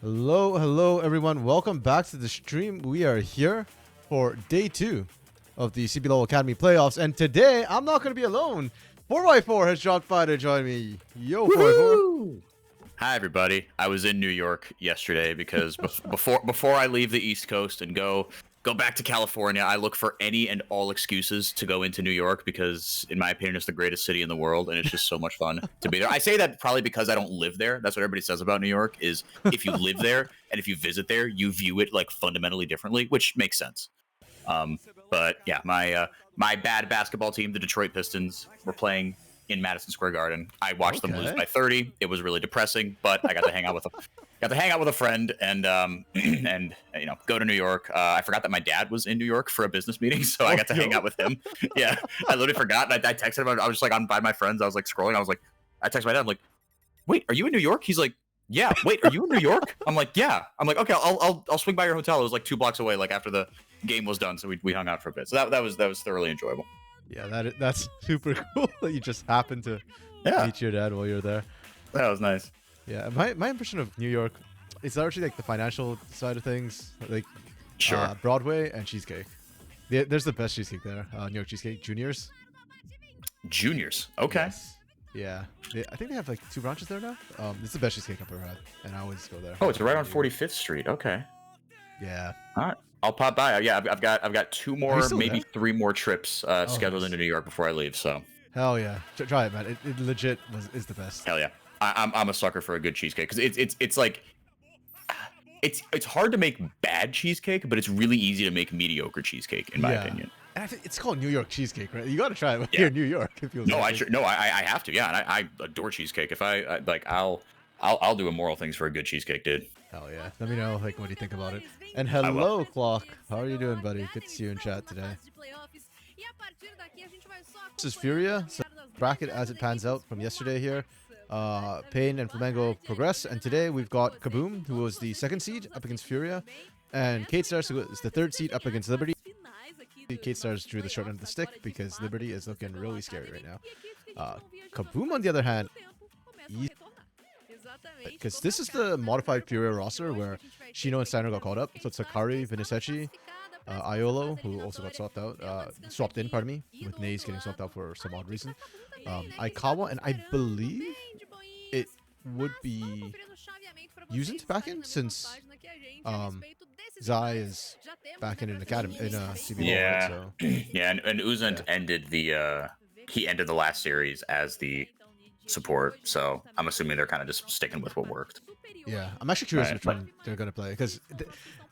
Hello everyone. Welcome back to the stream. We are here for day 2 of the CBLOL Academy playoffs, and today I'm not going to be alone. 4x4 has dropped by to join me. Yo, 4x4. Hi everybody. I was in New York yesterday because before I leave the East Coast and go back to California, I look for any and all excuses to go into New York because, in my opinion, it's the greatest city in the world, and it's just so much fun to be there. I say that probably because I don't live there. That's what everybody says about New York, is if you live there and if you visit there, you view it like fundamentally differently, which makes sense. But yeah, my bad basketball team, the Detroit Pistons, were playing in Madison Square Garden. I watched them lose by 30. It was really depressing, but I got to hang out with a friend and go to New York. I forgot that my dad was in New York for a business meeting, so I got to hang out with him. Yeah, I literally forgot. And I texted him. I was just like on by my friends. I was like scrolling. I texted my dad. I'm like, wait, are you in New York? He's like, yeah. Wait, are you in New York? I'm like, yeah. I'm like, okay, I'll swing by your hotel. It was like 2 blocks away. Like after the game was done, so we hung out for a bit. So that was thoroughly enjoyable. Yeah, that's super cool that you just happened to meet your dad while you're there. That was nice. Yeah, my impression of New York is largely like the financial side of things, like Broadway and cheesecake. There's the best cheesecake there. New York Cheesecake Juniors. Juniors. Okay. Yes. Yeah, I think they have like 2 branches there now. It's the best cheesecake I've ever had, and I always go there. Oh, it's right on 45th Street. Okay. Yeah. All right. I'll pop by. Yeah, I've got 2 more, maybe there? 3 more trips scheduled into New York before I leave. So. Hell yeah, try it, man. It legit is the best. Hell yeah. I'm a sucker for a good cheesecake because it's like it's hard to make bad cheesecake, but it's really easy to make mediocre cheesecake in my opinion. And I think it's called New York cheesecake, right? You got to try it here in New York. If you I have to. Yeah, and I adore cheesecake. If I like, I'll do immoral things for a good cheesecake, dude. Hell yeah. Let me know what do you think about it. And hello, Clock. How are you doing, buddy? Good to see you in chat today. This is FUR.A. So bracket as it pans out from yesterday here. Pain and Flamengo progress, and today we've got KBM, who was the 2nd seed up against FUR.A, and KBM.A, who is the 3rd seed up against Liberty. KBM.A drew the short end of the stick because Liberty is looking really scary right now. KBM, on the other hand, because this is the modified FUR.A roster where Shino and Steiner got called up. So it's Sakari, Vinisechi, Iolo, who also got swapped in, with Naze getting swapped out for some odd reason. Aikawa, and I believe it would be Uzent back in, since Zai is back in an academy in a CBLOL. Yeah, right? So. Yeah, and Uzent ended the last series as the support, so I'm assuming they're kind of just sticking with what worked. Yeah, I'm actually curious which one they're gonna play, because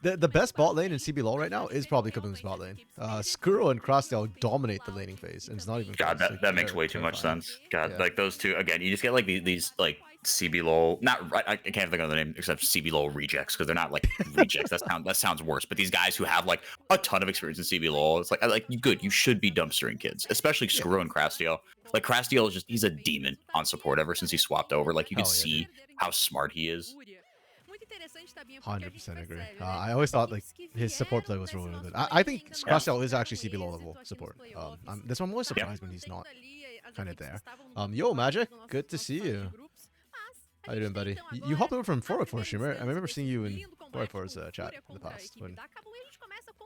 the best bot lane in CBLOL right now is probably KBM's bot lane. Skuro and Crossdale dominate the laning phase, and it's not even God, that makes way too much sense. God, like those two again, you just get like these like CBLOL, I can't think of the name except CBLOL rejects, because they're not like rejects. That sounds worse. But these guys who have like a ton of experience in CBLOL, it's like good. You should be dumpstering kids, especially Skuro and Crossdale. Like Crossdale is he's a demon on support ever since he swapped over. Like you can see how smart he is. 100% agree. I always thought like his support play was really good. I think Crossdale is actually CBLOL level support. That's why I'm always surprised when he's not kind of there. Yo, Magic, good to see you. How you doing, buddy? You hopped over from 4x4 streamer. I remember seeing you in 4x4's chat in the past when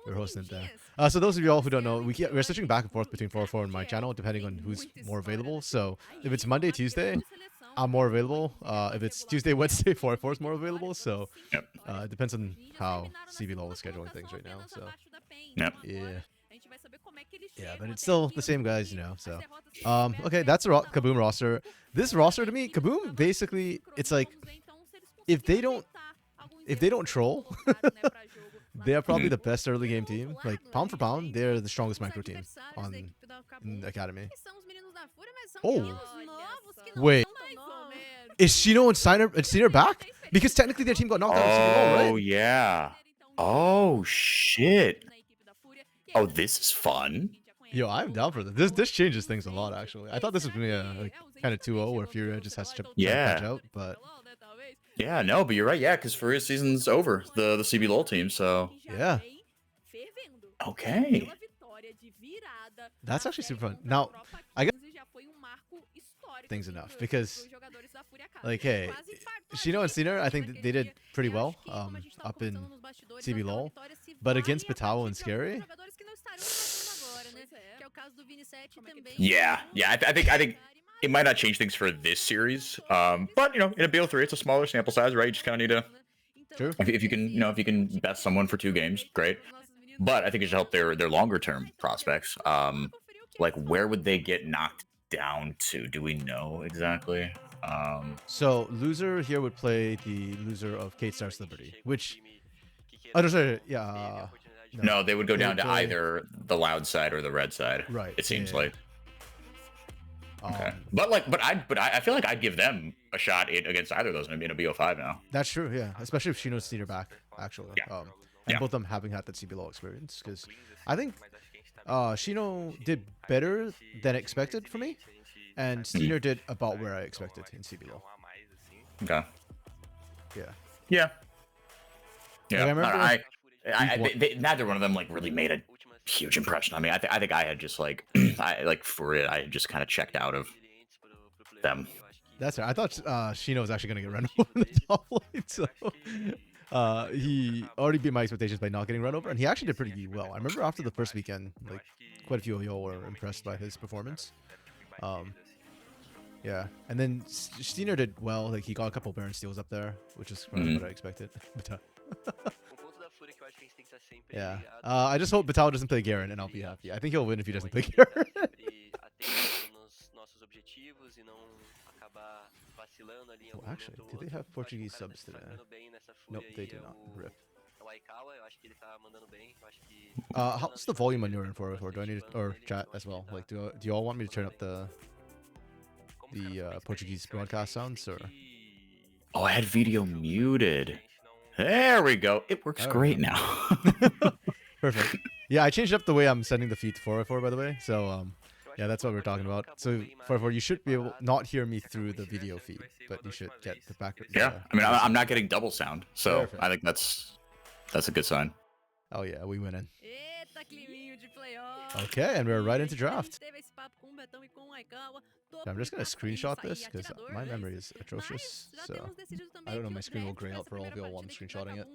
we were hosting it there. So those of you all who don't know, we're switching back and forth between 4x4 and my channel depending on who's more available. So if it's Monday, Tuesday, I'm more available. If it's Tuesday, Wednesday, 4x4 is more available. So it depends on how CBLOL is scheduling things right now. So yeah, but it's still the same guys, you know. So okay, that's a KBM roster. This roster to me, KBM basically, it's like if they don't troll, they are probably the best early game team. Like pound for pound, they're the strongest micro team in the academy. Oh, wait, is Shino and Steiner back? Because technically their team got knocked out of CBLOL, right? Oh yeah. Oh shit. Oh, this is fun. Yo, I'm down for this. This changes things a lot, actually. I thought this was gonna be a kind of 2-0 where FUR.A just has to catch out, but yeah, no, but you're right. Yeah, because FUR.A season's over, the CBLOL team. So yeah. Okay. That's actually super fun. Now, I guess things enough because, like, hey, Shino and Cena, I think they did pretty well up in CBLOL, but against Batao and Scary. Yeah, I think it might not change things for this series, but you know, in a BO3, it's a smaller sample size, right? You just kind of need to. True. If you can, you know, if you can best someone for 2 games, great. But I think it should help their longer term prospects. Like where would they get knocked down to? Do we know exactly? So loser here would play the loser of Kate Stars Liberty, which I don't know. Yeah. No, they would go down would to play- either the loud side or the red side. Right. It seems yeah. like. Okay. But I feel like I'd give them a shot against either of those in a BO5 now. That's true. Yeah, especially if Shino's Cedar back actually. Yeah. And Yeah. both of them having had that CBLOL experience, because I think Shino did better than expected for me, and Steiner did about where I expected in CBLOL. Okay. Yeah. Yeah. Yeah. Like, I remember Neither one of them like really made a huge impression on me. I think I had just like I had just kind of checked out of them. That's right. I thought Shino was actually going to get run over in the top lane, so he already beat my expectations by not getting run over, and he actually did pretty well. I remember after the first weekend, like quite a few of y'all were impressed by his performance. Yeah, and then Steiner did well. Like he got a couple Baron steals up there, which is what I expected. Yeah, I just hope Batao doesn't play Garen, and I'll be happy. I think he'll win if he doesn't play Garen. Oh, actually, do they have Portuguese subs today? Nope, they do not. Rip. How's the volume on your end for? Do I need to, or chat as well? Like, do you all want me to turn up the Portuguese broadcast sounds, or? Oh, I had video muted. There we go. It works great now. Perfect. Yeah, I changed up the way I'm sending the feed to 404, by the way. So, yeah, that's what we're talking about. So, 404, you should be able not hear me through the video feed, but you should get the background. Yeah, I mean, I'm not getting double sound, so Perfect. I think that's a good sign. Oh yeah, we win in. Okay, and we're right into draft. I'm just gonna screenshot this because my memory is atrocious. So I don't know, my screen will gray out for all of y'all while I'm screenshotting it.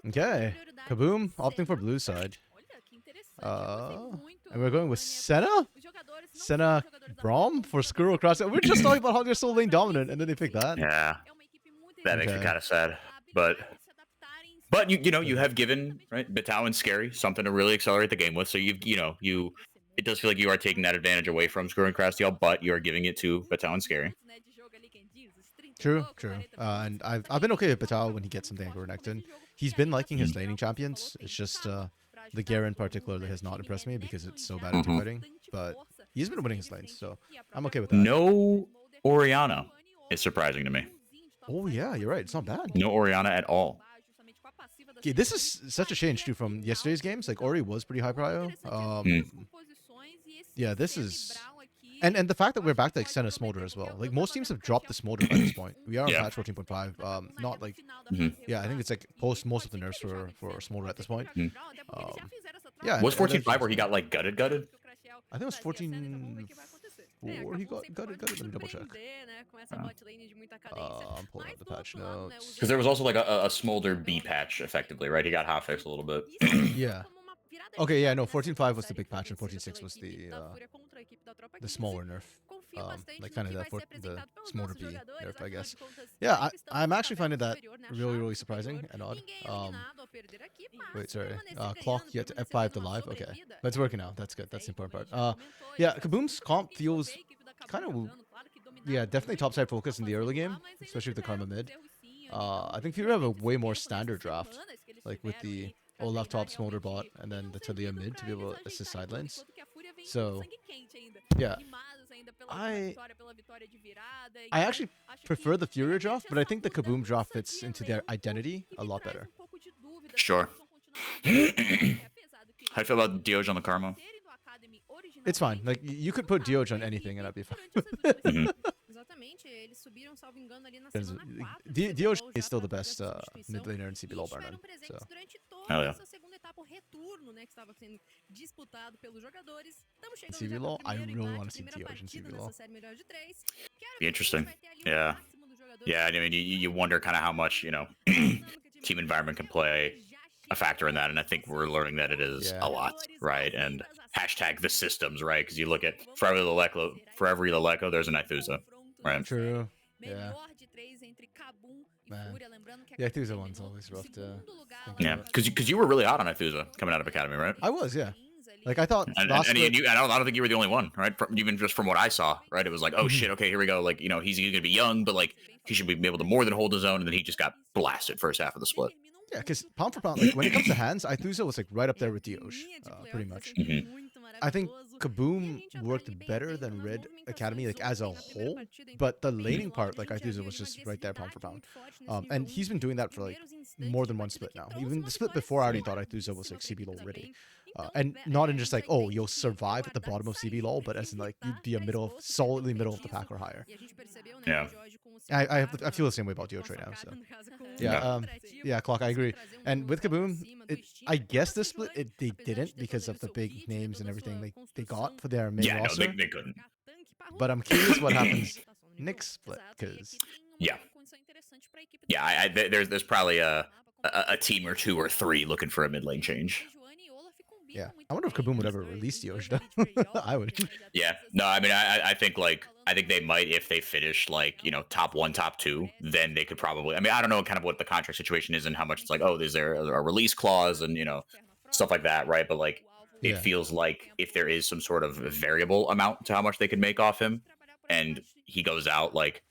Okay, Kaboom opting for blue side. And we're going with Senna? Senna Braum for Skrull Cross. We're just talking about how they're so lane dominant, and then they pick that. Yeah, that makes it kind of sad, but you know you have given Batao and Scary something to really accelerate the game with. So it does feel like you are taking that advantage away from Skrull and Crastiel, but you are giving it to Batao and Scary. True. And I've been okay with Batao when he gets some Dango Renekton. He's been liking his laning champions. It's just the Garen particularly has not impressed me because it's so bad at team fighting. But he's been winning his lanes, so I'm okay with that. No Orianna is surprising to me. Oh yeah, you're right. It's not bad. No Orianna at all. Okay, this is such a change too from yesterday's games. Like Ori was pretty high prio. Yeah, this is, and the fact that we're back to like Senna Smolder as well. Like most teams have dropped the Smolder by this point. We are on patch 14.5. Not like, yeah, I think it's like post most of the nerfs for Smolder at this point. Yeah. Was 14.5 where he got like gutted? I think it was 14. Or he got gutted. Let me double check. I'm pulling up the patch notes. Because there was also like a Smolder B patch, effectively, right? He got hotfixed a little bit. Yeah. Okay, yeah, no, 14.5 was the big patch, and 14.6 was the smaller nerf. Like kind of the Smolder B nerf, I guess. Yeah, I'm actually finding that really surprising and odd. Wait, sorry. Clock yet to F5 to live. Okay, but it's working out. That's good. That's the important part. Yeah, Kaboom's comp feels kind of, yeah, definitely topside focus in the early game, especially with the Karma mid. I think people have a way more standard draft, like with the Olaf top Smolder bot and then the Talia mid to be able to assist side lanes. So, yeah. I actually prefer the FUR.A draft, but I think the Kaboom draft fits into their identity a lot better. Sure. How do you feel about Dioj on the Karma? It's fine. Like you could put Dioj on anything and I'd be fine. Dioj is still the best mid laner in CBLOL bar none. So. Hell yeah. CBLOL, I really want to see Dioj in CBLOL. Be interesting. Yeah. Yeah, I mean, you wonder kind of how much, team environment can play a factor in that. And I think we're learning that it is a lot, right? And hashtag the systems, right? Because you look at for every Leleco, there's an Ithuza, right? True. Yeah. Man. The Ithuza one's always rough to think Yeah, about. because you were really hot on Ithuza coming out of Academy, right? I was, yeah. Like, I thought and last split... I don't think you were the only one, right? Even just from what I saw, right? It was like, oh shit, okay, here we go. Like, he's gonna be young, but like he should be able to more than hold his own, and then he just got blasted first half of the split. Yeah, because pound for pound, like when it comes to hands, Ithuza was like right up there with Dioj, pretty much. I think Kaboom worked better than Red Academy, like as a whole, but the laning part, like Ithuza was just right there pound for pound. And he's been doing that for like more than one split now. Even the split before, I already thought Ithuza was like CBLOL ready. And not in just like, oh, you'll survive at the bottom of CBLOL, but as in like you'd be solidly middle of the pack or higher. Yeah. I feel the same way about Dioj right now. So yeah, Clock, I agree. And with Kaboom, I guess this split they didn't because of the big names and everything they got for their main roster. No, they couldn't. But I'm curious what happens next split, because there's probably a team or two or three looking for a mid lane change. Yeah, I wonder if Kaboom would ever release Dioj. I would. Yeah, no, I mean, I think they might if they finish like top 1, top 2, then they could probably. I mean, I don't know kind of what the contract situation is and how much it's like. Oh, is there a release clause and stuff like that, right? But like, it feels like if there is some sort of variable amount to how much they could make off him, and he goes out like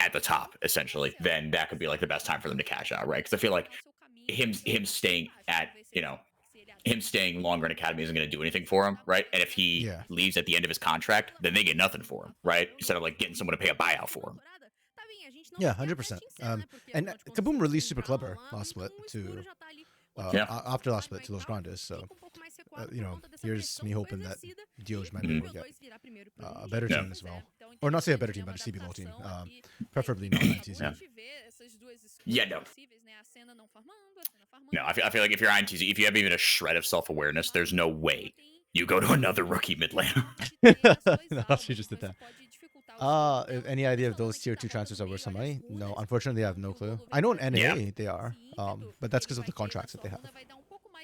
at the top essentially, then that could be like the best time for them to cash out, right? Because I feel like him staying at him staying longer in Academy isn't going to do anything for him, right? And if he leaves at the end of his contract, then they get nothing for him, right? Instead of like getting someone to pay a buyout for him. Yeah, 100%. And Kaboom released Super Clever last split to after last split to Los Grandes, so here's me hoping that Dioj might be able to get a better team as well, or not say a better team, but a CBLOL team, preferably not INTZ. No, I feel like if you're INTZ, if you have even a shred of self-awareness, there's no way you go to another rookie mid lane. No, she just did that. Any idea if those tier 2 transfers are worth some money? No, unfortunately, I have no clue. I know in NA they are, but that's because of the contracts that they have.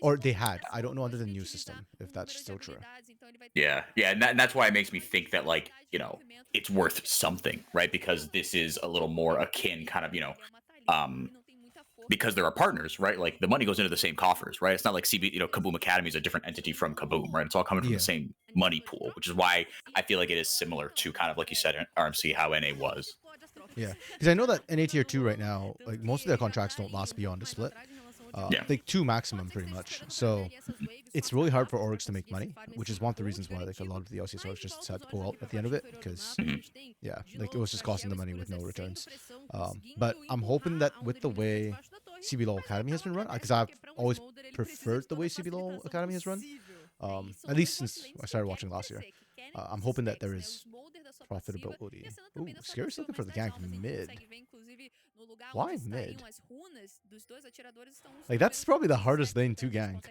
Or they had. I don't know under the new system if that's still true. Yeah, and that's why it makes me think that like, it's worth something, right? Because this is a little more akin kind of, because there are partners, right? Like the money goes into the same coffers, right? It's not like Kaboom Academy is a different entity from Kaboom, right? It's all coming from the same money pool, which is why I feel like it is similar to kind of like you said, RMC, how NA was. Yeah, because I know that NA tier 2 right now, like most of their contracts don't last beyond a split. Like 2 maximum pretty much. So it's really hard for orgs to make money, which is one of the reasons why like a lot of the LCS orgs just decided to pull out at the end of it, because like it was just costing the money with no returns. But I'm hoping that with the way CBLOL Academy has been run, because I've always preferred the way CBLOL Academy has run, at least since I started watching last year. I'm hoping that there is profitability. Ooh, Scary's looking for the gank mid. Why mid? Like that's probably the hardest lane to gank.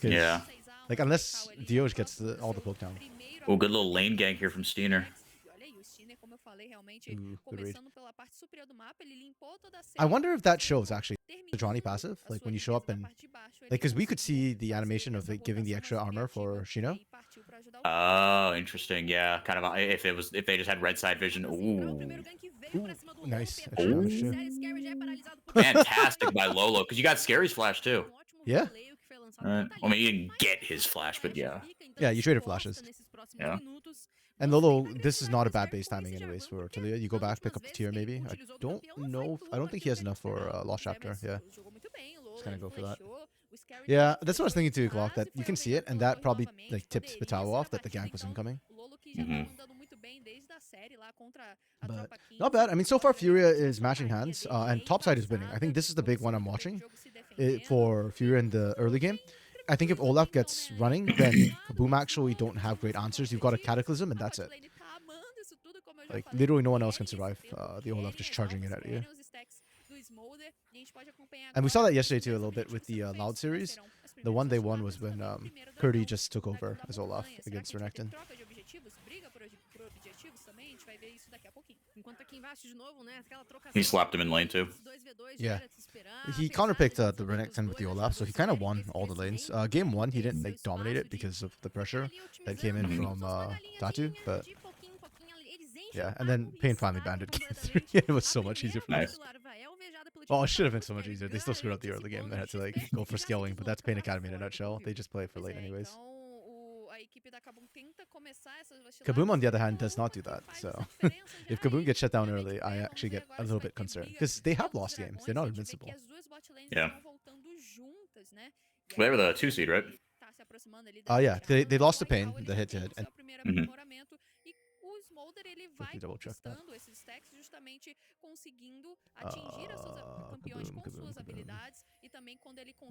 Yeah. Like unless Dioj gets all the poke down. Oh, good little lane gank here from Steiner. Ooh, good read. I wonder if that shows actually the Johnny passive, like when you show up and like, because we could see the animation of it giving the extra armor for Shino. Oh, interesting. Yeah, kind of. If they just had red side vision. Ooh, nice. Ooh. Fantastic by Lolo, because you got Scary's flash too. Yeah. Right. I mean, you didn't get his flash, but yeah. Yeah, you traded flashes. Yeah. And Lolo, this is not a bad base timing anyways for Talia. You go back, pick up the tier maybe. I don't know. I don't think he has enough for Lost Chapter. Yeah. Just gonna go for that. Yeah, that's what I was thinking too, Clock, that you can see it, and that probably like tipped Patawa off that the gank was incoming. But not bad. I mean, so far FUR.A is matching hands, and topside is winning. I think this is the big one I'm watching for FUR.A in the early game. I think if Olaf gets running, then Kaboom actually don't have great answers. You've got a Cataclysm, and that's it. Like, literally no one else can survive the Olaf just charging it at you. And we saw that yesterday too a little bit with the Loud series. The one they won was when Purdy just took over as Olaf against Renekton. He slapped him in lane too. Yeah. He counterpicked the Renekton with the Olaf, so he kind of won all the lanes. Game 1, he didn't like dominate it because of the pressure that came in from Tatu, but yeah, and then Pain finally banded game 3. It was so much easier for them. Nice. Oh, it should have been so much easier. They still screwed up the early game. They had to like go for scaling, but that's Pain Academy in a nutshell. They just play for late anyways. KBM, on the other hand, does not do that. So if KBM gets shut down early, I actually get a little bit concerned because they have lost games. They're not invincible. Yeah. They were the 2 seed, right? Oh yeah, they lost to Pain, the hit-to-hit. And let me double check that.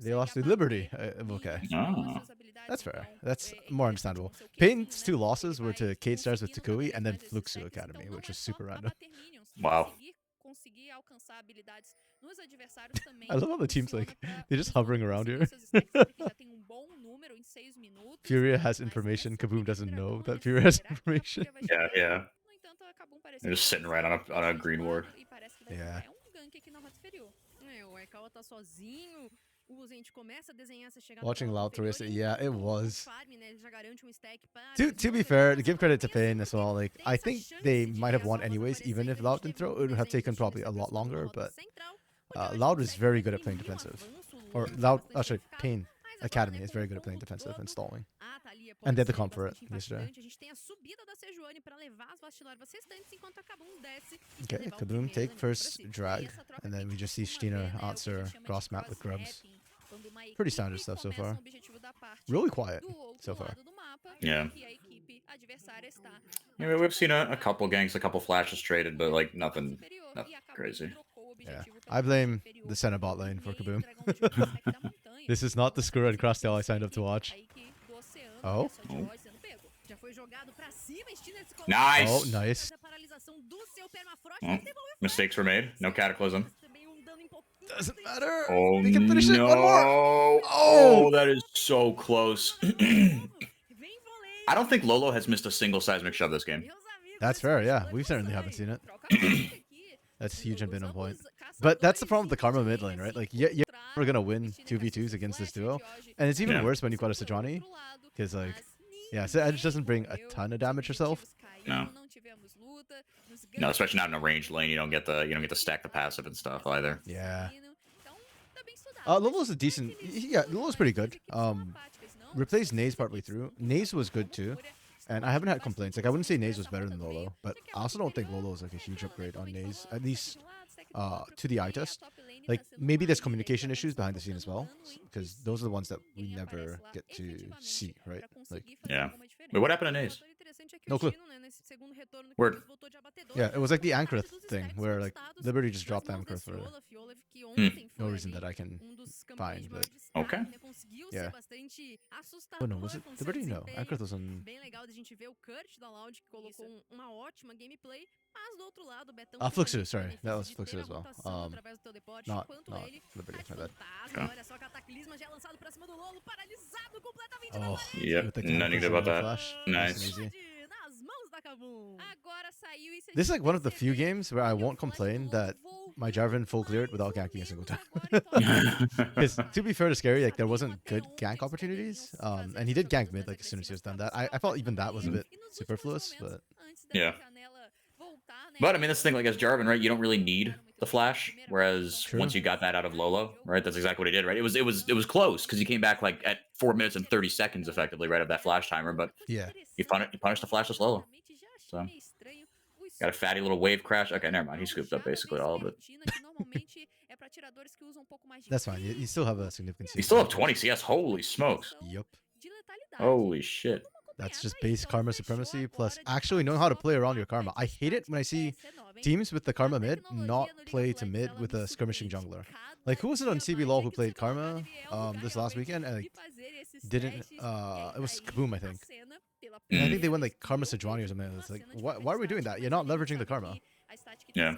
They lost to Liberty. Okay. Oh. That's fair. That's more understandable. Pain's 2 losses were to Kate Stars with Takui and then Fluxu Academy, which is super random. Wow. I love how the team's like, they're just hovering around here. FUR.A has information. KBM doesn't know that FUR.A has information. Yeah. They're just sitting right on a green ward. Yeah. Watching Loud Teresa, yeah, it was. To be fair, to give credit to Pain as well, like I think they might have won anyways, even if Loud didn't throw. It would have taken probably a lot longer, but Loud is very good at playing defensive. Or Loud, actually, Pain Academy is very good at playing defensive and stalling. And they had the comp for it yesterday. Okay, KBM take first drag, and then we just see Stina answer cross map with grubs. Pretty standard stuff so far. Really quiet so far. Yeah. Yeah, we've seen a couple ganks, a couple flashes traded, but like nothing crazy. Yeah, I blame the center bot lane for KBM. This is not the Skura and Crosstail I signed up to watch. Oh. Nice. Oh, nice. Well, mistakes were made. No cataclysm. Doesn't matter. Oh, they can finish it. No. One more. Oh, that is so close. I don't think Lolo has missed a single seismic shove this game. That's fair, yeah. We certainly haven't seen it. That's huge and been on point. But that's the problem with the Karma mid lane, right? Like, you're never going to win 2v2s against this duo. And it's even worse when you've got a Sejuani. Because, like, yeah, so Edge doesn't bring a ton of damage herself. No. No, especially not in a ranged lane. You don't get to stack the passive and stuff either. Yeah. Lolo's a decent. Yeah, Lolo's pretty good. Replaced Naze partway through. Naze was good too, and I haven't had complaints. Like I wouldn't say Naze was better than Lolo, but I also don't think Lolo is like a huge upgrade on Naze. At least to the eye test. Like maybe there's communication issues behind the scene as well, because those are the ones that we never get to see, right? Like yeah. Wait, what happened to Naze? No clue. Word. Yeah, it was like the Ankrith thing, where like Liberty just dropped Ankrith for no reason that I can find. But okay. Yeah. Oh no, was it Liberty? No, Ankrith was on. Fluxu, sorry, that was Fluxu as well. Not Liberty. My bad. Oh, yeah. Nothing about that. Flash. Nice. This is like one of the few games where I won't complain that my Jarvan full cleared without ganking a single time. Because to be fair to Scary, like there wasn't good gank opportunities. And he did gank mid like as soon as he was done that. I felt even that was a bit superfluous, but yeah. But I mean, that's the thing. Like as Jarvan, right? You don't really need the flash. Whereas once you got that out of Lolo, right? That's exactly what he did, right? It was close because he came back like at 4 minutes and 30 seconds effectively, right, of that flash timer. But yeah, he punished the flashless Lolo. So got a fatty little wave crash. Okay, never mind. He scooped up basically all of it. That's fine. You still have a significant. You still have 20 CS. Holy smokes. Yep. Holy shit. That's just base Karma supremacy plus actually knowing how to play around your Karma. I hate it when I see teams with the Karma mid not play to mid with a skirmishing jungler. Like who was it on CBLOL who played Karma this last weekend and like, didn't it was KBM, I think. And I think they went like Karma Sejuani or something. It's like why are we doing that? You're not leveraging the Karma. Yeah.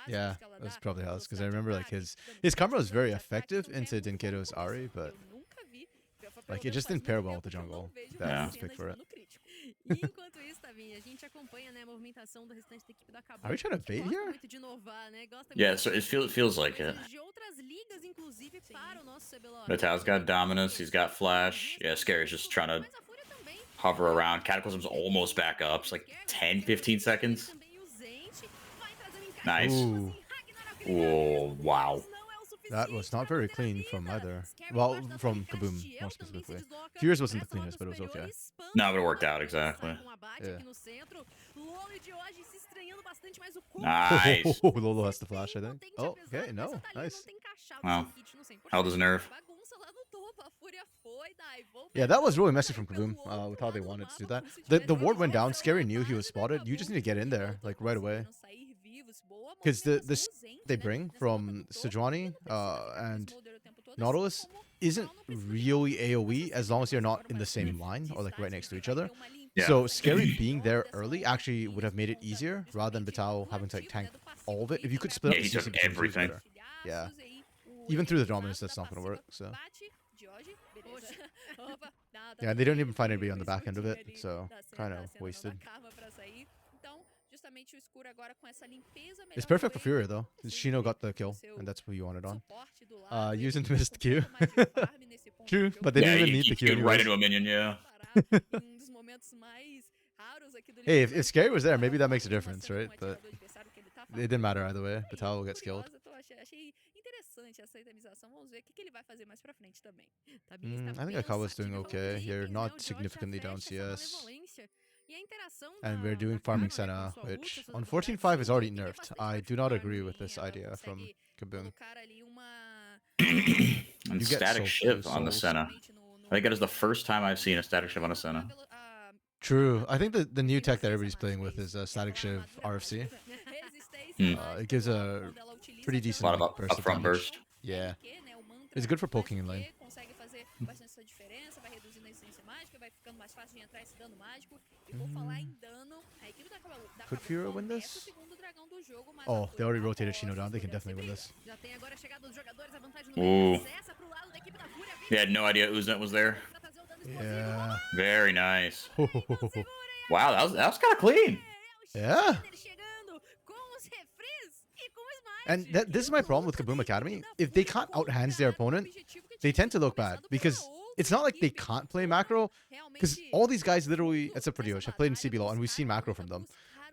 Yeah, that's probably how. Because I remember like his combo was very effective into Dinkedo's Ari, but like it just didn't pair well with the jungle that was picked for it. Are we trying to bait here? Yeah, so it feels like it. Vital's got Dominus, he's got Flash. Yeah, Scary's just trying to hover around. Cataclysm's almost back up. It's like 10, 15 seconds. Nice. Ooh, Oh, wow. that was not very clean from either. Well, from KBM.A more specifically. FUR.A wasn't the cleanest, but it was okay. No, but it worked out exactly. Yeah. Nice. Oh, Lolo has the flash, I think. Oh, okay, no, nice. Wow. Held his nerve. Yeah, that was really messy from KBM.A with how they wanted to do that. The ward went down. Scary knew he was spotted. You just need to get in there, like, right away. Because the they bring from Sejuani and Nautilus isn't really AoE as long as you're not in the same line or, like, right next to each other. Yeah. So Scary being there early actually would have made it easier rather than Vital having to, like, tank all of it. If you could split up he the took CC between everything. better. Yeah. Even through the Dominus, that's not going to work, so... Yeah, they don't even find anybody on the back end of it, so kind of wasted. It's perfect for FUR.A though. Shino got the kill, and that's what you wanted on. Using missed Q. True, but they didn't even need the Q right into a minion, yeah. Hey, if Scary was there, maybe that makes a difference, right? But it didn't matter either way. Vital will get skilled. I think Akawa's doing okay. You're not significantly down CS. And we're doing farming Senna, which on 14.5 is already nerfed. I do not agree with this idea from KBM.A. And You get static so shiv few on the souls. Senna. I think that is the first time I've seen a static shiv on a Senna. True. I think the new tech that everybody's playing with is static shiv RFC. It gives a pretty decent A lot of burst of upfront damage. burst. Yeah. It's good for poking in lane. Could FUR.A win this? Oh, they already rotated Shino down. They can definitely win this. Ooh. They had no idea Uznet was there. Yeah. Very nice. Wow, that was kind of clean. Yeah. And this is my problem with KBM.A Academy. If they can't outhands their opponent, they tend to look bad. Because it's not like they can't play macro. Because all these guys literally, except for Diosh, have played in CBLOL and we've seen macro from them.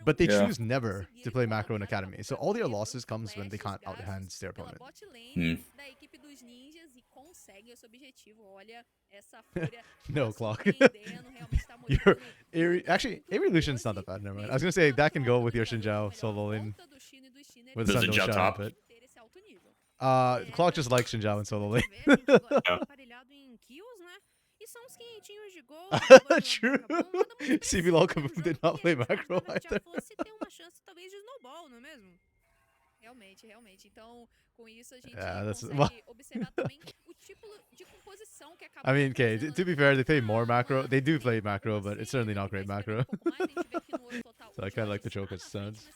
But they choose never to play macro in Academy. So all their losses comes when they can't outhands their opponent. No, Clock. Actually, Avery Lucian's not that bad. Never mind. I was going to say that can go with your Xinjiao solo lane. With Does Sun Xinjiao Don't top? Shine, but Clock just likes Xinjiao in solo lane. True. CBLOL KBM.A did not play macro either. Yeah, that's... Well, I mean, okay, to be fair, they play more macro. They do play macro, but it's certainly not great macro. So I kind of like the joke as it sounds.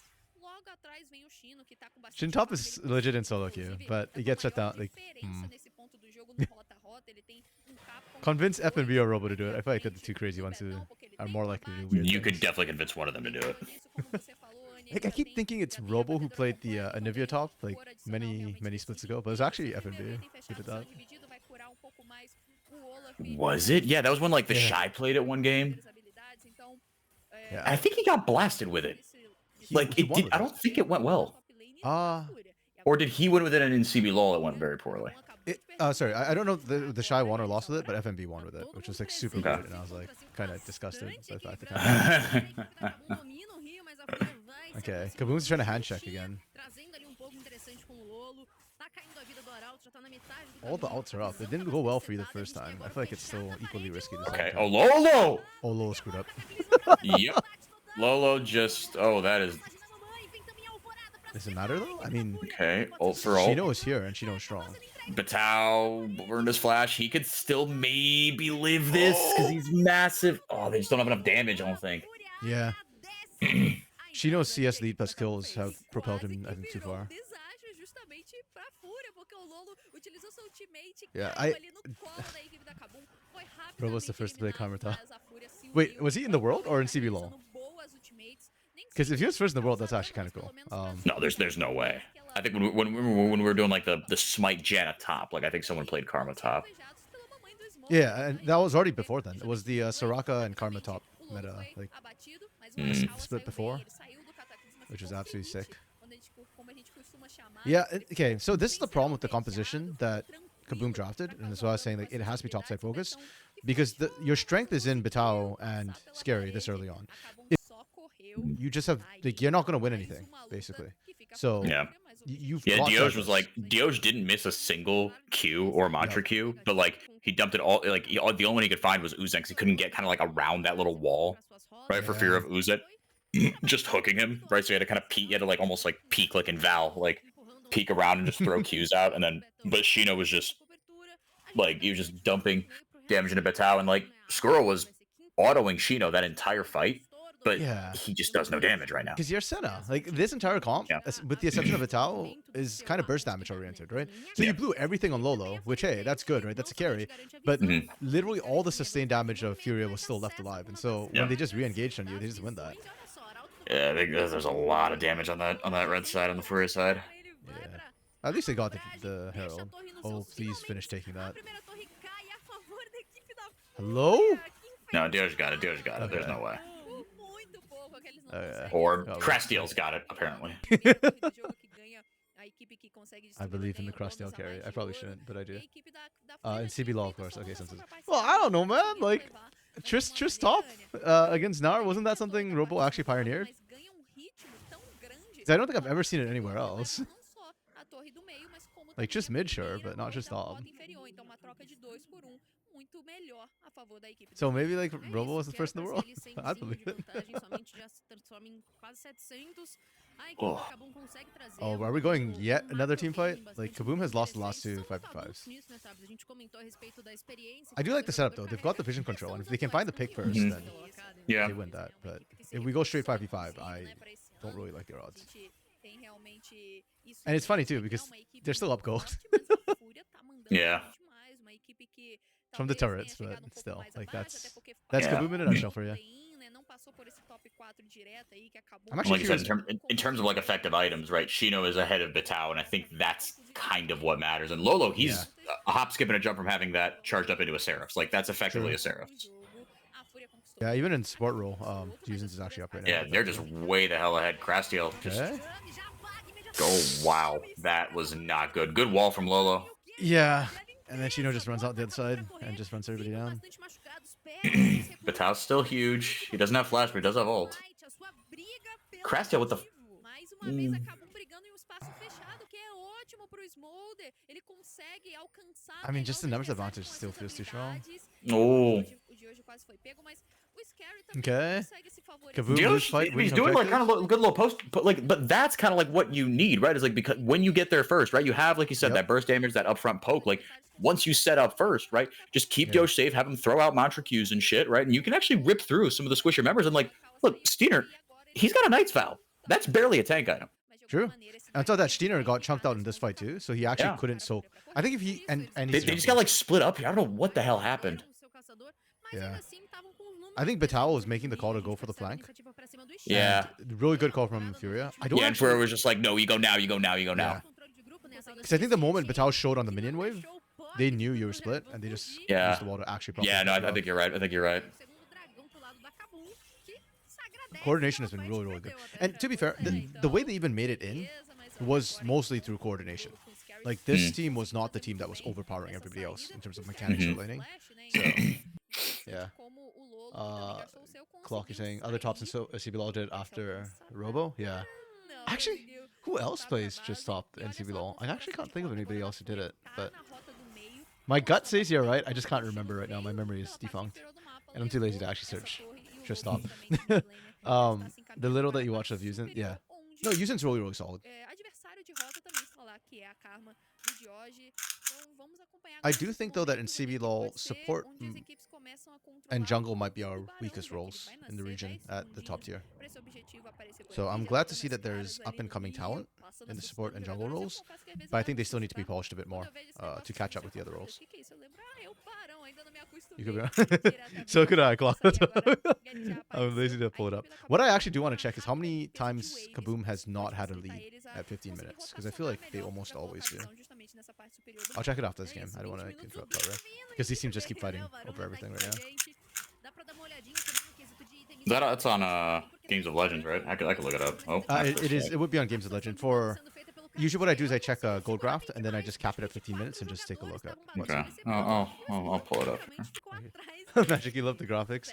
Shin top is legit in solo queue, but he gets shut down. Like, Convince F and V or Robo to do it. I feel like they're the two crazy ones who are more likely to do weird You things. could definitely convince one of them to do it. Like, I keep thinking it's Robo who played the Anivia top like many splits ago, but it was actually F and V who did that. Was it? Yeah, that was when like the Shy played it one game. Yeah, I think he got blasted with it. Like it did. I don't think it went well. Or did he win with it and in CBLOL it went very poorly? Sorry, I don't know if the Shy won or lost with it, but FMB won with it, which was like super weird, and I was like kind of disgusted by the fact that Okay, KBM.A's trying to hand check again. All the ults are up. It didn't go well for you the first time. I feel like it's still equally risky. Okay. Oh, Lolo! Oh, Lolo screwed up. Yep. Lolo just... Oh, that is... Does it matter though? I mean... Okay, ult for ult. Shino is here, and Shino is strong. Batao burned his flash. He could still maybe live this because he's massive. Oh, they just don't have enough damage, I don't think. Yeah. Shino's CS lead plus kills have propelled him, I think, too far. Yeah, Bro was the first to play Karmata. Wait, was he in the world or in CBLOL? Because if he was first in the world, that's actually kind of cool. No, there's no way. I think when we were doing like the Smite Jan at top, like I think someone played Karma top. Yeah, and that was already before then. It was the Soraka and Karma top meta, like split before, which was absolutely sick. Yeah, okay, so this is the problem with the composition that KBM drafted, and that's why I was saying like it has to be topside focus, because your strength is in Betao and Scary this early on. You just have like you're not gonna win anything basically. So yeah, you've Dioj was like Dioj didn't miss a single Q or mantra Q, but like he dumped it all. Like the only one he could find was Uzek, because he couldn't get kind of like around that little wall, right, for fear of Uzek just hooking him, right? So he had to kind of peek, he had to like almost like peek like in Val, like peek around and just throw Qs out, and then but Shino was just like he was just dumping damage into Betao, and like Squirrel was autoing Shino that entire fight. But he just does no damage right now. Because you're Senna. Like, this entire comp, with the exception of Betao, is kind of burst damage oriented, right? So you blew everything on Lolo, which, hey, that's good, right? That's a carry. But literally all the sustained damage of FUR.A was still left alive. And so when they just re-engaged on you, they just win that. Yeah, I think there's a lot of damage on that red side, on the FUR.A side. Yeah. At least they got the Herald. Oh, please finish taking that. Hello? No, Dioj got it. Dioj got it. There's no way. Oh, or Crastiel's got it, apparently. I believe in the Crastiel carry. I probably shouldn't, but I do. And CBLOL, of course. Okay, since well, I don't know, man. Like, Triss top against Nar, wasn't that something Robo actually pioneered? I don't think I've ever seen it anywhere else. Like, just mid, sure, but not just top. So maybe like Robo was the first in the world. I believe it. Oh, are we going yet another team fight? Like KBM has lost the last two 5v5s. I do like the setup though. They've got the vision control, and if they can find the pick first, then they win that. But if we go straight 5v5, I don't really like their odds. And it's funny too because they're still up gold. Yeah. From the turrets, but still, like that's KBM in a nutshell for you. I'm actually like I said, in terms of like effective items, right? Shino is ahead of Betao, and I think that's kind of what matters. And Lolo, he's a hop, skip, and a jump from having that charged up into a Seraph's. Like that's effectively a Seraph's. Yeah, even in support role, Jusins is actually up right now. Yeah, they're just way the hell ahead. Crastiel just go. Wow, that was not good. Good wall from Lolo. Yeah. And then Shino just runs out the other side and just runs everybody down. Betao's still huge. He doesn't have flash, but he does have ult. Crastiel with the... I mean, just the numbers advantage still feels too strong. Oh. Okay. He's doing like kind of good little post, but that's kind of like what you need, right? Is like because when you get there first, right? You have, like you said, that burst damage, that upfront poke. Like once you set up first, right? Just keep Dioj safe, have him throw out mantra Qs and shit, right? And you can actually rip through some of the squisher members. And like, look, Steiner, he's got a Knight's Vow. That's barely a tank item. True. I thought that Steiner got chunked out in this fight too, so he actually couldn't soak. I think if he and they just got like split up here. I don't know what the hell happened. Yeah. I think Betao was making the call to go for the flank. Yeah. Really good call from FUR.A. I don't. Yeah, and FUR.A was just like, no, you go now, you go now, you go now. Because I think the moment Betao showed on the minion wave, they knew you were split, and they just used the wall to actually. Yeah, no, I think you're right. I think you're right. Coordination has been really, really good. And to be fair, the way they even made it in was mostly through coordination. Like, this team was not the team that was overpowering everybody else in terms of mechanics or laning. So, yeah. Clock is saying other tops in CBLOL did after Robo. Yeah. Actually, who else plays just top in CBLOL? I actually can't think of anybody else who did it. But my gut says you're right. I just can't remember right now. My memory is defunct. And I'm too lazy to actually search. Just stop. The little that you watch of Yusin, yeah. No, Yusin's really, really solid. I do think though that in CBLOL support and jungle might be our weakest roles in the region at the top tier. So I'm glad to see that there's up and coming talent in the support and jungle roles, but I think they still need to be polished a bit more to catch up with the other roles. You could be so could I, Claude. I'm lazy to pull it up. What I actually do want to check is how many times Kaboom has not had a lead at 15 minutes, because I feel like they almost always do. I'll check it after this game. I don't want to interrupt that, because these teams just keep fighting over everything right now. That's on Games of Legends, right? I could look it up. Oh, it is. It would be on Games of Legend. For usually, what I do is I check gold graph, and then I just cap it at 15 minutes and just take a look at. Okay. I'll pull it up. Magic, you love the graphics.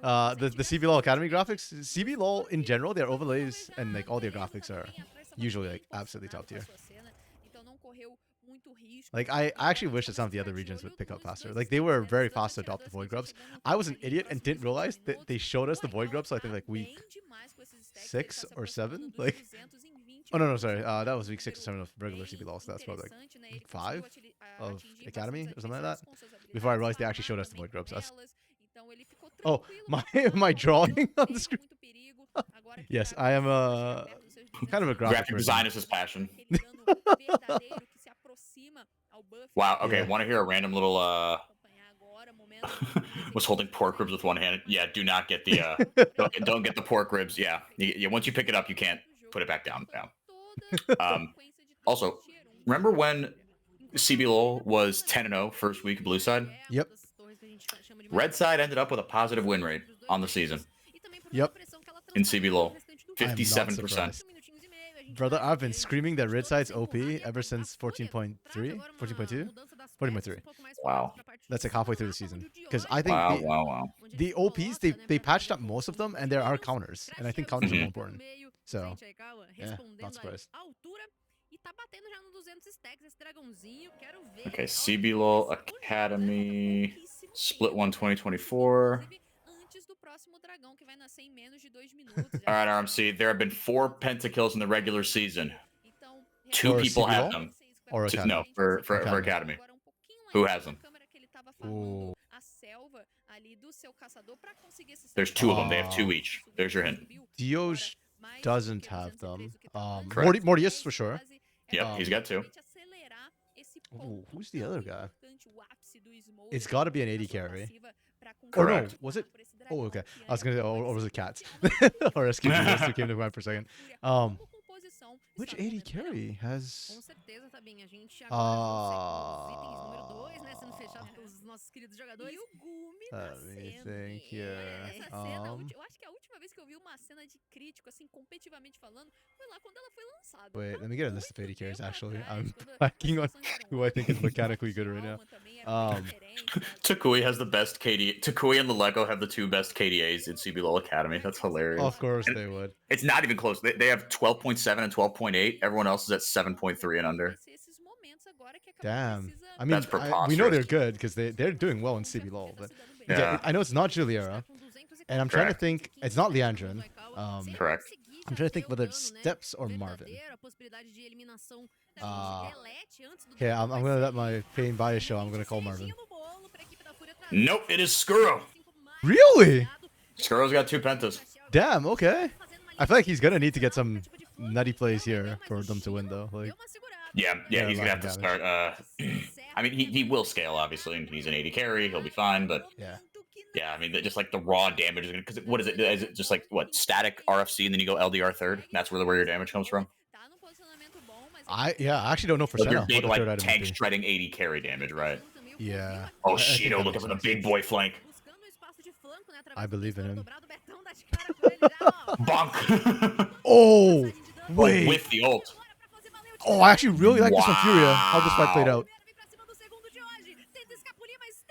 The CBLOL Academy graphics. CBLOL in general, their overlays and like all their graphics are usually like absolutely top tier. Like I actually wish that some of the other regions would pick up faster. Like they were very fast to adopt the Void Grubs. I was an idiot and didn't realize that they showed us the Void Grubs. So I think like week 6 or 7. Like, oh no, sorry, that was week 6 or 7 of regular CBLOL. So that's probably like week 5 of Academy or something like that. Before I realized they actually showed us the Void Grubs. Oh, my drawing on the screen. Yes, I am kind of a graphic design is his passion. Wow. Okay. Yeah. Want to hear a random little was holding pork ribs with one hand. Yeah. Do not get the don't get the pork ribs. Yeah. Once you pick it up, you can't put it back down. Yeah. Also, remember when CBLOL was 10-0 first week blue side? Yep. Red side ended up with a positive win rate on the season. Yep. In CBLOL, 57%. Brother, I've been screaming that red side's OP ever since 14.3, 14.2, 14.3. Wow. That's like halfway through the season. Because I think the OPs, they patched up most of them, and there are counters. And I think counters are more important. So, yeah, not surprised. Okay, CBLOL Academy, Split 1 2024. All right, RMC. There have been 4 pentakills in the regular season. 2 people CBLOL? have them. Or Academy? No, for Academy. Who has them? Ooh. There's 2 of them. They have 2 each. There's your hint. Dioj doesn't have them. Correct. Mortius for sure. Yep, he's got 2. Ooh, who's the other guy? It's got to be an AD carry. Correct. Or no, was it? Oh, okay. I was gonna say, or was it Cats? Or excuse me, those 2 came to mind for a second. Which AD carry has? Let me think here. Wait, let me get a list of AD carries. Actually, I'm blanking on who I think is mechanically good right now. Takui has the best KD. Takui and the Lego have the 2 best KDAs in CBLOL Academy. That's hilarious. Of course they would. It's not even close. They have 12.7 and 12.8. Everyone else is at 7.3 and under. Damn. I mean, that's we know they're good because they're doing well in CBLOL. But yeah, I know it's not Juliera, and I'm trying to think. It's not Leandrin. Correct. I'm trying to think whether it's Steps or Marvin. Okay, I'm gonna let my pain bias show. I'm gonna call Marvin. Nope, it is Skuro. Really? Skuro's got 2 pentas. Damn. Okay. I feel like he's gonna need to get some nutty plays here for them to win, though. Like. Yeah, he's gonna have to start. I mean, he will scale obviously, and he's an 80 carry. He'll be fine, but yeah. I mean, just like the raw damage is gonna. Because what is it? Is it just like what static RFC, and then you go LDR third? That's where your damage comes from. I actually don't know for sure. Your big like tank shredding 80 carry damage, right? Yeah. Oh Shido, looking for the big boy flank. I believe in him. Bonk. Oh wait. With the ult. Oh, I actually really like this one, Furia. How this fight played out.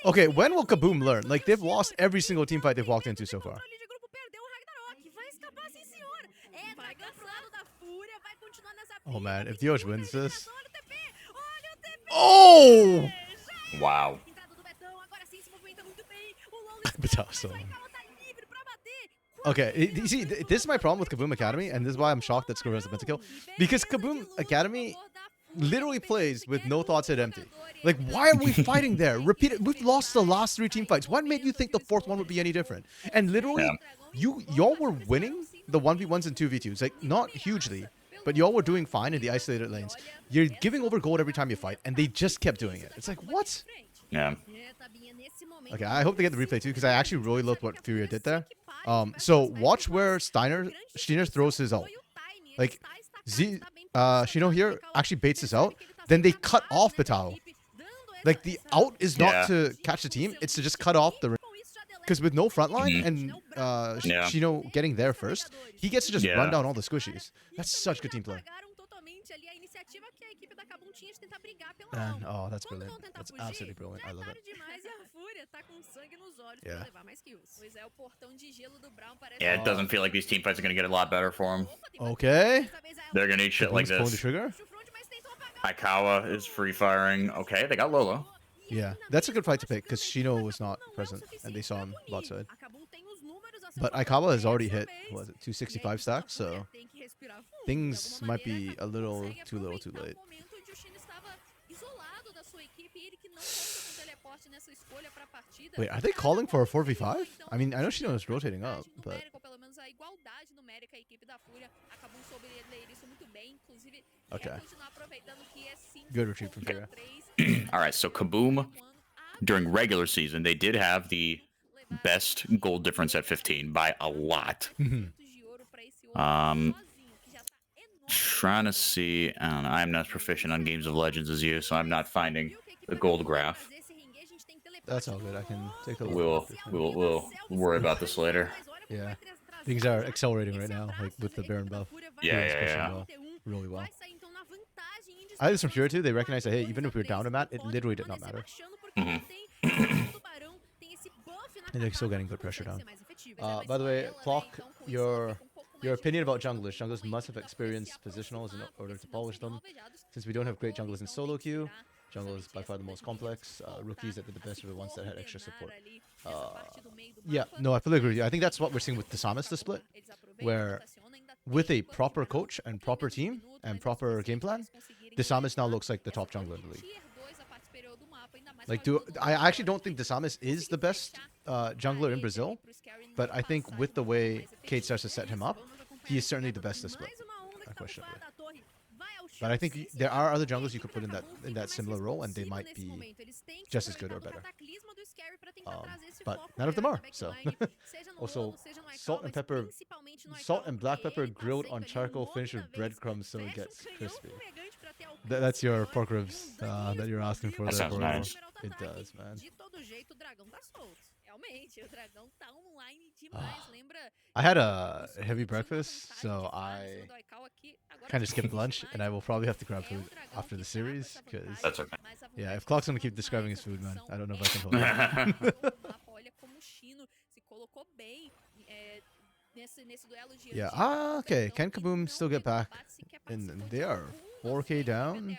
Okay, when will Kaboom learn? Like, they've lost every single team fight they've walked into so far. Oh, man. If Dioj wins this... Oh! Wow. Okay, you see, this is my problem with Kaboom Academy, and this is why I'm shocked that Skuro has a pentakill. Because Kaboom Academy, literally plays with no thoughts at empty. Like, why are we fighting there? Repeat it. We've lost the last 3 team fights. What made you think the 4th one would be any different? And literally, y'all were winning the 1v1s and 2v2s. Like, not hugely, but y'all were doing fine in the isolated lanes. You're giving over gold every time you fight, and they just kept doing it. It's like, what? Yeah. Okay, I hope they get the replay too, because I actually really loved what FUR.A did there. So watch where Steiner throws his ult. Like, Shino here actually baits this out. Then they cut off Batao. Like, the out is not to catch the team, it's to just cut off the... Because with no front line and Shino getting there first, he gets to just run down all the squishies. That's such good team play. And, oh, that's brilliant. That's absolutely brilliant. I love it. Yeah. Yeah, it doesn't feel like these team fights are going to get a lot better for him. Okay. They're going to need shit like Pulling the this. trigger. Aikawa is free firing. Okay, they got Lolo. Yeah, that's a good fight to pick because Shino was not present and they saw him bot side. But Aikawa has already hit, what was it, 265 stacks, so things might be a little too late. Wait, are they calling for a 4v5? I mean, I know Shino is rotating up, but... Okay. Good retreat from FUR.A. Alright, so Kaboom, during regular season, they did have the best gold difference at 15 by a lot. Trying to see, I don't know, I'm not as proficient on Games of Legends as you, so I'm not finding the gold graph. That's all good. I can take a look. We'll worry about this later. Yeah, things are accelerating right now, like with the Baron buff. Yeah. Really well. I had this from FUR.A too. They recognize that, hey, even if we were down a mat, it literally did not matter. And they're still getting good pressure down. By the way, Clock, your opinion about junglers. Junglers must have experienced positionals in order to polish them. Since we don't have great junglers in solo queue, jungle is by far the most complex. Rookies that did the best were the ones that had extra support. Yeah, no, I fully agree with you. I think that's what we're seeing with Desamis, the split, where with a proper coach and proper team and proper game plan, Desamis now looks like the top jungler in the league. Like, I actually don't think Desamis is the best jungler in Brazil, but I think with the way Kate starts to set him up, he is certainly the best to split, unquestionably. But I think there are other junglers you could put in that similar role, and they might be just as good or better. But none of them are. So also, salt and black pepper grilled on charcoal, finished with breadcrumbs so it gets crispy. That's your pork ribs that you're asking for. That sounds nice. It does, man. I had a heavy breakfast, so I kind of skipped lunch, and I will probably have to grab food after the series, because... That's okay. Yeah, if Clock's gonna keep describing his food, man, I don't know if I can hold it. Yeah, okay, can Kaboom still get back? And they are 4k down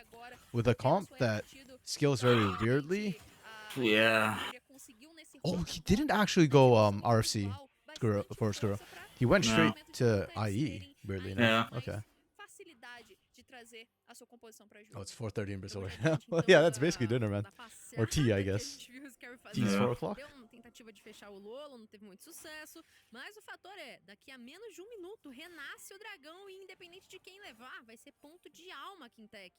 with a comp that scales very weirdly. Yeah. Oh, he didn't actually go RFC for Skuro. He went straight to IE, weirdly enough. Yeah. Okay. Oh, it's 4:30 in Brazil right now. Well, yeah, that's basically dinner, man. Or tea, I guess. Tea's 4 o'clock. Tentativa de fechar o Lolo, não teve muito sucesso, mas o fator é, daqui a menos de minuto, renasce o dragão e independente de quem levar, vai ser ponto de alma Quintec.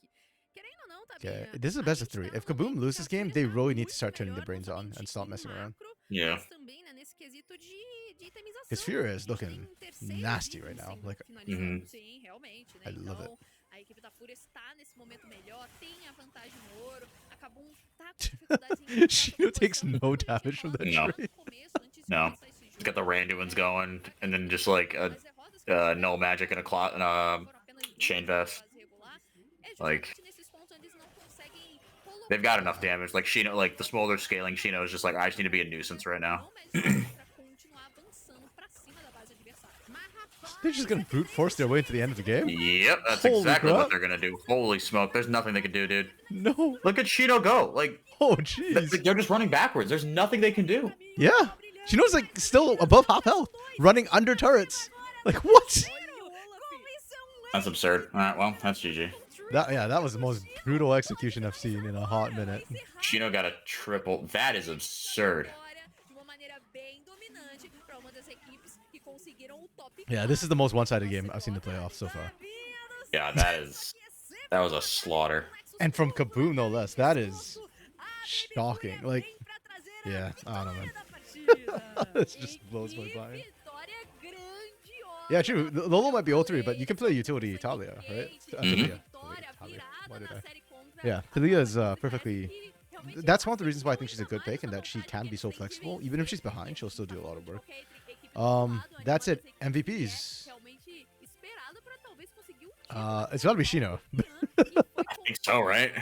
Querendo ou não, tá Okay, this is a best of 3. If Kaboom loses this game, they really need to start turning their brains on and stop messing around. Yeah. Because FUR.A is looking nasty right now. Like, I love it. A equipe da FUR.A está nesse momento melhor, tem a vantagem no ouro, a Kabum tá com dificuldades em Shino takes no damage from that trade. No. He's got the Randuin's going, and then just like a null magic and a chain vest. Like, they've got enough damage. Like Shino, like the Smolder scaling, Shino is just like, I just need to be a nuisance right now. They're just gonna brute force their way into the end of the game? Yep, that's Holy exactly crap. what they're gonna do. Holy smoke, there's nothing they can do, dude. No. Look at Shino go. Like, Oh, jeez. they're just running backwards. There's nothing they can do. Yeah. Shino's like still above half health, running under turrets. Like, what? That's absurd. Alright, well, that's GG. That was the most brutal execution I've seen in a hot minute. Chino got a triple. That is absurd. Yeah, this is the most one-sided game I've seen in the playoffs so far. Yeah, that was a slaughter. And from KBM.A, no less. That is shocking. Like, yeah, I don't know. This just blows my mind. Yeah, true. Lolo might be 0-3, but you can play utility Talia, right? Talia. Why did I? Yeah, Talia is perfectly... That's one of the reasons why I think she's a good pick, and that she can be so flexible. Even if she's behind, she'll still do a lot of work. That's it. MVPs. It's gotta be Shino. I think so, right?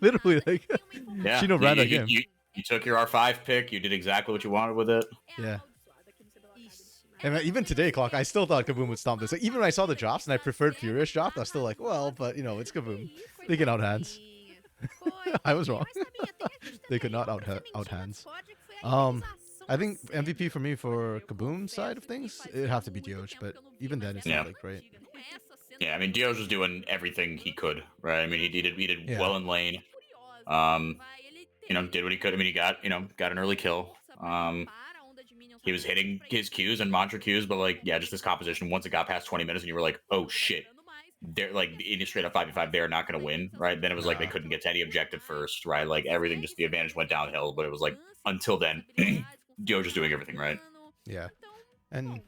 Literally, like, Yeah. Shino ran that game. You took your R5 pick. You did exactly what you wanted with it. Yeah. And even today, Clock, I still thought KBM.A would stomp this. Like, even when I saw the drops and I preferred Furious drop, I was still like, well, but, you know, it's KBM.A. They can out hands. I was wrong. They could not out hands. I think MVP for me for KBM.A side of things, it'd have to be Dioj, but even then, it's not like great. Yeah, I mean, Dioj was doing everything he could, right? I mean, he did well in lane. You know, did what he could. I mean, he got an early kill. He was hitting his Qs and mantra Qs, but like, yeah, just this composition. Once it got past 20 minutes, and you were like, oh shit, they're like in a straight up 5v5, they're not going to win, right? Then it was like they couldn't get to any objective first, right? Like everything, just the advantage went downhill. But it was like until then, Dioj was doing everything right. Yeah, and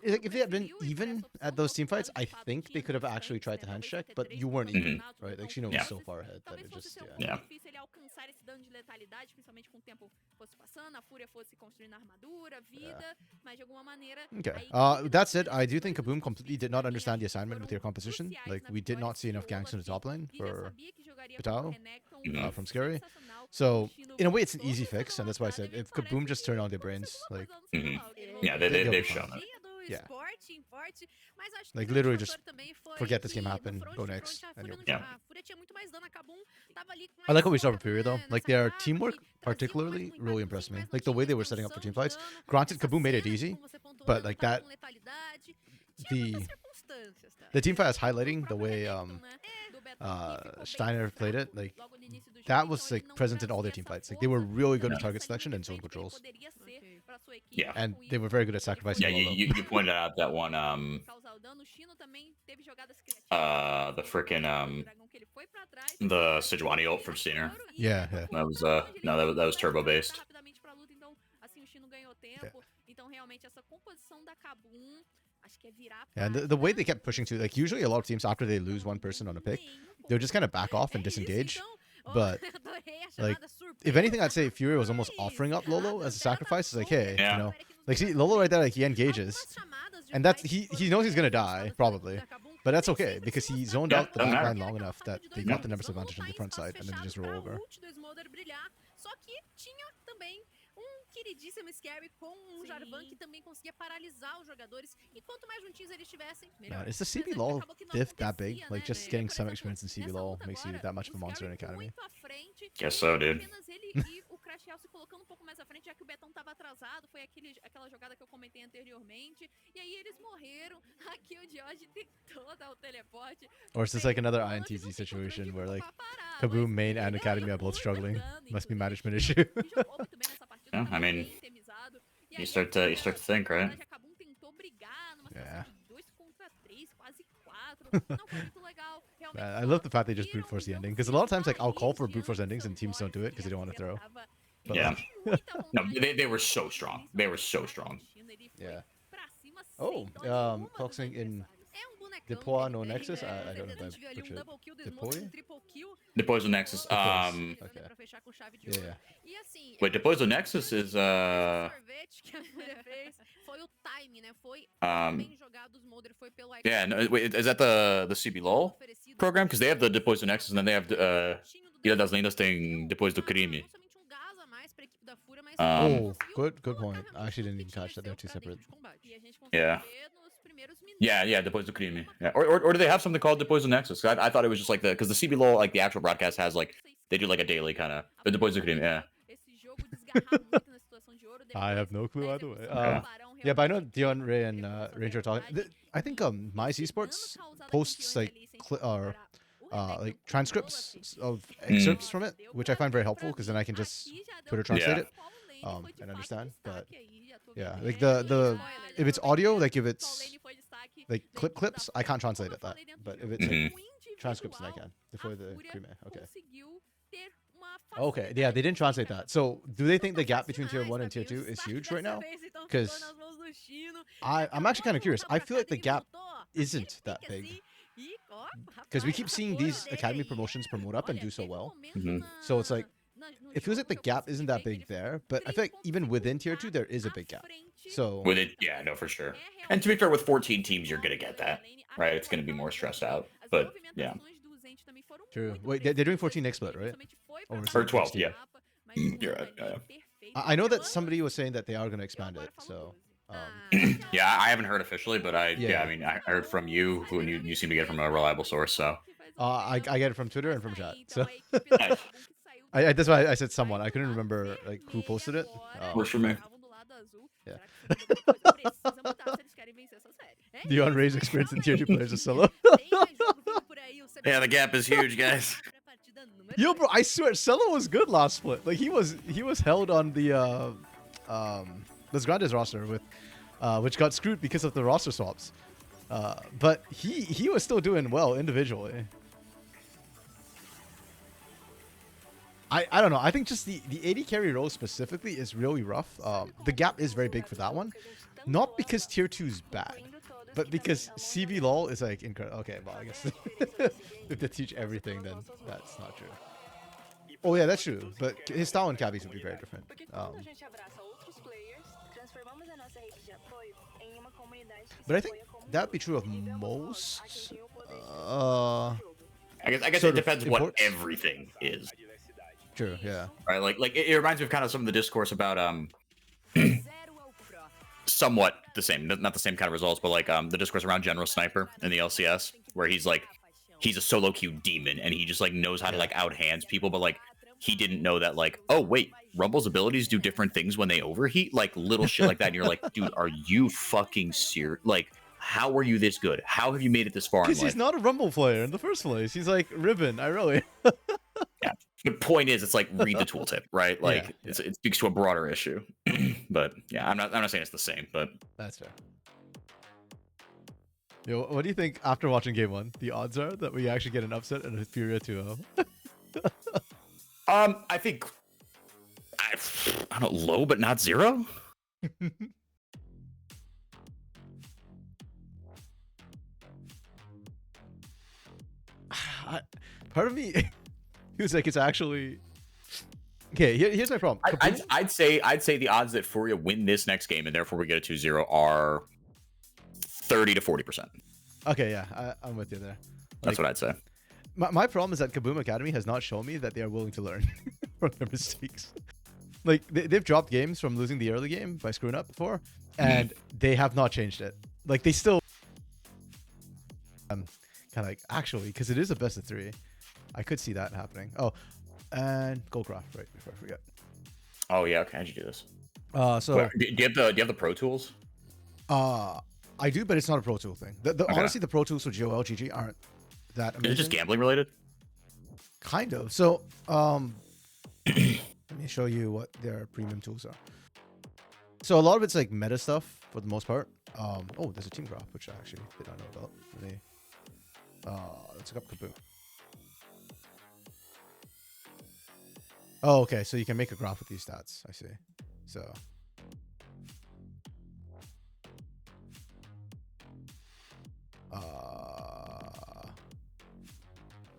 if they had been even at those team fights, I think they could have actually tried to hand check, but you weren't even, right? Like Shino was so far ahead that it just, yeah. Okay, that's it. I do think KBM.A completely did not understand the assignment with your composition. Like, we did not see enough ganks in the top lane for Pitao from Scary. So, in a way, it's an easy fix, and that's why I said, if KBM.A just turn on their brains, like... Yeah, they've shown it. Yeah. Like, literally just forget this game happened, go next, and you'll be fine. I like what we saw from FUR.A, though. Like, their teamwork, particularly, really impressed me. Like, the way they were setting up for team fights. Granted, KBM.A made it easy, but, like, that... The team fight is highlighting the way Steiner played it. Like, that was, like, present in all their team fights. Like, they were really good at target selection and zone controls. Yeah. And they were very good at sacrificing. Yeah, you pointed out that one, the frickin', the Sejuani ult from Steiner. Yeah. That was, no, that was turbo based. Yeah, and the way they kept pushing to, like, usually a lot of teams, after they lose one person on a pick, they'll just kind of back off and disengage. But, like, if anything, I'd say FUR.A was almost offering up Lolo as a sacrifice. It's like, hey, you know, like, see, Lolo right there, like, he engages, and that's, he knows he's gonna die, probably, but that's okay, because he zoned out the back line long enough that they got the numbers advantage on the front side, and then they just roll over. Queridíssimo Scary com Jarvan que também conseguia paralisar os jogadores e quanto mais juntinhos eles estivessem, melhor. Is the CBLOL diff that big? Like, just getting some experience in CBLOL makes you that much of a monster in Academy? Guess so, dude. Se colocando pouco mais à frente, já que o Betão tava atrasado, foi aquela jogada que eu comentei anteriormente, e aí eles morreram. Aqui o Dioj tentou dar o teleporte. Or is this like another INTZ situation where, like, KBM.A main and Academy are both struggling? Must be management issue. Yeah, I mean, you start to think, right? Yeah. I love the fact they just brute force the ending, because a lot of times, like, I'll call for brute force endings and teams don't do it because they don't want to throw. But, yeah. No, they were so strong. They were so strong. Yeah. Oh, focusing in Deploy no Nexus? I don't know if I butchered it. Deploy? Deploy's the Nexus. Okay. Yeah. Wait, Deploy's the Nexus is yeah, no, wait, is that the CBLOL program? Because they have the Deploy's the Nexus, and then they have Ilha das Lendas tem Depois do Crime. Oh, good point. I actually didn't even catch that. They're two separate. Yeah. Yeah, Depois do Crime. Yeah. Or do they have something called Depois do Nexus? I thought it was just like because the CBLOL, like the actual broadcast has like they do like a daily kind of. But Depois do Crime, yeah. I have no clue either way. Yeah, but I know Dion, Ray, and Ranger are talking. I think My Esports posts like like transcripts of excerpts from it, which I find very helpful because then I can just Twitter translate it and understand. But yeah, like the if it's audio, like if it's like clips, I can't translate it that. But if it's like transcripts, then I can. Before the KBM.A. Okay. Okay, yeah, they didn't translate that. So, do they think the gap between tier 1 and tier 2 is huge right now? Because I'm actually kind of curious. I feel like the gap isn't that big. Because we keep seeing these academy promotions promote up and do so well. So it's like, it feels like the gap isn't that big there, but I feel like even within tier 2, there is a big gap. So with it, yeah, no, for sure. And to be fair, with 14 teams, you're gonna get that, right? It's gonna be more stressed out, but yeah. True. Wait, they're doing 14 next split, right? Or 12, yeah. You're right. I know that somebody was saying that they are going to expand it, so. Yeah, I haven't heard officially, but I mean, I heard from you, who you seem to get from a reliable source, so. I get it from Twitter and from chat, so. That's why I said someone. I couldn't remember like who posted it. Works for me. Yeah. Dion Ray's experience in tier 2 players is solo. Yeah, the gap is huge, guys. Yo, bro, I swear, Cello was good last split. Like he was held on the Los Grandes roster with which got screwed because of the roster swaps. But he was still doing well individually. I don't know. I think just the AD carry role specifically is really rough. The gap is very big for that one. Not because tier 2 is bad, but because CBLOL is like incredible. Okay, well, I guess if they teach everything, then that's not true. Oh yeah, that's true. But his style and Cabby's would be very different. But I think that'd be true of most. I guess it depends what everything is. True. Yeah. Right. Like it reminds me of kind of some of the discourse about somewhat the same, not the same kind of results, but like the discourse around General Sniper in the LCS, where he's a solo queue demon and he just like knows how to like out hands people, but like he didn't know that like, oh wait, Rumble's abilities do different things when they overheat, like little shit like that. And you're like, dude, are you fucking serious? Like, how are you this good? How have you made it this far? Because he's not a Rumble player in the first place. He's like Ribbon. I really. Yeah. The point is, it's like read the tooltip, right? Like it speaks to a broader issue. But yeah, I'm not saying it's the same, but that's fair. Yo, what do you think after watching game 1? The odds are that we actually get an upset and a FUR.A 2-0. I think I don't know, low but not zero. Part of me feels like it's actually okay. Here's my problem. I'd say the odds that FUR.A win this next game and therefore we get a 2-0 are 30 to 40%. Okay, yeah, I'm with you there. That's what I'd say. My problem is that Kaboom Academy has not shown me that they are willing to learn from their mistakes. Like they've dropped games from losing the early game by screwing up before, and they have not changed it. Like they still kind of like actually, because it is a best of 3. I could see that happening. Oh, and Goldcraft, right before I forget. Oh yeah, okay, how'd you do this? So do you have the Pro Tools? I do, but it's not a Pro Tool thing. Honestly, the Pro Tools for GOL GG aren't that amazing. Is it just gambling related? Kind of. So let me show you what their premium tools are. So a lot of it's like meta stuff for the most part. Oh, there's a team graph, which I actually did not know about. Let me let's look up Kaboom. Oh, okay. So you can make a graph with these stats. I see. So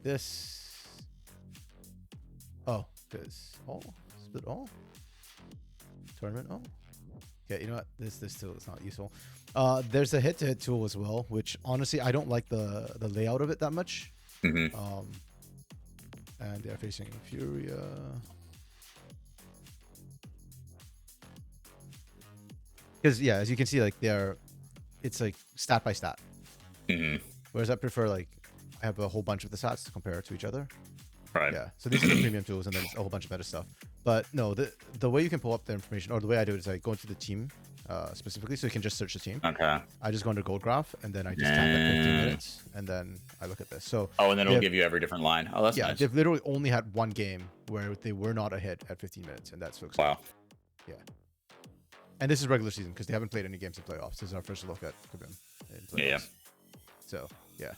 this. Oh, this all split all tournament. Oh, okay. You know what? This tool is not useful. There's a hit-to-hit tool as well, which honestly I don't like the layout of it that much. And they're facing FUR.A. Because yeah, as you can see, like it's like stat by stat. Whereas I prefer like I have a whole bunch of the stats to compare to each other. Right. Yeah. So these are the premium tools, and then a whole bunch of better stuff. But no, the way you can pull up the information, or the way I do it, is I go into the team specifically, so you can just search the team. Okay. I just go under gold graph, and then I just tap at 15 minutes, and then I look at this. So Oh, and then it'll give you every different line. Oh, that's yeah, nice. they've literally only had one game where they were not ahead at 15 minutes, and that's focused. Wow. Yeah. And this is regular season because they haven't played any games in playoffs. This is our first look at KBM in playoffs. Yeah. So yeah,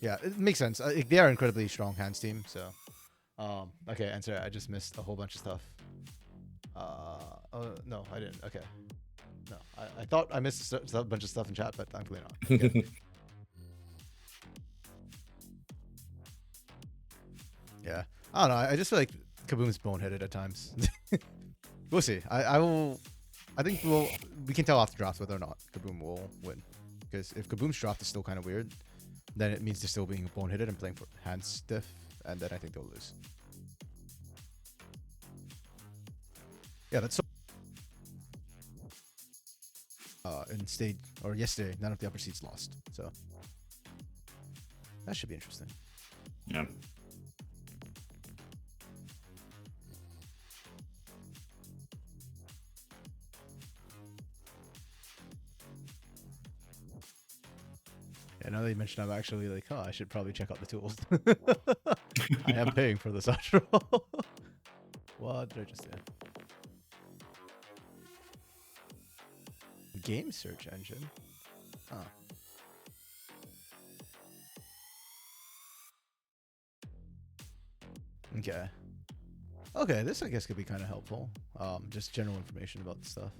yeah, it makes sense. They are incredibly strong hands team. So, okay, and sorry, I just missed a whole bunch of stuff. No, I didn't. Okay, no, I thought I missed a bunch of stuff in chat, but thankfully not. Okay. Yeah, I don't know. I just feel like Kaboom's boneheaded at times. We'll see. I think we can tell after drafts whether or not Kaboom will win. Because if Kaboom's draft is still kind of weird, then it means they're still being boneheaded and playing for hand stiff, and then I think they'll lose. Yeah, that's so. In stage or yesterday, none of the upper seeds lost, so that should be interesting. Yeah. Yeah, now that you mentioned, I'm actually like, oh, I should probably check out the tools. I am paying for this after all. What did I just say? Game search engine? Huh. Okay. Okay, this I guess could be kind of helpful. Just general information about the stuff.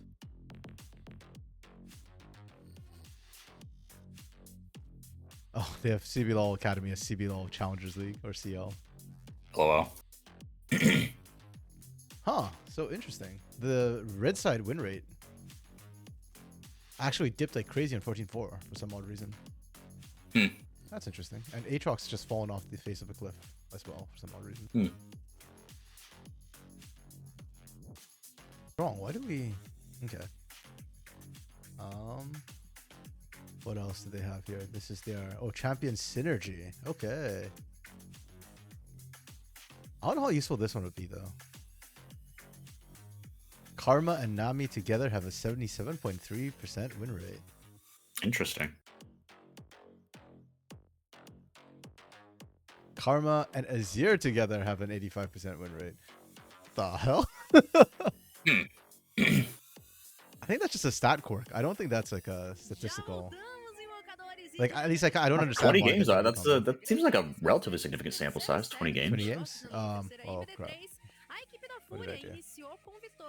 Oh, they have CBLOL Academy as CBLOL Challengers League, or CL. LOL. Huh, so interesting. The red side win rate actually dipped like crazy in 14-4 for some odd reason. Hmm. That's interesting. And Aatrox just fallen off the face of a cliff as well for some odd reason. Hmm. Wrong, why do we... Okay. What else do they have here? This is their... Oh, Champion Synergy. Okay. I don't know how useful this one would be, though. Karma and Nami together have a 77.3% win rate. Interesting. Karma and Azir together have an 85% win rate. The hell? I think that's just a stat quirk. I don't think that's like a statistical... Like, at least I don't understand 20 why games, they that's don't that seems like a relatively significant sample size. 20 games. 20 games? Oh, crap. What did I do?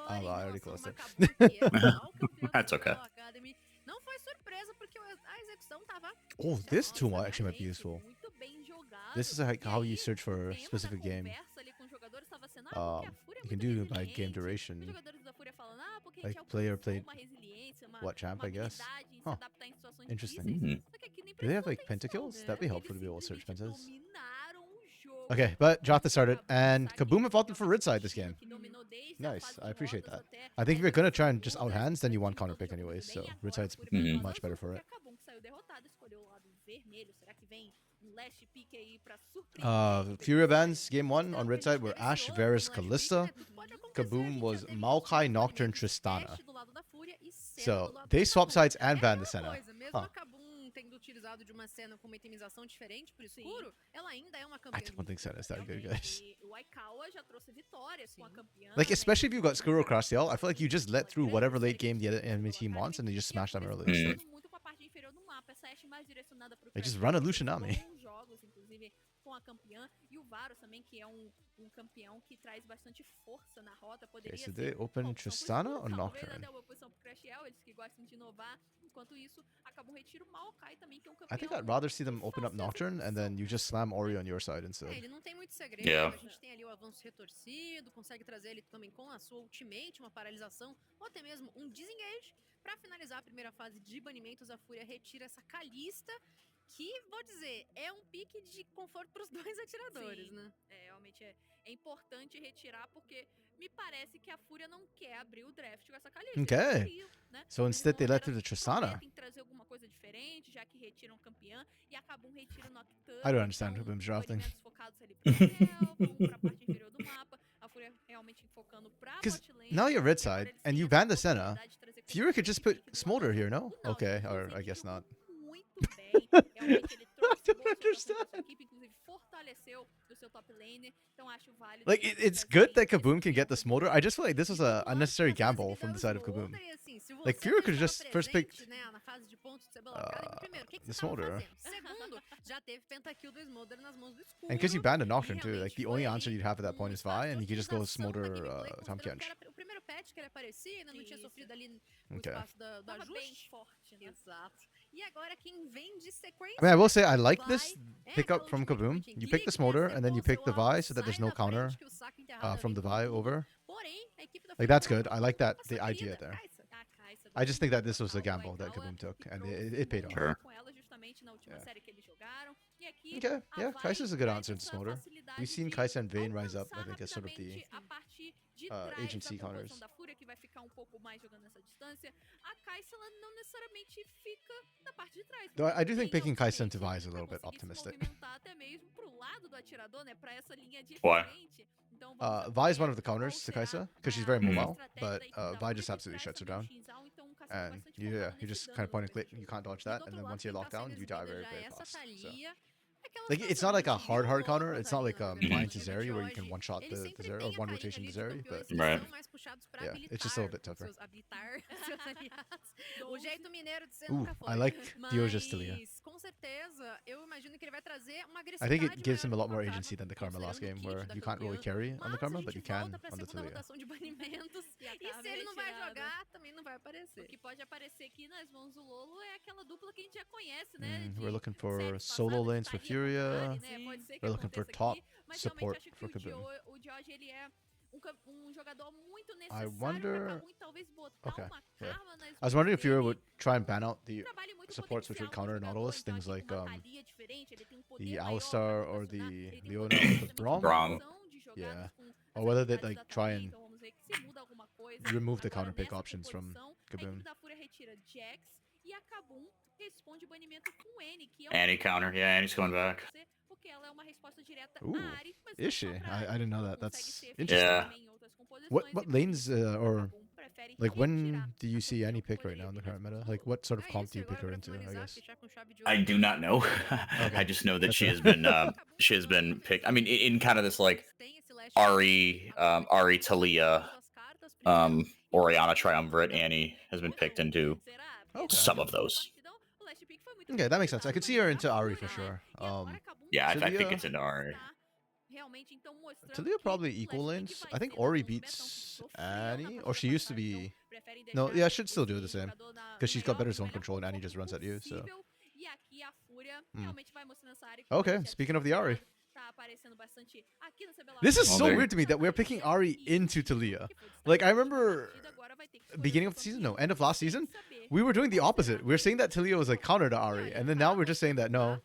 Oh, I already closed it. That's okay. Oh, this tool actually might be useful. This is like how you search for a specific game. You can do by game duration. Like player played what champ, I guess. Huh. Interesting. Mm-hmm. Do they have like pentakills? That'd be helpful to be able to search pentas. Okay, but Jotha started, and Kaboom have opted for red side this game. Nice, I appreciate that. I think if you're gonna try and just out hands, then you want counter pick anyways, so red side's much better for it. FUR.A bans game 1 on red side were Ashe, Varus, Kalista. Kaboom was Maokai, Nocturne, Tristana. So they swap sides and banned the Senna. Huh. I don't think Senna's that good, guys. Like, especially if you've got Skuro across the L, I feel like you just let through whatever late game the other enemy team wants and they just smash them early. They just run a Lucianami. Okay, so they open Tristana or Nocturne? I think I'd rather see them open up Nocturne and then you just slam Ori on your side instead. Yeah. Pra finalizar a primeira fase de banimentos, a FUR.A retira essa Kalista, que, vou dizer, é pique de conforto pros dois atiradores, né? Realmente é importante retirar, porque me parece que a FUR.A não quer abrir o draft com essa Kalista. Okay. So instead they let through the Tristana. I don't understand Kaboom's drafting. Because now you're red side, and you ban the Senna, FUR.A could just put Smolder here, no? Okay, or I guess not. Muito bem. Realmente ele trouxe I don't boa situação pra sua understand. equipe, inclusive fortaleceu o seu top laner. Então acho válido. Like, it's good that Kaboom can get the Smolder. I just feel like this was a unnecessary gamble from the side of Kaboom. Like, FUR.A could have just first picked na fase de pontos do CBLOL Academy. Primeiro, o que the você tava Smolder. fazendo? Segundo, já teve pentakill do Smolder nas mãos do escuro. And because you banned a Nocturne E too, like, the realmente only foi answer ali you'd have at that point is Vi, and you could just go otimização da Smolder gameplay, Tom considerando que Kench. era o primeiro patch que ele aparecia, ainda não tinha sofrido ali no Okay. espaço do Tava bem ajuste. forte, né? Exato. E agora quem vem de sequência... I mean, I will say I like this é pickup aquela from última Kaboom. atitude You pick the que Smolder, and then you acertou pick the seu alvo, Vi so that there's sai no na counter frente, que o saco enterrado from the vem com Vi tudo. over. Porém, a equipe da Like, FUR.A that's não good. I like that, a the sua idea querida there. Kai'Sa. A Kai'Sa I just think that this do was a Alpha gamble that White Kaboom Tower, took, e and trouxe it paid off. Sure. com ela justamente na última Yeah. série que eles jogaram. E aqui, Okay, a yeah, Vi Kai'Sa's a good traz answer into essa Smolder. facilidade We've seen de Kai'Sa and Vayne rise up, I alcançar think, as sort of the rapidamente a partir de trás agency da composição counters. da FUR.A, que vai ficar um pouco mais jogando nessa distância. A Kai'Sa, ela não necessariamente fica na parte de trás. Though I do think Tem picking Kai'Sa into opções Vi is a pra little bit conseguir se optimistic. movimentar até mesmo pro lado do atirador, né, pra essa linha Why? diferente. Então vamos Vi is acompanhar one of the qual counters to será Kai'Sa, because she's very a mobile, estratégia but da equipe da Vi FUR.A, just que absolutely traz shuts her também down. Shinzao, então um Cassino And bastante you, focado you nesse just kind of dano point and do click, jogo. you can't dodge E do that, and outro then lado, once you quem lock tá down, sendo you die exibida very, já very é essa fast. So. Thalia. Aquela Like, it's situação not like a de hard Yomo counter. It's not like na blind to narrativa de Zeri where you hoje. can one-shot Ele the sempre Zeri, tem or a one carinha rotation ali to de Zeri, campeões but que Right. são mais puxados pra yeah, habilitar it's just a little bit tougher. seus habilitar seus aliados. O jeito mineiro de ser Ooh, nunca foi. I like Dioge's Talia. Mas, com certeza, eu imagino que ele vai trazer uma I agressividade think it gives him a maior lot more com a agency than the Karma last game, considerando o where kit da you can't really campeã. carry on the Mas Karma, a but gente you can volta pra on the segunda Talia. rotação de banimentos. E a E Karma se ele não vai retirada. jogar, também não vai aparecer. O que pode aparecer aqui nas mãos do Lolo é aquela dupla que a gente já conhece, né? We're looking for séries solo passadas, lanes for Thalia com FUR.A. Kari, né? Pode ser que We're looking for aconteça top aqui, mas support realmente acho for que Kaboom. o George, ele é um jogador muito I necessário wonder. pra Kaboom, e talvez botar Okay, uma yeah. Karma nas I was mãos wondering if FUR.A dele. would try and ban out the Trabalha muito supports which would potencial counter como Nautilus, jogador, então things aqui like com uma Thalia diferente, ele tem um poder the maior Alistar pra or rotacionar, the ele tem Leona poder with the justamente de Braum. Braum. rotação de jogadas Yeah. com as Or whether they'd habilidades like da try Thalia, and então vamos ver que se muda alguma coisa. remove the Agora, counter pick nessa options from composição, a Kaboom. equipe da FUR.A retira Jax e a Kabum responde o banimento com N, que é Annie counter. Yeah, Annie's coming back. porque ela é uma resposta direta Ooh, à Ahri, mas is não she? só pra I Ahri. didn't know Ela that. consegue That's ser interesting. eficiente Yeah. também em outras composições, What e por lanes isso a or Kabum prefere like retirar when do you a see sua Annie opção pick right now in the poderia current meta? vir Like what sort of É comp isso, do you e pick agora her pra into? I finalizar, guess. fechar com chave de I ouro. do not know. Okay. I just know that That's she fair. has been she has been picked. I mean, in kind of this like Tem esse last Ahri, Ahri, Talia, suas cartas primeiro, e Oriana o Triumvirate, da Annie has been Bruno. picked into Será? Okay. some of those. Partidão, o last pick foi muito Okay, bem that makes sense. I executado, could see mas her a into Ahri for FUR.A, sure. e agora Kabum Yeah, I think Talia- it's into Ahri. tá realmente então mostrando Talia que probably o equal last lanes. pick vai I think ser na Ori mão do Betão, que beats sofreu na Annie, or partida she used to passada, be. então preferem No, deixar yeah, should still do the esse same jogador na because she's got maior- better no zone melhor control and Annie conforto just runs at you. So possível. E aqui a FUR.A realmente vai mostrando essa área que okay, a gente já speaking tinha of the Ahri, falado, tá aparecendo bastante aqui no CBLOL. this is Well, so there- weird to me that we're picking Ahri into Talia. Like I remember beginning of the season, no, end of last season, we were doing the opposite. We were saying that Talia was like counter to Ahri, and then now we're just saying that no,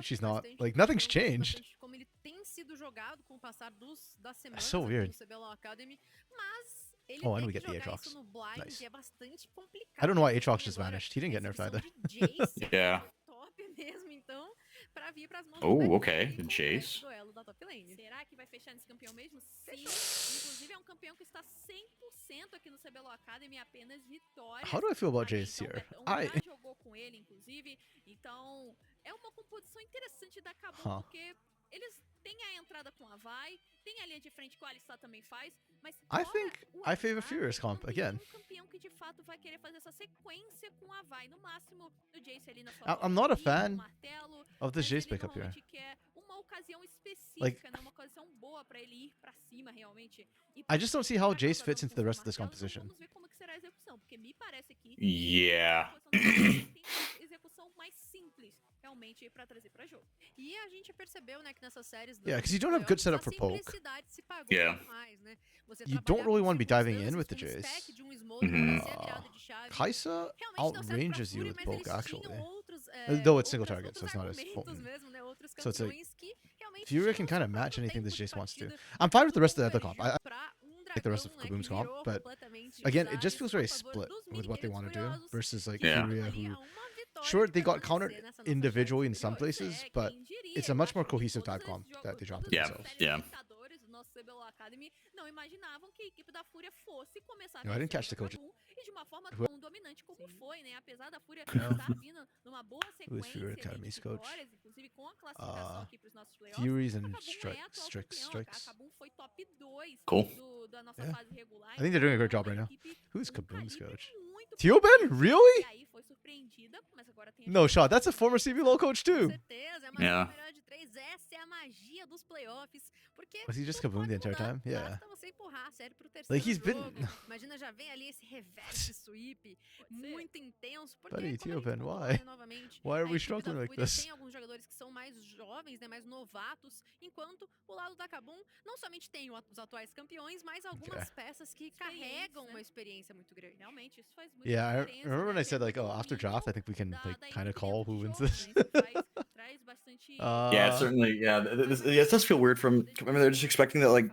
she's not. Like nothing's changed. Como ele tem sido jogado com o passar das semanas So aqui weird. no CBLOL Academy, mas ele Oh, and tem we que get the jogar Aatrox. isso no blind Nice. e é bastante complicado. I don't know why Ele Aatrox tem just agora vanished. He didn't get essa nerfed exibição either. de Jace, Yeah. top mesmo, então, pra vir pras mãos Oh, do okay, Betão e com o Jace. resto do duelo da top lane. Será que vai fechar nesse campeão mesmo? Sim. Inclusive é um campeão que está 100% aqui no CBLOL Academy, apenas vitórias. How do I feel about Aí, Jace então, here? Betão I já jogou com ele, inclusive, então é uma composição interessante da Kabum, porque eles têm a entrada com a Vi, tem a linha de frente que o Alistar também faz, mas I fora think o I favor Alistar, FUR.A's comp não tem again. nenhum campeão que de fato vai querer fazer essa sequência com a Vi, no máximo o Jace ali na sua I'm not a portaria, fan com o martelo, of this mas Jace ele pickup here. normalmente quer uma ocasião específica, né, uma ocasião boa pra ele ir pra cima realmente. E I just don't see how pra Jace causar fits dano into the com rest seu of this martelo, então composition. vamos ver como que será a execução, porque me parece aqui Yeah. a tem uma execução mais simples realmente pra trazer pra jogo. E a gente percebeu, né, que nessas séries Yeah, 'cause you don't have good setup for poke. se pagou Yeah. mais, né? Você You don't trabalhar really com want to be diving in circunstâncias, with the com um Jace. stack de um smoke Mhm. pra ser a virada de chave. Kai'Sa Realmente deu certo pra outranges you FUR.A, with mas poke, eles tinham actually. outros, Though it's single outras- target, so outros it's not as argumentos potent. mesmo, né? Outros So it's like, campeões que realmente FUR.A tinham can seu kind of próprio match anything tempo this de Jace wants to. partida. I'm fine with the Tudo rest of the other comp. I convergiu pra like the rest of dragão, né, Kaboom's que comp, virou but completamente again, os it just ares feels a very favor split dos with what they want to do mini-guerreiros versus like Yeah. FUR.A, ali who a uma vitória sure de they got permanecer countered nessa nossa individually in série some superiores. places, É, but quem diria? it's a Eu much acho more que cohesive todos type esses comp jogos- that they dropped todas it Yeah, essas themselves. séries yeah. Libertadores, o nosso CBLOL Academy não imaginavam que a equipe da FUR.A fosse começar a No, I didn't vencer catch the o coach. Kabum e de uma forma Who- tão dominante como foi, né? Apesar da FUR.A No. estar vindo numa boa Who is sequência FUR.A ali Academy's de coach? vitórias, inclusive com a classificação aqui para os nossos playoffs, Furies a and Kabum é atual campeão. A Strikes. Kabum foi top 2 Cool. da nossa Yeah. fase regular. I think they're doing a great Então, job right uma now. equipe Who's com um Kaboom's calibre coach? muito Teoben? potente. Really? E aí foi surpreendida, mas agora tem a No chance shot. de That's a former CBLOL coach com too. certeza, é uma Yeah. melhor de 3. Essa é a magia dos playoffs. Porque Was he just tudo Kaboom pode the entire mudar. time? Yeah. Basta você empurrar a série pro terceiro Like he's jogo. been. Imagina, já vem ali esse reverse sweep muito intenso. Porque, Buddy, como a gente Teoben, pontuou, why? né, novamente, Why are a we equipe da struggling like FURIA this? tem alguns jogadores que são mais jovens, né, mais novatos, enquanto o lado da Kabum não somente tem os atuais campeões, mas algumas peças que carregam uma experiência muito grande. Realmente, isso faz muita Yeah, I diferença, remember when né, I said ter like, oh, muito after draft, I think we can da like da kind of equipe call dentro who de wins jogo, this. né, isso traz bastante Yeah, Uh, certainly. Yeah, it does feel weird from. I mean, they're just expecting that like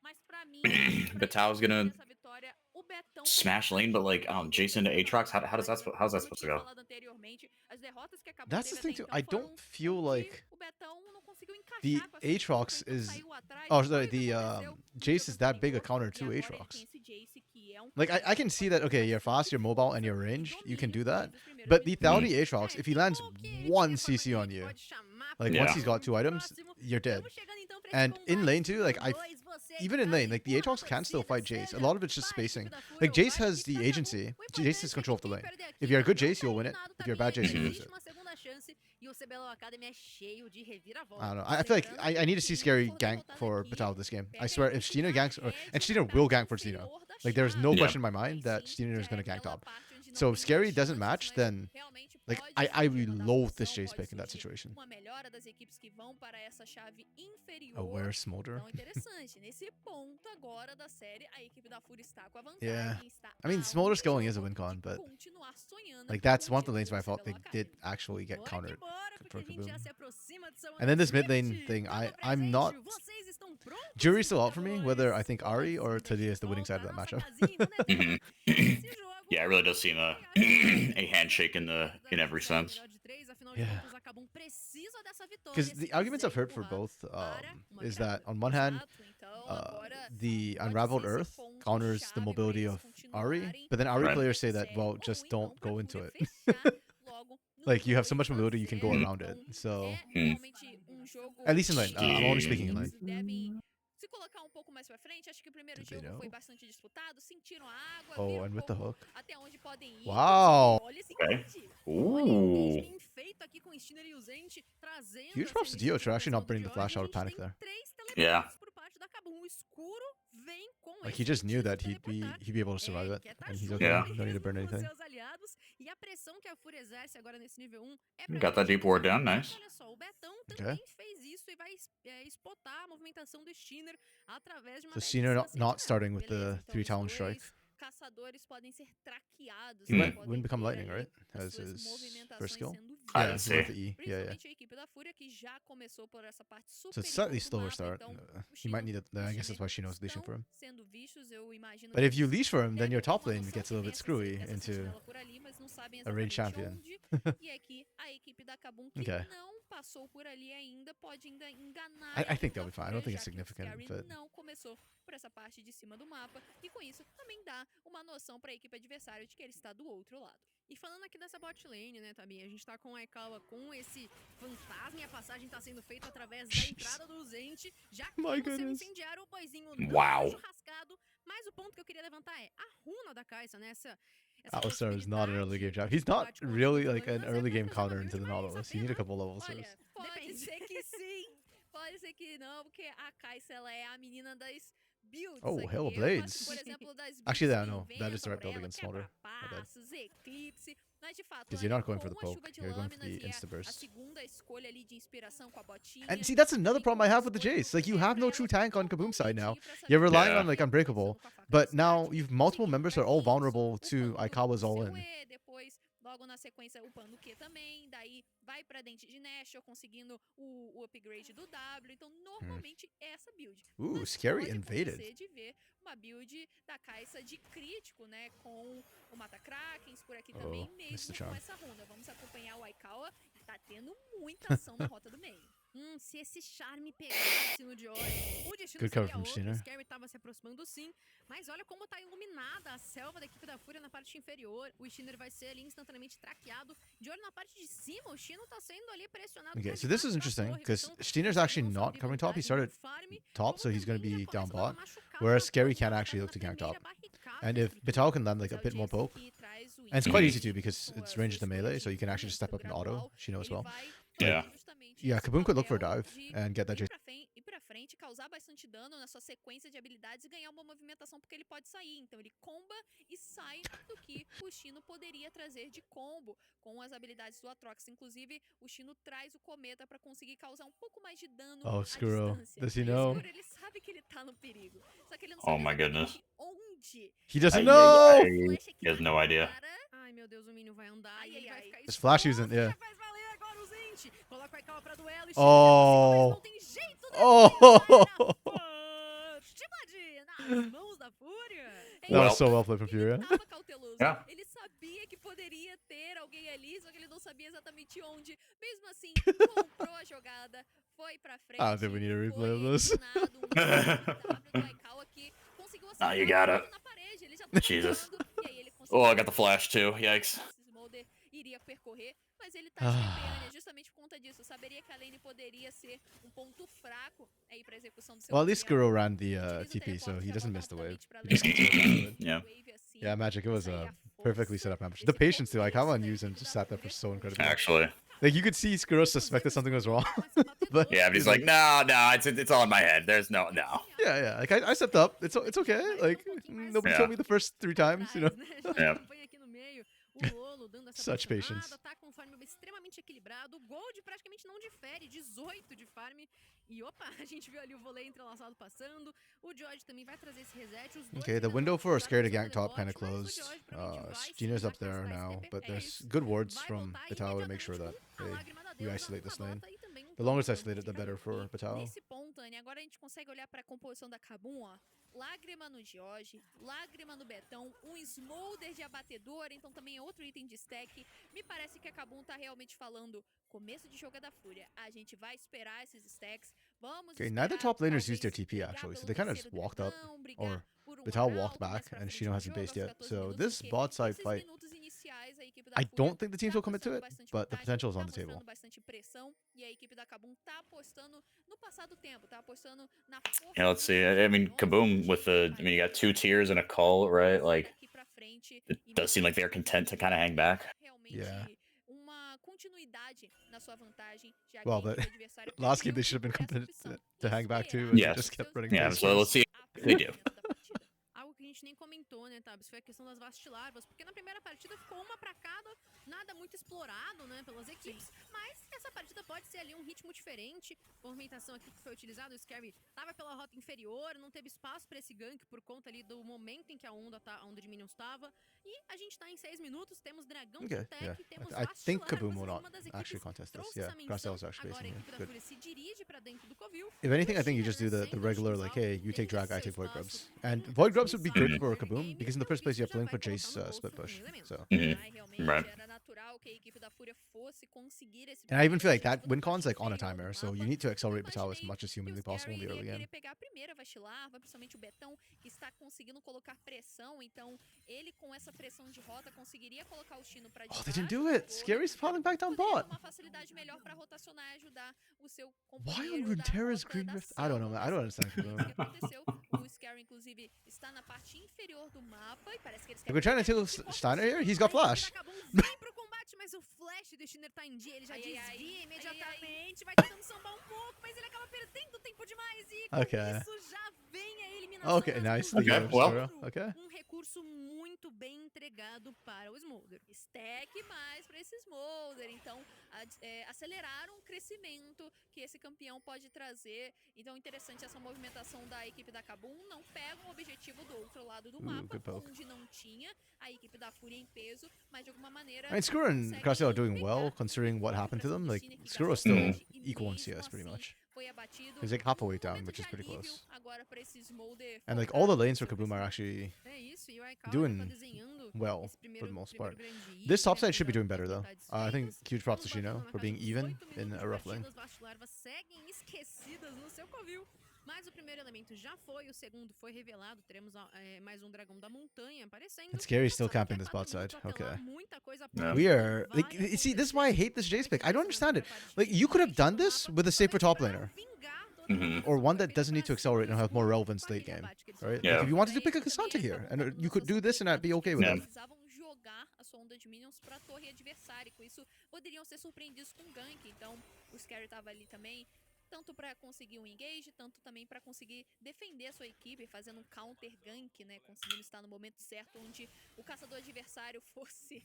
mas pra mim, Betal's gonna essa vitória, o Betão smash lane, but like Jason to Aatrox. How's that supposed to go? falado anteriormente, as derrotas que a Kabum That's the teve thing até too. I então don't foram feel onde like o Betão não conseguiu the encaixar com essa equipe, Aatrox então is. saiu atrás, Oh, foi sorry. o que The aconteceu no Jace jogo is that big a anterior, counter e to agora ele Aatrox. tem esse Jace que é Like cara I can see that. Okay, you're fast, you're mobile, and you're e ranged. You can domine do that. desde os primeiros But minutos. lethality Aatrox, if he É, lands tipo, que de one forma CC que on a gente you, pode chamar like pra once Yeah. he's got 2 items, próximo. you're dead. Estamos chegando, então, pra esse And in combate lane too, like número dois, você even que in tá lane, like the empurra a Aatrox can still torcida, fight Jace. A seja lot of it's just para a spacing. equipe da FURA Like ou Jace para a has equipe the da agency. Kabum, o Jace importante has é control of que the quem lane. perder aqui If you're a good não Jace, tá you'll win it. eliminado If you're a também. bad Jace, you lose Existe it. uma segunda chance e o CBLOL Academy é cheio de I reviravoltas. don't know. I feel like Lembrando I need to see que Scary for gank derrotado for aqui, Betal this game. I pega swear, a if equipe Stina da ganks, and rédea Stina da will parte gank for Stina. inferior da Like there's no chave. Yeah. question in my Aí mind that sim, Stina is já gonna é gank aquela top. parte onde não So tem if Scary mais doesn't chances, match, mas then realmente like pode I surgir uma loathe this adaptação, Jace pode pick in that surgir situation. uma melhora das equipes que vão para essa chave inferior. Aware Smolder. Então, interessante. Nesse ponto agora da série, a equipe da FUR está com a vantagem. Yeah. Está I mean, a Smolder um scaling is a jogo win con, de but continuar sonhando like that's com o one of the lanes título where I do thought they CBLOL did Academy. actually get Bora que countered bora, porque for a gente Kaboom. já se aproxima do seu And then this mid script. lane thing, Jogo I'm presente, not. vocês estão prontos, Jury's still out for me whether I jogadores? think Ari or Posso Talia is the deixar winning side of that voltar matchup. nossa casinha, né, Esse jogo Yeah, it really does seem a a handshake in every sense. Yeah. Because Because the arguments I've heard for both is that on one hand, the Unraveled Earth counters the mobility of Ari, but then Ari Right. players say that, well, just don't go into it. Like you have so much mobility, you can go around it. So at least in lane, I'm only speaking in lane. devem se colocar um pouco mais pra frente. Acho que o primeiro Did they jogo foi know? bastante disputado, sentiram a água, Oh, viram and with the pouco hook. até onde podem ir. Wow. Olha esse Okay. engage. Olha o Ooh. engagement feito aqui com o Stinner e o Zent, trazendo Huge essa props to Dio for iniciativa actually not pro bringing the George. flash A out of gente panic tem there. 3 Yeah. teleportes por parte da Kabum. O escuro vem com Like esse he just knew feitiço that de he'd teleportar. be able to survive it, Quer tá and he's junto okay. Yeah. No need to burn mesmo com anything. seus aliados. E a pressão que a FUR exerce agora nesse nível 1 é You pra got that deep ward down, Só que nice. olha só, o Betão Okay. também fez isso e vai exportar a movimentação do Stinner através de uma So Stina not belíssima starting with Beleza, the então 3 os talent dois strike. caçadores podem ser traqueados. He né? might Podem wouldn't become ter lightning, ali right? as As suas his movimentações first skill. sendo I Yeah, didn't vistas. he went see. for E. Yeah, yeah. Principalmente a equipe da FUR.A que já começou por essa parte So superior it's slightly do slower mapa, start. então He might need os it. I guess times that's why she knows leashing for him. sendo vistos, eu imagino But que if you eles leash for him, then devem your ter top uma lane noção gets a little bit dessa screwy dessa into sentinela por ali, mas não sabem a range exatamente champion. onde. E aqui a equipe da Kabum que Okay. não passou por ali ainda pode ainda enganar. I a think equipe they'll da be fine. I FUR.A, don't think já it's que o significant, Scary but não começou por essa parte de cima do mapa e com isso também dá uma noção para a equipe adversária de que ele está do outro lado. E falando aqui dessa bot lane, né, Tabinha? A gente tá com a Aikawa com esse fantasma e a passagem tá sendo feita através da entrada do Zent. Já My que no seu goodness. incendiário, o boizinho não Wow. é churrascado. Mas o ponto que eu queria levantar é a runa da Kai'Sa, né? Essa Alistar is not an early game possibilidade job. He's do not combate com really os like an Lulanas é early pra game fazer uma counter build into the mais Nautilus. You need a apena. couple levels Olha, first. pode ser que sim, pode ser que não, porque a Kai'Sa, ela é a menina das builds Oh, aqui. Hell Eu Blades. gosto, por exemplo, das builds Actually, yeah, que no, that is the right build inventam against pra ela, Smolder. My bad. quebra-passos, eclipse, mas de fato, Because you're not going com for the a poke. chuva de You're going for lâminas the e insta a burst. segunda escolha ali de inspiração com a botinha. And see, that's another também problem I com have with the escolha Jace. Like, you é have pra no ela true ter tank on um Kaboom's side now. convitinho pra essa You're jogo. relying Yeah. on like Unbreakable, Com a faca but de now destaque, you've multiple conseguindo members are all isso, vulnerable to upando Aikawa's all seu in. E, depois, logo na sequência, upando o Q também, daí vai pra dente de Nashor, conseguindo o upgrade do W, então normalmente é essa build. Ooh, Mas Scary pode invaded. acontecer de ver uma build da Kai'Sa de crítico, né, com o Mata-Krakens por aqui também, Oh, missed mesmo the com charm. essa runa. Vamos acompanhar o Aikawa, que tá tendo muita ação na rota do meio. Se esse charme pegasse no George, o destino Good cover seria from outro. O Steiner. Scary tava se aproximando sim, mas olha como tá iluminada a selva da equipe da Fúria na parte inferior. O Steiner vai ser ali instantaneamente traqueado. De olho na parte de cima, o Shino tá sendo ali pressionado Okay, por so this debaixo is da interesting torre. because Então, Steiner's isso actually demonstra not ali covering top. He vantagem do started farm, top, como so he's going to também já be down começa a dar uma bot. machucada Whereas na Scary torre, can já actually tá look to gank primeira top. barricada And da if estrutura. Vital can land Mas like é a o bit more Jesse poke, que traz o and it's win. quite Mhm. easy to because Com it's a ranged sua to escolha melee, de so you can actually just linha step up and auto. gradual, Shino as ele well. vai Yeah. fazer justamente Yeah, esse Kaboom could look for a papel dive de and get that ir pra frente, causar bastante dano na sua sequência de habilidades e ganhar uma movimentação porque ele pode sair. Então ele comba e sai do que o Shino poderia trazer de combo com as habilidades do Atrox. Inclusive, o Shino traz o Cometa pra conseguir causar um pouco mais de dano Oh, à Skuro. distância. Does he E o know? Skuro, ele sabe que ele tá no perigo. Só que ele não Oh sabe my goodness. exatamente onde. He doesn't Ay, know! ay, O flash aqui he has na no idea. cara. Ai, meu Deus, o Minion vai andar e ele vai ficar His flash exposto. isn't, yeah. Já faz valer agora o Zint. Coloca o Aikawa pra duelo. E Oh. não tem jeito Oh! nas mãos da Fúria. That Well. was so well played from Ele Furia. tava cauteloso. Yeah. Ele sabia que poderia ter alguém ali, só que ele não sabia exatamente onde. Mesmo assim, comprou a jogada, foi pra frente. I don't think we need a replay of this. eliminado um do Aikawa que conseguiu Ah, you acertar got it. na parede. Ele já tava Jesus. voando, e aí ele conseguiu Oh, I got the flash too. Yikes. esse Smolder iria percorrer, mas ele tá de TPN justamente por conta disso. Saberia que a lane poderia ser um ponto fraco aí pra execução do seu Well, at least campeão. Skuro ran the Utiliza o TP, so teleporte he pra doesn't voltar miss the wave. rapidamente pra He just lane. gets it. Yeah. Wave assim, Yeah, Magic, it was sair a a perfectly set força, up ambush. esse The patience too, like how começo da unused and equipe just da sat there for Fúria so com incredibly. Actually. Like you could see Skuro suspect that something was wrong. But Yeah, but he's like, no, it's all in my head. There's no. yeah, like I stepped up. It's okay. Like nobody Yeah. told me the first 3 times, you know. Yeah. O Lolo dando essa Such pressionada, patience. tá com um farm extremamente equilibrado. O Gold praticamente não difere, 18 de farm. E opa, a gente viu ali o vôlei entrelaçado passando. O George também vai trazer esse reset. Os dois Okay, the ainda window não for a usaram scare to o seu gank top kind of teleporte, mas o closed. George provavelmente vai sim Gina's up já there castar now, esse but TP. there's good wards Vai from voltar Vital to make sure that imediatamente com a lágrima da we deusa isolate na this lane. rota e também um The longer it's campo isolated, the better for E Vital. nesse ponto, Anny, agora a gente consegue olhar pra composição da Kabum, ó. Lágrima no George, lágrima no Betão, um Smolder de abatedor, então também é outro item de stack. Me parece que a Kabum tá realmente falando começo de jogo da Fúria. A gente vai esperar esses stacks. Vamos Okay, esperar, neither top laners used their talvez, TP brigar actually, so pelo they kind of terceiro just walked up, dragão, or brigar por um Vital arauto walked mais back, pra and frente Shino no hasn't jogo, based aos yet. 14 So minutos, this porque bot side esses fight, minutos iniciais, a equipe da I Fúria don't think the teams tá will commit to mostrando it, bastante but the vantagem, potential is on tá the table. mostrando bastante pressão, e a equipe da Kabum tá apostando no passar do tempo, tá apostando na força. Yeah, let's see. I mean, Kaboom with the. I mean, you got 2 tiers and a cult, right? Like, Daqui pra frente, it does seem like they're content to kind of hang back. realmente Yeah. uma continuidade na sua vantagem, já que Well, a but equipe adversária last game preferiu they should have been por essa competent opção to e hang back too, esperar and they Yes. just kept seus running Yeah, face so let's first. see if they do. aproveitamento da partida. Algo que a gente nem comentou, né, Tabs? Foi a questão das vastilarvas, porque na primeira partida ficou uma pra cada, nada muito explorado, né, pelas equipes, mas essa partida pode ser ali um ritmo diferente. A movimentação aqui que foi utilizada, o Scary tava pela rota inferior, não teve espaço pra esse gank por conta ali do momento em que a onda de Minions estava. E a gente tá em 6 minutos, temos dragão Okay, de tech, yeah. temos I think vastilarvas, Kaboom will e not uma das actually equipes contest this. trouxe Yeah, essa menção. Crosstell's actually Agora a facing equipe da good. Fúria se dirige pra dentro do Covil. If anything, I think you just do the regular, like, hey, you take drag, I take Void Grubs. And Void Grubs would be good for Kaboom, because in the first place you have to link for Jace split push. So, Mhm. Right. Era natural que a equipe da Fúria fosse conseguir esse and I even feel like primeiro that win objetivo con's like on a na parte timer, so inferior you do need to mapa. accelerate Vital as Imaginei much as que o humanly possible in the Scary early iria game. querer pegar a primeira vastilarva, principalmente o Betão, que está conseguindo colocar pressão, então ele com essa pressão de rota conseguiria colocar o Chino pra Oh, they didn't debaixo do da it! torre, Scary's falling back down poderia ter bot! uma facilidade melhor pra rotacionar e ajudar o seu Why on companheiro da Runeterra's rota Green da Rift? I don't know, selva, man. I don't mas understand foi isso que Kaboom. aconteceu. O Scary, inclusive, está na parte inferior do mapa e parece que eles We're trying to pegar kill de Steiner here? possível. He's got A equipe flash. da Kabum vem pro combate, mas o flash do Steiner tá em dia. Ele já desvia imediatamente, vai tentando sambar um pouco, mas ele acaba perdendo tempo demais e com Okay. isso já vem a eliminação Okay, nas nice. mãos The do Okay, heal of well. Skuro. Okay. um recurso muito bem entregado para o Smolder. Stack mais para esse Smolder. Então, aceleraram o crescimento que esse campeão pode trazer. Então, interessante essa movimentação da equipe da Kabum. Não pega um objetivo do outro lado do mapa, good poke. onde não tinha a equipe da Fúria em peso, mas de alguma maneira... I mean, Skuro and conseguem Crosstell are doing pegar well, considering what a considering what happened to them. Like, infraestrutura do Skuro is Steiner, still e equal in mesmo CS, pretty assim, much. foi foi abatido. He's like half a way down, Momento which de is pretty alívio close. agora pra esse Smolder And like all the focar lanes for no seu Kaboom are crescimento. actually É isso, e o Aikawa já tá doing desenhando well esse for primeiro, the most primeiro part. grande This item, top né, side should be pra doing better though. encurtar I think desfeitas. huge props to Estamos batendo Shino na for casa being dos even 8 in minutos a de rough lane. partida, as Vastilarvas seguem esquecidas no seu covil. Mas o primeiro elemento já foi, o segundo foi revelado. Teremos mais um dragão da montanha aparecendo. And Scary Mas still só daqui a camping this 4 bot side. minutos, até lá, Okay. muita coisa Yeah. pode We are vai like, you see, this is acontecer. why I hate this Jace pick. I don't understand it. Like, you could have done this with a safer top laner, or one that doesn't need to accelerate and have more relevance late game, right? Yeah. Like, if you wanted to pick a Cassandra here, and you could do this and I'd be okay with Yeah. it. Precisavam jogar a sua onda de minions pra torre adversária. Com isso, poderiam ser surpreendidos com gank. Então, o Scary tava ali também, tanto pra conseguir um engage, tanto também pra conseguir defender a sua equipe, fazendo um counter gank, né? Conseguindo estar no momento certo, onde o caçador adversário fosse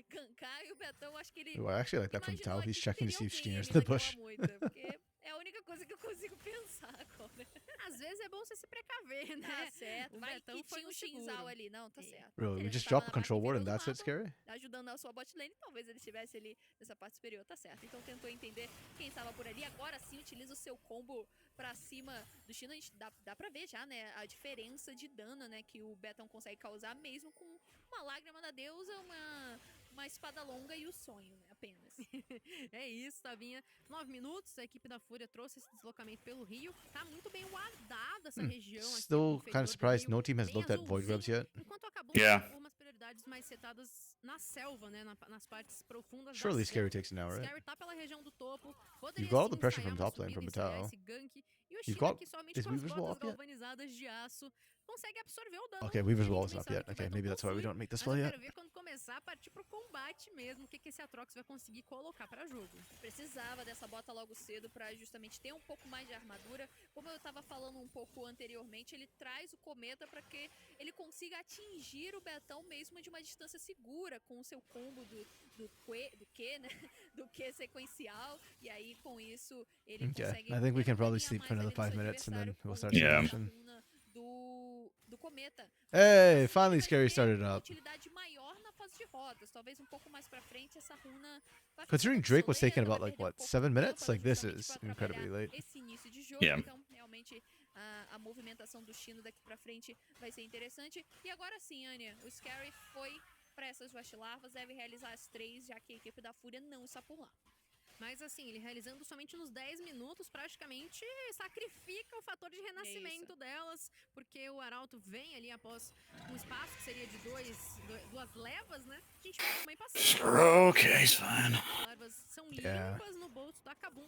gankar. E o Betão, acho que ele Ooh, I actually like that from imaginou Tao. He's aqui que checking to teria see if alguém Skinner's ali in the naquela bush. moita, porque é a única coisa que eu consigo pensar agora. Às vezes é bom você se precaver, né? Tá certo. O Vai Betão que foi tinha no um Shinzal seguro. ali. Não, tá certo. Really, we Ele just tava drop a na parte control ward and inferior do that's it, mapa, Scary? ajudando a sua bot lane, talvez ele estivesse ali nessa parte superior, tá certo. Então tentou entender quem estava por ali, agora sim utiliza o seu combo pra cima do Chino. A gente dá pra ver já, né, a diferença de dano, né, que o Betão consegue causar mesmo com uma lágrima da deusa, uma espada longa e o sonho, né, apenas. É isso, Tavinha. 9 minutos, a equipe da Fúria trouxe esse deslocamento pelo Rio. Tá muito bem guardada essa região aqui. Still kind of surprised no team has bem looked at Void Webs azulzinho, yet. enquanto acabou Yeah. com umas prioridades mais setadas na selva, né, nas partes profundas Surely da Scary selva. takes it now, right? Scary tá pela região do topo. Poderia You've got all the sim pressure ensaiar from uma top lane subida, from ensaiar Matao. esse gank. E o You've Chino got- aqui somente is com as Weaver's Wall botas up yet? galvanizadas de aço consegue absorver o dano. Okay, Weaver's Wall is Ninguém up sabe yet. que o Okay, Betão maybe that's why we possui, don't make this mas play eu yet. quero ver quando começar a partir pro combate mesmo, o que esse Atrox vai conseguir colocar pra jogo. Precisava dessa bota logo cedo pra justamente ter um pouco mais de armadura. Como eu tava falando um pouco anteriormente, ele traz o cometa pra que ele consiga atingir o Betão mesmo de uma distância segura, com o seu combo do Q, né? Do Q sequencial. E aí, com isso, ele Okay, consegue... I think we ter can um probably daninho a sleep for mais another ali no 5 seu minutes and then adversário we'll com start Yeah. seeing a action. runa do cometa. Hey, Assim, finally ele vai Scary ter started uma up. utilidade maior na fase de rotas. Talvez um pouco mais pra frente essa runa vai ficar Considering obsoleta, Drake was taking vai about like perder um what, pouco 7 do minutes? tâmpano Like this justamente is pra incredibly trabalhar late. esse início de jogo. Yeah. Então, realmente, a movimentação do Chino daqui pra frente vai ser interessante. E agora sim, Anya, o Scary foi pra essas Vastilarvas, deve realizar as 3, já que a equipe da Fúria não está por lá. Mas assim, ele realizando somente nos 10 minutos, praticamente sacrifica o fator de renascimento delas, porque o Arauto vem ali após um espaço que seria de duas levas, né? A gente vai também passando. Okay, it's fine. As larvas são Yeah. limpas no bolso da Kabum.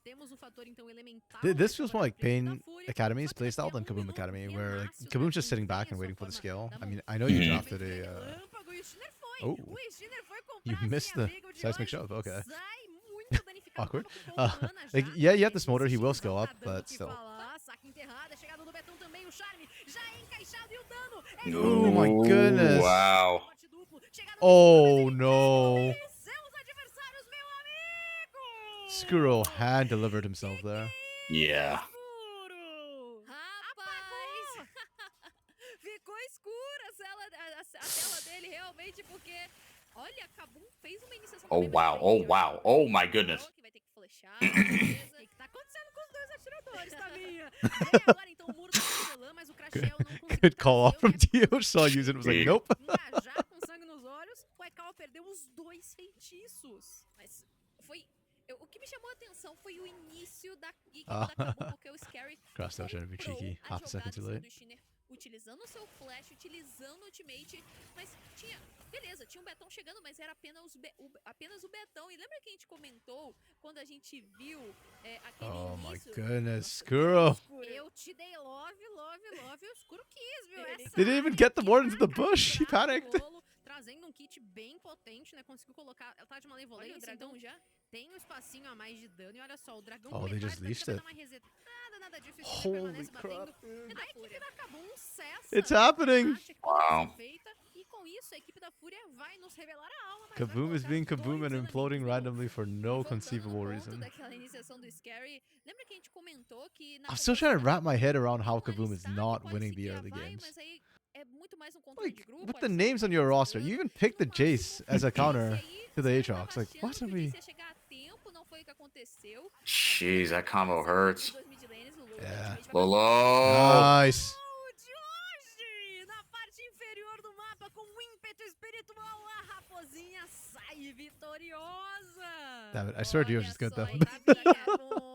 Temos um fator então elemental. This feels more like pra equipe da Pain Fúria. Academy's Só que daqui a playstyle than Kaboom minuto, Academy, o where like Renácio Kaboom's just Dragão sitting vem back a and sua waiting for the forma skill. da I mean, I know you Mhm. drafted a. Relâmpago, e o Shinner foi. Oh. O Shinner foi comprar You assim, missed a the briga de seismic hoje. shove. Okay. Sai muito danificado. Awkward. Tava com pouco mana Like, já, yeah, you have porque the Smolder, he will esse skill Shinzão up, tá dando o but que still. falar. Saca enterrada, chegada do Betão também, o Charme já é encaixado e o dano. Oh my goodness. Wow. Corte duplo, chegada do Oh Shinzão, no. e seus adversários, meu amigo! Skuro hand delivered himself there. Yeah. Escuro! Rapaz! Ficou escura a tela dele realmente, porque olha, Kabum fez uma iniciação Oh, também mais wow. pra Oh, frente, wow. olha, Oh, my goodness. que vai ter que flechar, beleza. O que tá acontecendo com os dois atiradores, Tavinha? Vem agora então o muro da Porcelã, mas o Crashel não conseguiu Good call off trazer from o Dio. Saw use it, was like, Big. nope. engajar com sangue nos olhos. O Aikawa perdeu os 2 feitiços. Mas foi... o que me chamou a atenção foi o início da equipe da Kabum, porque o Scary Cross out trying to be comprou cheeky. a Half a second jogada too em cima late. do Shinner, utilizando o seu flash, utilizando o ultimate, mas tinha... Beleza, tinha um Betão chegando, mas era apenas o Betão. E lembra que a gente comentou quando a gente viu aquele Oh my início? goodness, Skuro. Eu te dei love, o Escuro quis, viu? Essa They didn't even área get the aqui ward tá into the bush. He calibrado, panicked. Lolo, trazendo um kit bem potente, né? Conseguiu colocar... Ela tá de malevolência, Olha o dragão então já. tem um espacinho a mais de dano. E olha só, o dragão Oh, com they metade just da vida leashed vai it. dar uma resetada, nada disso. O Shinner Holy permanece crap, batendo. dude. A equipe da Kabum cessa It's happening. a taxa que poderia Wow. ser feita, e com isso a equipe da Fúria vai nos revelar a alma, mas Kaboom vai is colocar being os dois Kaboom and inimigos imploding no- randomly for no voltando no conceivable ponto reason. daquela iniciação do Scary, lembra que a gente comentou que na I'm still trying to wrap my head around how competição Kaboom is ela not pode winning seguir the a early vai, games. mas aí é muito mais um controle Like, de grupo, with olha the só, names on tá your passando roster, you even picked the no máximo Jace as a esse counter aí, to the eu Aatrox. tava Like, what achando are que o we... Jace ia chegar a tempo, não foi o que aconteceu. aconteceu. Jeez, that combo hurts. Yeah. Lolo. Nice. De hoje, na parte inferior do mapa, com o ímpeto espiritual, a raposinha sai vitoriosa. Damn it, I swear Dio's just good though.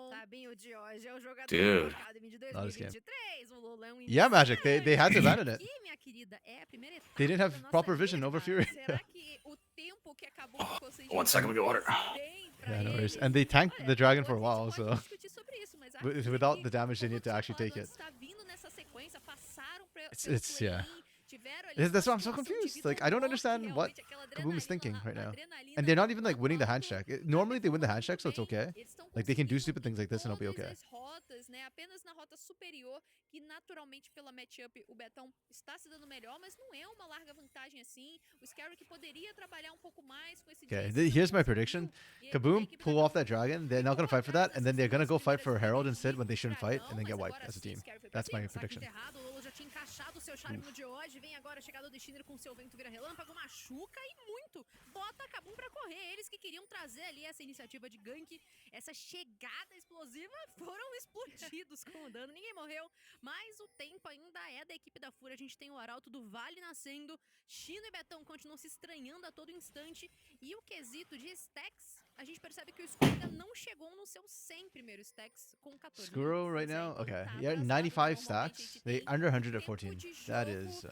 Sabinho de hoje é o jogador Dude. do Academy de Not this game. 2023. O Lolo é um Yeah, Magic, they had to abandon it. E, minha querida, é a primeira etapa They didn't da have nossa proper vida, vision over cara. FUR.A. Será que o tempo que acabou com vocês 1 second, we get water. bem pra Yeah, no worries. eles? And they tanked Olha, the dragon depois for a a gente while, pode so discutir sobre isso, mas without the damage they need to actually take it. Tá vindo nessa sequência, passaram It's yeah. tiveram ali That's why uma I'm so situação de confused. vida Like, I don't louca, understand what realmente, aquela Kaboom is thinking adrenalina, right now. adrenalina And they're not even like winning the rolando, handshake. Normally they win the handshake, so it's bem. okay. Eles estão Like they can do conseguindo stupid things like this and it'll be todas okay. as rotas, né? Apenas na rota superior, que naturalmente pela matchup o Betão está se dando melhor, mas não é uma larga vantagem assim. O Scary que poderia trabalhar um pouco mais com esse Okay, Jace, here's não my conseguiu. prediction. E a Kaboom equipe da pull off K.B.M.A. that dragon. They're not gonna fight for that, and then they're gonna go fight for Herald instead when they shouldn't fight, and then get wiped as a team. That's my prediction. Errado, o Lolo já tinha encaixado o seu charme no de hoje, vem agora a chegada do Destiner com seu vento vira relâmpago, machuca e muito. Bota a Kabum pra correr. Eles que queriam trazer ali essa iniciativa de gank, essa chegada explosiva, foram explodidos com o dano. Ninguém morreu, mas o tempo ainda é da equipe da FUR.A. A gente tem o Arauto do Vale nascendo, Chino e Betão continuam se estranhando a todo instante, e o quesito de stacks, a gente percebe que o Skull ainda não chegou no seu 100 primeiro stacks com 14. Squirrel right now? Okay. Yeah, 95 stacks. They under 100 at 14. That is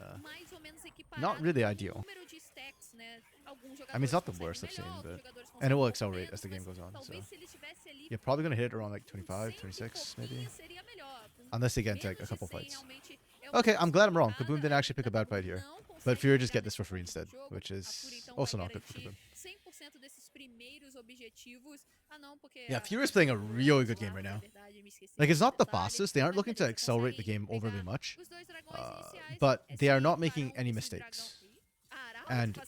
not really ideal. I mean, it's not the worst I've seen, but... And it will accelerate as the game goes on, so... You're probably gonna hit it around like 25, 26, maybe? Unless they get like a couple fights. Okay, I'm glad I'm wrong. Kaboom didn't actually pick a bad fight here. But FUR.A just get this for free instead, which is also not good for Kaboom. Yeah, FUR.A is playing a really good game right now. Like, it's not the fastest. They aren't looking to accelerate the game overly much. But they are not making any mistakes. And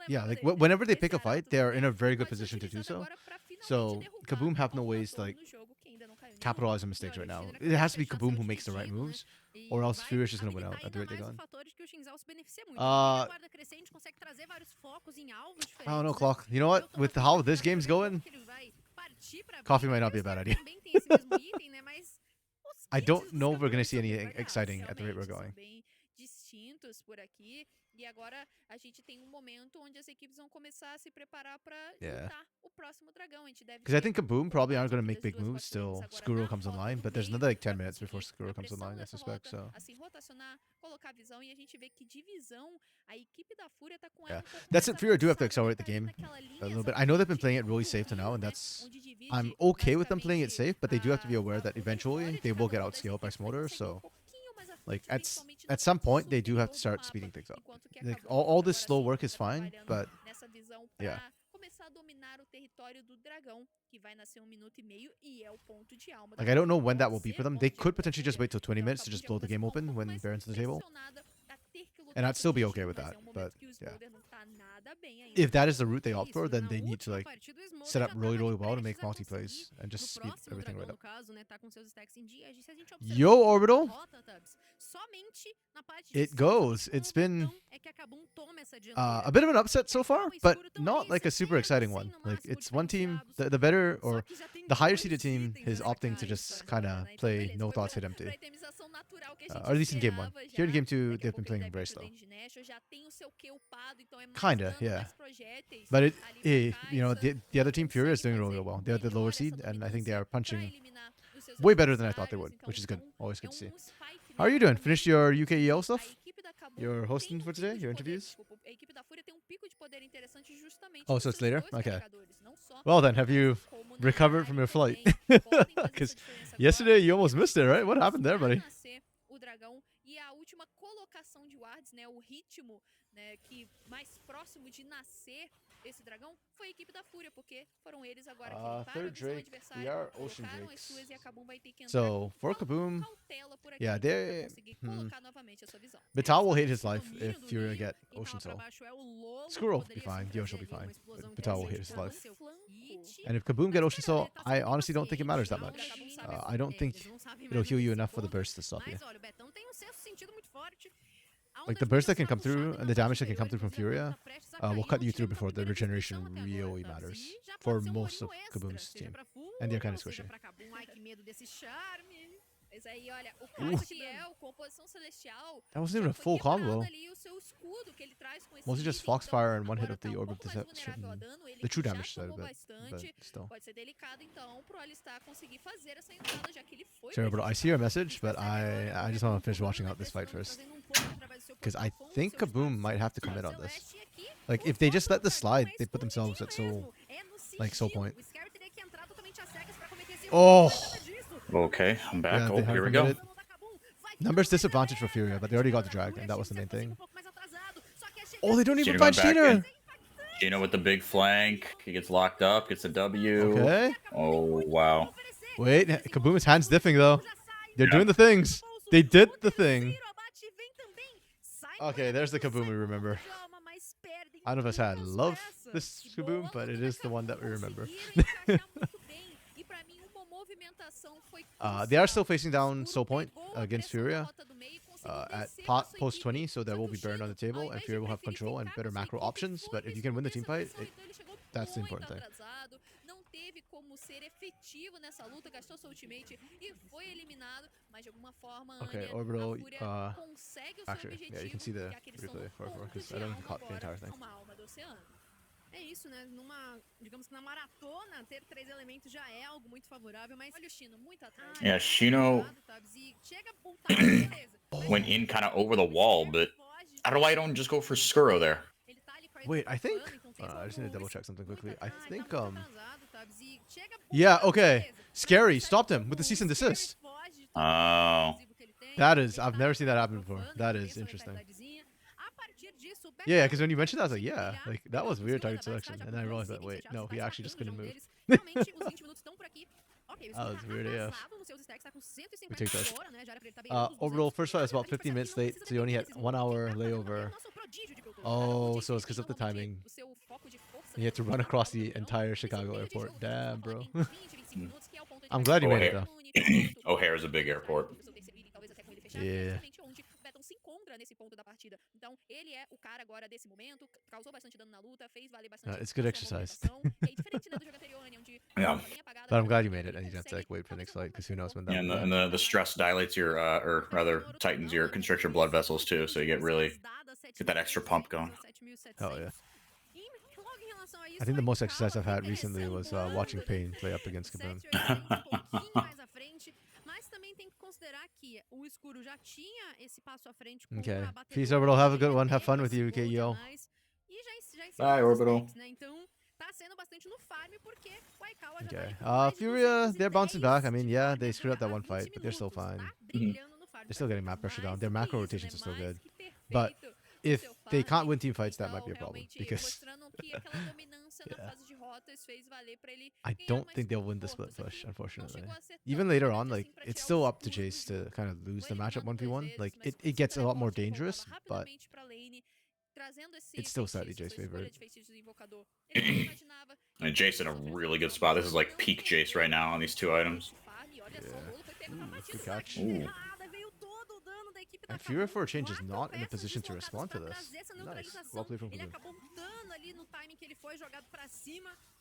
yeah, like whenever they pick a fight, they are in a very good position to do so. So Kaboom have no ways to like capitalize on mistakes right now. It has to be Kaboom who makes the right moves, or else FUR.A is just gonna win out at the rate they're going. I don't know, Clock. You know what? With how this game's going, coffee might not be a bad idea. I don't know if we're gonna see anything exciting at the rate we're going. E agora a gente tem momento onde as equipes vão começar a se preparar para Yeah. lutar o próximo dragão. A gente deve Because I think Kaboom probably aren't going to make big moves till Squirrel comes online, but there's another like 10 minutes before Squirrel comes online, I suspect, so... Assim, rotacionar, colocar visão, e a gente vê que divisão, a equipe da FUR.A tá com Yeah, that's it. FUR.A do have to accelerate the game a little bit. I know they've been playing it really safe to now, and that's... I'm okay with them playing it safe, but they do have to be aware that eventually they will get outscaled by Smolder, so... Like, at some point, they do have to start speeding things up. Like, all this slow work is fine, but... Yeah. Like, I don't know when that will be for them. They could potentially just wait till 20 minutes to just blow the game open when Baron's on the table. And I'd still be okay with that, but yeah. If that is the route they opt for, then they need to like set up really, really well to make multi-plays and just speed everything right up. Yo, Orbital! It goes. It's been a bit of an upset so far, but not like a super exciting one. Like, it's one team, the better or the higher seeded team is opting to just kind of play no thoughts hit empty. Or at least in game 1. Here in game 2, they've been playing very slow. Kinda, yeah. But you know, the other team, FUR.A, is doing really well. They're the lower seed, and I think they are punching way better than I thought they would, which is good. Always good to see. How are you doing? Finished your UKEL stuff? You're hosting for today? Your interviews? Oh, so it's later? Okay. Well then, have you recovered from your flight? Because yesterday you almost missed it, right? What happened there, buddy? E a última colocação de wards, né, o ritmo, né, que mais próximo de nascer esse dragão foi a equipe da FUR.A, porque foram eles agora que limparam a visão adversária, colocaram as suas e a Kabum vai ter que entrar So, for Kaboom, yeah, they... colocar novamente a sua visão. Vital will hate his life if FUR.A get Ocean Soul. Squirrel will be fine, Yosh will be fine, but Vital will hate his life. And if Kaboom get Ocean Soul, I honestly don't think it matters that much. I don't think it'll heal you enough for the burst to stop you. Like the burst that can come through and the damage that can come through from FUR.A will cut you through before the regeneration really matters for most of Kaboom's team. And they're kind of squishy. Mas aí, olha, o Castiel, composição celestial, that wasn't even a full combo. ali o seu escudo que ele traz com esse Mostly just item, Foxfire and então one hit agora of the tá Orb of pouco mais Deception. vulnerável a dano, ele The true já damage side tomou of it, but bastante. still. Pode ser delicado, então, pro Alistar conseguir fazer essa entrada, já que ele foi Sorry, bro, I see your message, but I just want to finish watching out this fight first. Because I think Kaboom might have to commit on this. Like, if they just let this slide, they put themselves at soul, like, soul point. Oh! Okay, I'm back. Yeah, Oh, they here we haven't go. committed. Numbers disadvantage for FUR.A, but they already got the drag, and that was the main thing. Oh, they don't even Gino fight going back Gina! in. Gino with the big flank. He gets locked up, gets a W. Okay. Oh, wow. Wait, Kaboom is hands diffing though. They're doing the things. They did the thing. Okay, there's the Kaboom we remember. None of us had love this Kaboom, but it is the one that we remember. They are still facing down Soul Point against FUR.A at post 20, so there will be burn on the table, and FUR.A will have control and better macro options. But if you can win the team fight, that's the important thing. Não teve como ser efetivo nessa luta, gastou seu ultimate e foi eliminado, mas de alguma forma Okay, a Orbital, FUR.A consegue o seu actually, objetivo, yeah, you can see the já que eles replay são um because ponto I de don't think I alma caught the entire agora thing. uma alma do oceano. É isso, né? Digamos que na maratona, ter 3 elementos já é algo muito favorável, mas olha o Shino, muito atrás. Yeah, Shino went in kind of over the wall, but I don't know why you don't just go for Skuro there. Wait, I think I just need to double check something quickly. I think yeah, okay. Scary stopped him with the cease and desist. Oh. That is, I've never seen that happen before. That is interesting. Yeah, because when you mentioned that, I was like, yeah, like that was weird target selection, and then I realized that wait, no, he actually just couldn't move. That was weird AF. We take that. Orbital first fight was about 15 minutes late, so you only had 1 hour layover. Oh, so it's because of the timing. You had to run across the entire Chicago airport. Damn, bro. I'm glad you made it though. O'Hare is a big airport. Yeah. Se encontra nesse ponto da partida. Então, ele é o cara agora desse momento, causou bastante dano na luta, fez valer bastante. It's good exercise. Yeah. But I'm glad you made it, and you don't have to like wait for the next fight, because who knows when that Yeah, will and the stress dilates your, or rather tightens your constrictor blood vessels too, so you get that extra pump going. Hell yeah. I think the most exercise I've had recently was watching Pain play up against Kaboom. Okay. Peace, Orbital. Have a good one. Have fun with you, KEO. Bye, Orbital. Okay. FUR.A, they're bouncing back. I mean, yeah, they screwed up that one fight, but they're still fine. They're still getting map pressure down. Their macro rotations are still good. But if they can't win team fights, that might be a problem, because yeah. I don't think they'll win the split push, unfortunately. Even later on, like, it's still up to Jace to kind of lose the matchup 1v1. Like, it gets a lot more dangerous, but it's still slightly Jace favorite. And Jace in a really good spot. This is like peak Jace right now on these two items. Yeah. Ooh, good catch. Ooh. And FUR.A for a change is not in a position to respond to this. Nice. Well played from Kaboom.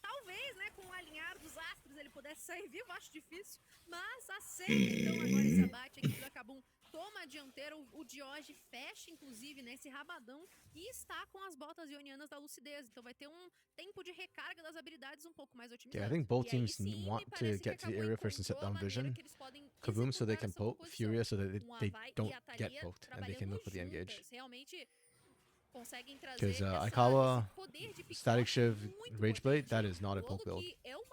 Talvez, né, com o alinhar dos astros ele pudesse sair vivo, acho difícil, mas aceita então agora esse abate, a equipe da Kabum toma a dianteira, o Dioge fecha inclusive nesse rabadão e está com as botas ionianas da lucidez, então vai ter tempo de recarga das habilidades pouco mais otimizado. Yeah, I think both teams want to get to the area first and set down vision. Kaboom so they can poke, FUR.A so that they don't get poked and they can look for the engage. Because Aikawa, Static Shiv, Rage Blade, that is not a poke build.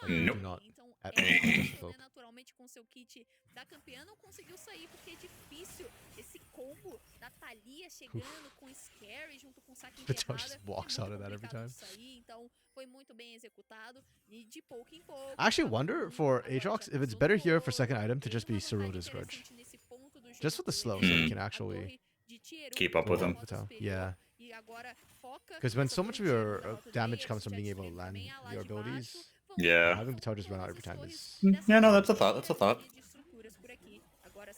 Nope. Do not at all suggest a poke. Naturalmente com seu kit da campeã não conseguiu sair porque é difícil esse combo da Thalia chegando com Scary junto com Saque The Josh just walks out of that every time. Então foi muito bem executado e de pouco em pouco. I actually wonder for Aatrox if it's better here for second item to just be Sarota's Grudge. Just with the slow so you can actually keep up with him. Yeah. Because when so much of your damage comes from being able to land your abilities, yeah, having Vital just run out every time is... Yeah, no, that's a thought. That's a thought.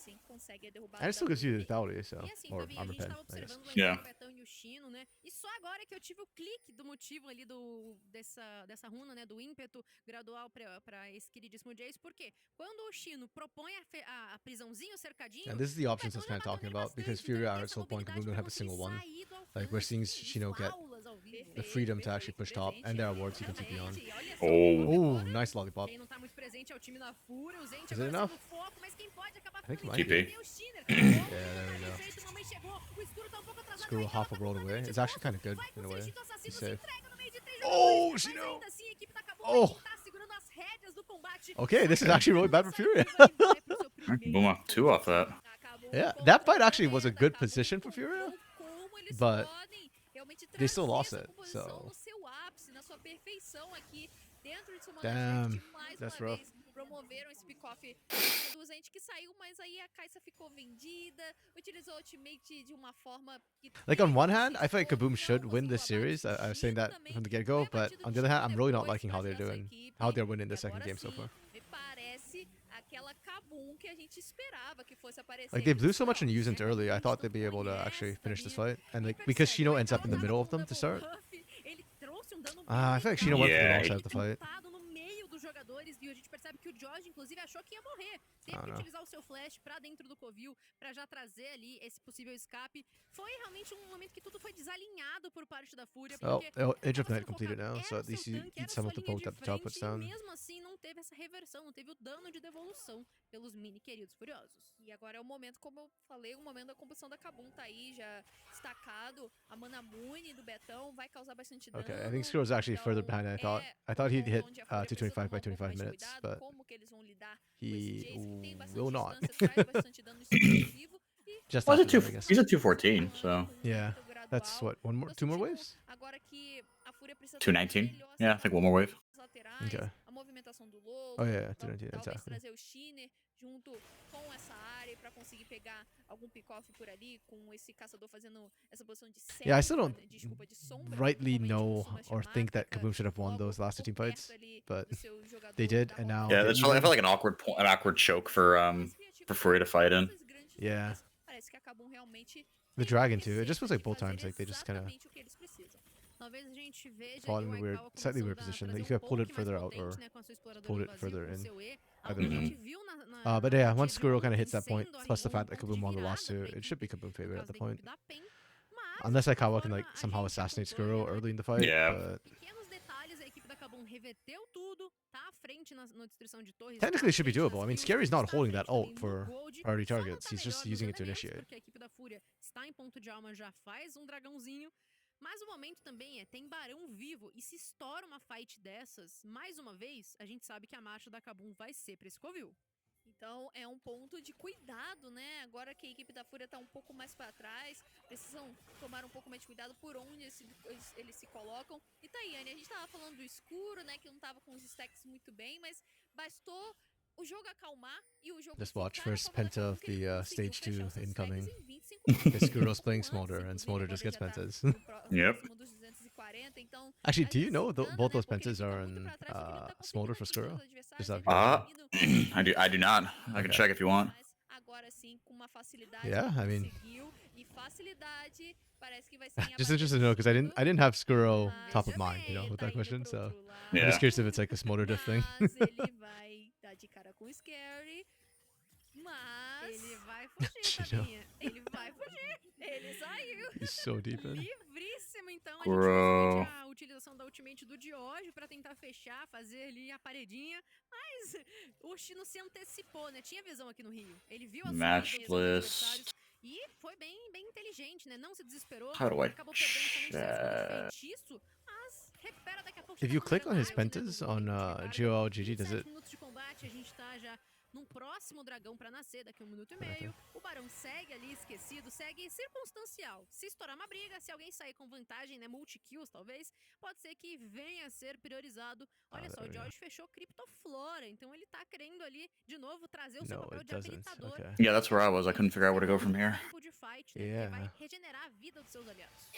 assim consegue a derrubada And it da still gives you the Fúria. lethality, so. E assim, Or Gabi, a armor gente pen, tava I guess. observando o Yeah. do Betão e o Chino, né? E só agora que eu tive o clique do motivo ali dessa runa, né? Do ímpeto gradual pra esse queridíssimo Jace. Por quê? Quando o Chino propõe a prisãozinho, o cercadinho, And this is the o options I Betão was já kind of bateu talking nele about, because bastante. Então ele FUR.A tem are essa so point mobilidade Kaboom pra don't have a conseguir single one. sair do alcance Like, we're seeing de Shino get faulas ao vivo. the freedom to actually push top, and there are wards you can TP on. Exatamente. Olha só, Oh. Oh, nice lollipop. quem não tá muito presente é o time da Fúria, o Zente Is it agora enough? sendo foco, mas quem pode acabar I think ficando it em might be. é o Shiner. Yeah, there we go. Feito, mamãe chegou, o escuro tá um pouco atrasado, Screw vai half a tá world away. completamente It's actually morto. kind of good Vai com in a seu way. instinto assassino, He's se safe. entrega no meio de 3 Oh, jogadores, mas Shino. ainda assim a equipe da Kabum Oh. vai tentar segurando as rédeas do combate. Okay, this is actually really bad for FUR.A. Boom off 2 off that. Yeah, that fight actually was a good position for FUR.A, but they still lost it, so. Damn, that's rough. Promoveram esse pick-off do Zente que saiu, mas aí a Kai'Sa ficou vendida, utilizou o ultimate de uma forma que Like, on one hand, I feel like Kaboom should win this series. I was saying that from the get-go, but on the other hand, I'm really not liking how they're doing, how they're winning the second game so far. me parece aquela Kabum que a gente esperava que fosse aparecer. Like, they blew so much on Yuzent early, I thought they'd be able to actually finish this fight. And like, because Shino ends up in the middle of them to start. I feel like Shino went for the Yeah, wrong side of the fight. no meio dos jogadores e a gente percebe que o George inclusive achou que ia morrer. Teve Ah, que não. utilizar o seu flash pra dentro do covil pra já trazer ali esse possível escape. Foi realmente um momento que tudo foi desalinhado por parte da Fúria, Well, porque Age of tava Night sendo completed focado, now, so era at least seu you tanque, eat era some sua of the linha poke de that the top frente, puts e down. mesmo assim não teve essa reversão, não teve o dano de devolução pelos mini queridos furiosos. E agora é o momento, como eu falei, o momento da composição da Kabum tá aí já destacado. A Mana Mune do Betão vai causar bastante dano. Okay, I think Skrull was actually further behind than I thought. I thought he'd hit 225 by 25 minutes, but he will not. Just Well, after that, I guess. he's at 214, so Yeah, that's what, two more waves? 219. Yeah, I think one more wave. Okay. A movimentação do Lolo, Oh yeah, 219, talvez exactly. trazer o Shiner junto com essa área pra conseguir pegar algum pick-off por ali, com esse caçador fazendo essa posição de Yeah, I still sombra, don't desculpa, de sombra, rightly normalmente know costuma or chamar, think that fica Kaboom should have won logo those last two por team fights, perto ali but do seu jogador they did, da and now Yeah, they that's I even- felt like an awkward choke for FUR.A to fight in. Yeah. Parece que a Kabum realmente The dragon too. It just feels like both times, like they just kind of exatamente o que eles precisam. Talvez a gente veja fought ali in o a weird, Aikawa slightly começando weird a position. trazer Like, you could have pulled it pouco further mais out or potente, né, com a sua exploradora pulled it vazio, further com o in. seu E. I A don't know. gente viu na But yeah, partida once de Skrull kind ontem of hits that point, sendo plus the ali fact that ponto de Kaboom won the last virada two, pra it should be equipe, Kaboom no favorite at caso the da point. equipe da PEN, mas Unless de Aikawa qualquer can like forma, a somehow gente assassinate acompanha, Skrull né, early in the fight, Yeah. but pequenos detalhes, a equipe da Kabum reverteu tudo, tá à frente na destruição de torres, technically it tá à should be frente doable. I nas mean, kills, Scary's not está à holding that frente ult ali no for gold, priority só não targets. tá He's just melhor nos using it to elementos, initiate. porque a equipe da Fúria está em ponto de alma, já faz um dragãozinho, mas o momento também tem Barão vivo, e se estoura uma fight dessas, mais uma vez, a gente sabe que a marcha da Kabum vai ser pra esse covil. Então é um ponto de cuidado, né? Agora que a equipe da Fúria tá um pouco mais pra trás, precisam tomar um pouco mais de cuidado por onde eles se colocam. E tá aí, Anny, a gente tava falando do escuro, né? Que não tava com os stacks muito bem, mas bastou o jogo acalmar e o jogo Just watch ficar a first favor da penta Kabum, of que ele the conseguiu stage fechar 2 os seus incoming. stacks em 25 Because minutos. Skrull's playing Antes, Smolder, and inclusive, Smolder agora just gets já tá pentas. Yep. próximo dos 240, então Actually, a do you know Zingana, both né, those porque ele pentas fica are muito in pra trás, porque ele não tá Smolder for conseguindo Skrull? atingir os Just adversários, out of ele curiosity. tá conseguindo I do not. I can Okay. check if you want. mas agora sim, com uma facilidade, Yeah, ele I mean- conseguiu, e facilidade parece que vai ser em Just abater interested to know because I Chino, didn't have Skrull mas top of veja mind, you know, bem, with tá that indo question. pro So outro I'm Yeah. just curious if it's like a Smolder diff thing. mas ele vai dar de cara com o Scary, mas ele vai fugir, Chino. Tabinha, ele vai fugir, ele saiu. He's so deep in. Livríssimo, então. A Bro. gente viu somente a utilização da ultimate do Diógenes pra tentar fechar, fazer ali a paredinha. Mas o Chino se antecipou, né? Tinha visão aqui no Rio. Ele viu a Match sua visão dos list. adversários e foi bem inteligente, né? Não se desesperou. How do I Acabou perdendo somente 0 segundos de feitiço, mas recupera daqui a pouco. If já you tá click on his granade, né, pentas do on limite de carga. GOL GG, does 27 it? minutos de combate, a gente tá já num próximo dragão pra nascer daqui a 1 minuto e Okay. meio. O Barão segue ali esquecido, segue circunstancial. Se estourar uma briga, se alguém sair com vantagem, né, multi-kills talvez, pode ser que venha a ser priorizado. Olha só, there o we go. George fechou Criptoflora, então ele tá querendo ali, de novo, trazer o seu No, papel it de doesn't. habilitador. Okay. Yeah, that's where I was. I couldn't figure out where to go from here. Tempo de fight, né, Yeah. porque vai regenerar a vida dos seus aliados.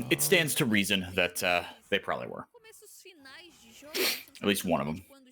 It stands to reason that they probably were. Começos finais de jogo, a gente não At least sabe one of them. quando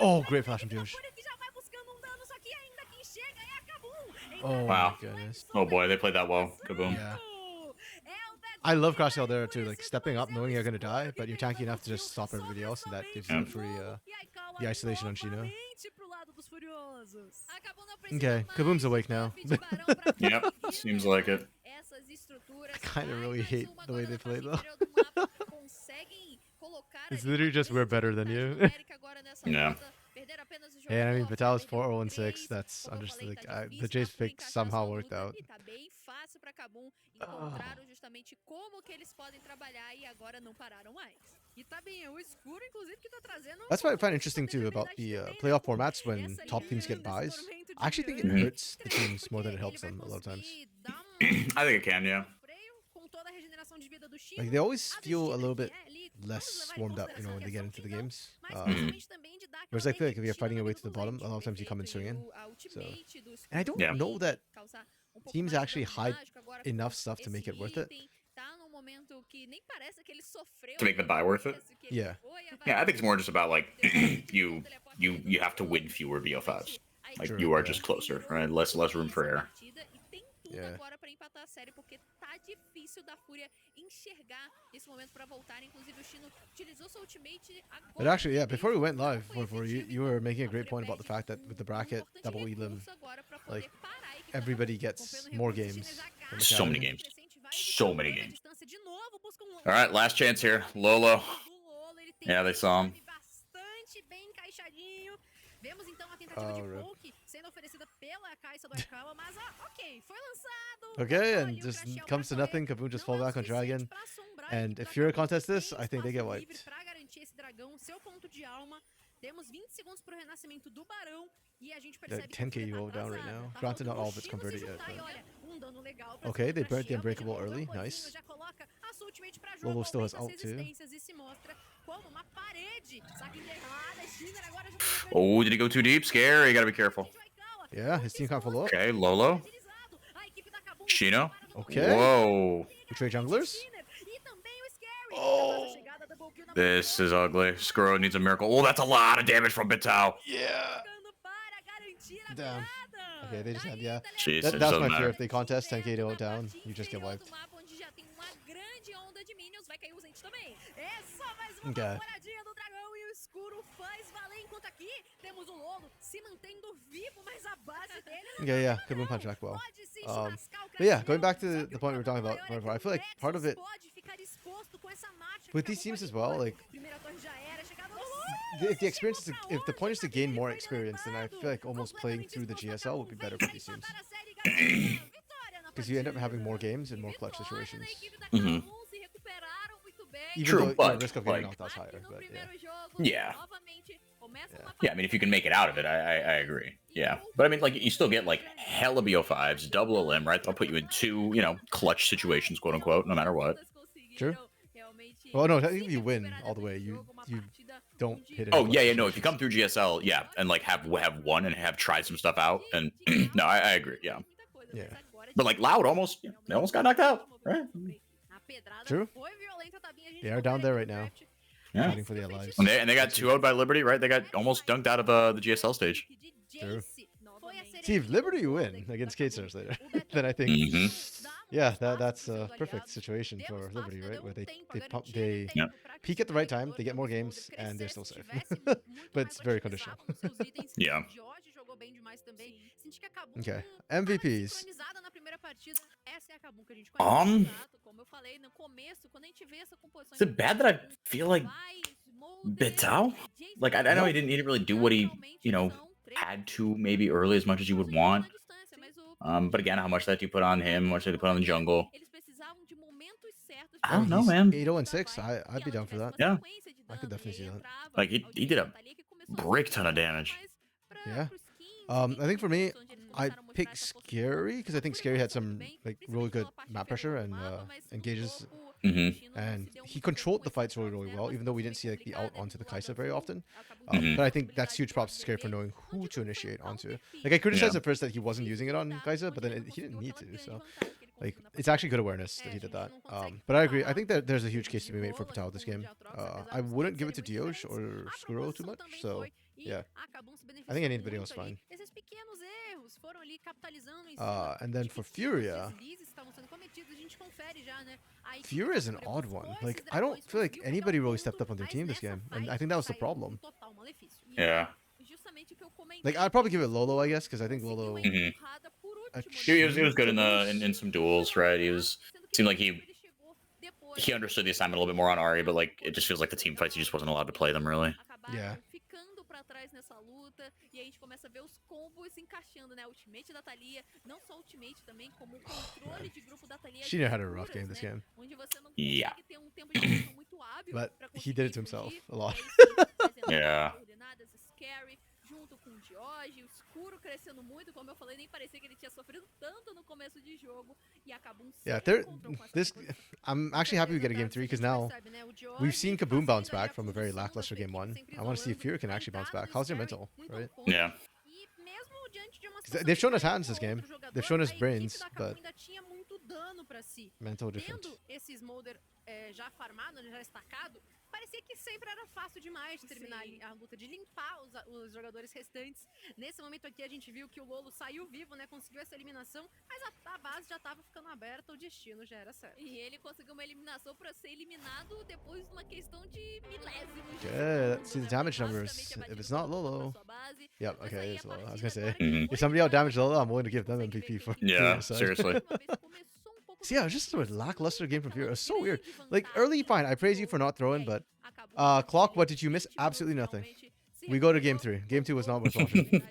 Oh, great flash from Josh. Oh Wow. my goodness. Oh boy, they played that well. Kaboom. Yeah. I love Crosshair there too, like stepping up, knowing you're gonna die, but you're tanky enough to just stop everybody else, and that gives you the free, the isolation on Shino. Okay, Kaboom's awake now. Yep, seems like it. I kind of really hate the way they play though. It's literally just we're better than you. Yeah. Yeah, I mean, Vital's 4-0-6. That's understood. Like, the Jace pick somehow worked out. Encontraram justamente como que eles podem trabalhar e agora não pararam mais. E tá bem, o escuro inclusive que tá trazendo. That's what I find interesting too about the playoff formats when top teams get buys. I actually think it hurts the teams more than it helps them a lot of times. I think it can, yeah. Like they always feel a little bit less warmed up, you know, when they get into the games. Whereas I feel like if you're fighting your way to the bottom, a lot of times you come in swinging. So, and I don't know that teams actually hide enough stuff to make it worth it. To make the buy worth it? Yeah. Yeah, I think it's more just about like you have to win fewer VO5s. Like True, you are yeah. just closer, right? Less room for error. Yeah. Agora para empatar a série porque tá difícil da Fúria enxergar esse momento para voltar, inclusive o Shino utilizou sua ultimate agora. But actually, yeah, before we went live, you were making a great point about the fact that with the bracket double elim, like everybody gets more games. So many games. So many games. All right, last chance here. Lolo. Yeah, they saw him. Vemos então a tentativa de poke sendo oferecida pela caixa do Arkawa, mas ok, foi lançado. Okay, and just comes to nothing. Kaboom just fall back on Dragon. And if FUR.A contests this, I think they get wiped. Para garantir esse dragão, seu ponto de alma. Temos 20 segundos pro renascimento do Barão e a gente percebe que 10k UO down right now. Granted, not all of it's converted yet. But... Okay, they burnt the Unbreakable early. Nice. Lolo still has ult too. Oh, did he go too deep? Scary. You gotta be careful. Yeah, his team can't follow up. Okay, Lolo. Shino. Okay. Whoa. We trade junglers. Oh. This is ugly. Skuro needs a miracle. Oh, that's a lot of damage from Bitao. Yeah. Damn. Okay, they just had, yeah. Jeez, That's my fear. If they contest 10k to down, you just get wiped. Okay. Okay, yeah, Kaboom punch back well. But yeah, going back to the point we were talking about, I feel like part of it with these teams as well, like if the experience is if the point is to gain more experience, then I feel like almost playing through the GSL would be better for these teams because you end up having more games and more clutch situations. Mm-hmm. Even True, though but the risk of getting knocked out is higher, but yeah. Yeah, I mean, if you can make it out of it, I agree. Yeah, but I mean, like, you still get, like, hella BO5s, double a limb, right? They'll put you in two, you know, clutch situations, quote unquote, no matter what. True. Well, no, if you win all the way, you don't hit it. Oh, yeah, no, if you come through GSL, yeah, and, like, have won and have tried some stuff out, and, no, I agree, yeah. Yeah. But, like, Loud almost, they almost got knocked out, right? True. They are down there right now. Yeah. Fighting for their lives. And they got 2-0'd by Liberty, right? They got almost dunked out of the GSL stage. True. See, if Liberty win against K-Stars later, then I think, yeah, that's a perfect situation for Liberty, right? Where they peak at the right time, they get more games, and they're still safe. But it's very conditional. Yeah. Okay, MVPs. Is it bad that I feel like Bitao? Like, I know he didn't really do what he, you know, had to maybe early as much as you would want. But again, how much that you put on him, how much did you put on the jungle? I don't know, man. 8-0-6. I'd be down for that. Yeah. I could definitely see that. Like, he did a break ton of damage. Yeah. I think for me, I pick Scary because I think Scary had some like really good map pressure and engages And he controlled the fights really, really well, even though we didn't see like the ult onto the Kai'Sa very often. But I think that's huge props to Scary for knowing who to initiate onto. Like I criticized at first that he wasn't using it on Kai'Sa, but then he didn't need to. So like it's actually good awareness that he did that. But I agree. I think that there's a huge case to be made for Patel this game. I wouldn't give it to Dioj or Skuro too much. So yeah, I think any video is fine. And then for FUR.A, FUR.A is an odd one. Like I don't feel like anybody really stepped up on their team this game, and I think that was the problem. Yeah. Like I'd probably give it Lolo, I guess, because I think Lolo. He was good in some duels, right? Seemed like he understood the assignment a little bit more on Ahri, but like it just feels like the team fights he just wasn't allowed to play them really. Yeah. Pra trás nessa luta e a gente começa a ver os combos encaixando, né? Ultimate da Thalia, não só ultimate também, como o controle de grupo da Thalia. She had a rough game this game. Onde você não consegue ter tempo de reação muito hábil. But he did it to himself a lot. Yeah. Junto com o Dioj, o escuro crescendo muito, como eu falei, nem parecia que ele tinha sofrido tanto no começo de jogo e acabou I'm actually happy we get a game 3 because now we've seen KBM.A bounce back from a very lackluster game 1. I want to see if FUR.A can actually bounce back. How's your mental, right? Yeah. They've shown us hands this game. They've shown us brains, but mental different. Já farmado, já estacado, parecia que sempre era fácil demais de terminar a luta, de limpar os jogadores restantes. Nesse momento aqui a gente viu que o Lolo saiu vivo, né, conseguiu essa eliminação, mas a base já estava ficando aberta, o destino já era certo. E ele conseguiu uma eliminação para ser eliminado depois de uma questão de milésimos. Yeah, let's see the damage numbers. If it's not Lolo. Yep, okay, it's Lolo. I was gonna say, if somebody out damaged Lolo, I'm willing to give them MVP for seriously. So yeah, it was just a lackluster game from FUR.A. It was so weird. Like, early, fine. I praise you for not throwing, but... Clock, what did you miss? Absolutely nothing. We go to game 3. Game 2 was not worth watching.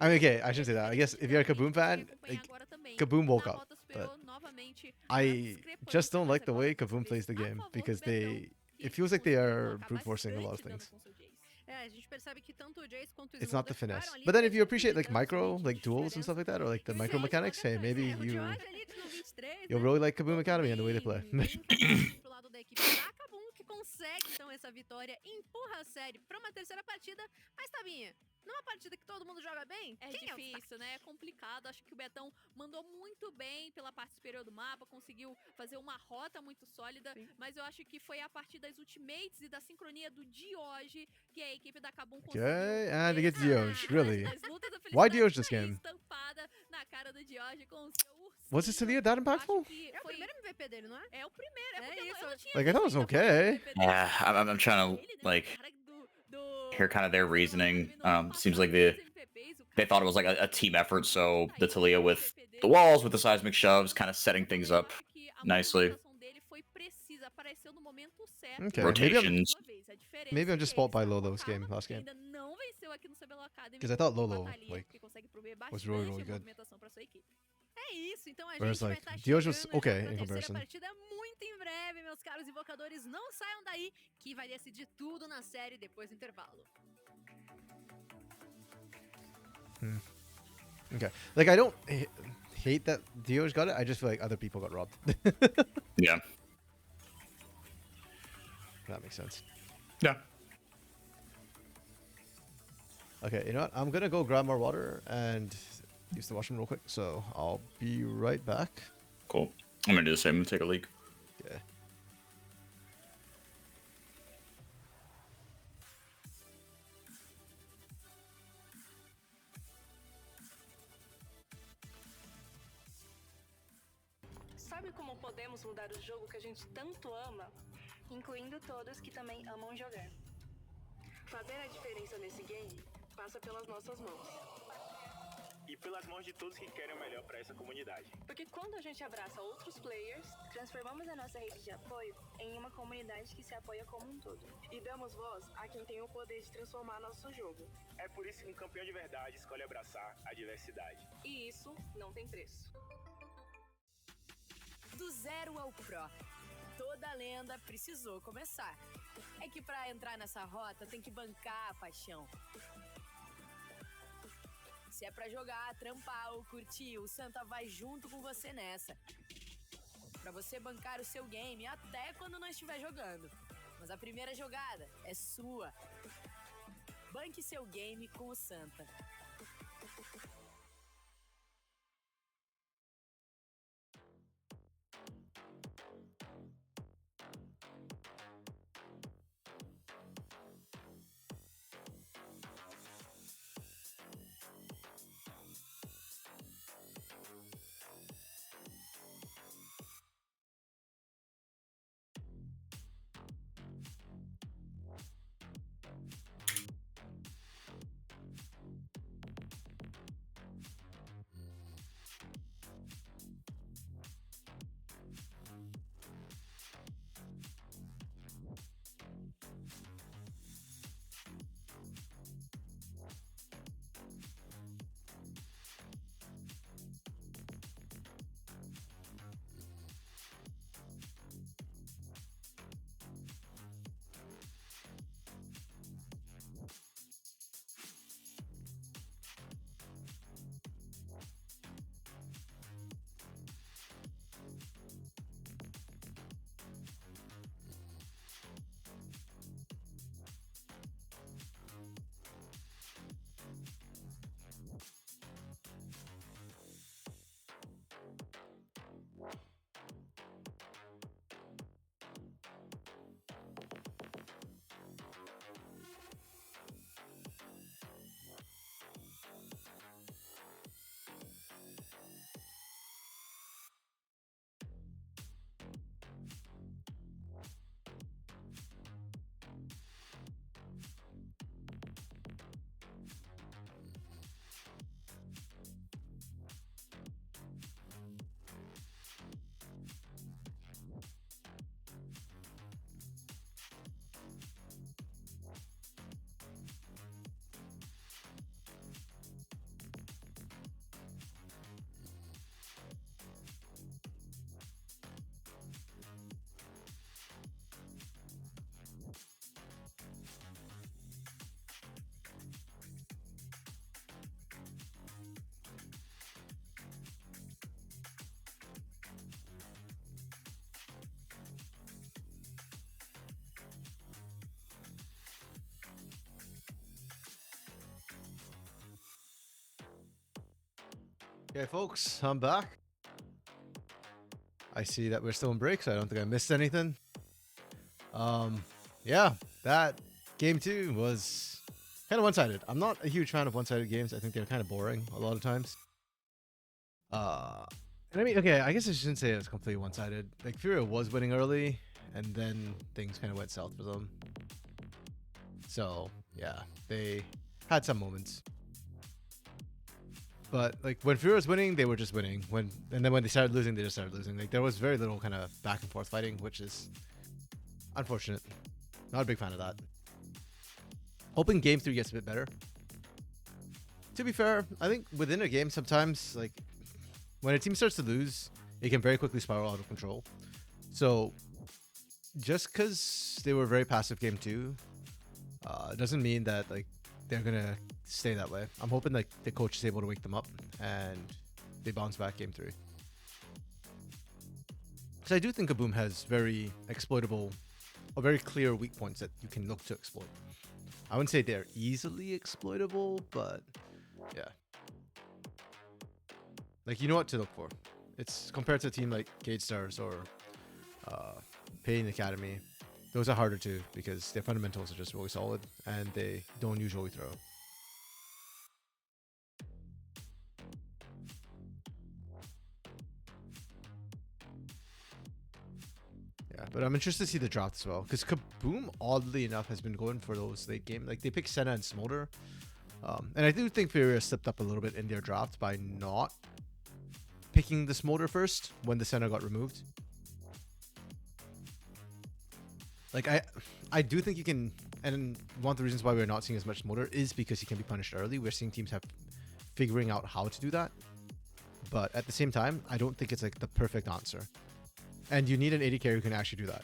I mean, okay, I shouldn't say that. I guess if you're a KBM.A fan, like, KBM.A woke up. But I just don't like the way KBM.A plays the game, because it feels like they are brute forcing a lot of things. It's not the finesse. But then if you appreciate like micro, like duels and stuff like that, or like the micro mechanics, hey, maybe you'll really like KBM.A Academy and the way they play. Consegue então essa vitória, empurra a série para uma terceira partida, mas Tabinha, numa partida que todo mundo joga bem, é difícil, né? É complicado. Acho que o Betão mandou muito bem pela parte superior do mapa, conseguiu fazer uma rota muito sólida, mas eu acho que foi a partir das ultimates e da sincronia do Dioj que a equipe da KBM conseguiu. Okay, and it gets Dioj, really? Why Dioj this game? Na cara do Dioj com o seu urso. Was this Thalia that impactful? É o primeiro MVP dele, não é? É o primeiro, é isso. Like, I thought it was okay. Yeah, I'm trying to, like, hear kind of their reasoning. Seems like they thought it was like a team effort, so the Thalia with the walls, with the seismic shoves, kind of setting things up nicely. Okay, rotations. Maybe I'm just spoiled by Lolo's game last game. Because I thought Lolo, like, was really, really good. Whereas, like, Dioj was okay in comparison. Muito em breve, meus caros invocadores, não saiam daí, que vai decidir tudo na série depois do intervalo. Okay, like, I don't hate that Dioj got it, I just feel like other people got robbed. Yeah. That makes sense. Yeah. Okay, you know what? I'm gonna go grab more water and use the washroom real quick, so I'll be right back. Cool. I'm gonna do the same and take a leak. Okay. Sabe como podemos mudar o jogo que a gente tanto ama? Incluindo todos que também amam jogar. Fazer a diferença nesse game passa pelas nossas mãos. E pelas mãos de todos que querem o melhor para essa comunidade. Porque quando a gente abraça outros players, transformamos a nossa rede de apoio em uma comunidade que se apoia como um todo. E damos voz a quem tem o poder de transformar nosso jogo. É por isso que um campeão de verdade escolhe abraçar a diversidade. E isso não tem preço. Do zero ao pro. Toda lenda precisou começar. É que pra entrar nessa rota tem que bancar a paixão. Se é pra jogar, trampar ou curtir, o Santa vai junto com você nessa. pra você bancar o seu game até quando não estiver jogando. Mas a primeira jogada é sua. Banque seu game com o Santa. Okay, folks, I'm back. I see that we're still in break, so I don't think I missed anything. Yeah, that game 2 was kind of one-sided. I'm not a huge fan of one-sided games. I think they're kind of boring a lot of times. And I mean, okay, I guess I shouldn't say it was completely one-sided. Like, FUR.A was winning early, and then things kind of went south for them. So, yeah, they had some moments. But like when FUR.A was winning, they were just winning. And then when they started losing, they just started losing. Like there was very little kind of back and forth fighting, which is unfortunate. Not a big fan of that. Hoping game 3 gets a bit better. To be fair, I think within a game sometimes, like when a team starts to lose, it can very quickly spiral out of control. So just because they were very passive game 2, doesn't mean that like they're gonna stay that way. I'm hoping like the coach is able to wake them up and they bounce back game 3. Because I do think KBM has very exploitable, or very clear weak points that you can look to exploit. I wouldn't say they're easily exploitable, but yeah. Like you know what to look for. It's compared to a team like Cage Stars or Pain Academy. Those are harder to because their fundamentals are just really solid and they don't usually throw. Yeah, but I'm interested to see the draft as well because KBM, oddly enough, has been going for those late game. Like they pick Senna and Smolder, and I do think FUR.A slipped up a little bit in their draft by not picking the Smolder first when the Senna got removed. Like I do think you can, and one of the reasons why we're not seeing as much Smolder is because he can be punished early. We're seeing teams figuring out how to do that, but at the same time, I don't think it's like the perfect answer. And you need an AD carry who can actually do that.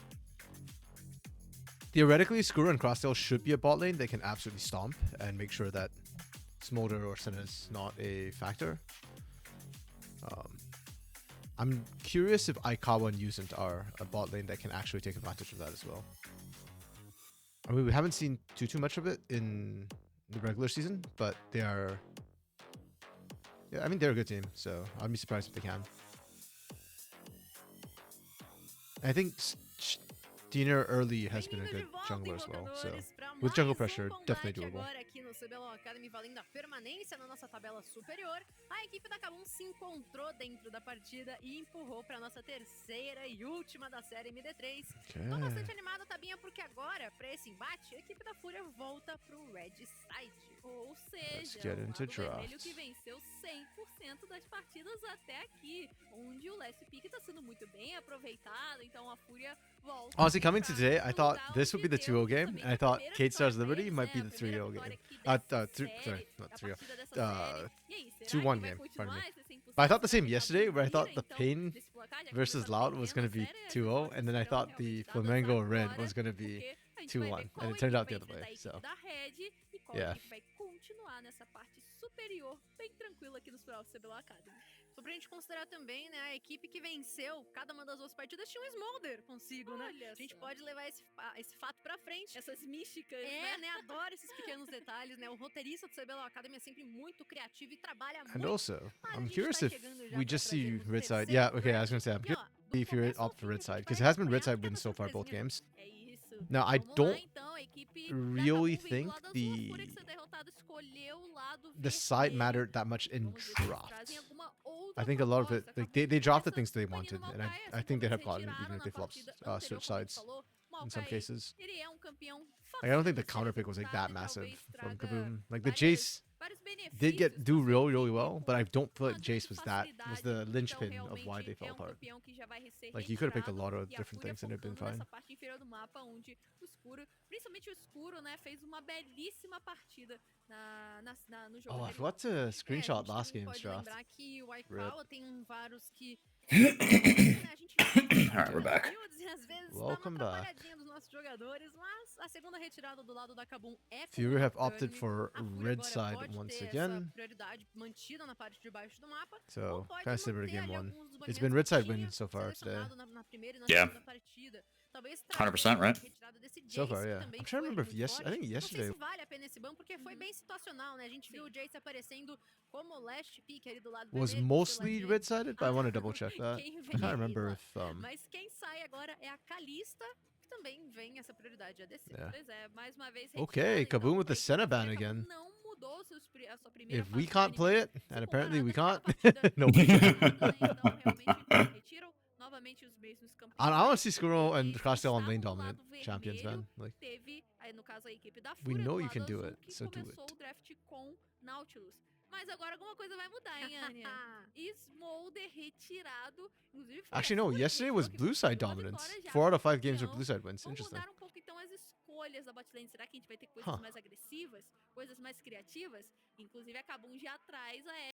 Theoretically, Skura and Crosstail should be a bot lane. They can absolutely stomp and make sure that Smolder or Senna is not a factor. I'm curious if Aikawa and Yuzent are a bot lane that can actually take advantage of that as well. I mean, we haven't seen too much of it in the regular season, but they are... Yeah, I mean, they're a good team, so I'd be surprised if they can. I think Steiner early has been a good jungler as well, so with jungle pressure, definitely doable. Agora aqui no CBLOL Academy, valendo a permanência na nossa tabela superior, a equipe da KBM se encontrou dentro da partida e empurrou para nossa terceira e última da série MD3. Okay. Tô bastante animada, Tabinha, porque agora, para esse embate, a equipe da FUR.A volta pro Red Side. Ou seja, o lado vermelho que venceu 100% das partidas até aqui, onde o last pick tá sendo muito bem aproveitado, então a FUR.A volta. Honestly, coming to today, I thought this would be the 2-0 game, and I thought Kate Star's Liberty might be the 3-0 game. Sorry, not 3-0. 2-1 game, pardon me. But I thought the same yesterday, where I thought the Pain versus Loud was going to be 2-0, and then I thought the Flamengo Red was going to be 2-1, and it turned out the other way, so... Yeah. Vai continuar nessa parte superior, bem tranquila aqui nos playoffs do CBLOL Academy. Só pra gente considerar também, né, a equipe que venceu cada uma das duas partidas tinha um Smolder consigo, né? A gente pode levar esse fato pra frente. Essas místicas, né? Adoro esses pequenos detalhes, né? O roteirista do CBLOL Academy é sempre muito criativo e trabalha muito. And also, I'm curious if we just see Red Side. Yeah, okay, I was gonna say, I'm curious if you're opt for Red Side, because it has been Red Side wins so far both games. Now, I don't really think the side mattered that much in draft. I think a lot of it, like they drafted things they wanted, and I think they'd have gotten it even if they flopped switch sides in some cases. Like, I don't think the counter pick was like that massive from KBM. Like the Jace did do really well, but I don't feel like Jace was the linchpin of why they fell apart. Like you could have picked a lot of different things and it'd been fine. Principalmente o escuro, né, fez uma belíssima partida no jogo. Oh, I forgot to screenshot last game's draft. Lembrar que o Aikawa tem vários que Alright, we're back. Welcome back. dos nossos jogadores, mas a segunda retirada do lado da KBM é FUR.A have opted for Red Side once again. Prioridade mantida na parte de baixo do mapa. So, kind of similar to game 1. It's been Red Side win so far today. Yeah. 100%, right? So far, yeah. I'm trying to remember if I think yesterday. Vale a pena esse ban porque foi bem situacional, né? A gente viu o Jace aparecendo como last pick ali do lado Was mostly red sided, but I want to double check that. I can't remember if Mas quem sai agora é a Kalista, que também vem essa prioridade ADC. Yeah. Pois é, mais uma vez Okay, KBM with the Senna ban again. Não mudou a sua primeira If we fase can't de play it, iniciação and apparently we can't, comparada no. Então, realmente, retiram novamente os mesmos campeões. I want to see Skuro and Costream on lane dominant champions, man. Like, Teve, aí, no caso, a equipe da we FUR.A know do you lado can do azul, it, que so do começou it. o draft com Nautilus. Mas agora alguma coisa vai mudar, hein, Anya? Smolder retirado. Inclusive, Actually, no. Yesterday was blue side dominance. 4 out of 5 games were blue side wins. Vamos Interesting. mudar um pouco então as escolhas da botlane. Será que a gente vai ter coisas mais agressivas, coisas mais criativas? Inclusive a KBM já traz a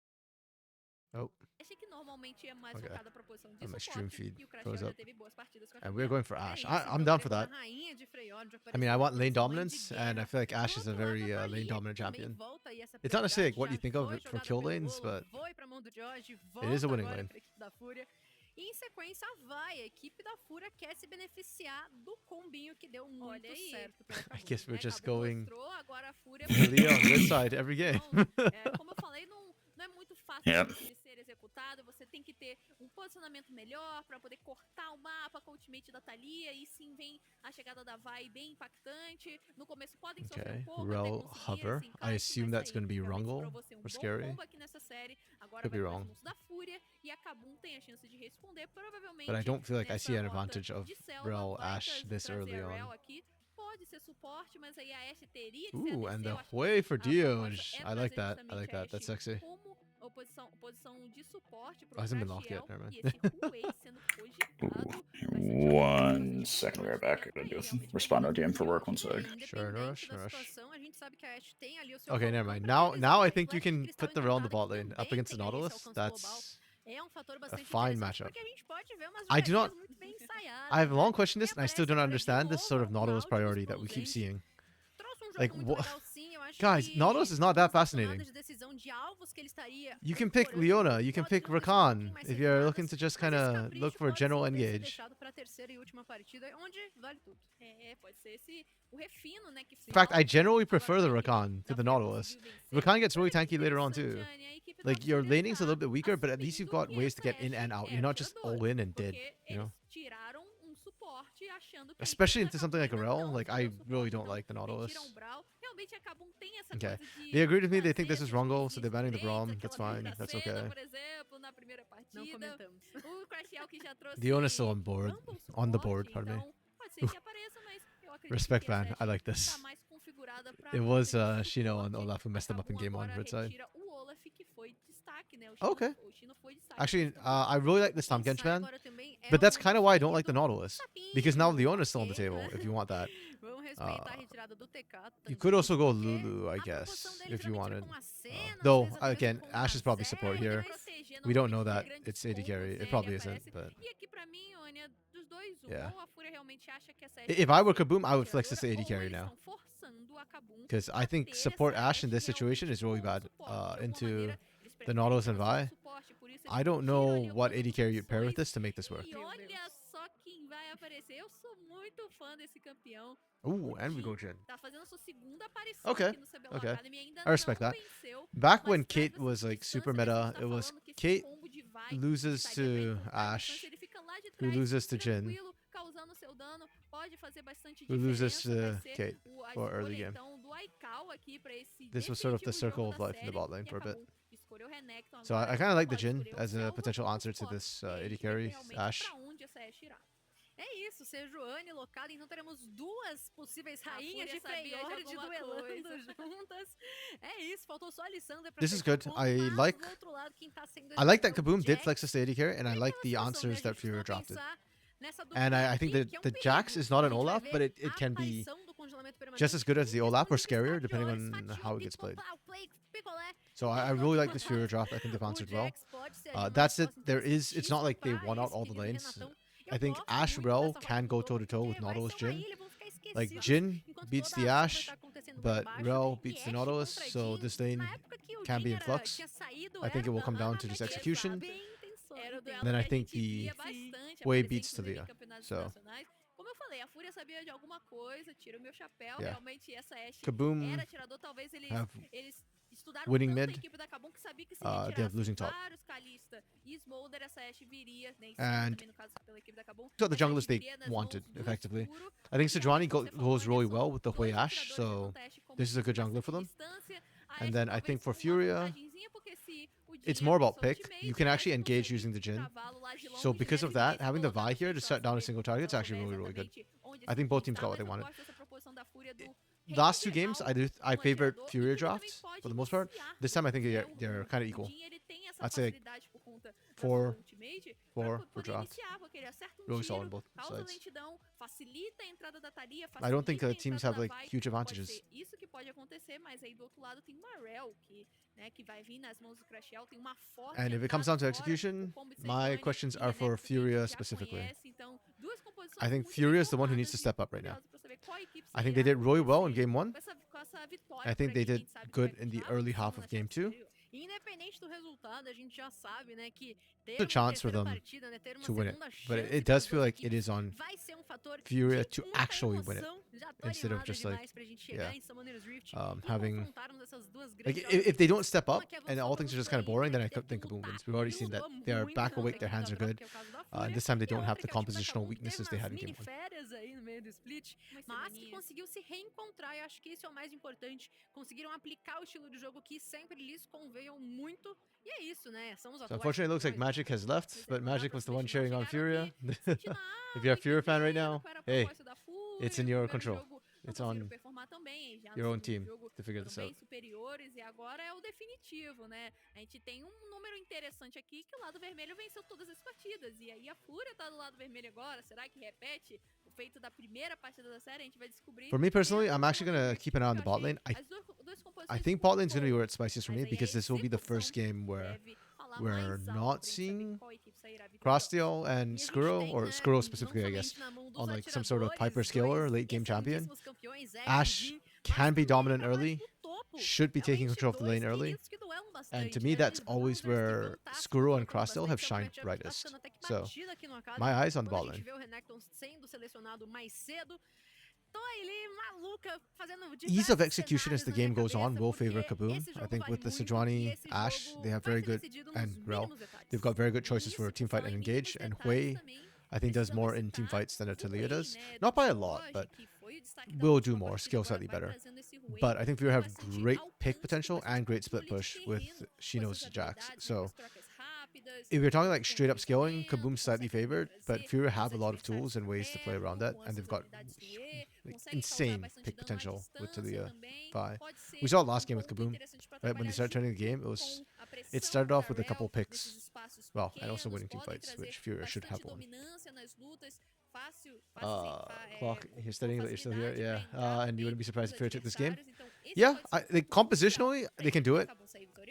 Ashe, que normalmente é mais focada para posição de my suporte, stream feed e o Crash goes já up. teve boas partidas com a And we're going for Ashe. I'm então, down for that. a rainha de Freyord já I mean, I want lane apareceu dominance, and I feel like Ashe is a very lane dominant champion. volta aí essa It's not necessarily like what you prioridade, think já of foi it for jogada kill pelo lanes, bolo, but foi pra mão do George, it is a volta winning agora lane. pra equipe da FUR.A. E em sequência vai, a equipe da FUR.A quer se beneficiar do combinho que deu muito certo pela I guess we're né? just KBM going mostrou, agora a FUR.A Leon red side every game. Então, como eu falei, não é muito fácil de ser executado. Você tem que ter um posicionamento melhor para poder cortar o mapa com o ultimate da Thalia. E sim vem a chegada da Vi bem impactante. No começo podem sofrer um pouco Rel até conseguir hover. esse I encaixe, assume mas that's aí going to be realmente Rungle provou ser um or bom Scary. combo aqui nessa série. Agora Could be vai para as wrong. mãos da FUR.A e a KBM tem a chance de responder. Provavelmente But I don't feel like I see an nessa rota advantage of de selva, Rel vai Ashe this trazer early a Rel on. aqui. Pode ser suporte, mas aí a Ashe teria que ser Ooh, ADC. and Eu the acho que way for a proposta Dioge. é I like trazer that. I justamente like a that. That's Ashe sexy. como posição de suporte pro Oh, hasn't been locked Crashiel, yet, never mind. e esse Huawei sendo cogitado. One second, we're back. I gotta do respond to DM for work. One sec. Sure, no rush, no rush. A gente sabe que a Ashe tem ali o seu Okay, never mind. Now I think you can put the Rel on the bot lane up against the Nautilus. That's é um fator a bastante fine interessante, matchup. porque a gente pode ver umas I do not. jogatinas muito bem ensaiadas, I have né? long questioned E this, and I still aparece don't agora de understand this novo sort of o Nautilus Nautilus priority pro that we keep late. seeing. Trouxe um jogo Like, muito legal, sim. Eu acho Guys, Nautilus is not that fascinating. You can pick Leona, you can pick Rakan if you're looking to just kind of look for a general engage. In fact, I generally prefer the Rakan to the Nautilus. Rakan gets really tanky later on too. Like, your laning's a little bit weaker, but at least you've got ways to get in and out. You're not just all in and dead, you know? Especially into something like a Rel. Like, I really don't like the Nautilus. Okay. They agreed with me. They think this is Rungle, so they're banning the Braum. That's fine. That's okay. Diona's still on board. On the board, pardon me. Respect ban. I like this. It was Shino and Olaf who messed them up in game 1, red side. Okay. Actually, I really like this Tom Gench ban, but that's kind of why I don't like the Nautilus. Because now Leona's still on the table, if you want that. You could also go Lulu, I guess, if you wanted. Though, again, Ashe is probably support here. We don't know that it's AD carry. It probably isn't, but... yeah. If I were Kaboom, I would flex this to AD carry now. Because I think support Ashe in this situation is really bad. Into the Nautilus and Vi. I don't know what AD carry you'd pair with this to make this work. Ooh, and we go Jhin. Okay, okay. I respect that. Back when Kate was like super meta, it was Kate loses to Ashe, who loses to Jhin, who loses to Kate for early game. This was sort of the circle of life in the bot lane for a bit. So I kind of like the Jhin as a potential answer to this AD carry Ashe. É isso, Sejuani locada, então teremos duas possíveis rainhas de Freyord duelando juntas. É isso, faltou só a Lissandra pra This is good. I like that Kaboom did flex the AD carry, and I like the answers that FUR.A dropped it. And I think that the Jax is not an Olaf, but it can be just as good as the Olaf or scarier, depending on how it gets played. So I really like this FUR.A draft. I think they've answered well. That's it. It's not like they won out all the lanes. I think Ashe Rel can go toe-to-toe with Nautilus Jhin. Like, Jhin beats the Ashe, but Rel beats the Nautilus, so this lane can be in flux. I think it will come down to just execution. And then I think the Wei beats Talia. So, yeah. Kaboom have winning mid. They have losing top. And so the junglers they wanted, effectively. I think Sejuani goes really well with the Hui Ashe, so this is a good jungler for them. And then I think for FUR.A, it's more about pick. You can actually engage using the Jhin. So because of that, having the Vi here to shut down a single target is actually really, really good. I think both teams got what they wanted. Last two games, I favored FUR.A draft for the most part. This time, I think they're kind of equal. I'd say 4 for draft. Really solid on both sides. I don't think teams have like huge advantages. And if it comes down to execution, my questions are for FUR.A specifically. I think FUR.A is the one who needs to step up right now. I think they did really well in game 1. I think they did good in the early half of game 2. There's a chance for them to win it, but it does feel like it is on FUR.A to actually win it, instead of just like, yeah, having, like, if they don't step up and all things are just kind of boring, then I think Kaboom wins. We've already seen that they are back awake, their hands are good, and this time they don't have the compositional weaknesses they had in game 1. Mas que conseguiu se reencontrar, e acho que isso é o mais importante. Conseguiram aplicar o estilo de jogo que sempre lhes conveio muito. E é isso, né? São os So unfortunately, it looks like Magic has left, but Magic was the one cheering on FUR.A. If you're a FUR.A fan right now, hey, it's in your control. It's on your own team to figure this out. Superiores, e agora é o definitivo, né? A gente tem número interessante aqui que o lado vermelho venceu todas as partidas. E aí a FUR.A tá do lado vermelho agora. Será que repete o feito da primeira partida da série? A gente vai descobrir. For me personally, I'm actually going to keep an eye on the bot lane. I think bot lane's going to be where it's spiciest for me, because this will be the first game where we're not seeing Costream and Skuro, or Skuro specifically, I guess, on like some sort of Piper Scaler late game champion. Ashe can be dominant early, should be taking control of the lane early. And to me, that's always where Skuro and Crosstail have shined brightest. So, my eyes on the bot lane. Ease of execution as the game goes on will favor KBM. I think with the Sejuani, Ashe, they have very good, and Rel, they've got very good choices for teamfight and engage. And Hui, I think, does more in teamfights than Atalia does. Not by a lot, but will do more, skill slightly better. But I think FUR.A have great pick potential and great split push with Shino's Jax. So if you're talking like straight up scaling, KBM's slightly favored, but FUR.A have a lot of tools and ways to play around that, and they've got like, insane pick potential with Talia Vi. We saw it last game with KBM, right? When they started turning the game, it started off with a couple picks, well, and also winning team fights, which FUR.A should have won. Clock, you're studying, but you're still here, yeah. And you wouldn't be surprised if FUR.A took this game. Yeah, compositionally they can do it.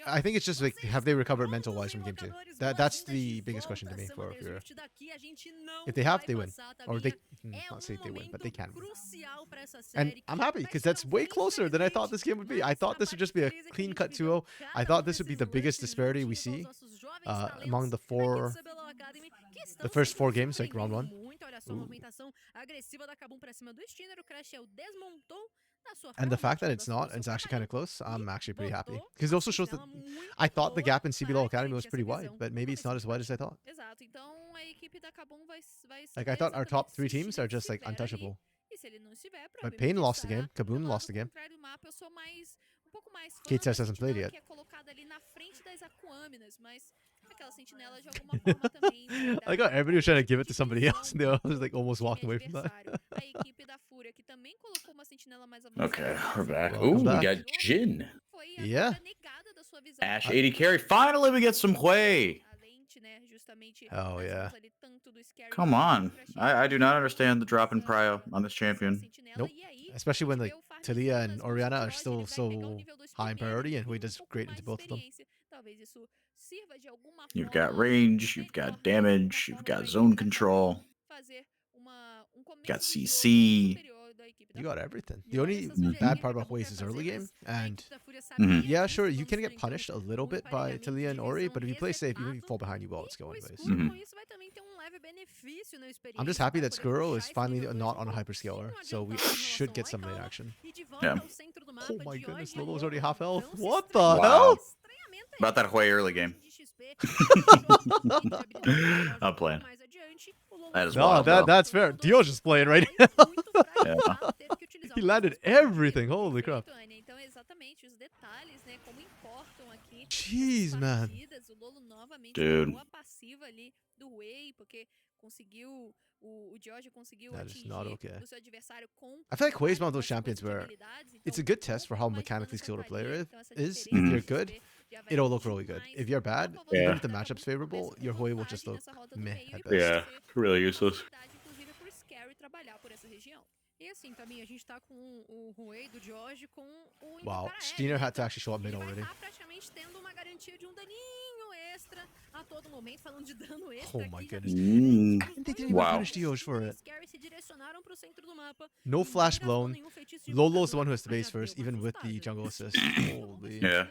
I think it's just like, have they recovered mental wise from game 2? That's the biggest question to me for FUR.A. If they have, they win, or they not say they win, but they can win. And I'm happy because that's way closer than I thought this game would be. I thought this would just be a clean cut 2-0. I thought this would be the biggest disparity we see among the first 4 games, like round 1. And the fact that it's not, it's actually kind of close, I'm actually pretty happy. Because it also shows that I thought the gap in CBLOL Academy was pretty wide, but maybe it's not as wide as I thought. Like, I thought our top 3 teams are just, like, untouchable. But Pain lost the game, KBM lost the game. KTS hasn't played yet. I got everybody was trying to give it to somebody else, and they all just like almost walked away from that. Okay, we're back. Ooh, we got Jin. Yeah. Ashe 80 carry. Finally, we get some Hui. Oh yeah. Come on. I do not understand the drop in prio on this champion. Nope. Especially when like Talia and Orianna are still so high in priority, and Hui does great into both of them. You've got range, you've got damage, you've got zone control, you've got CC. You got everything. The only bad part about Hui is his early game, and yeah, sure, you can get punished a little bit by Talia and Ori, but if you play safe, even if you fall behind, you will outscale anyways. I'm just happy that Skuro is finally not on a hyperscaler, so we should get some lane action. Yeah. Oh my goodness, Lolo's already half health. What the hell? About that Hui early game. I'm playing. That is wild, that's fair. Dio's just playing right now. Yeah. He landed everything. Holy crap. Jeez, man. Dude. That is not okay. I feel like Hui is one of those champions where it's a good test for how mechanically skilled a player is. If you're good, it'll look really good. If you're bad, even if the matchup's favorable, your Hui will just look meh at best. Yeah, really useless. Wow, Steiner had to actually show up mid already. Oh my goodness. And they didn't even punish Dioj for it. No flash blown. Lolo's the one who has to base first, even with the jungle assist. Holy. Yeah.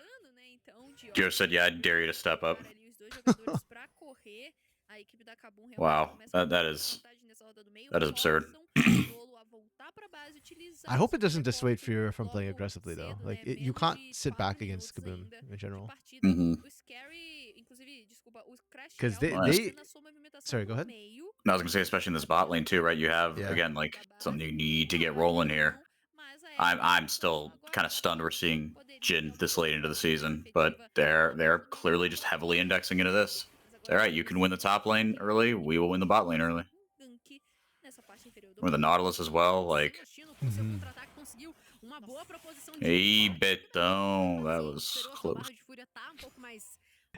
Joe said, yeah, I dare you to step up. Wow, that is absurd. I hope it doesn't dissuade FUR.A from playing aggressively, though. Like, you can't sit back against KBM in general. Because they... Sorry, go ahead. No, I was going to say, especially in this bot lane, too, right? You have, again, like, something you need to get rolling here. I'm still kind of stunned we're seeing Jin this late into the season, but they're clearly just heavily indexing into this. All right, you can win the top lane early, we will win the bot lane early. Or the Nautilus as well, like... Hey, Beton, that was close.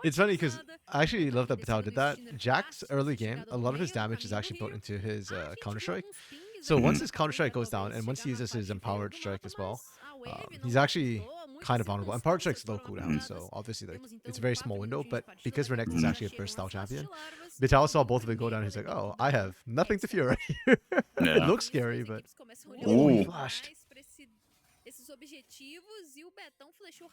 It's funny because I actually love that Betal did that. Jack's early game, a lot of his damage is actually put into his Counter-Strike. So once his Counter-Strike goes down, and once he uses his Empowered Strike as well, he's actually kind of vulnerable. Empowered Strike's low cooldown, so obviously like it's a very small window, but because Renekton is actually a burst style champion, Betal saw both of it go down, he's like, oh, I have nothing to fear right here. It looks scary, but... Oh, he flashed. esses objetivos e o Betão flechou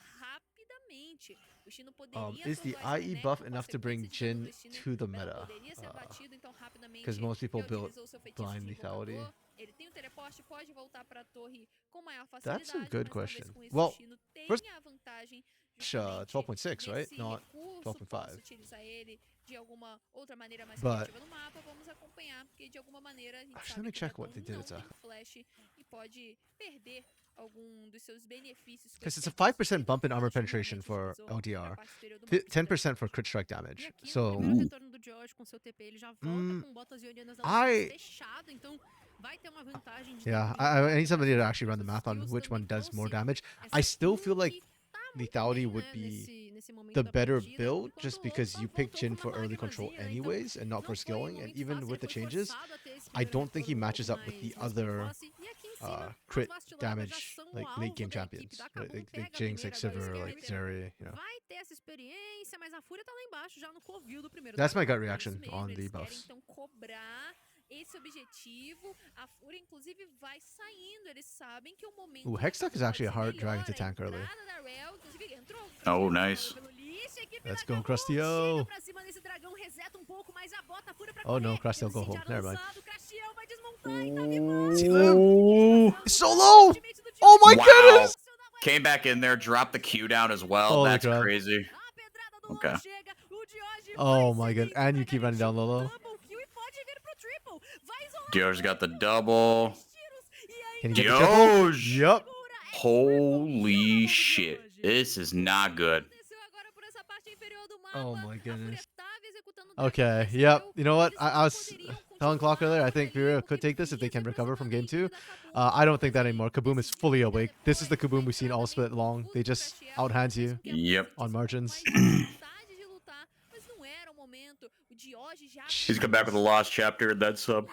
rapidamente. O Chino poderia Is the atordoar esse IE boneco buff com enough to sequência bring de dano Jhin do Chino. to the Betão meta? poderia ser abatido, então rapidamente Because most people built reutilizou seu feitiço blind de lethality. invocador. Ele tem o teleporte, pode voltar pra torre com maior That's a facilidade, good mas question. talvez com isso Well, o Chino first, tenha a vantagem justamente 12.6, right? nesse Not recurso, 12.5. possa utilizar ele de alguma outra maneira mais But- criativa no mapa. Vamos acompanhar, porque de alguma maneira a gente Actually, sabe let me que o check what Betão they did não exactly. tem flash e pode perder algum dos seus benefícios. com Because esse it's a feitiço 5% de bump in armor flash que penetration realmente for utilizou pra LDR, parte superior do mapa. 10% for crit strike E damage. aqui, no So, primeiro retorno do George com seu TP, ele já volta com botas ionianas I- fechado, então vai ter uma vantagem de yeah, definição I need somebody to das actually run the math on skills which one também does more consigo. damage. Essa I still feel Q like que tá muito lethality bem, would né, be nesse momento the da better partida, build enquanto just o because Opa you pick voltou Jhin com for uma early control magmazinha, né, então anyways and not não for foi um skilling. And momento even fácil, with ele the foi changes, forçado a ter esse I primeiro don't think he retorno um matches pouco up with the mais other precoce. E aqui em cima, crit as vastiladas já damage, são o like alvo late game da champions, equipe da right? Kabum, Like pega a Jinx, like primeira, Sivir, agora like esquerda, Zeri, you know. vai ter essa experiência, mas a Fúria tá lá embaixo, já no covil do primeiro That's my dragão. gut É isso reaction mesmo, on the eles querem buffs. então cobrar esse objetivo. A Fúria, inclusive, vai saindo. Eles sabem que o momento Ooh, do Hextech is ataque actually a pode ser hard dragon to melhor. A tank early. entrada da Rell, inclusive, entrou. Oh, nice. Pelo lixo, a equipe Let's da go, Kabum chega Crustio. pra cima desse dragão, reseta um pouco, mas a bota a Fúria pra Oh no, correr. Crustio go home. Incendiário Never mind. lançado, Crustio vai desmontar e tá vivo. See them? Ooh. So low! Ultimate do Oh my Wow. goodness! Came back in there, dropped the Q down as well. Holy That's crap. crazy. A pedrada do Okay. Lolo chega, o Dioge Oh vai my god, seguindo and you pra keep running down garantir Lolo. double kill e pode vir pro triple. Vai isolar Dioge's got the double. dois tiros e Can ainda you get the triple? Dioge! Yup. Holy shit. This is not good. desceu agora por essa parte inferior do mapa. Oh my A goodness. Fúria tava executando o dragão, Okay, recebeu. yep. You know what? Eles I não was poderiam telling Clock earlier, I continuar think por ali, FUR.A could porque take this if they can precisa recover from game aproximar 2. da equipe da Kabum. I don't think that anymore. Kaboom is fully Decidiu awake. This is the Kaboom we've seen all split long. They just outhands you. Yep. on margins. Vontade de lutar, mas não era o momento. O Dioge já He's come back with a lost chapter in that sub.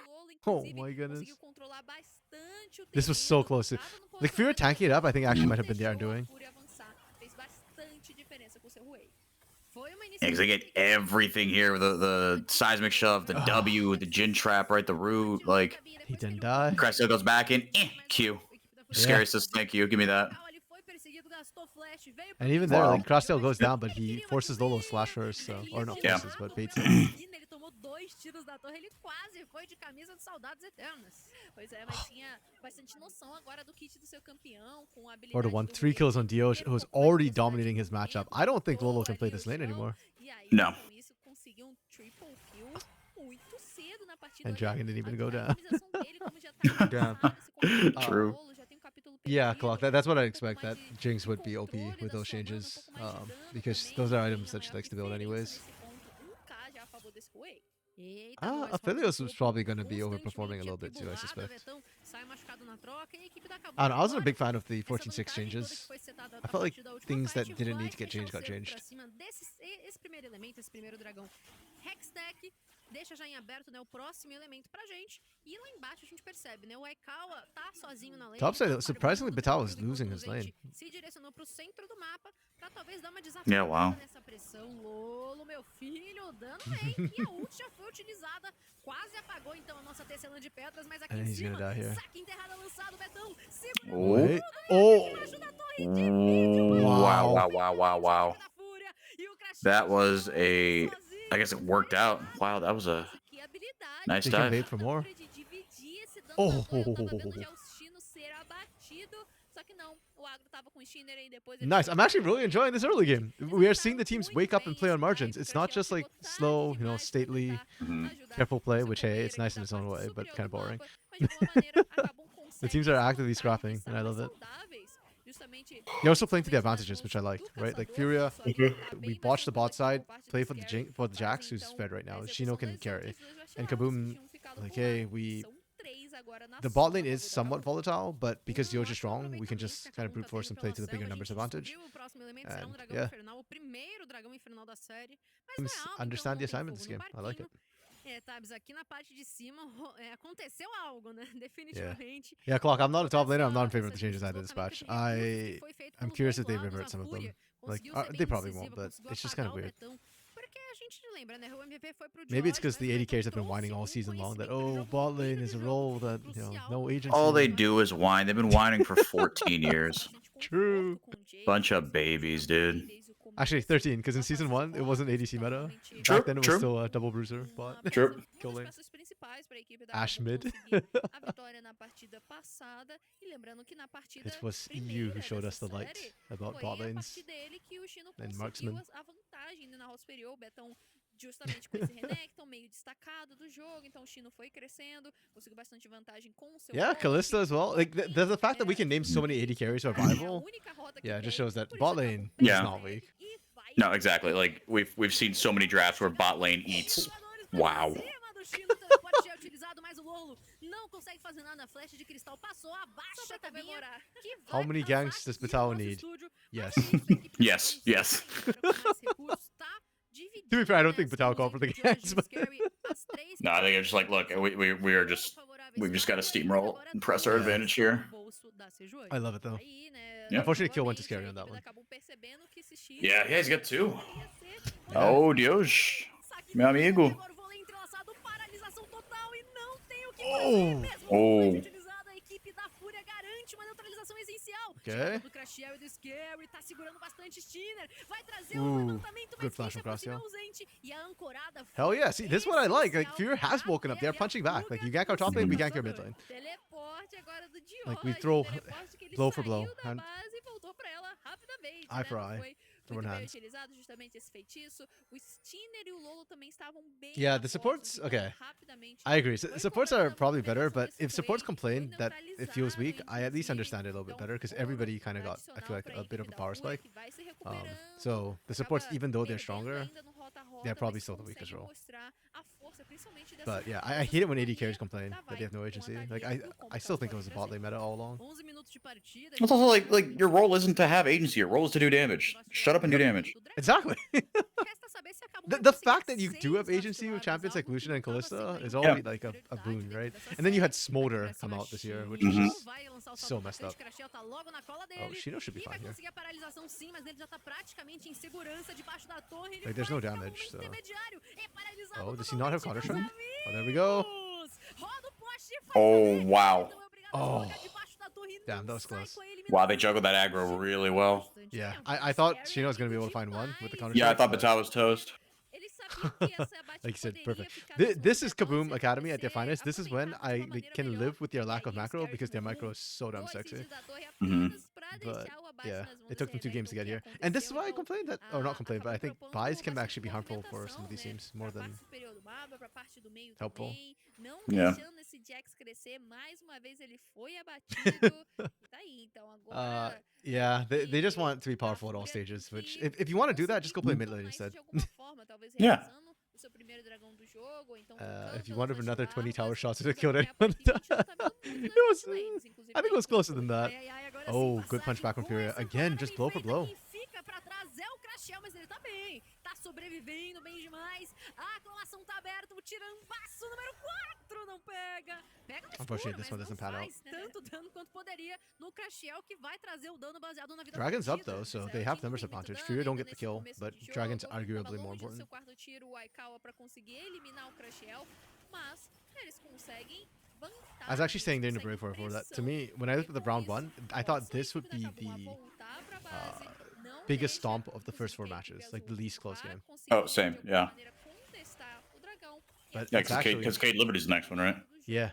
Oh my goodness. conseguiu controlar bastante o This was so terreno, close to... tava no Like, FUR.A tanking it up, I think actually might have been the deixou a undoing. Fúria avançar. Fez bastante diferença com o seu Huey. Foi uma Yeah, because they get everything here. The seismic shove, the W, the Jhin trap, right? The root. Like, He didn't die. Cressio goes back in. Q. Scary says thank you. Give me that. And even there, Wow. like, Crosstail goes down, but he forces Lolo to slash first, so... Or not Yeah. forces, but baits it. Ele tomou 2 tiros da torre, ele quase foi de camisa de saudades eternas. Pois é, mas tinha bastante noção agora do kit do seu campeão, com a habilidade Or the one, do 3 kills on Dioge, ter um who's pouco mais de already velocidade dominating de his matchup. movimento, I don't think Lolo botou can play ali this o lane chão, anymore. E aí, No. com isso, conseguiu um triple kill muito cedo na partida. And Olha, Dragon didn't even a go down. dinamização dele, como já tá Damn. avançado nesse combate com True. o Lolo, já tem um capítulo Yeah, perdido, Clock, já that's what tem I um pouco expect, mais that de Jinx would be OP controle with da those sua mana, um changes. pouco mais de dano Because também, those are tem items that she maior likes to build diferença anyways. nesse ponto. 1K já a favor desse Huey. Eita, nós, Aphelios Robson was Topo probably going to be overperforming constantemente a little bit too, I atribulada, suspect. Vetão sai machucado na troca, e a equipe da Kabum I don't know, I wasn't a agora, big fan of the essa 14-6 vantagem toda que changes. foi setada I a felt like partir da última things that fight didn't vai need to get fechar changed o got cerco changed. pra cima esse primeiro elemento, esse primeiro dragão. Hextech deixa já em aberto, né, o próximo elemento pra gente. E lá embaixo a gente percebe, né, o Aikawa tá sozinho na lane. Topside, tá surprisingly, farmando Betal por is enquanto losing o his Zete lane. se direcionou pro centro do mapa pra talvez dar uma desafiada Yeah, wow. nessa pressão. Lolo, meu filho, dando aí. E a ult já foi utilizada. Quase apagou então a nossa tecelã de pedras, mas aqui And em he's gonna cima, die here. saque enterrado lançado, Betão. Segura Oh. Wait. Oh! embaixo da torre, divide o Wow, Wow. wow, wow, wow, wow. da Fúria. E o Crashel That was a... sozinho. I guess it worked out. Wow, that was a Que habilidade. nice They can dive. bait for more. De dividir esse dano Oh. da torre. Eu tava vendo já o Chino ser abatido. Só que não, o Agro tava com o Shinner e depois ele Nice. foi I'm actually pra really torre. enjoying this early game. Eles We are lutaram seeing the teams muito wake up bem and play on esse margins. dive. It's O not Crashel just like ficou tarde slow, you know, demais pra stately, tentar Mhm. ajudar careful play, seu which, hey, it's companheiro nice aqui in da its own parte way, but superior kind of do boring. mapa, mas de alguma maneira a Kabum The teams consegue are essa actively vantagem, scrapping, são and I mais love it. saudáveis, justamente They're also playing to the talvez nas advantages, mãos which I liked, do right? Like caçador, FUR.A, só ele tá we bem botched the mais bot side, tranquilo por parte play do for the Scary, for the Jax, who's então fed right a now. execução Shino can das carry. outras duas And vaciladas Kaboom, tinham ficado like, por hey, lá. we... São 3 agora na The bot sombra lane is do somewhat dragão. volatile, but because Vamos Dioge is lá, strong, we can aproveitando just que a kind of Kabum brute tá force vindo and play pela to the bigger céu, a numbers gente advantage. descobriu o próximo elemento será um And, dragão yeah. infernal, o primeiro dragão infernal da série. Mas I não é algo, então understand não the tem assignment this fogo no game. I like it. barquinho. Tabs, aqui na parte de cima aconteceu algo, né? Definitivamente. Yeah, Clock, I'm not a top Toda laner. I'm not in essa- favor of the esse changes I did this deslocamento patch. de recursos que foi feito I'm pelos curious dois if they lados, revert a some of them. Fúria Like, conseguiu ser they bem probably incisiva, won't, but conseguiu it's just kind of apagar o weird. Betão, porque a gente lembra, né? O MVP foi pro Maybe it's George, because mas the o AD Beto carries have been trouxe whining all um season long that, conhecimento, ele oh, jogou bot lane muito is a nesse role jogo that, crucial. no agency. All they do is whine. They've been whining for 14 years. True. Bunch of babies, dude. Actually, 13, because in Season 1, it wasn't ADC meta. True, Back then, it was true. still a double bruiser, but True. kill lane. peças principais para a equipe da Ash Cabo mid. conseguir a vitória na partida passada. E lembrando que na partida It was you primeira who showed us dessa the light série, about foi bot a lanes partir dele que o Chino and conseguiu marksman. a vantagem na rota superior. O Betão justamente com esse Renekton meio destacado do jogo, então o Chino foi crescendo, conseguiu bastante vantagem com o seu Yeah, Wolf, Kalista as well. Like the fact that we é, can name so many AD carries é a survival, única rota que yeah, it just tem, shows that por bot isso acaba lane bem is Yeah. not weak. e vai No, exactly. Like we've seen so many drafts where bot lane eats. Wow. Não consegue fazer nada, flecha de cristal passou, abaixa a tabinha. How many ganks does Batal need? Yes. Yes, yes. To be fair, I don't think Batal called for the ganks, but No, I think it's just like, look, we've just got to steamroll and press our advantage here. I love it though. Yeah. Unfortunately, kill went to scary on that one. Yeah, he's got two. Oh, Dios. Meu amigo. Oh. Oh. A equipe da FUR.A garante uma neutralização essencial. Okay. Chegada do Crashiel e do Scary, tá segurando bastante Stinner. Vai trazer levantamento, good flash mas from Crashiel. ausente. E a ancorada Hell yeah, see, this is what I like. Like, FUR.A has woken up. They're punching back. Like, you gank our top lane, we gank your mid lane. Teleporte agora do Dior. Like, we throw blow for blow. Da And base e voltou pra ela rapidamente, eye for Não eye. foi Throwing muito bem hands. utilizado justamente esse feitiço. O Stinner e o Lolo também estavam bem Yeah, na the bota, supports, então okay. rapidamente I agree. foi Supports are cobrada probably a better, recuperação but desse if supports play, complain foi that it feels weak, I at least neutralizado, understand it a little bit então, better because ouro everybody kind of got, I feel like, adicional a bit of a pra power equipe da spike. FUR.A, que vai se recuperando, So the supports, acaba even though they're perdendo stronger, ainda no rota a rota, they're probably mas still the weakest consegue role. mostrar a força, principalmente dessa But yeah, rota I hate it when AD companhia carries complain da that they Vai have no com agency. ataque Like do combo I still pra think it fora. was a bot lane meta all along. 11 minutos de partida. It's also like your role isn't to have agency. Your role is to do damage. Shut up and do damage. Exactly. Resta saber se acabou The vai conseguir fact that you do have 6 agency with vacilados, champions like algo que Lucian and não tava Kalista sendo is uma already like a prioridade boon, dentro right? dessa And then you had série. Smolder Vai pra come cima, out this year, which Chino, is just vai lançar o salto so pra messed frente, up. Crashel tá logo na cola dele. Oh, Shino should be E fine vai here. conseguir a paralisação sim, mas ele já tá praticamente em segurança debaixo da torre. Ele Like, there's no vai pra um damage, momento so- intermediário. É paralisado Oh, does he not have totalmente, Costream? meus Oh, there we go. amigos. Roda o poste e faz Oh, também. wow. Então é obrigado a Oh. colocar debaixo da torre e Damn, não that was sai close. com a eliminação. Wow, they juggled that aggro really well. Bastante Yeah, tempo. I thought Scary Shino was gonna be able amigo to find one with the demais. counter Yeah, I strike, thought but Batal was toast. Ele sabia que essa bate like you said, poderia perfect. ficar nas This mãos is dela, Kaboom se Academy at their acontecer, finest. This is when aproveitar de I uma maneira can melhor. live with their E lack of aí, macro Scary because their com micro is so damn dois sexy. hits da torre Mhm. apenas pra But deixar o abate yeah, nas mãos it took them desse 2 games to get Renekton, here. que And this is why I aconteceu, complained that, or not complained, but I think acabou buys propondo can actually be bastante harmful for some of these movimentação, teams more pra than parte superior do mapa, pra parte do meio helpful. também, não Yeah. deixando esse Jax crescer, mais uma vez ele foi abatido, e tá aí, então agora... Yeah, they just want to be da powerful at all FUR.A stages, tem which que if you want to do that, just go play conseguir mid lane tornar instead. isso de alguma forma, talvez Yeah. realizando o seu primeiro dragão do jogo, ou então If you trocando wanted pelas another 20 tower larvas, shots to mas kill até a anyone, partida a gente não tá vendo muito it was. nas lanes, inclusive I think it was closer than that. Ai, ai, ai, agora Oh, sim, good punch back from passagem FUR.A. com essa Again, parada, just blow for enfrenta blow. quem fica pra trás é o Crashel, mas ele tá bem, tá sobrevivendo bem demais. A aclamação tá aberta, o tirambaço número 4 não pega. Pega no Unfortunately, escuro, this mas one não doesn't pan out. faz tanto dano quanto poderia no Crashel, que vai trazer o dano baseado na vida Dragon's da up partida. though, so Zero they have Team não numbers tem muito advantage. dano FUR.A don't ainda get the nesse kill, começo but de Dragon's jogo. arguably Tava more longe do important. seu quarto tiro, o Aikawa pra conseguir eliminar o Crashel, mas eles conseguem vantagem. I was actually saying during the break conseguem for that. To pressão. me, when I looked at the round one, I thought Força a this would equipe be da KBM.A the voltar pra base, não biggest deixa stomp of the os first 4 escapes matches, like the azul least close pra game. conseguir, Oh, same, de alguma yeah. maneira, contestar o dragão. But Yeah, it's actually, because Cade Liberty's the next one, right? yeah.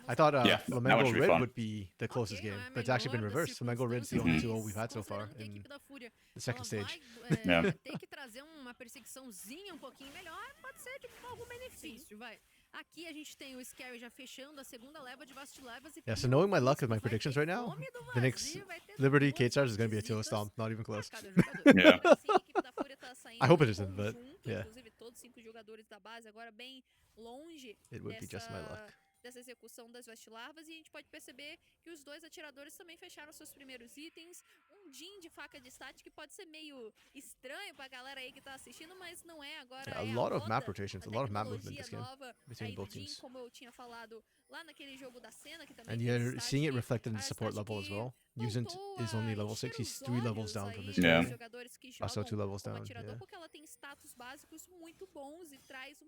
I thought Yeah, that one Flamengo should be Rid fun. would be the closest Ok, game, não é but it's actually been melhor das reversed. Flamengo Rid's the only 2-0 we've had so far considerando que a in equipe da FUR.A the second ela stage. vai Yeah. ter que trazer uma perseguiçãozinha um pouquinho melhor, pode ser de algum benefício, vai. Aqui a gente tem o Scary já fechando a segunda leva de Vastilevas e Yeah, so knowing my luck with my vai ter predictions right now, fome do the next vazio, vai ter Liberty duas Kate Stars is going to be a visitas 2 stomp, not even close. pra cada jogador. Yeah. Assim, a equipe da FUR.A tá saindo I hope it em isn't, but, conjunto, yeah. inclusive todos 5 jogadores da base agora bem longe It would be just my luck. dessa execução das Vestilarvas, e a gente pode perceber que os dois atiradores também fecharam seus primeiros itens. Um Jin de faca de stat que pode ser meio estranho pra galera aí que tá assistindo, mas não é agora. Yeah, a é lot of moda, map rotations, a lot of map movement tecnologia this game nova between aí do both Jin, teams. como eu tinha falado lá naquele jogo da cena, que também And tem you're stat seeing it que- reflected in a the support stat level as que well. Usant voltou is only a level 6, encher he's os 3 levels olhos down from aí his dos Yeah. game. jogadores que Also jogam 2 levels como down, atirador, yeah. porque ela tem status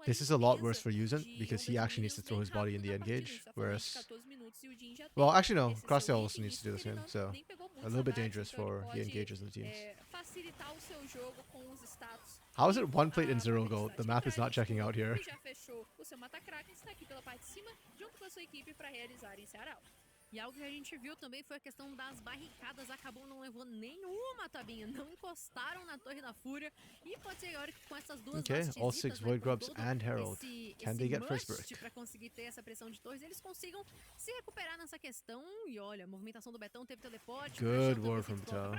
This is a lot worse for Yuzin because he actually needs to throw his body in the engage, whereas... Well, actually no, Crossdale also needs to do the same, so a little bit dangerous for the engagers and the teams. How is it 1 plate and 0 gold? The math is not checking out here. E algo que a gente viu também foi a questão das barricadas. Acabou não levou nenhuma, Tabinha. Não encostaram na torre da Fúria. E pode ser agora que com essas duas Okay, all 6 Void Grubs and Herald. Can they get first brick? Para conseguir ter essa pressão de torres, eles consigam se recuperar nessa questão. E olha, a movimentação do Betão teve teleporte. Good work from Betão.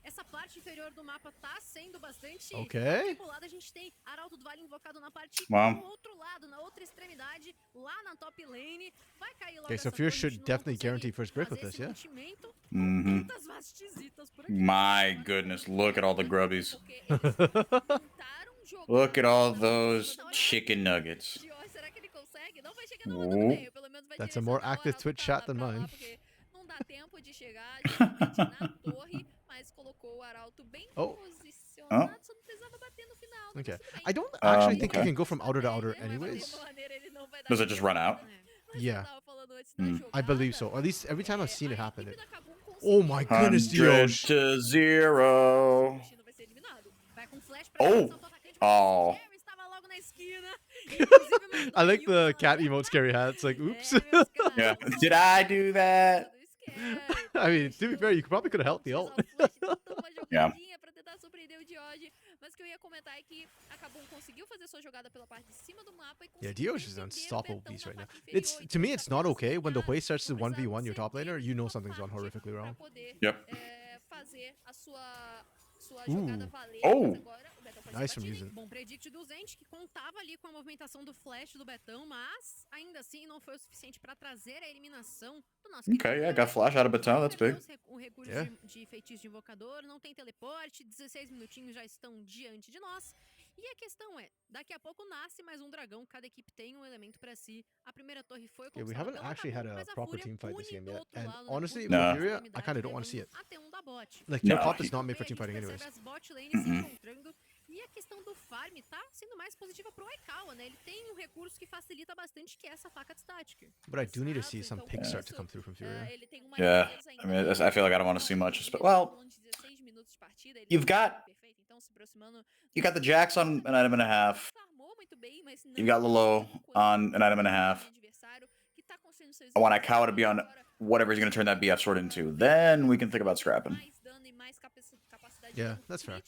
Essa parte inferior do mapa tá sendo bastante manipulada. A gente tem Arauto do Vale invocado na parte Wow. do outro lado, na outra extremidade, lá na top lane. Vai cair logo Okay, so essa FUR.A torre, should não definitely consegue guarantee first brick with fazer this, esse yeah? mantimento. Mm-hmm. Muitas vastisitas por aqui. My goodness, look at all the grubbies. Porque eles tentaram jogar Look at all those chicken nuggets. Será que ele consegue? Não vai chegar na onda do meio, pelo menos vai That's a more direcionar o active Arauto Twitch pra chat than lá, mine. porque não dá tempo de chegar diretamente na torre, mas colocou o Arauto bem posicionado, só não precisava bater no final. Tá Okay, tudo bem. I don't actually think okay. you can go from outer to outer Ele não vai bater anyways. de uma maneira, ele não vai dar Does it just run out? Mas Yeah. eu tava falando antes da I believe jogada, so. At least every time I've seen it a happen. equipe da Kabum Oh my conseguiu- goodness, 100 Dios. to 0. O Chino vai ser eliminado. Vai com flash pra Oh. cima, salto atacante, Oh. o Jerry estava logo na esquina. Inclusive, mandou I like aí the uma- cat emote scary hat. It's like, oops. É, meus caros, Yeah. o Did I do that? do Scary. I mean, to be fair, you probably could have helped the ult. Yeah. Pra tentar surpreender o Diod, mas o que eu ia comentar é que a Kabum conseguiu fazer sua jogada pela parte de cima do mapa e Yeah, conseguiu Dios is an defender o unstoppable Betão beast na right now. parte inferior, It's então to me, ele it's tá not okay when the pressionado, Hui starts to não precisava 1v1 your ser top laner. You know uma something's gone parte horrifically pra wrong. poder, Yep. fazer a sua Ooh. jogada valer, Oh. mas agora o Betão pode Nice ser from batido. Yuzin. Bom predict do Zend, que contava ali com a movimentação do flash do Betão, mas ainda assim não foi o suficiente pra trazer a eliminação do nosso Okay, querido yeah, Diod. got flash out of Baton. That's big. O recurso Yeah. de feitiço de invocador, não tem teleporte, 16 minutinhos já estão diante de nós. E a questão é, daqui a pouco nasce mais um dragão, cada equipe tem um elemento pra si. A primeira torre foi Yeah, we conquistada haven't pela actually had Kabum, a mas a proper Fúria team fight this une game do yet. outro And lado, né, honestly, une with No. FUR.A, I extremidade, kind of don't want to see it. levando até um da bot. Like, No. their top is Então, not made for também team a gente fighting percebe anyways. as bot lanes se encontrando. E a questão do farm tá sendo mais positiva pro Aikawa, né? Ele tem um recurso que facilita bastante, que é essa faca de static. But I do need to see Exato, some então, picks com start to isso, come through from FUR.A. ele tem uma Yeah, defesa I mean, ainda I feel like I don't want to see much. But, well, you've got the Jax on an item and a half. You've got Lolo on an item and a half. I want Aikawa to be on whatever he's going to turn that BF sword into. Then we can think about scrapping. Yeah, that's fair.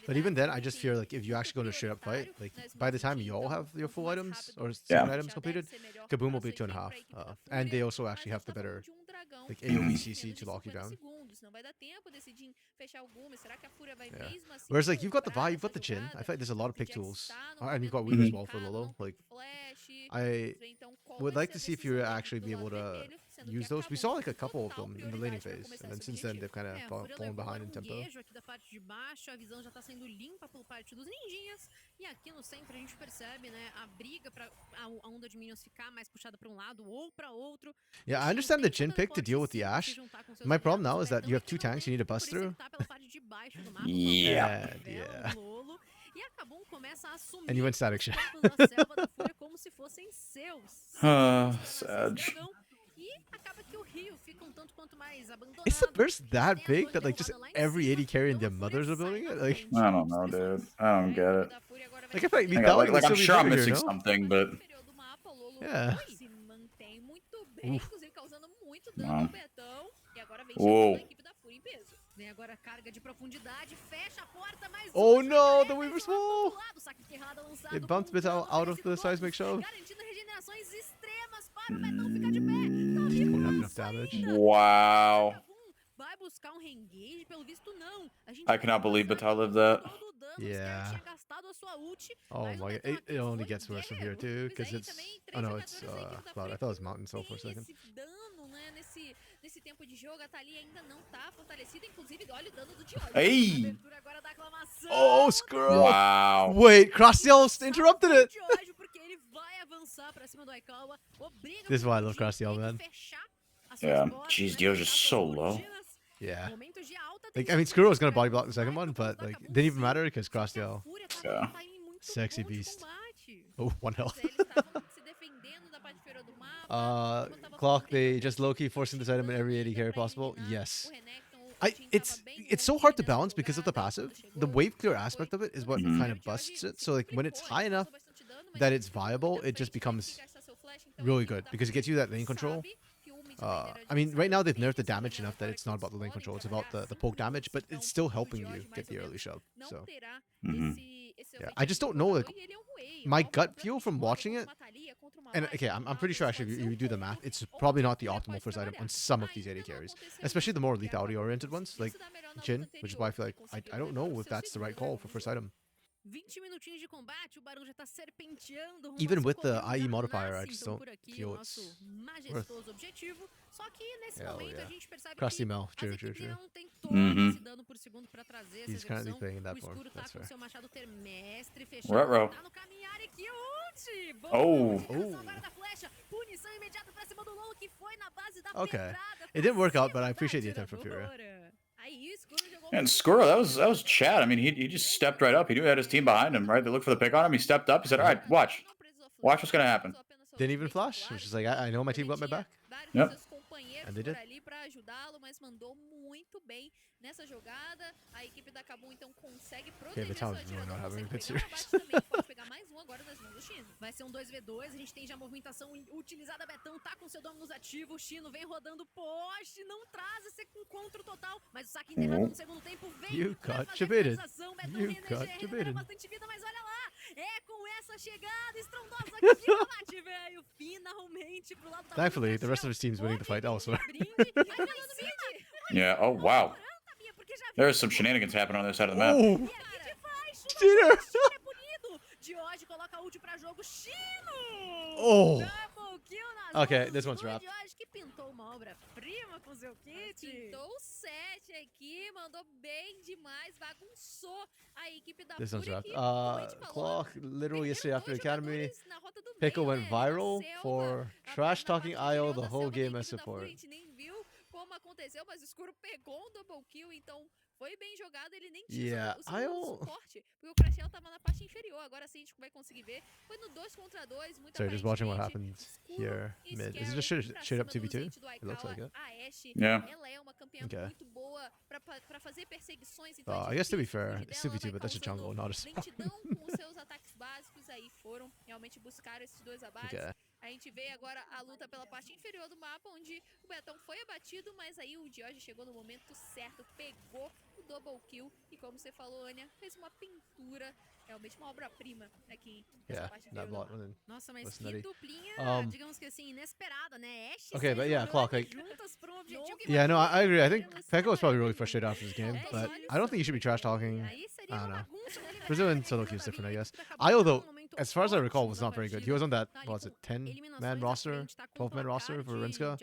But even then, I just fear like if you actually go to a straight up fight, like by the time you all have your full items or 7 items completed, Kabum will be 2.5. And they also actually have the better like AoE CC to lock you down. Yeah. Whereas like you've got the Vi, you've got the Jhin. I feel like there's a lot of pick tools, and you've got Weave as well for Lolo. Like I would like to see if you actually be able to use those. We saw like a couple of them in the laning phase, and then since then they've kind of fallen behind in tempo. Aqui da parte de baixo, a visão já tá sendo limpa por parte dos ninjinhas. E aqui no centro a gente percebe, né, a briga para a onda de minions ficar mais puxada para um lado ou para outro. Yeah, I understand the Jhin pick to deal with the Ashe. My problem now is that you have 2 tanks you need to bust through. Yeah. Yeah. E a Kabum começa a assumir And you went static shot. os campos da selva da Fúria como se fossem seus. Sad. E acaba que o Rio fica um tanto quanto mais abandonado. Is the burst that big that like just every AD carry and their mothers are building it? Like, I don't know, dude. I don't get it. like I feel like Like, Vitality would like I'm still be sure I'm better missing here, no? something, but Yeah. Se mantém muito bem, Uf. inclusive causando muito dano Wow. no Betão. E agora vem Uou. chegando a equipe da Fúria em peso. Vem agora carga de profundidade, fecha a porta, mais Oh uma, no, carrega, the Weaver mais uma do Small! lado, saque de errada lançado It bumped com Vital dano out of the merecido seismic todos, shove. garantindo regenerações extremas para o Betão ficar de pé. Tá Won't have enough vivo damage. wow. vai buscar um reengage, pelo visto não. A gente I cannot believe Batal lived that. todo o dano, Yeah. tinha gastado a sua ult, Oh mas o my, Betão it aqui only foi gets worse from here guerreiro. too, Mas because aí it's, também, oh no, três it's, jogadores da equipe da Cloud. I Fúria thought it was Mountain Soul for a tem second. esse dano, né, nesse tempo de jogo. A Thalia ainda não tá fortalecida, inclusive olha o dano do Diod. Hey! Abertura agora da aclamação. Oh, Skrull! Wow. Wait, Costream interrupted it! Diod, porque ele vai avançar pra cima do Aikawa, obriga This is why I o love Diod Costream, tem man. que fechar as suas Yeah, portas, jeez, né, Diod is fechar so suas low. cortinas. Yeah. Momentos de alta Like, I tensão mean, Skrull was gonna pra body block the second one, but like, didn't even matter because Costream Yeah. Sexy beast. Oh, 1 health. Clock, they just low-key forcing this item in every AD carry possible? Yes. It's so hard to balance because of the passive. The wave clear aspect of it is what kind of busts it. So like when it's high enough that it's viable, it just becomes really good because it gets you that lane control. I mean, right now they've nerfed the damage enough that it's not about the lane control, it's about the poke damage, but it's still helping you get the early shove. So yeah, I just don't know, like, my gut feel from watching it, and okay, I'm pretty sure actually if you do the math, it's probably not the optimal first item on some of these AD carries, especially the more lethality oriented ones, like Jhin, which is why I feel like I don't know if that's the right call for first item. 20 minutinhos de combate, o barulho já tá serpenteando rumo Even ao seu with the começo IE da modifier, I nasce, just então, don't por aqui, feel o it's nosso worth. majestoso objetivo. Só que nesse Hell momento a yeah. gente percebe Crusty que Mel, as true. equipes não tem todo esse dano por segundo pra trazer essa He's currently execução. playing in that O form. escuro tá That's com fair. seu machado termestre Ruh-roh. fechado, tá no caminhar e que ult! Boa Oh. utilização agora da flecha, punição imediata pra cima do LoL que foi na base da Okay. pedrada. It didn't work out, but I appreciate the attempt from FUR.A. Aí, escuro jogou And Skuro, that was Chad. I mean, he just stepped right up. He knew he had his team behind him, right? They looked for the pick on him. He stepped up. He said, "All right, watch what's gonna happen." Didn't even flash. It was just like, I know my team got my back. Yep. And they did. ali para ajudá-lo, mas mandou muito bem nessa jogada. A equipe da Kabum então consegue proteger the seu town's really not atirador, having a consegue good pegar o abate series. também, pode pegar mais um agora nas mãos do Chino. Vai ser um 2v2, a gente tem já movimentação utilizada, Betão tá com seu Dominus ativo, o Chino vem rodando poste, não traz esse encontro total, mas o saque enterrado no segundo tempo vem You pra got fazer debated. finalização, Betão You regenera, got regenera debated. bastante vida, mas olha lá, é com essa chegada estrondosa que de combate, velho, finalmente pro lado da Thankfully, the rest of his team's winning the fight elsewhere. Yeah. Oh wow. There's some shenanigans happening on the other side of the map. Oh, cheater! Dioj coloca ult pra jogo, Chino! Oh. Double kill nas Okay, mãos this one's do wrapped. Dioj, que pintou uma obra-prima com seu kit. Pintou o 7 aqui, mandou bem demais, bagunçou a equipe da This one's FUR.A wrapped. aqui, como a gente falou. Clock, literally yesterday after the academy, Jogadores na rota do Pickle bem, went né? viral Na selva, for a trash parte na talking parte IO inferior the da whole selva da game as equipe da FUR.A, support. a gente nem viu como aconteceu, mas o escuro pegou um double kill, então foi bem jogado, ele nem tinha Yeah, o segundo IO. suporte, porque o Crashel tava na parte inferior, agora sim a gente vai conseguir ver, foi no 2 contra 2, muito Sorry, just watching what aparentemente, happened escuro here e mid. Is it Scary just pra straight up cima do 2v2? Zed do It looks like it. A Ashe, Yeah. ela é uma campeã Okay. muito boa pra fazer perseguições, então I guess to be fair, o it's dela 2v2, vai but that's a causando jungle, not a support. lentidão com os seus ataques básicos, aí foram realmente buscar esses dois abates. Okay. A gente vê agora a luta pela parte inferior do mapa, onde o Betão foi abatido, mas aí o Dioj chegou no momento certo, pegou o double kill e, como você falou, Anya, fez uma pintura, realmente uma obra-prima aqui nessa Yeah, parte that inferior do bot mapa. one. Nossa, mas was que nutty. duplinha, digamos que assim, inesperada, né? Ashe Okay, but yeah, Clock, like, juntas pra um objetivo que yeah, no, I agree. I think vai Pekka was probably really frustrated after this game, but I don't think you should be trash talking. Aí seria I don't uma know. bagunça, né? Ele vai Brazilian pegar solo aqui queue is pra different, I mim, guess. pra acabar IO, no though, momento as far as I recall, ótimo was da not very good. partida. He was on that, Tá ali what was it, com 10-man eliminações à roster, frente, tá com 12-man roster placar for Rinska?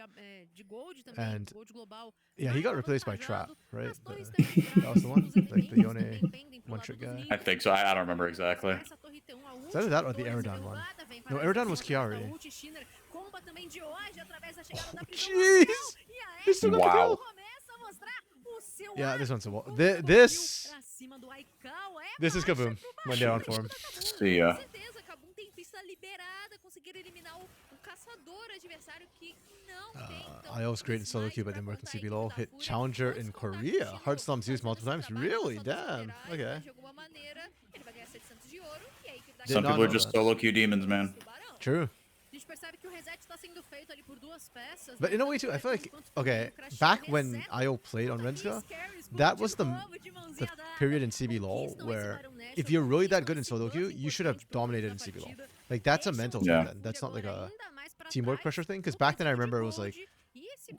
de gold também, And gold global yeah, he got mais replaced by avantajado. Trap, right? As torres The- também that was the one? os Like the elementos Yone também pendem pro one-trick lado dos guy? I ninjas. think so. I don't remember exactly. Essa torre tem a Is that that or the torre Eridan one? derrubada, vem No, para Eridan essa was cima da Chiari. ult, Shinner comba também de hoje através da chegada da prisão Jeez! nacional, e a He still got the Wow. kill! começa a mostrar o seu Yeah, ar this one's a wall. com This pra cima do Aikau, é is baixa Kaboom pro when they're on baixo form. da Kabum. See ya. Com certeza, Kabum tem pista liberada, conseguir eliminar o caçador adversário que não tem. Então, I was great in solo queue, but didn't work in CBLOL. Hit Challenger in Korea. Heartstorm Zeus multiple times. Really? Damn. Okay. de alguma maneira, ele vai ganhar 700 de ouro e a equipe da Did Some not people are know just that. solo queue demons, man. Tubarão. True. A gente percebe que o reset está sendo feito ali por duas peças. But in a way too, I feel like, okay, back when IO played on Renska, that was the period in CBLOL where if you're really that good in solo queue, you should have dominated in CBLOL. Like, that's a mental thing Yeah. then. That's not like a teamwork pressure thing. Because back then I remember it was like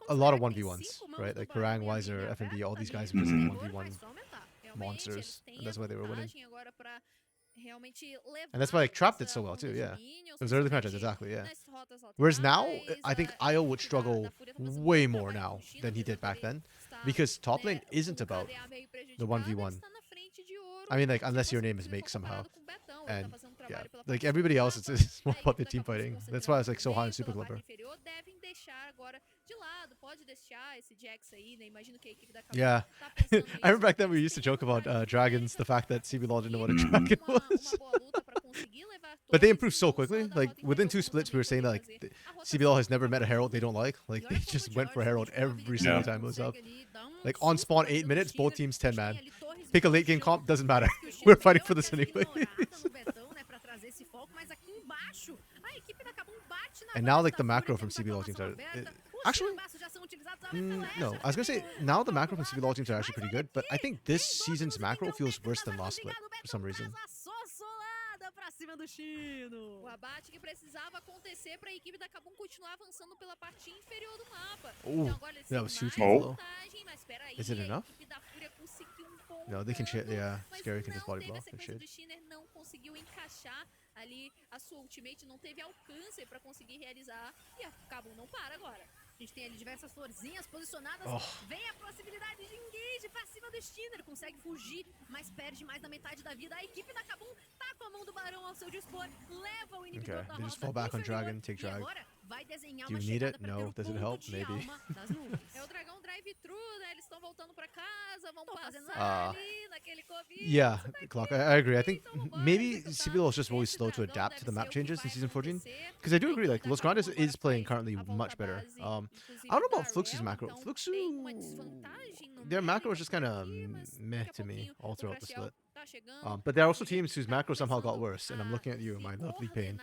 a lot of 1v1s, right? Like Parang, Weiser, FNB, all these guys were just 1v1 monsters. And that's why they were winning. And that's why like Trap did so well too, yeah. It was early matches, exactly, yeah. Whereas now, I think IO would struggle way more now than he did back then. Because top lane isn't about the 1v1. I mean, like, unless your name is Make somehow. And, yeah, like, everybody else, it's more about the team fighting. That's why I was, like, so high in Super Globber. de lado, pode deixar esse Jax aí, né? Imagino que a equipe da Kabum Yeah. tá pensando I remember back isso, then we used to joke about dragons, the fact that CBLOL didn't know what a Mhm. dragon uma was. boa luta pra conseguir levar But they torres, improved e so não só quickly. da Like rota within interior, 2 como splits, we também were saying that poder like fazer a rotação CBLOL has do never met a mapa herald they ali. don't like. E Like olha they como just o went for George herald com a every habilidade single Yeah. time it was up. consegue ali dar Like susto on spawn pra 8 cima do minutes, both Steiner. teams A 10 gente tem man. ali torres Pick a no late game chão. comp, doesn't matter. Parece que o Steiner We're fighting deu for this aquela anyway. ignorada no Betão, né, pra trazer esse foco, mas aqui embaixo a equipe da Kabum bate na And now base like da the Fúria, macro from tenta CBLOL teams aclamação are aberta. Os actually tirambaços já são utilizados, a flecha no. I was gonna say now the macro from CBLOL teams are actually pretty good, but I think this season's macro feels worse than last split for some reason. Pra cima do Chino. O abate que precisava acontecer para a equipe da Kabum continuar avançando pela parte inferior do mapa. Ooh, Então agora eles that têm was huge mais Oh. vantagem, mas espera aí, Is it a enough? equipe da Fúria conseguiu um bom No, they can dano, yeah, mas Scary can just não body teve blow. a They sequência should. do Steiner, não conseguiu encaixar ali a sua ultimate, não teve alcance para conseguir realizar, e a Kabum não para agora. A gente tem ali diversas florzinhas posicionadas. Oh. Vem a possibilidade de engage pra cima do Steiner. Consegue fugir, mas perde mais da metade da vida. A equipe da Kabum tá com a mão do Barão ao seu dispor. Leva o inibidor Okay, da they just rota fall back on inferior. Dragon, take E drag. agora vai desenhar Do you uma need chegada it? pra ter No. o Does it ponto help? de Maybe. alma das nuvens. É o dragão drive-thru, né? Eles estão voltando pra casa, vão passar ali naquele Covid. Yeah, Clock. I agree. I think maybe CBLOL is just always slow to adapt to the map changes in Season 14. Because I do agree, like, Los Grandes is playing currently much better. I don't know about Fluxu's macro. Fluxu, their macro is just kind of meh to me all throughout the split. But there are also teams whose macro somehow got worse, and I'm looking at you, my lovely Pain.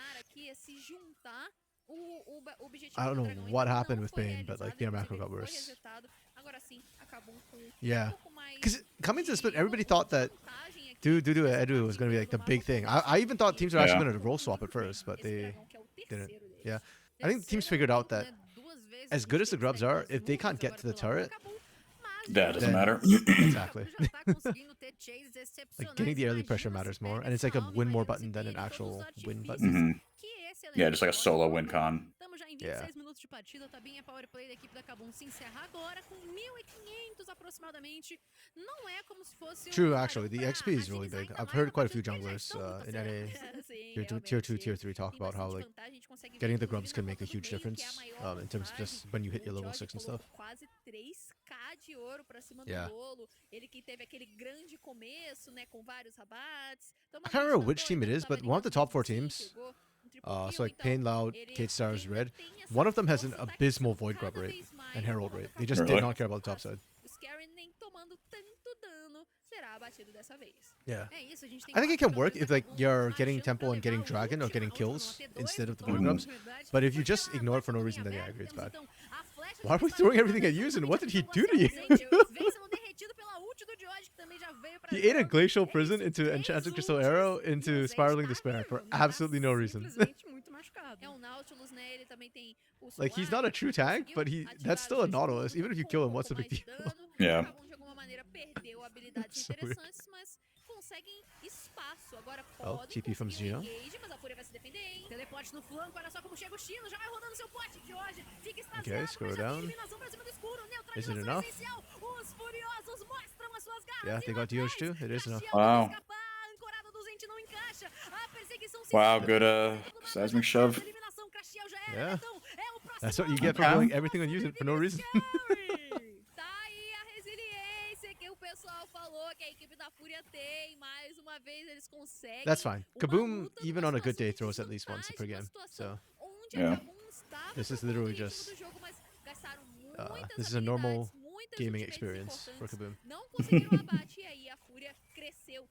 I don't know what happened with Pain, but like their macro got worse. Yeah, because coming to the split, everybody thought that Edu was gonna be like the big thing. I even thought teams were actually gonna roll swap at first, but they didn't. Yeah, I think teams figured out that as good as the grubs are, if they can't get to the turret, Yeah, it doesn't then- matter. exactly. Like getting the early pressure matters more, and it's like a win more button than an actual win button. Mhm. Yeah, just like a solo win con. Estamos já em Yeah. 26 minutos de partida, tá bem a power play da equipe da Kabum se encerra agora com 1.500 aproximadamente. Não é como se fosse True, barão actually, the pra XP is really agilizar big. ainda I've mais heard a quite a few partida, porque junglers já estão in muito NA, acelerados. Sim, tier 2, realmente. tier 3 talk Tem about how bastante like vantagem, a gente consegue ver, getting the inclusive, grubs can na make a rota do huge meio, que é a difference maior in terms of just vantagem. when you hit your O level George 6 and stuff. colocou quase 3k de ouro pra cima Yeah. do bolo. Ele que teve aquele grande começo, né, com vários rabates. I can't remember which team it is, but one of the top 4 teams, so like Pain, Loud, Kate Stars, Red, one of them has an abysmal Void Grub rate and Herald rate. They just did Really? not care about the top side. O Scary nem tomando tanto dano será abatido dessa vez. Yeah. É isso, a gente tem I think it can work quatro if like jogadores you're marchando getting pra tempo and getting levar o dragon or último, getting a última kills no T2 instead of the do Void Mhm. Grubs. na verdade, But if you porque just a ignore it for no base reason, then também yeah, I agree, it's aberta, bad. temos, então, a flecha Why are que we está throwing jogando everything at também Yuzen? justamente What did he a do to you? população vem sendo derretido pela ult do George, que também já veio pra He ate a jogo. Glacial É Prison isso, into 3 Enchanted Crystal ults Arrow e o into Zed Spiraling tá Despair for horrível, tá absolutely no reason. simplesmente muito machucado. É o Nautilus, né? Ele também tem o Like he's Solar, not a true tank, conseguiu but that's ativar still o a seu Nautilus. escudo Even if you com kill um him, what's the pouco big mais de deal? dano. Yeah. O Kabum, de alguma maneira, perdeu habilidades So weird. interessantes, mas conseguem espaço. Agora Oh, podem TP from conseguir um Gino. engage, mas a Fúria vai se defender, hein? Teleporte no flanco, olha só como chega o Chino, já vai rodando seu pote. George fica extasiado, scroll mas já tem down. eliminação pra cima do escuro. Is it Neutralização enough? essencial. Os Furiosos mostram as suas garras. Yeah, e they lá got Dioge atrás, too. It is enough. Castiel Wow. tenta escapar, ancorado do Zente não encaixa. A perseguição se Wow, estende good pelo centro do mapa, seismic já shove. fez a eliminação. Castiel já era, Yeah. Betão, é o próximo That's what you get for Okay. killing everything on Yuzen for no reason. Tá aí a resiliência que o pessoal falou que a equipe da Fúria tem. Mais uma vez eles conseguem. That's fine. uma Kaboom, luta even numa on a good situação day, de throws at least once per desvantagem, game. uma situação So onde Yeah. a Kabum estava This is tomando literally o ritmo just, do jogo, mas gastaram muitas this is a normal habilidades, muitas gaming ultimates experience for importantes, Kaboom. não conseguiram abate e aí a Fúria cresceu.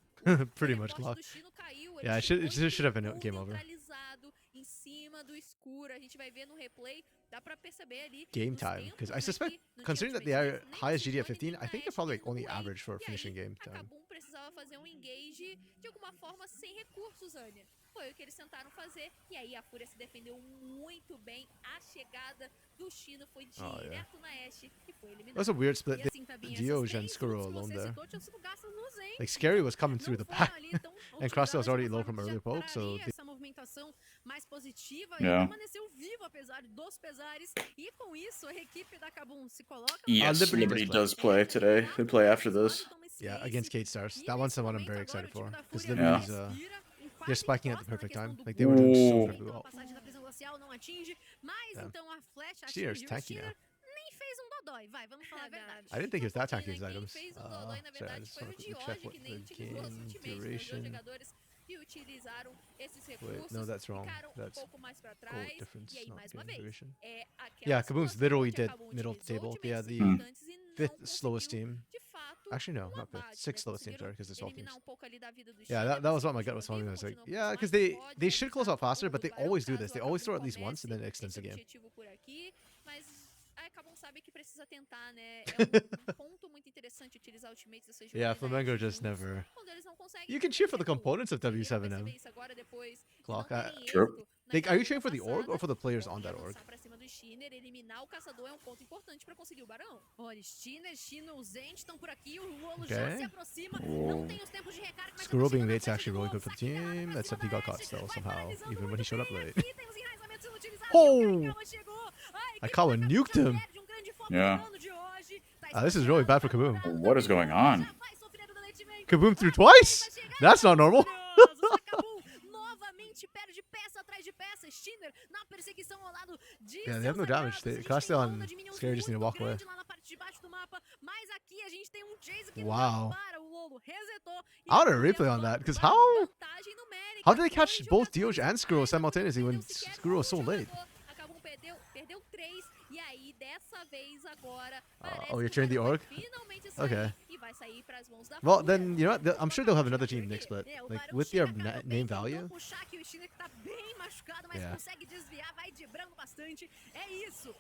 Pretty O much, teleporte Clock. do Chino caiu, ele Yeah, it chegou should e have been ficou game over. neutralizado em cima do escuro. A gente vai ver no replay, dá pra perceber ali Game nos time, tempos, because I né, suspect, que não tinha considering that ultimate they are nem highest GD at T1 e 15, nem I think they're Ashe probably like tendo only wave. average for E finishing aí, game a time. Kabum precisava fazer um engage de alguma forma sem recursos, Anya. Foi o que eles tentaram fazer. E aí a Fúria se defendeu muito bem. A chegada do Chino foi Oh, direto yeah. na Ashe e foi eliminado. That was a weird split. E assim, Fabinho, essas Dioge and 3 Skuro ults que alone você there. citou tinham sido gastas no Zen. Like Scary was coming through the Não foram pack, ali tão and Crosstail utilizadas was de already uma low forma from que early já poke, so traria they, essa movimentação mais positiva Yeah. e permaneceu vivo apesar dos pesares. E com isso, a equipe da Kabum se coloca Yes, Liberty Liberty does does play today. They play after this. yeah, against Kate Stars. That one's the one I'm very excited for, because Yeah. Liberty's they're spiking at the perfect time. Like they were doing so Ooh. perfectly well. A passagem da prisão glacial não atinge, mas Yeah. então a flecha Steers atingiu o tanky Steiner. now. Dodói, vai, vamos falar a verdade. I didn't think he was that tanky Quem his items. fez o Dodói, na Sorry, I verdade, just foi want o to quickly check Dioge, what que the nem utilizou os game ultimates, né? Dois duration. jogadores que utilizaram esses Wait, recursos, no, that's wrong. ficaram That's pouco mais pra gold trás. difference, E aí, not mais uma game vez, duration. é aquela Yeah, Kaboom's situação literally onde did acabou middle of the utilizou table. Yeah, ultimates the importantes e não fifth slowest conseguiu, team. de fato, Actually, no, not fifth. abate, Sixth né? slowest team, sorry, Conseguiram because there's 12 eliminar teams. um pouco ali da vida do Yeah, Steiner, that was mas what my gut continua was telling me. I vivo, was like, continua yeah, muito because mais they forte, should vamos close usar out faster, o but they Barão, always do caso this. They o always Kabum throw at least once comece and then it extends esse the game. objetivo por aqui, mas a Kabum sabe que precisa tentar, né? É um ponto muito interessante utilizar ultimates dessas Yeah, jogadas Flamengo just juntos, never. quando eles não conseguem, You can cheer for the recuam. components of E a gente vai W7M. perceber isso agora depois de Clock. não terem True. êxito Are you naquela cheering for the org passada. or for the players on Podem that org? avançar pra cima do Steiner, eliminar o caçador é um ponto importante pra conseguir o Barão. Olha, Steiner, Chino, o Zend estão por aqui, o Lolo já Okay. se aproxima, não tem os tempos de recarga, mas Squirrel tá being chegando late's na actually really good for the team, except he got caught still somehow, even when he showed up late. aqui, tem os enraizamentos sendo utilizados, Oh! e o Karikawa chegou. A Kawa equipe da nuked Kabum him. já perde um grande foco Yeah. no dano de hoje. This is really bad for Kaboom. What is going on? Já vai sofrer o deletimento. Kaboom threw twice? That's not normal. Maravilhoso, Kabum novamente perde peça atrás de peça. Steiner na perseguição ao lado de Yeah, they have seus no damage. aliados. They A gente cast tem uma on onda de minions Scary just need to muito walk away. grande lá na parte de baixo do mapa, mas aqui a gente tem um Chase que Wow. não para. O Lolo resetou. E I want a agora replay on uma that, 'cause vantagem numérica. How did they Dois catch both jogadores Dioge and Squirrel simultaneously when perdeu sequer Squirrel was so um late? jogador. A Kabum perdeu 3 e aí dessa vez agora Oh, you're parece que o cheering the Barão org? vai finalmente sair Okay. e vai sair pras mãos da Well, FUR.A. then, you know what? I'm sure they'll have another team Por next quê? split. O Like, Barão with chega their pra name também, tentou value. puxar aqui o Steiner que tá bem machucado, mas Yeah. consegue desviar, vai dibrando bastante. É isso.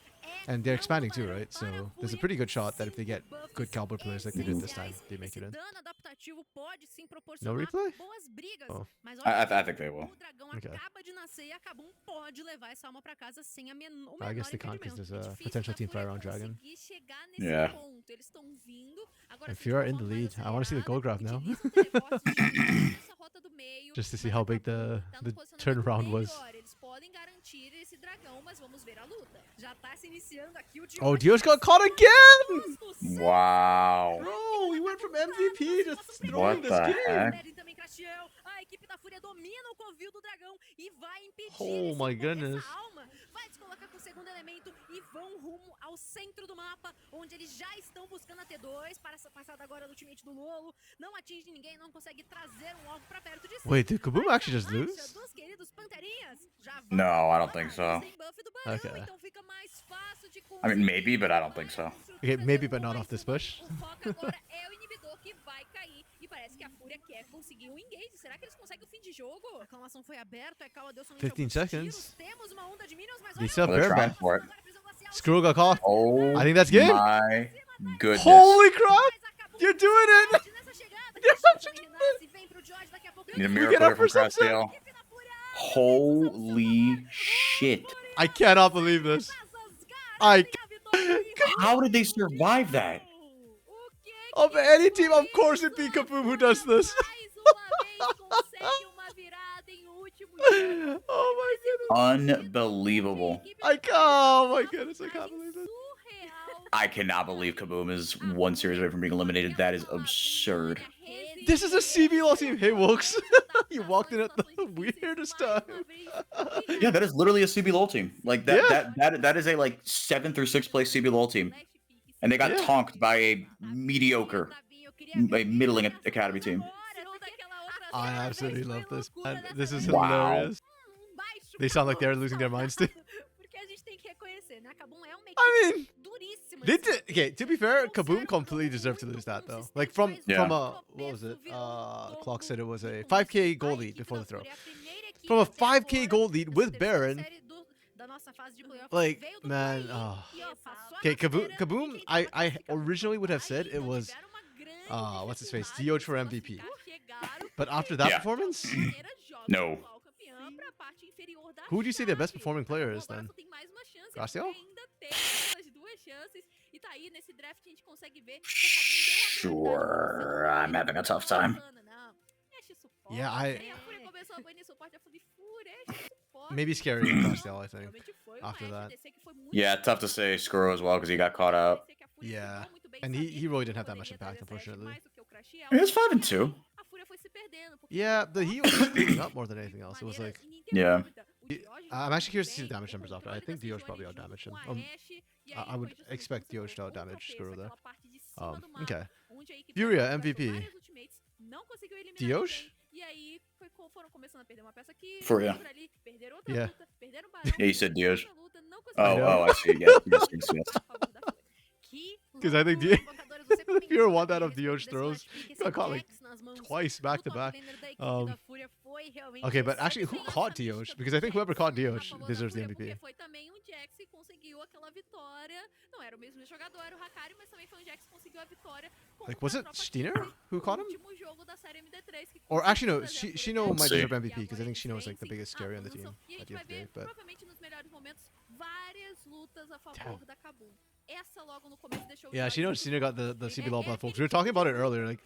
And they're expanding too, right? So there's a pretty good shot that if they get good caliber players like they did this time, they make it in. Dano adaptativo pode sim proporcionar replay? boas brigas, Oh. mas I think they will. o dragão Okay. acaba de nascer e a Kabum pode levar essa alma pra casa sem a menor I guess they can't 'cause impedimento. there's É a difícil potential pra team FUR.A fire on Dragon. conseguir chegar nesse Yeah. ponto. Eles estão vindo. Agora And sim, de uma FUR.A in the forma mais lead. I want to see the acelerada, gold graph now. utiliza o teleporte já nessa rota do meio, Just to see mas how a big Kabum the tá no posicionamento turnaround was. melhor. Eles podem garantir esse dragão, mas vamos ver a luta. Já tá se iniciando aqui o Oh, Dioge got caught again! Wow. Bro, he went from MVP to What throwing this the game. heck? Também Crastiel. A equipe da FUR.A domina o covil do dragão e vai impedir Oh my goodness. essa alma. Vai descolocar com o segundo elemento e vão rumo ao centro do mapa, onde eles já estão buscando a T2 para essa passada agora do ultimate do Lolo. Não atinge ninguém, não consegue trazer um alvo pra perto de si. Wait, did Kaboom Mas actually a just marcha lose? dos queridos Panterinhas já vai No, I don't think so. sem buff do Barão, Okay. então fica mais fácil de I mean, maybe, but I don't think so. Okay, maybe, but not off this push. O foco agora é o inibidor que vai cair e parece que a FUR.A quer conseguir um engage. Será que eles conseguem o fim de jogo? A aclamação foi aberta, a Kawa deu somente 15 alguns seconds. tiros. Temos uma onda de minions, mas They olha still have Well, they're Bear trying back. for it. agora a prisão glacial. Squirrel got caught. Oh I think that's game. my goodness. Holy crap! Mas a Kabum You're doing it! nessa chegada, Crastiel também renasce, vem pro George, daqui a pouco Need a ele miracle get up here from for some Crastiel. equipe da FUR.A. Holy shit. I cannot believe this. Essas I garras têm a vitória e How did they survive that? o que Of any team, of course it'd be Kaboom who does this. mais uma vez consegue uma virada em último jogo. Oh my goodness. Unbelievable. Oh my goodness, I can't believe this. Surreal. I cannot believe Kaboom is one series away from being eliminated. That is absurd. This is a CBLOL team. Hey, Wilkes. You walked in at the weirdest time. Yeah, that is literally a CBLOL team. Like that, Yeah. that is a like 7th or 6th place CBLOL team, and they got Yeah. tonked by a mediocre, a middling academy team. I absolutely love this. Man. This is Wow. hilarious. They sound like they're losing their minds too. Porque a gente tem que reconhecer, né? A Kabum é uma I equipe mean, duríssima. they did. Okay, to be fair, Kaboom completely deserved to lose that though. Like from Yeah. a what was it? Clock said it was a 5K goal lead before the throw. From a 5K goal lead with Baron. Like, man, okay, Kaboom. I originally would have said it was what's his face, Dioge for MVP. But after that Yeah. performance, No. who would you say their best performing player is then? Crastiel? Sure, I'm having a tough time. Yeah, maybe Scary and Costream, I think. After that. Yeah, tough to say Skuro as well because he got caught out. Yeah, and he really didn't have that much impact, unfortunately. He was 5-2. Yeah, he was just cleaning up more than anything else. It was like, Yeah. I'm actually curious to see the damage numbers after. I think Dioge probably outdamaged him. I would expect Yosh to outdamage Skuro there. Okay. FUR.A MVP. Diosh? FUR.A. Yeah. Yeah, you said Dioj. I Oh, know. I see. Yeah, yes. Because I think FUR.A won that of Diosh throws. Got caught like twice back to back. Okay, but actually, who caught Diosh? Because I think whoever caught Diosh deserves the MVP. Like, was it Steiner who caught him? Or actually, no, Shino might deserve MVP because I think Shino is like the biggest carry on the team at the end of the day. But damn. Yeah, Shino got the CBLOL buff, folks. We were talking about it earlier. Like,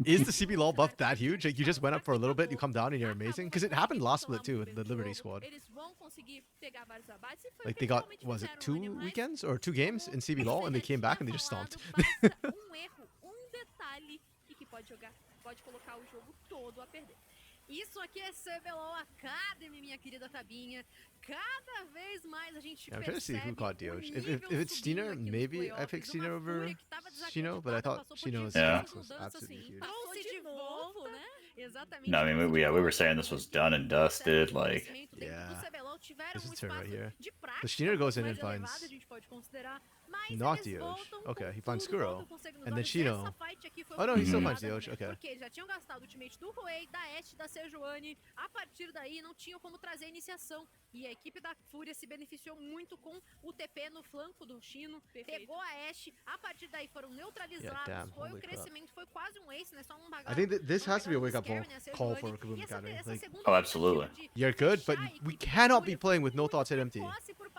is the CBLOL buff that huge? Like, you just went up for a little bit, you come down, and you're amazing. Because it happened last split too with the Liberty squad. Like, they got, was it 2 weekends or 2 games in CBLOL, and they came back and they just stomped. Isso aqui é CBLOL Academy, minha querida Tabinha. Cada vez mais a gente I'm trying to see who caught Diosh. If it's Steiner, maybe I pick Steiner over Shino, but I thought Shino's was absolutely huge. No, I mean, we were saying this was done and dusted. Like, yeah, this is turn right here. The Steiner goes in and finds not Diosh. Okay, he finds Skuro. And then Shino. Oh no, he still finds Diosh. Okay. Porque já tinham gastado o ultimate do FUR.A, da Ashe, da Sejuani. A partir daí não tinham como trazer a iniciação. E a equipe da FUR.A se beneficiou muito com o TP no flanco do Shino. Pegou a Ashe. A partir daí foram neutralizados. Yeah, damn, foi o holy crap. crescimento, foi quase um ace, né? Só um bagulho. I think that this has to be a wake-up call for KBM.A Academy. Like, oh, absolutely. you're good, but we cannot be playing with no thoughts at empty.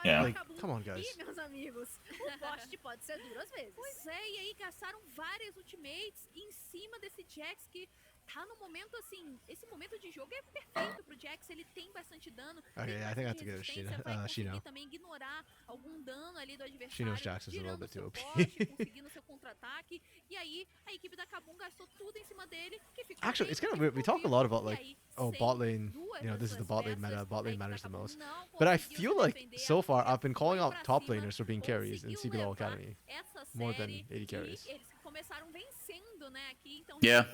Yeah. Like, come on, guys. E, meus amigos, o poste pode ser duro às vezes. Pois é, e aí gastaram várias ultimates em cima desse Jax que tá no momento assim, esse momento de jogo é perfeito pro Jax, ele tem bastante dano. Okay, yeah, I think I have to go Shino. Shino. Também ignorar algum dano ali do adversário. Shino's Jax is a little bit too OP. Conseguindo seu contra-ataque. E aí, a equipe da KBM gastou tudo em cima dele, que ficou Actually, it's kind of weird. We talk a lot about like, oh, bot lane, you know, this is the bot lane meta, bot lane matters the most. But I feel like so far I've been calling out top laners for being carries in CBLOL Academy more than 80 carries. Yeah.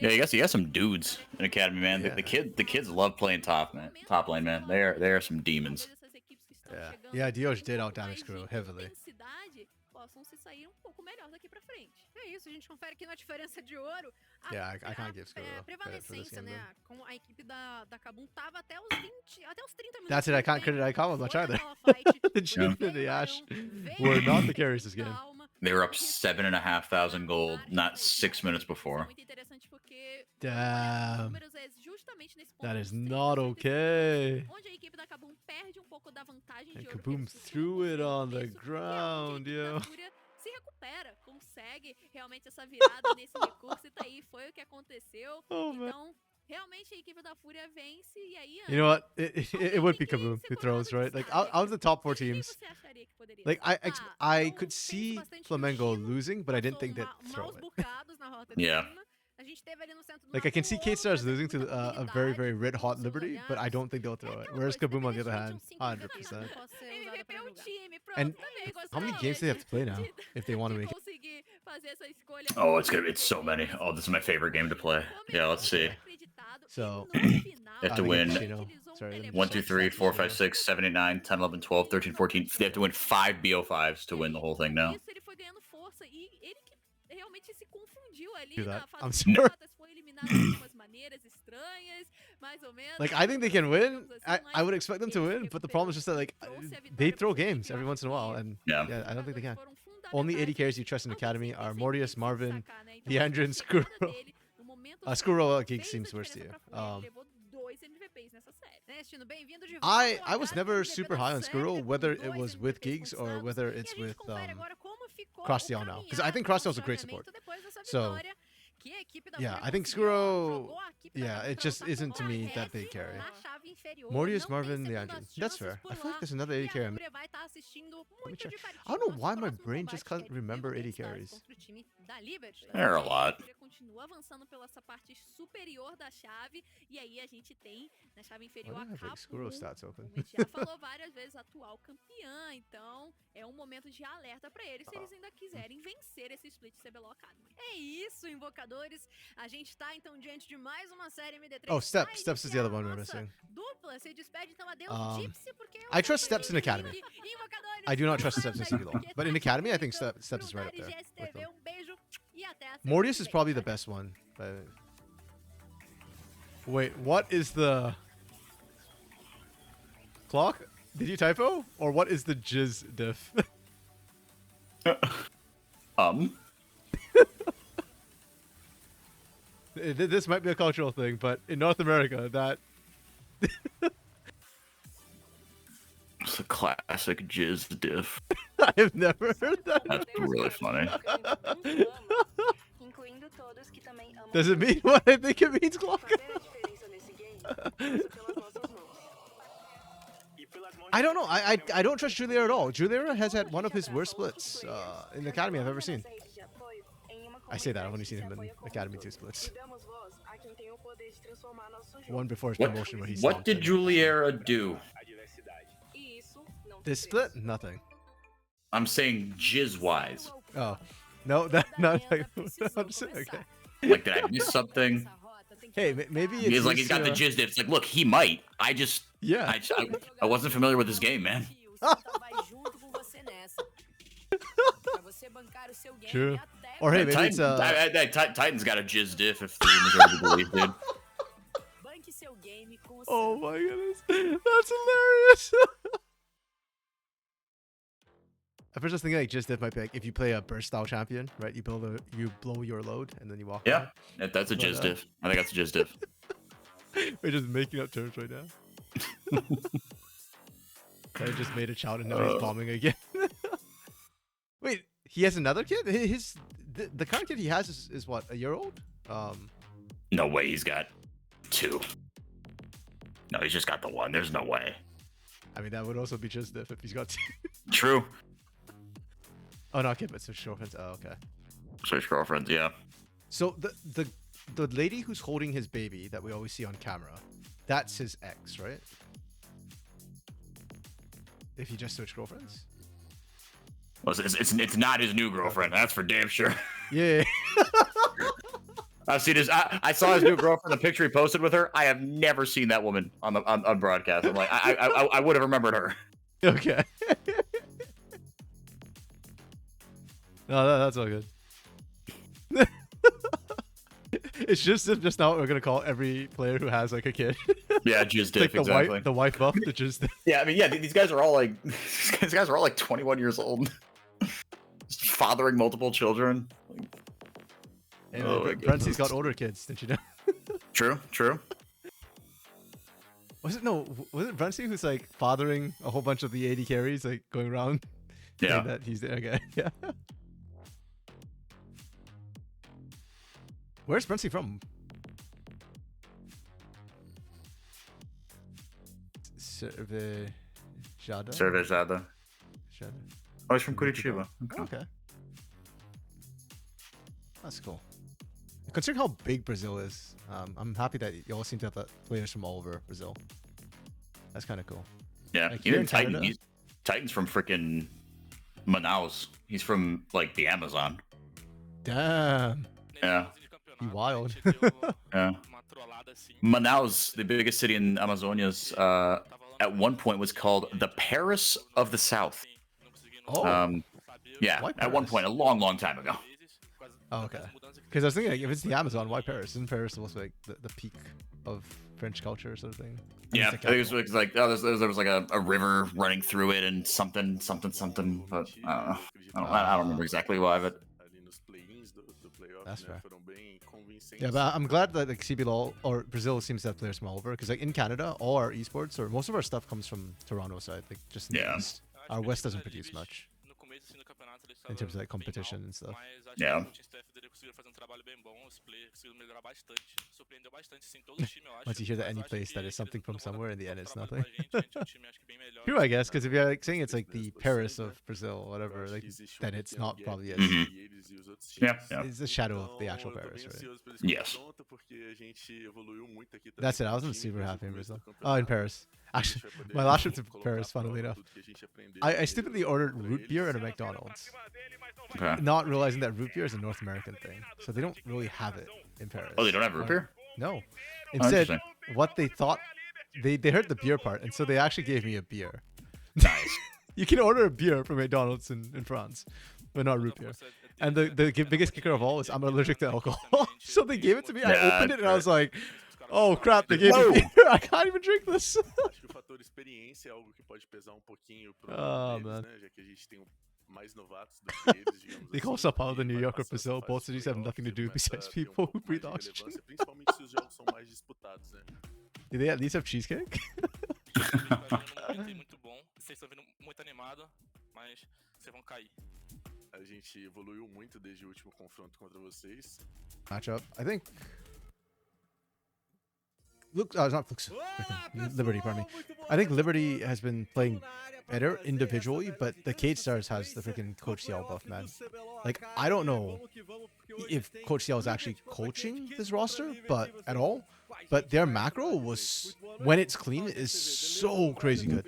Yeah, you got some dudes in Academy, man. Yeah. The kids love playing top, man. Top lane, man. They are some demons. Yeah, Diosh did outdamage Skuro heavily. Possam se sair pouco melhor daqui pra frente. É isso, a gente confere aqui na diferença de ouro. Yeah, I can't give Skuro A prevalecência, né? Com a equipe da KBM tava até os 30 minutos. That's it, I can't credit Icon much either. The June and the Ashe were not the carries this game. They were up 7,500 gold not 6 minutes before. Damn. That is not okay. And KBM threw it on the ground, yo. Se recupera, consegue realmente essa virada nesse recurso e tá aí, foi o que aconteceu. Então, realmente a equipe da FUR.A vence e aí... You know what? It would be KBM who throws, right? Like, out of the top 4 teams, like, I could see Flamengo losing, but I didn't think they'd throw it. Yeah. Like, I can see K-Stars losing to a very, very red hot Liberty, but I don't think they'll throw it. Whereas KBM, on the other hand, 100%. And how many games do they have to play now if they want to make it? Oh, it's so many. Oh, this is my favorite game to play. Yeah, let's see. So, They have to win Sorry, 1, 2, 3, 4, 5, 6, 7, 8, 9, 10, 11, 12, 13, 14. They have to win 5 BO5s to win the whole thing now. Do that. I'm sorry. Like, I think they can win. I would expect them to win, but the problem is just that, like, they throw games every once in a while, and yeah, I don't think they can. Only 80 carries you trust in Academy are Mortius, Marvin, Leandrin, Skuro. Skuro Geek seems worse to you. I was never super high on Skuro, whether it was with Gigs or whether it's with Costream now, because I think Costream is a great support. So yeah, I think Skuro, yeah, it just isn't to me that big carry. Mortius, Marvin, Leandrin. That's fair. I feel like there's another 80 carry. muito check. divertido. I don't know Nosso why my próximo brain combate, just que é can't de remember 80 Stars carries. contra o time da Liberty. There are a lot. A Fúria continua avançando pela essa parte superior da chave, e aí a gente tem na chave inferior Why a do I have, like, Capo, Squirrel stats open? como a gente já falou várias vezes, atual campeã, então é um momento de alerta pra eles se eles ainda quiserem vencer esse split CBLOL Academy. É isso, invocadores, a gente tá então diante de mais uma série MD3. Oh, Steps. Vai Steps is the iniciar other one a we're nossa missing. dupla se despede, então adeus, Um, Gypsy, porque eu I trust sei Steps in Academy. que Invocadores I do not não trust vai Steps in sair, CBLOL. porque But tá in Academy, I chegando, think então, Steps is right up Brunari there. with GSTV, them. beijo e até a semana Mortius que is vem. probably the best one. Wait, what is the clock? Did you typo? Or what is the jizz diff? This might be a cultural thing, but in North America, that It's a classic jizz diff. I've never heard that. That's really funny. incluindo todos que também amam Does it jogar. mean what I think it means, clock? Fazer a diferença nesse game passa pelas nossas mãos. E pelas mãos I de don't know. quem I don't trust Julia at all. Julia has had one of his worst splits in the academy I've ever seen. I say that I've only seen him in Academy 2 splits. E damos voz a quem tem o poder de transformar nosso jogo. One before his What, promotion where he what stomped did in. Juliera do? a diversidade. E isso não tem This preço. split? Nothing. I'm saying jizz-wise. Oh. No, that not like, okay. Like, did I miss something? Hey, maybe it's He's like, he's just, got the jizz diff. It's like, look, he might. Yeah. I wasn't familiar with this game, man. True. Or hey, maybe it's Titan's got a jizz diff if the majority believe, dude. Oh my goodness. That's hilarious. At first I was thinking like just if might be like if you play a burst style champion, right? You blow your load and then you walk Yeah, away. that's a jizz diff. I think that's a jizz diff. We're just making up terms right now. I just made a child and now he's bombing again. Wait, he has another kid? The current kid he has is what, a year old? No way he's got two. No, he's just got the one. There's no way. I mean that would also be just if he's got two. True. Oh no, okay, but it's his girlfriend. Oh, okay. So his girlfriends, yeah. So the lady who's holding his baby that we always see on camera, that's his ex, right? If he just switched girlfriends? Well, it's not his new girlfriend. That's for damn sure. Yeah. I've seen his. I saw his new girlfriend. The picture he posted with her. I have never seen that woman on broadcast. I'm like, I would have remembered her. Okay. No, that's all good. It's just now what we're gonna call every player who has like a kid. Yeah, jizz diff, like exactly. The wife buff, the jizz diff. Yeah, I mean, yeah, these guys are all like, these guys are all like 21 years old, just fathering multiple children. And Oh, Brentsy's got older kids, didn't you know? True. Was it Brentsy who's like fathering a whole bunch of the 80 carries, like going around? Yeah. saying that he's there. Okay, yeah. Where's Brentsy from? Cervejada? Cervejada. Oh, he's from Curitiba. Okay. That's cool. Considering how big Brazil is, I'm happy that y'all seem to have players from all over Brazil. That's kind of cool. Yeah, Like here even in Titan. Canada? Titan's from freaking Manaus. He's from like the Amazon. Damn. Yeah. You wild. Yeah. Manaus, the biggest city in Amazonias, at one point was called the Paris of the South. Oh. Yeah, Why at one Paris? point, a long time ago. Oh, okay. Because I was thinking, like, if it's the Amazon, why Paris? Isn't Paris supposed to be like the peak of French culture, sort of thing? Yeah, I think it was like there was like a river running through it and something. But I don't know. I don't remember exactly why, but That's fair. Yeah, but I'm glad that like CBLOL or Brazil seems to have players from all over. Because like in Canada, all our esports or most of our stuff comes from Toronto side, like just in the east. Our west doesn't produce much in terms of like competition and stuff. yeah. conseguiram fazer trabalho bem bom, os players conseguiram melhorar bastante, surpreendeu bastante, sim, todo o time, eu acho. Once you hear that Mas eu any acho place que that is eles something from não vão somewhere, in the dar end it's trabalho nothing. pra gente, a gente é um time, acho que bem melhor. True, I guess, because if you're like saying it's As like the três Paris posições, of Brazil or Eu whatever, acho like que existe then it's pequeno not gap probably entre as eles e os outros times. Yeah, yeah. it's a shadow of the Então, actual eu tô Paris, bem right? ansioso pra esse Yes. confronto, porque a gente evoluiu muito aqui também That's it. I como wasn't time super desde o happy in começo do Brazil. Oh, in campeonato. Paris. A Actually, gente vai poder my last trip to colocar Paris, à prova funnily enough. tudo que a gente aprendeu I e stupidly levar ordered pra root beer eles. at a McDonald's, Okay. not realizing that root beer is a North American thing, so they don't really have it in Paris. Oh, they don't have root beer? No. Oh, Instead, interesting. what they thought, they heard the beer part, and so they actually gave me a beer. Nice. You can order a beer from McDonald's in France, but not root beer. And the biggest kicker of all is I'm allergic to alcohol. So they gave it to me, I Yeah, opened it, and I was right. like, oh crap, they gave Whoa. me beer. I can't even drink this. Acho que o fator experiência é algo que pode pesar pouquinho pro Ah, lado deles, man. né? Já que a gente tem mais novatos do que eles, digamos They assim. call Sao Paulo e the New vai York or passando essa Brazil. fase Both de cities have nothing to playoffs, do besides começa a ter people who pouco breathe mais de oxygen. relevância, principalmente se os jogos são mais disputados, né? Do they at least have cheesecake? Tá vindo muito bom, vocês estão vindo muito animado, mas vocês vão cair. A gente evoluiu muito desde o último confronto contra vocês. Matchup. I think. Look, not Flux. freaking Liberty, pardon me. I think Liberty has been playing better individually, but the Cade Stars has the freaking Coach CL buff, man. Like, I don't know if Coach CL is actually coaching this roster, but at all. But their macro was, when it's clean, is so crazy good.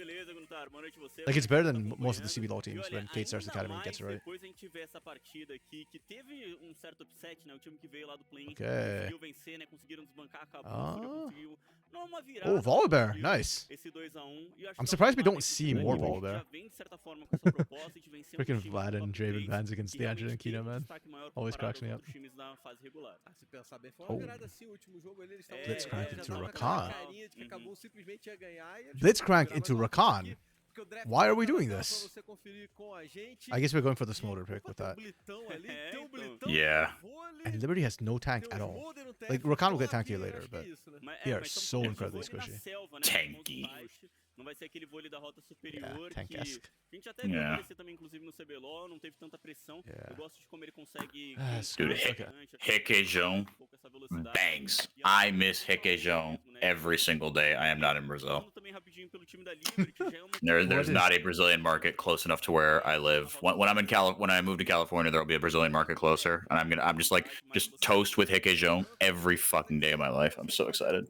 Like, it's better than most of the CBLOL teams when Cade Stars Academy gets it right. Depois a gente vê essa partida aqui, que teve certo upset, né? O time que veio lá do play-in Okay. conseguiu vencer, né? Conseguiram desbancar a Cabo, conseguiu uma virada. Oh, Volibear, nice. Esse 2-1. E acho I'm que surprised we uma don't equipe see grande more que Volibear. já vem, de certa forma, com essa proposta de vencer Freaking time Vlad do and top Draven 3, Vans against que the Andrew realmente and Kina, teve man. destaque maior Always comparado cracks me aos up. outros times da fase regular. Se pensar bem, foi uma Oh. virada assim, o último jogo ali, eles estavam Blitzcrank já into tava com Rakan. aquela carinha de que acabou simplesmente ia ganhar e eles Blitzcrank viraram into mais uma Rakan? aqui, porque o draft Why are we tá na doing tela this? pra você conferir com a gente. I guess we're going for the E, Smolder pick opa, with tem that. blitão ali, tem então. blitão, Yeah. vôlei, And Liberty has no tank tem at o all. Smolder no Like, TF Rakan will get top, tankier e later, acho que é but isso, né? they are Mas estamos so falando de incredibly vôlei na squishy. selva, né? Tanky. Contest. Não vai ser aquele vôlei da rota superior Yeah, que tank-esque. a gente até viu Yeah. aparecer também, inclusive, no CBLOL, não teve tanta pressão. Yeah. Eu gosto de como ele consegue... Ah, Dude, Requeijão bangs. I miss requeijão every single day. I am not in Brazil. There's not a Brazilian market close enough to where I live. When I'm in when I move to California, there will be a Brazilian market closer, and I'm just toast with requeijão every fucking day of my life. I'm so excited.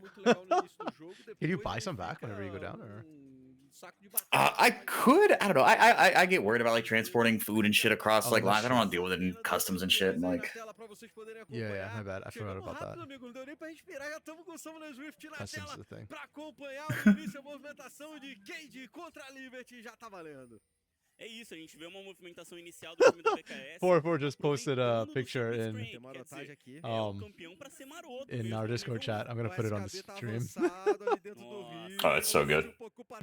Can you buy some back whenever you go down, or? I could. I don't know. I get worried about like transporting food and shit across like lines. I don't want to deal with it in customs and shit. And, like, Yeah, my bad. I forgot about that. Customs is the thing. Pra acompanhar o início, a movimentação de Cade contra a Liberty já tá valendo. É isso, a gente vê uma movimentação inicial do time da VKS. Four just posted a picture in Tem uma notagem aqui. É o campeão pra ser maroto in mesmo, our né? Discord chat. I'm gonna put it on the stream. Oh, it's so good.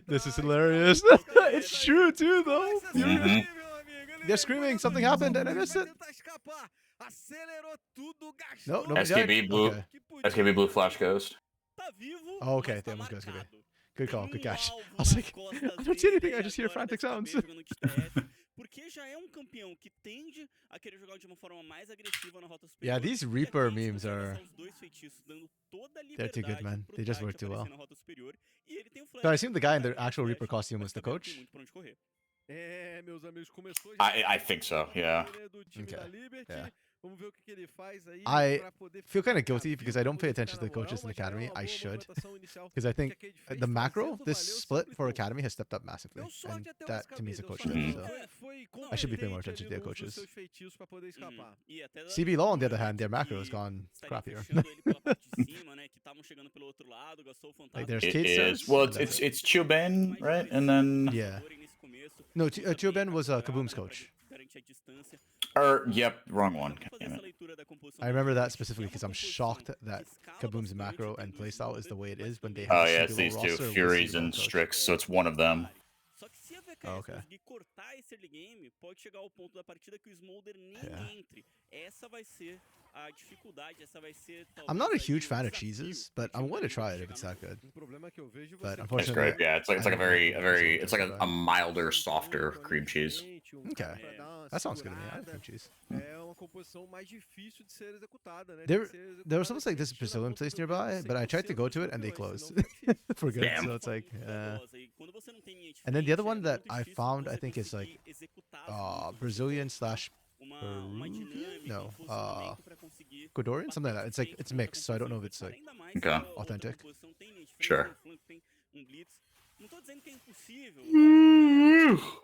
This is hilarious. It's true too, though. Mhm. They're screaming. Something happened, and I missed it. No, nobody died? SKB blue. Okay. SKB blue flash ghost. Tá vivo, Oh, okay, mas tá temos SKB. marcado. Good call, Tem good catch. alvo I was nas like, costas I don't see dele anything. I just hear agora frantic dessa sounds. vez jogando de TF, porque já é um campeão que tende a querer jogar de uma forma mais agressiva na rota superior. Yeah, these E a Reaper Cade memes consegue are. lançar os dois feitiços, dando toda a They're too good, liberdade man. pro They just Tite work too well. aparecer na rota superior, e ele tem o So I flash, assume the guy in the tem actual flash, Reaper costume mas was the também não tem coach. muito pra onde correr. É, meus amigos, começou I think so. Yeah. do time Okay, da Liberty. yeah. Vamos ver o que ele faz aí I pra poder feel kind of ficar guilty vivo, because I don't pay poder attention to ficar the na coaches in moral, the mas já é academy. uma I boa should, movimentação inicial because I que a think Cade fez, the macro, trazendo, this valeu, split sempre for bom. academy has stepped up massively, Deu and sorte até o that to me is a SKB, coach deu thing. sorte, So foi I should be paying more competente attention to their ali no uso dos coaches. seus feitiços pra poder escapar. E até da- CBLOL, on the other do hand, their macro has que gone estaria crappier. fechando ele pela parte de cima, né, que estavam chegando pelo outro lado, gastou o fantasma. Like there's It Cade is. Stars. Well, and that's it. it's Chuben, right? And then Yeah. No, Chuben was Kaboom's coach. or yep, wrong one. God damn it. I remember that specifically because I'm shocked that Kaboom's macro and playstyle is the way it is when they have Oh the yeah, it's CBLOL these two, roster with Furies CBLOL and coach. Strix. So it's one of them. Só que se a VKS Oh, okay. conseguir cortar esse early game, pode chegar ao ponto da partida que o Smolder nem Yeah. entre. Essa vai ser a dificuldade, essa vai ser I'm talvez not a aí huge o fan of desafio cheeses, pro but I'm time da willing to Liquid try it if chegar it's no that good. problema que eu vejo But It's unfortunately, great. Yeah, it's like I a haven't very had it, so it's like justify. a milder, softer cream cheese. Okay. That sounds good to me. I like cream cheese. É uma composição mais difícil de ser executada, né? There was something like this Brazilian place nearby, but I tried to go to it and they closed for good. Damn. So it's like, e quando você não tem linha de and then the other frente, one é that muito I difícil found, I você think is like conseguir executar as lutas, você Brazilian buscar slash uma Peruvian? dinâmica, No, posicionamento pra conseguir Ecuadorian, something like that. It's like it's mixed, so I don't know if it's like ainda mais Okay. se a outra authentic. composição tem linha de frente, Sure. tem flanco, tem blitz. Não tô dizendo que é impossível.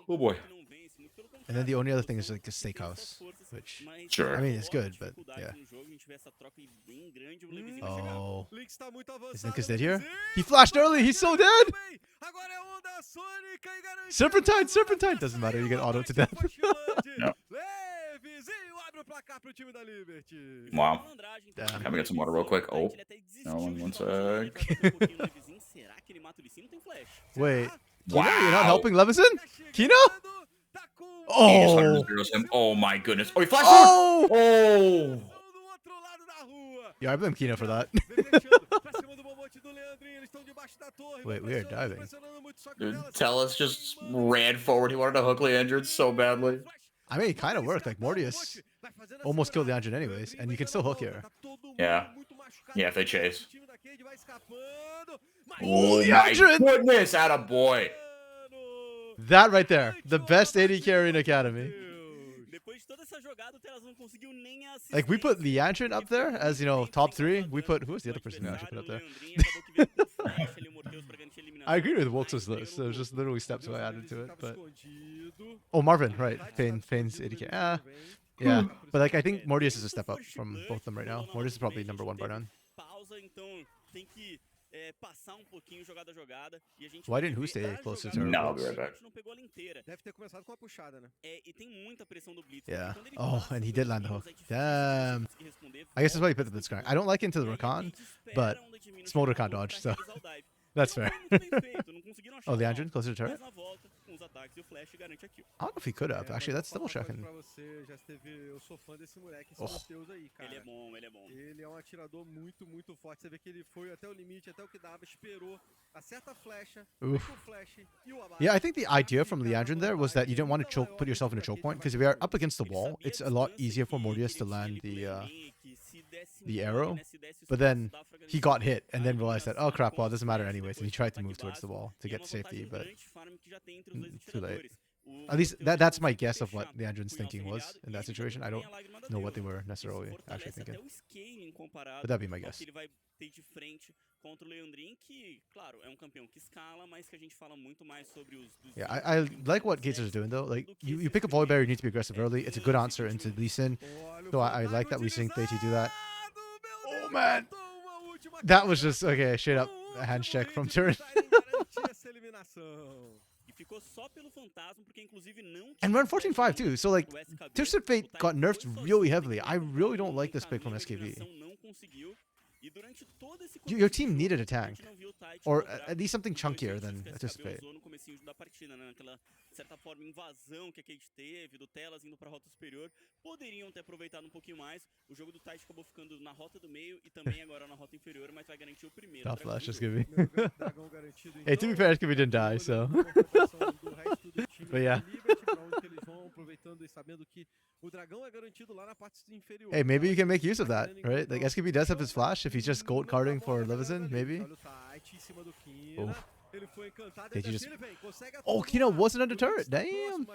Oh boy. Que não vence, muito pelo And then the contrário, only é uma other thing is composição like the que tem steakhouse, suas forças, which mas Sure. I mean it's rola good, but dificuldades yeah. no jogo, a gente vê essa troca aí bem grande, o Levizinho vai chegar. Oh, Lynx tá muito avançado. is Nick dead no here? Levizinho. He flashed early. He's so dead. Também. Agora é onda sônica e garante. Serpentine doesn't matter. You get auto to death. No. Levizinho abre o placar pro time da Liberty. Wow. Malandragem, Damn. então, Can we get some water real quick? Oh. ele até desistiu No, de one falar, sec. vai bater um pouquinho no Levizinho, será que ele mata o Lee? Não tem flash. Wait, Wow. Kino, you're not helping Levison? Kino? Tá com He just Oh, 100 him. Oh my goodness. Oh, he flashed oh. Oh. do outro lado da rua. Yeah, I blame Kino for that. Defechando pra cima do bobote do Leandrinho. Eles estão debaixo da torre. Wait, we are diving. Dude, Tellus just ran forward. He wanted to hook Leandrin so badly. I mean, it kind of worked. Like Mortius almost killed the engine anyways, and you can still hook here. Yeah. Yeah, if they chase. Oh, Oh the my engine! goodness, atta boy. That right there, the best AD carry in Academy. Depois de toda essa jogada, o Telas não conseguiu nem a Like we put assistência. Leandrin up there as, you know, top 3. We put, who was the other person we actually put up there? I agree with Wilkes' list. So it was just literally steps I added to it. But oh, Marvin, right? Fane's ADK. Yeah, but like I think Mortius is a step up from both of them right now. Mortius is probably number 1 bar none. Pausa, então tem que passar um pouquinho jogada a jogada e a gente Why vai didn't who ver stay a closer jogada to No, her? I'll be right back. a gente não pegou ela inteira. Deve ter começado com uma puxada, né? E tem muita pressão do Blitz. Yeah. Quando ele Oh, passa and he pelos did land the meninos, hook. é difícil você Damn. conseguir responder, I guess that's why he volta put the essa Blitzcrank. I don't like into the e aí a Rakan, gente espera but a onda de Minas Smolder chegar can't dodge, pra so realizar o dive. that's Não fair. foi muito bem feito, não conseguiram achar Oh, o Leandrin alvo, closer to mas turret? na volta, com os ataques e o flash garante a kill. I don't know if he could have. Actually, that's double checking. Pra você, já esteve, eu sou fã desse moleque, esse Oh. Matheus aí, cara. Ele é bom, ele é bom. Ele é um atirador muito, muito forte. Você vê que ele foi até o limite, até o que dava, esperou, acerta a flecha, Oof. com o flash e o abate. Yeah, I think the idea from Leandrin there was that you didn't want to put yourself in a choke point because if we are up against the wall, it's a lot easier for Mortius to land the arrow. But then he got hit and then realized that, oh crap, well it doesn't matter anyways, and he tried to move towards the wall to get to safety, but too late. At least that's my guess of what Leandrin's thinking was in that situation. I don't know what they were necessarily actually thinking, but that'd be my guess. Ele vai ter de frente contra o Leandrin, que, claro, é um campeão que escala, mas que a gente fala muito mais sobre os Yeah, I like what Gators are doing though. Like you pick a volley barrier, you need to be aggressive early. It's a good answer into Lee Sin. So I like that Lee Sin play to do that. Oh man, that was just okay. Straight up a hand check from turret. ficou só pelo fantasma, porque inclusive não And we're in 14-5 too, so like Twisted Fate got nerfed really heavily. I really don't like this pick from SKV. Your team needed a tank, or at least something chunkier than a Twisted Fate. no comecinho da partida, né? Naquela certa forma invasão que a Cade teve, do Telas indo pra rota superior, poderiam ter aproveitado um pouquinho mais. O jogo do Tide acabou ficando na rota do meio e também agora na rota inferior, mas vai garantir o primeiro. Top flash, SKV. Hey, to be fair, SKV didn't die, so. But yeah. Hey, maybe you can make use of that, right? Like SKB does have his flash if he's just gold carding for Levison, maybe. Oh. Did you just... Oh, Kino wasn't under turret. Damn.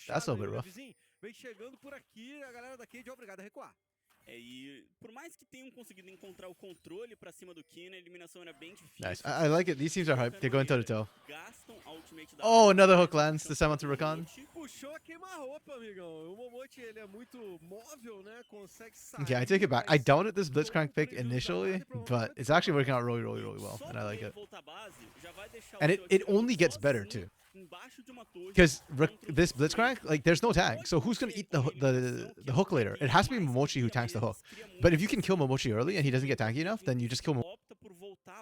That's a little bit rough. E por mais que tenham conseguido encontrar o controle pra cima do Kino, a eliminação era bem difícil. Nice. I like it. These teams are hyped. They're going toe to toe. Gastam a ultimate da Oh, another hook lands. This time onto Rakan. Puxou a queima-roupa, amigão. O Momote, ele é muito móvel, né? Consegue sair. Okay, I take it back. I doubted this Blitzcrank pick initially, but it's actually working out really, really, really well, and I like it. And it only gets better too. Because this Blitzcrank, like, there's no tank, so who's gonna eat the hook later? It has to be Momochi who tanks the hook. But if you can kill Momochi early and he doesn't get tanky enough, then you just kill Momochi. Opta por voltar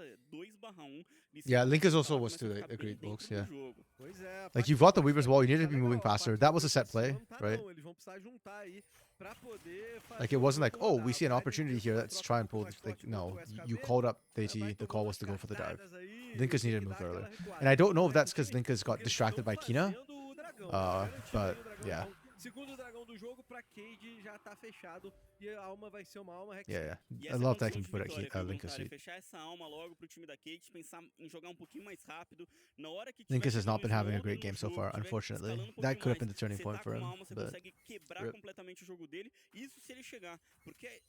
nessa 2/1. Yeah, Linkas also was too. Agreed, Volks. Yeah. Like you've got the Weaver's Wall, you need to be moving faster. That was a set play, right? Like it wasn't like, oh, we see an opportunity here, let's try and pull. Like no, you called up DT. The call was to go for the dive. Linkas needed to move earlier, and I don't know if that's because Linkas got distracted by Kina. But yeah. Segundo dragão do jogo pra Cade já tá fechado e a alma vai ser uma alma Yeah. I love that can put a Linkas seat. Fechar essa alma logo pro time da Cade, pensar em jogar um pouquinho mais rápido. Na hora que Linkas has not been having a great game so far, unfortunately. That could have been the turning point for him. Você But consegue quebrar completamente o jogo dele. Isso se ele chegar, porque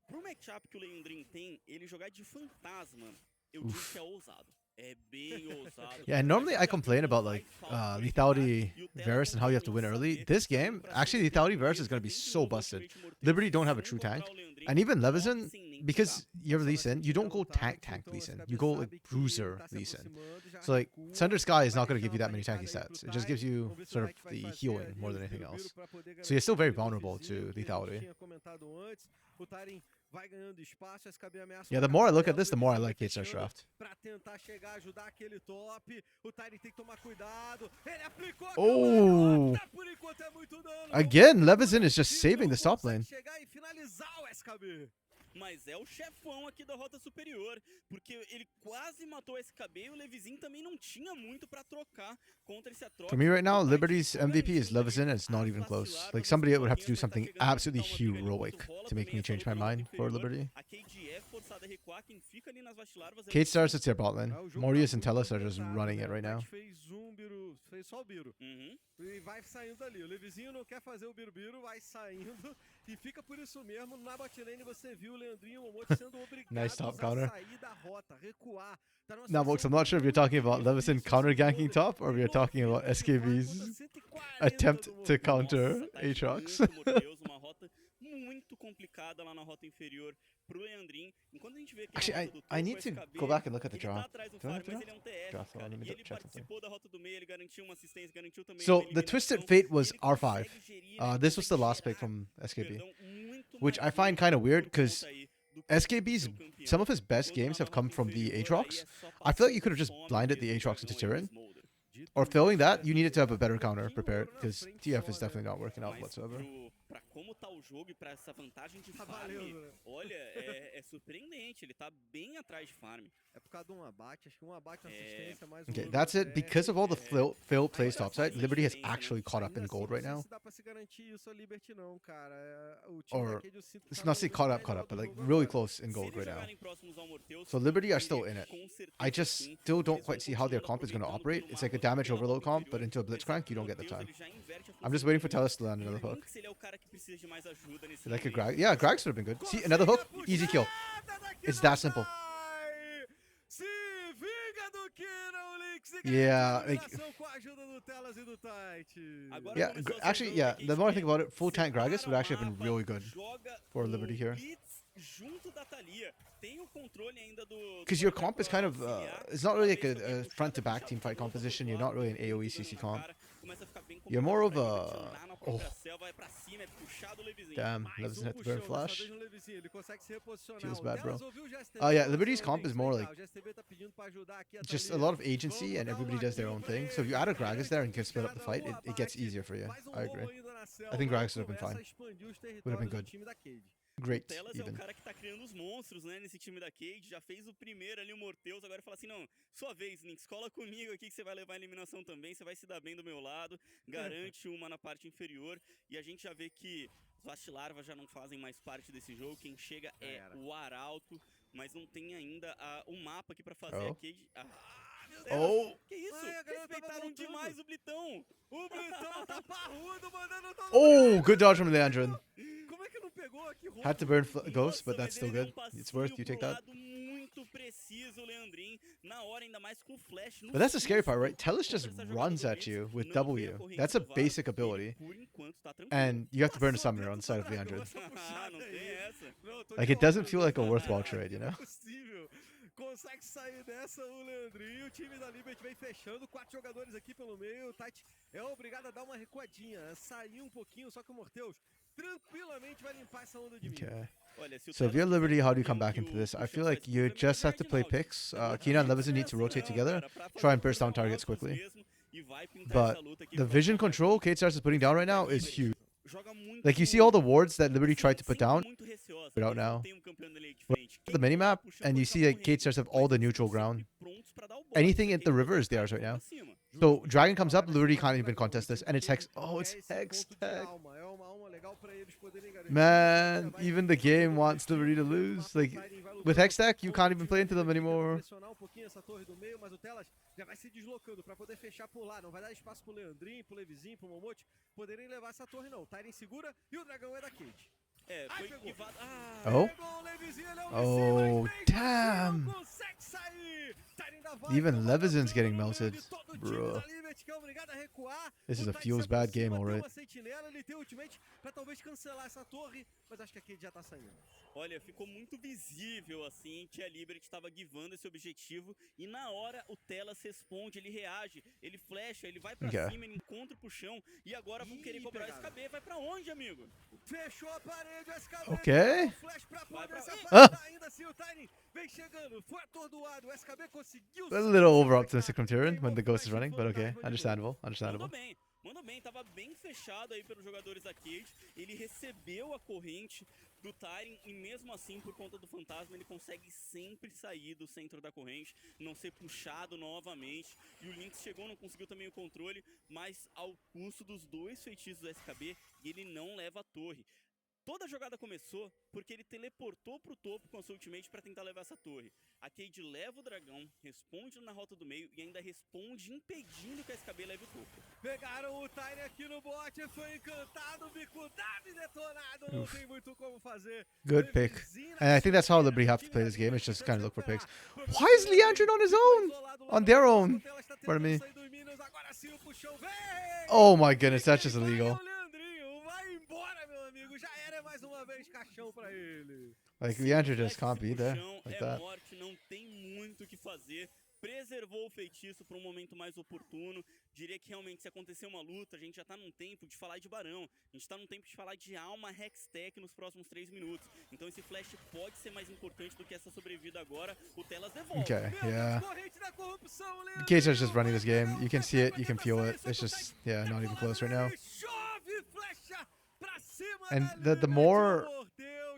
Pro matchup que o Leandrin tem, ele jogar de fantasma, eu digo que é ousado. É bem ousado. Yeah, and normally I complain about like lethality Varus and how you have to win early. This game, actually lethality Varus is going to be so busted. Liberty don't have a true tank. And even Levizen, because you're Lee Sin, you don't go tank Lee Sin. You go like bruiser Lee Sin. So like Sunder Sky is not going to give you that many tanky stats. It just gives you sort of the healing more than anything else. So you're still very vulnerable to lethality. Yeah, the more I look at this, the more I like KBM.A draft. Oh! Again, Levizen is just saving the top lane. Mas é o chefão aqui da rota superior, porque ele quase matou o SKB e o Levizinho também não tinha muito pra trocar contra esse Atrox. For me right now, Liberty's MVP is Levizen, and it's not even close. Like, somebody would have to do something absolutely heroic to make me change my mind for Liberty. Kate Stars, it's their bot lane. Mortius and Tellus are just running it right now. E vai saindo ali. O Levizinho não quer fazer o Birubiru, vai saindo. E fica por isso mesmo. Na bot lane você viu o Leandrinho e o Momote sendo obrigados a sair da rota, recuar. Now, folks, I'm not sure if you're talking about Levizen counter ganking top or if you're talking about SKB's attempt to counter Aatrox. Uma rota muito complicada lá na rota inferior pro Leandrin. Enquanto a gente vê que actually, I need to go back and look at the draft. Do I have the draft? Let me check something. So the Twisted Fate was R5. This was the last pick from SKB, which I find kind of weird because SKB's some of his best games have come from the Aatrox. I feel like you could have just blinded the Aatrox into Tyrion. Or failing that, you needed to have a better counter prepared because TF is definitely not working out whatsoever. Pra como tá o jogo e pra essa vantagem de farm, olha, é surpreendente, ele tá bem atrás de farm. É por causa de um abate, acho que um abate assistência mais Okay, that's it. Because of all the failed plays topside, Liberty has actually caught up in gold right now. Or, it's not say caught up, but like really close in gold right now. So Liberty are still in it. I just still don't quite see how their comp is going to operate. It's like a damage overload comp, but into a Blitzcrank, you don't get the time. I'm just waiting for Tellus to land another hook. Like a Grag. Yeah, Grags would have been good. See, another hook, easy kill. It's that simple. Yeah, like, yeah, actually, yeah, the more I think about it, full tank Gragas would actually have been really good for Liberty here. Because your comp is kind of, it's not really like a front-to-back team fight composition. You're not really an AoE CC comp. You're more of a... Oh. Damn, Levizen hit the burn flash. Feels bad, bro. Oh yeah, Liberty's comp is more like just a lot of agency and everybody does their own thing. So if you add a Gragas there and you can split up the fight, it gets easier for you. I agree. I think Gragas would have been fine. Would have been good. Great, Telas é o cara que tá criando os monstros, né, nesse time da Cade, já fez o primeiro ali, o Morteus, agora fala assim, não, sua vez, Nix, cola comigo aqui que você vai levar a eliminação também, você vai se dar bem do meu lado, garante uma na parte inferior, e a gente já vê que os Vastilarva já não fazem mais parte desse jogo, quem chega é o Arauto, mas não tem ainda o mapa aqui pra fazer a Cade... Oh! Que isso? Respeitaram demais o Blitão! O Blitão tá parrudo, mandando todo Oh, good dodge from Leandrin. Como é que não pegou aqui? Had to burn Ghost, but that's still good. It's worth, you take that. Muito preciso, Leandrin, na hora ainda mais com flash. But that's the scary part, right? Tellus just runs at you with W. That's a basic ability. And you have to burn a summoner on the side of Leandrin. Like, it doesn't feel like a worthwhile trade, you know? Consegue sair dessa o Leandrinho. O time da Liberty vem fechando. 4 jogadores aqui pelo meio. O Tite é obrigado a dar uma recuadinha. Sair um pouquinho, só que o Morteus tranquilamente vai limpar essa onda de mim. Okay. So if you're Liberty, how do you come back into this? I feel like you just have to play picks. Kina and Levizen need to rotate together. Try and burst down targets quickly. But the vision control Kate Stars is putting down right now is huge. Like, you see all the wards that Liberty tried to put down? Put out now. The minimap, and you see that Kate Stars have all the neutral ground. Anything at the river is theirs right now. So Dragon comes up, Liberty can't even contest this, and it's Hex. Oh, it's Hex Tech. Man, even the game wants Liberty to lose. Like, with Hex Tech, you can't even play into them anymore. Já vai se deslocando para poder fechar por lá. Não vai dar espaço pro Leandrinho, pro Levizinho, pro Momote poderem levar essa torre, não. Tyrion segura e o dragão é da Cade. É, foi guivado. Ah, Oh. Pegou o Levizinho, ele é um Oh, Levizinho, mas mesmo assim damn. não consegue sair. Tyrion ainda vai Even tomando Levizin's getting dano no meio melted. de todo o time Bro. da Liberty, que é obrigado a recuar. This is O a Tyrion feels se bad game, aproxima, tem alright. uma sentinela, ele tem ultimate pra talvez cancelar essa torre, mas acho que a Cade já tá saindo. Olha, ficou muito visível assim que a Liberty estava guivando esse objetivo e na hora o Telas responde, ele reage, ele flecha, ele vai pra Okay. cima, ele encontra pro chão e agora vão querer cobrar o SKB. Vai pra onde, amigo? Fechou a parede, o SKB. Ok. Flash pra poder se Ah. afastar, ainda assim o Tyrion vem chegando, foi atordoado, o SKB conseguiu. A little over optimistic from Tyrion when the ghost is running, but okay, understandable, understandable. Mandou bem, tava bem fechado aí pelos jogadores da Cade. Ele recebeu a corrente do Tyrion e mesmo assim, por conta do fantasma, ele consegue sempre sair do centro da corrente, não ser puxado novamente. E o Lynx chegou, não conseguiu também o controle, mas ao custo dos dois feitiços do SKB, e ele não leva a torre. Toda a jogada começou porque ele teleportou pro topo com a sua ultimate pra tentar levar essa torre. A Cade leva o dragão, responde na rota do meio e ainda responde impedindo que a SKB leve o topo. Pegaram o Tyrion aqui no bot, foi encantado, bicudado e detonado, não tem muito como fazer. Good pick. And I think that's how Liberty have to play this game, is just kind of look for picks. Why is Leandrin on his own? On their own? Pardon me. Oh my goodness, that's just illegal. Like, Leandrin just can't be there like that. Morte, não tem muito o que fazer. Preservou o feitiço para um momento mais oportuno. Diria que realmente se acontecer uma luta, a gente já tá num tempo de falar de Barão. A gente tá num tempo de falar de alma Hextech nos próximos 3 minutos. Então esse flash pode ser mais importante do que essa sobrevida agora. O Telas devolve. Okay, yeah. The Cage is just running this game. You can see it, you can feel it. It's just, yeah, not even close right now. And the more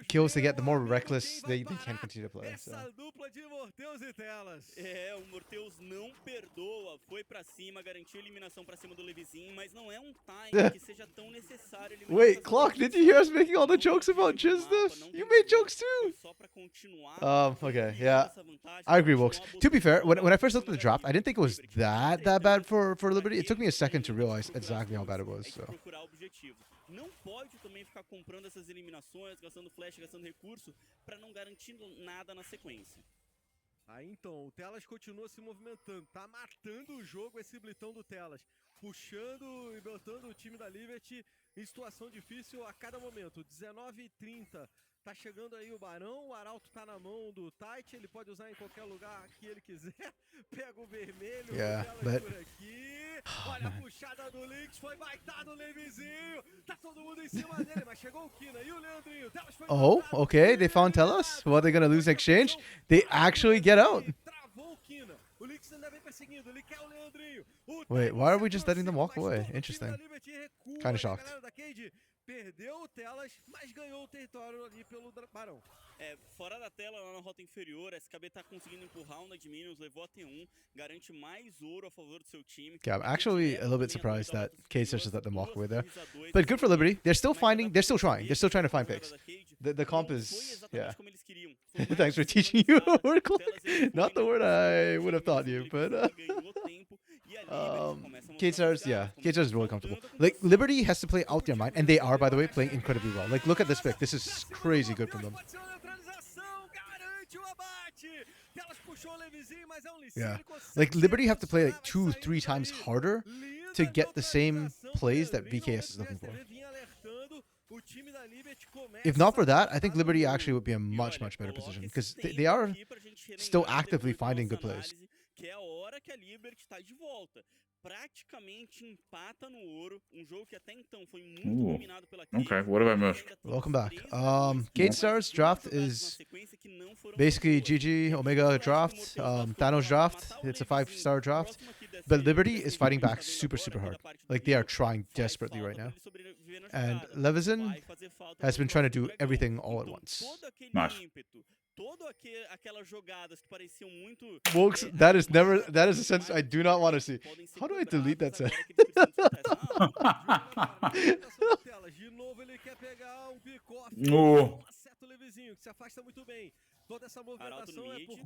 kills they get, the more reckless they can continue to play. So. É, o Morteus não perdoa, foi pra cima, garantiu a eliminação pra cima do Levizinho, mas não é um time que seja tão necessário. Wait, Clock, did you hear us making all the jokes about Jizdas? You made jokes too! Okay, yeah. I agree, Wokes. To be fair, when I first looked at the draft, I didn't think it was that bad for Liberty. It took me a second to realize exactly how bad it was. So. Não pode também ficar comprando essas eliminações, gastando flash, gastando recurso, pra não garantir nada na sequência. Aí então, o Telas continua se movimentando, tá matando o jogo esse blitão do Telas, puxando e botando o time da Liberty em situação difícil a cada momento. 19h30, tá chegando aí o Barão, o Arauto tá na mão do Tite, ele pode usar em qualquer lugar que ele quiser, pega o vermelho, o Telas por aqui, olha a puxada do Lynx, foi baitado o Levizinho, tá todo mundo em cima dele, mas chegou o Kina e o Leandrinho, Telas foi okay, they found Telas. What, they're gonna lose in exchange? They actually get out. Wait, why are we just letting them walk away? Interesting. Kind of shocked. Perdeu o Telas, mas ganhou o território ali pelo Barão. É, fora da tela, lá na rota inferior, a SKB tá conseguindo empurrar o Nadminions, levou a T1, garante mais ouro a favor do seu time. Yeah, I'm actually a little bit surprised that K-Search just let them walk away there. But good for Liberty. They're still trying to find picks. The comp is, yeah. Thanks for teaching you a word, not the word I would have taught you, but K-Stars, yeah, K-Stars is really comfortable. Like, Liberty has to play out their mind, and they are, by the way, playing incredibly well. Like, look at this pick. This is crazy good from them. Yeah, like, Liberty have to play like 2-3 times harder to get the same plays that VKS is looking for. If not for that, I think Liberty actually would be in a much better position, because they are still actively finding good plays. Que é a hora que a Liberty tá de volta. Praticamente empata no ouro, jogo que até então foi muito dominado pela Cade. Okay, what have I missed? Welcome back. K-Stars draft is basically GG Omega draft, Thanos draft. It's a 5-star draft. But Liberty is fighting back super hard. Like, they are trying desperately right now. And Levison has been trying to do everything all at once. Nice. Aquelas jogadas que pareciam muito. Wokes, that is a sentence I do not want to see. How do I delete that sentence?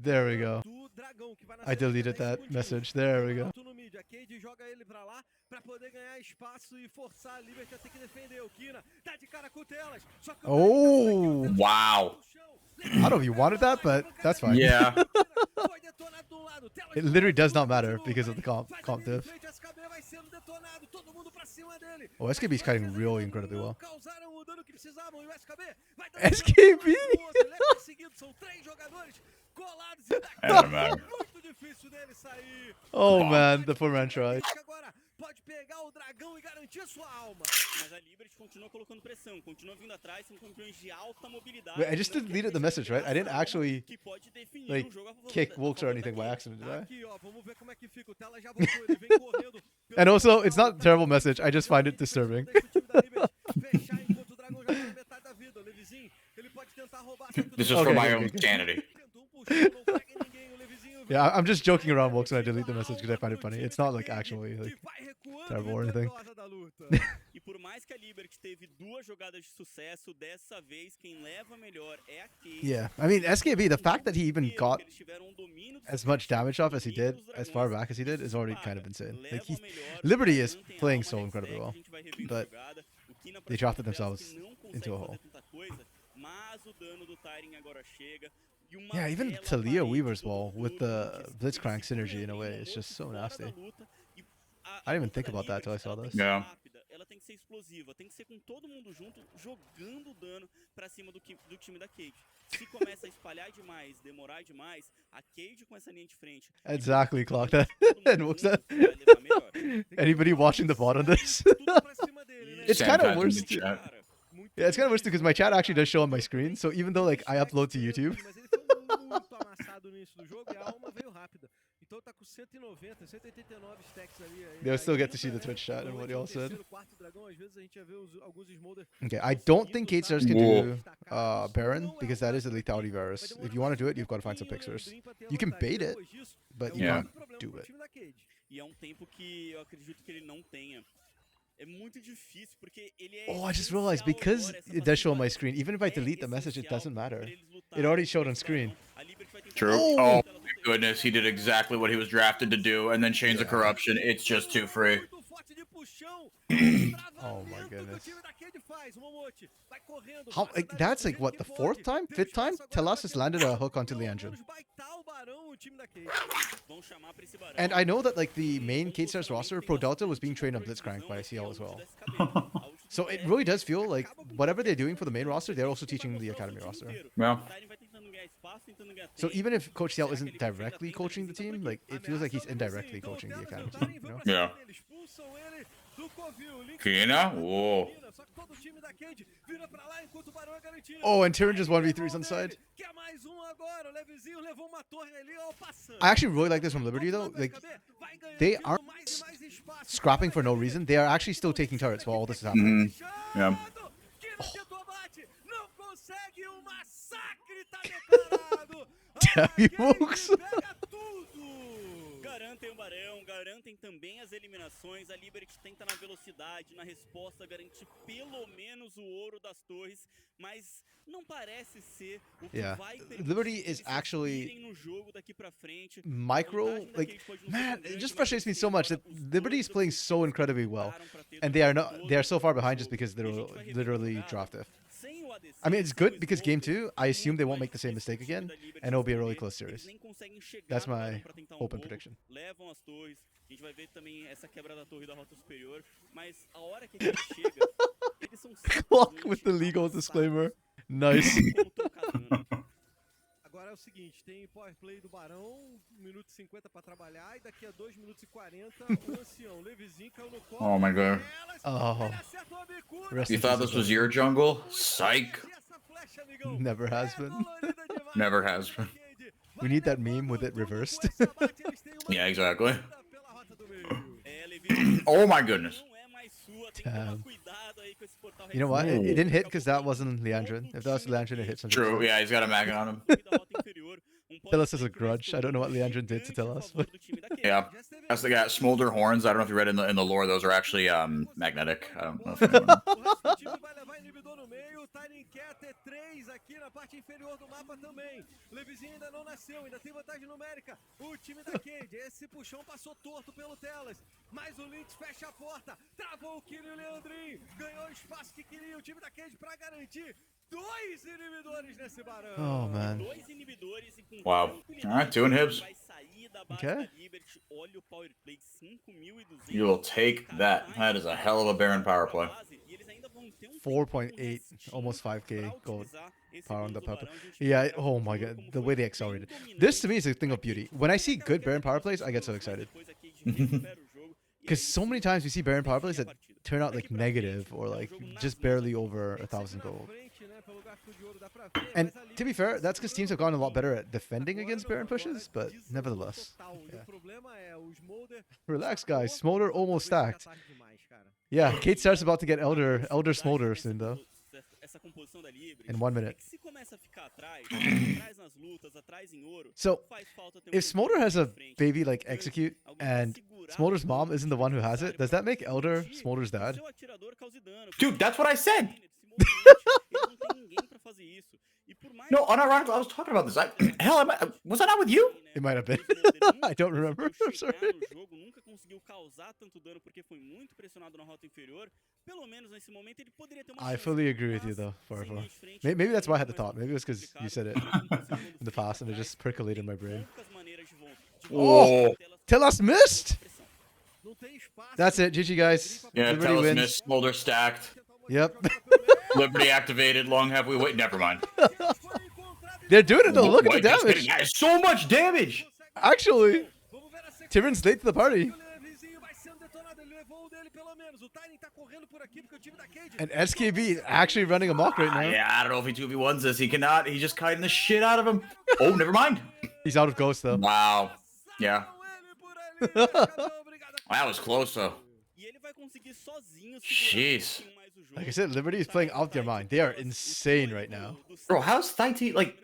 There we go. I deleted that message. There we go. Joga ele pra lá pra poder ganhar espaço e forçar a Liberty a ter que defender. O Kina tá de Oh, Wow. I don't know if you wanted that, but that's fine. Yeah. It literally does not matter because of the comp diff. Oh, SKB is cutting really incredibly well. SKB? It doesn't matter. Oh man, the 4-man try. Pode pegar o dragão e garantir sua alma. Mas a Liberty continua colocando pressão, continua vindo atrás, são campeões de alta mobilidade. Wait, I just deleted the message, right? I didn't actually like kick Wilkes or anything by accident, did I? Aqui, ó, vamos ver como é que fica. O Tela já voltou, ele vem correndo. And also, it's not a terrible message. I just find it disturbing. Fechar enquanto o dragão já tá na metade da vida. O Levizinho, ele pode tentar roubar. This is for my own sanity. Yeah, I'm just joking around, Wilkes, when I delete the message because I find it funny. It's not like actually like terrible or anything. E por mais que a Liberty teve duas jogadas de sucesso, dessa vez quem leva melhor é a Cade. Yeah, I mean, SKB, the fact that he even got as much damage off as he did, as far back as he did, is already kind of insane. Like, Liberty is playing so incredibly well, but they dropped it themselves into a hole. Mas o dano do Tyring agora chega. Yeah, even Talia Weaver's wall with the Blitzcrank synergy in a way, it's just so nasty. I didn't even think about that till I saw this. Yeah. Ela tem que ser explosiva, tem que ser com todo mundo junto, jogando dano pra cima do time da Cade. Se começa a espalhar demais, demorar demais, a Cade com essa linha de frente. Exactly, clock that. And what's that? Anybody watching the VOD on this? It's kind of worse. Yeah, it's kind of worse because my chat actually does show on my screen. So even though like I upload to YouTube, they'll still get to see the Twitch chat and what y'all said. Okay, I don't think Kate Stars can do Baron because that is a lethality virus. If you want to do it, you've got to find some picks first. You can bait it, but you can't do it. E é tempo que eu acredito que ele não tenha. É muito difícil porque ele é. Oh, I just realized because it does show on my screen, even if I delete the message, it doesn't matter. It already showed on screen. True. Oh my goodness, he did exactly what he was drafted to do, and then Chains of Corruption. It's just too free. Oh my goodness. How, like, that's like what, the fourth time? Fifth time? Telas has landed a hook onto Leandrin. And I know that like the main Kate Stars roster, Pro Delta, was being trained on Blitzcrank by CL as well. So it really does feel like whatever they're doing for the main roster, they're also teaching the academy roster. Yeah. So even if Coach CL isn't directly coaching the team, like it feels like he's indirectly coaching the academy team, you know? Yeah. Kina? Whoa. Oh, and Tyrion just 1v3s on the side. I actually really like this from Liberty though. Like, they aren't scrapping for no reason. They are actually still taking turrets while all this is happening. Yeah. Damn you, folks. Garantem o Barão, garantem também as eliminações. A Liberty tenta na velocidade, na resposta, garantir pelo menos o ouro das torres, mas não parece ser o que vai Liberty is actually no jogo daqui pra frente. Micro, like, man, it just frustrates me so much that Liberty is playing so incredibly well, and they are so far behind just because they're literally draft diff. I mean, it's good because game 2, I assume they won't make the same mistake again, and it'll be a really close series. That's my hope and prediction. Levam as torres. A gente vai ver também essa quebra da torre da rota superior, mas a hora que a gente chega, eles são Clock with the legal disclaimer. Nice. Agora é o seguinte, tem power play do Barão, 1 minuto e 50 pra trabalhar, e daqui a 2 minutos e 40, o ancião Levizinho caiu no colo. Oh my god. Oh. You thought this was your jungle? Psych. Never has been. Never has been. We need that meme with it reversed. Yeah, exactly. Oh my goodness. Damn. You know what? It didn't hit because that wasn't Leandrin. If that was Leandrin, it hit something. True, yeah, he's got a mag on him. Telos has a grudge. I don't know what Leandrin did to Telos. But... Yeah, that's the guy. Smolder horns. I don't know if you read in the lore. Those are actually magnetic. I don't know if anyone... na parte inferior do mapa também. Levizinho ainda não nasceu, ainda tem vantagem numérica. O time da Cade, esse puxão passou torto pelo Telas. Mas o Lynx fecha a porta, travou o kill e o Leandrinho ganhou o espaço que queria o time da Cade pra garantir 2 inibidores nesse barão. Oh, man. 2 inibidores e com Wow. Alright, 2 inhibs. vai sair da base Okay. da Liberty. Olha o power play, 5.200. You will take that. That is a hell of a Baron power play. E eles ainda vão ter 4.8, almost 5k gold power on the power play. Yeah, oh my god, the way they accelerated. This to me is a thing of beauty. When I see good Baron power plays, I get so excited. Because so many times we see Baron power plays that turn out like negative or like just barely over 1,000 gold. And to be fair, that's because teams have gotten a lot better at defending against Baron pushes, but nevertheless. Yeah. Relax, guys. Smolder almost stacked. Yeah, Kate starts about to get Elder Smolder soon, though. In 1 minute. So, if Smolder has a baby like Execute, and Smolder's mom isn't the one who has it, does that make Elder Smolder's dad? Dude, that's what I said. No, unironically, I was talking about this. Hell, was I not with you? It might have been. I don't remember. I'm sorry. I fully agree with you, though, FUR.A. Maybe that's why I had the thought. Maybe it was because you said it in the past, and it just percolated in my brain. Oh, Telas missed! That's it. GG, guys. Yeah, Liberty Telas wins. missed, Smolder stacked. Yep. Liberty activated, long have we wait. Never mind. They're doing it, though. Look at the That's damage. That is so much damage. Actually, Tyron's late to the party. And SKB is actually running amok right now. Yeah, I don't know if he 2v1s this. He cannot. He's just kiting the shit out of him. Oh, never mind. He's out of ghost, though. Wow. Yeah. That was close, though. Jeez. Like I said, Liberty is playing out their mind. They are insane right now. Bro, how's Thai like,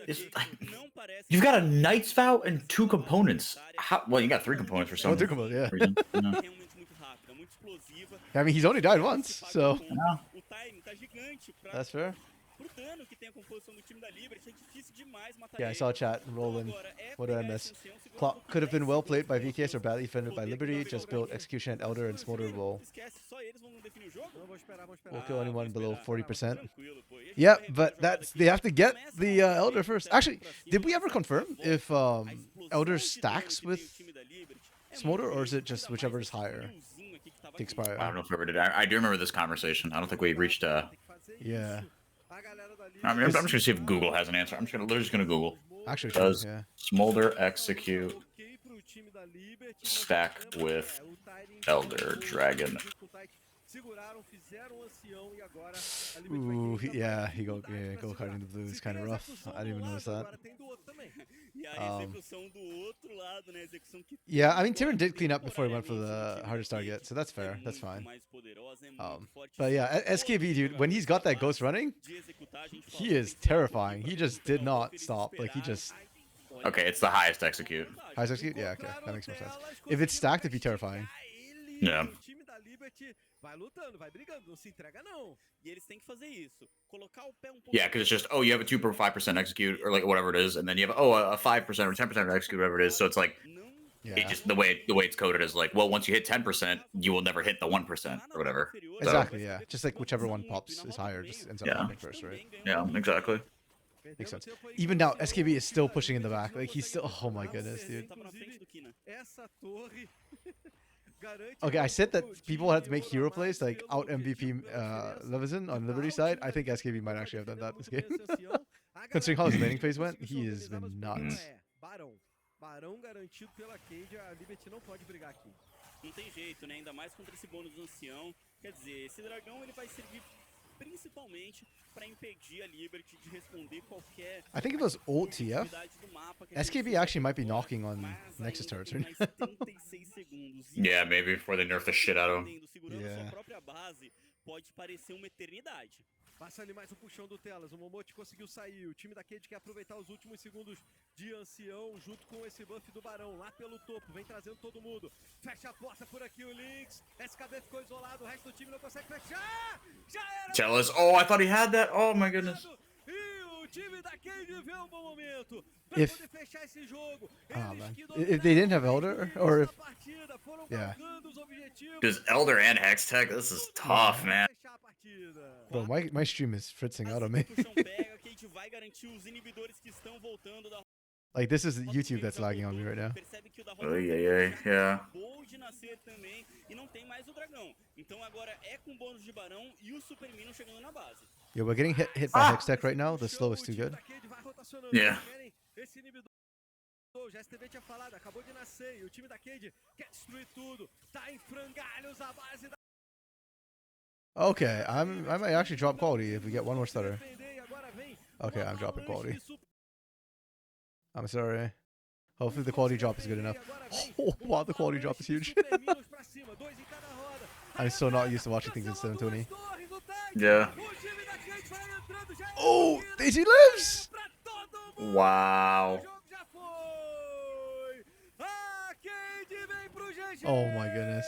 you've got a Knight's Vow and 2 components. How? Well, you got 3 components for some Oh, 2 components, yeah. reason. Yeah. I mean, he's only died once, so Yeah. that's fair. Yeah, I saw chat rolling. What did I miss? Clock could have been well played by VKS or badly defended by Liberty. Just built execution at Elder and Smolder will kill anyone below 40%. Yeah, but they have to get the Elder first. Actually, did we ever confirm if Elder stacks with Smolder, or is it just whichever is higher takes prior? I don't know if we ever did. I do remember this conversation. I don't think we reached. Yeah. I mean, I'm just gonna see if Google has an answer. I'm literally just gonna Google. Actually, Does yeah. Smolder execute stack with Elder Dragon? Ooh, yeah, he go carding the blue is kind of rough. I didn't even notice that. Yeah, I mean, Tyron did clean up before he went for the hardest target, so that's fair. That's fine. But yeah, SKB, dude, when he's got that ghost running, he is terrifying. He just did not stop. Like, he just... Okay, it's the highest execute. Highest execute? Yeah, okay. That makes more sense. If it's stacked, it'd be terrifying. Yeah. Yeah, because it's just, oh, you have a 2.5% execute, or like whatever it is, and then you have, oh, a 5% or 10% execute, whatever it is. So it's like, Yeah. it just the way it's coded is like, well, once you hit 10%, you will never hit the 1% or whatever. So, Exactly, yeah. Just like whichever one pops is higher, just ends up popping first, right? yeah, exactly. Makes sense. Even now, SKB is still pushing in the back. Like, he's still... Oh my goodness, dude. Okay, I said that people had to make hero plays, like out MVP Levizen on Liberty side. I think SKB might actually have done that this game. Considering how his laning phase went, he has been nuts. Barão garantido pela Cade, a Liberty não pode brigar aqui. Não tem jeito, né? Ainda mais contra esse bônus do ancião. Quer dizer, esse dragão ele vai servir principalmente para impedir a Liberty de responder qualquer... I think if it was old TF, SKB actually might be knocking on Nexus turrets right now. Yeah, maybe before they nerf the shit out of him. Yeah. Pode parecer uma eternidade. Passa ali mais um puxão do Telas, o Momote conseguiu sair, o time da Cade quer aproveitar os últimos segundos de ancião junto com esse buff do Barão, lá pelo topo, vem trazendo todo mundo, fecha a porta por aqui o Lynx, SKB ficou isolado, o resto do time não consegue fechar, já era! Telas, oh, I thought he had that, oh my goodness. If man, if they didn't have Elder, or if yeah, Because Elder and Hextech, this is tough, man. bro, my stream is fritzing out on me. Like this is YouTube that's lagging on me right now. Oh yeah. Yeah, we're getting hit by Hextech right now. The slow is too good. Yeah. Já STV tinha falado, acabou de nascer e o time da Cade quer destruir tudo. Tá em frangalhos a base da... Okay, I might actually drop quality if we get one more stutter. Okay, I'm dropping quality. I'm sorry. Hopefully the quality drop is good enough. Oh, wow, the quality drop is huge. I'm so not used to watching things in 720. Yeah. Oh, Daisy lives! Wow. Oh my goodness.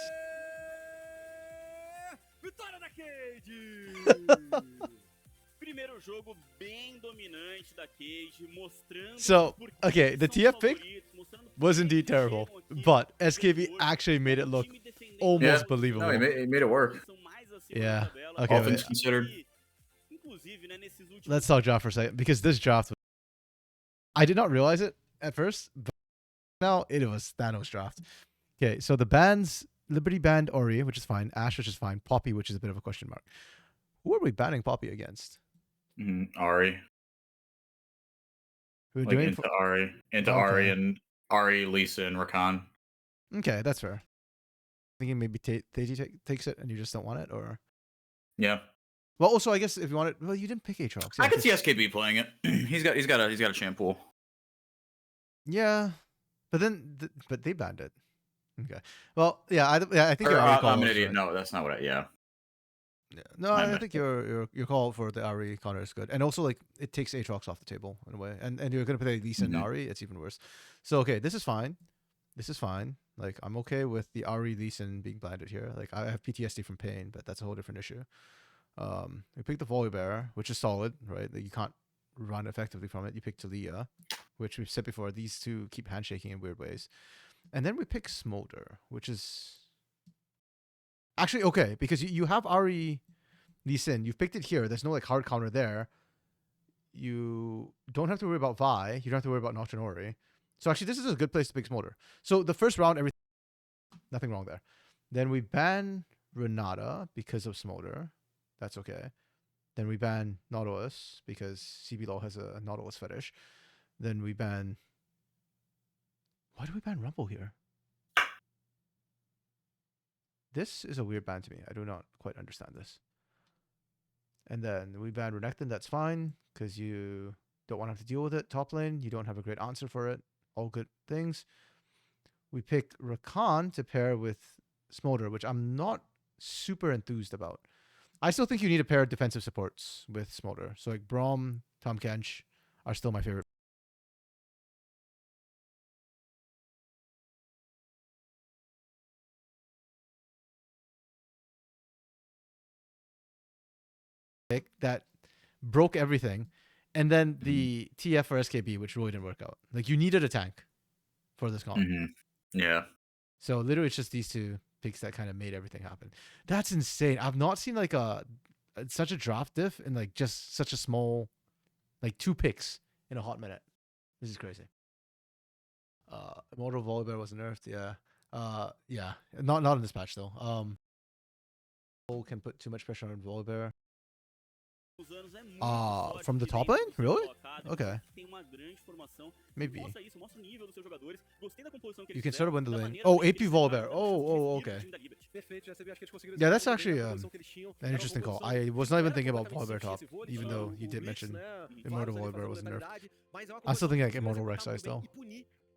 Vitória da Cade! So, okay, the TF pick was indeed terrible, but SKB actually made it look almost believable. No, he made it work. Yeah. All Okay, things considered. let's talk draft for a second, because this draft, I did not realize it at first, but now it was Thanos draft. Okay, so the bans, Liberty banned Ori, which is fine, Ashe, which is fine, Poppy, which is a bit of a question mark. Who are we banning Poppy against? Ari. We're Like doing into Ari. Into Okay. Ari and Ari, Lisa, and Rakan. Okay, that's fair. Thinking maybe Teiji takes it and you just don't want it, or... Yeah. Well, also, I guess if you want it... Well, you didn't pick Aatrox. I could see SKB playing it. he's got a shampoo. Yeah, but then... but they banned it. Okay. Well, yeah, I think your Ari call I'm an was idiot. right. No, that's not what I... Yeah. Yeah. No, I think your call for the Ari counter is good, and also like it takes Aatrox off the table in a way, and you're gonna play Lisa and Ari, it's even worse. So okay, this is fine. This is fine. Like I'm okay with the Ari Lee Sin being blinded here. Like I have PTSD from pain, but that's a whole different issue. We picked the Volibear, which is solid, right? Like you can't run effectively from it. You picked Talia, which we've said before. These two keep handshaking in weird ways, and then we pick Smolder, which is actually okay because you have Ari Lee Sin. You've picked it here. There's no like hard counter there. You don't have to worry about Vi. You don't have to worry about Nocturne Ori. So actually, this is a good place to pick Smolder. So the first round, everything, nothing wrong there. Then we ban Renata because of Smolder. That's okay. Then we ban Nautilus because CBLOL has a Nautilus fetish. Then we ban... Why do we ban Rumble here? This is a weird ban to me. I do not quite understand this. And then we ban Renekton. That's fine because you don't want to have to deal with it. Top lane, you don't have a great answer for it. All good things. We picked Rakan to pair with Smolder, which I'm not super enthused about. I still think you need a pair of defensive supports with Smolder. So like Braum, Tahm Kench are still my favorite. Pick that broke everything. And then the TF for SKB, which really didn't work out. Like you needed a tank for this comp. Yeah. So literally it's just these two picks that kind of made everything happen. That's insane. I've not seen like such a draft diff in like just such a small, like 2 picks in a hot minute. This is crazy. Immortal Volibear was nerfed. Yeah. Yeah. Not in this patch though. Can put too much pressure on Volibear. From the top lane? Really? Okay. Maybe. You can sort of win the lane. Oh, AP Volibear. Oh, okay. Yeah, that's actually an interesting call. I was not even thinking about Volibear top, even though you did mention Immortal Volibear was nerfed. I still think like Immortal Rek'Sai though.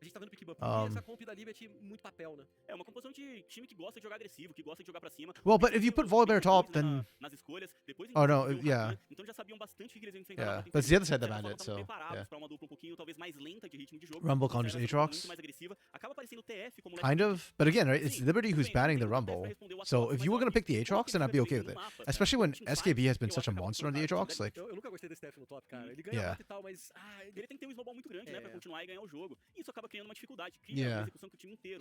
A gente tá vendo pick buff. Um, E essa comp da Liberty muito papel, né? É uma composição de time que gosta de jogar agressivo, que gosta de jogar pra cima. well, but if you put Volibear top, then Nas escolhas, depois oh no, viram yeah, Rafinha, então já sabiam bastante o que eles iam enfrentar na yeah. rota But it's the inferior. other side that De certa banned forma, it, estavam so preparados yeah. pra uma dupla um pouquinho, talvez mais lenta de ritmo de jogo. Rumble Trouxeram counters essa dupla Aatrox. muito mais agressiva. Acaba aparecendo TF como Kind of, but again, right? It's Liberty who's banning the Rumble. So if you were gonna pick the Aatrox, then I'd be okay with it. Especially when SKB has been such a monster on the Aatrox, like. Eu nunca gostei desse TF no top, cara. Ele ganha Yeah. mata e tal, mas... Ah, Ele tem que ter um snowball muito grande, né, pra continuar e ganhar o jogo. Isso acaba criando uma dificuldade, cria Yeah. uma execução que o time inteiro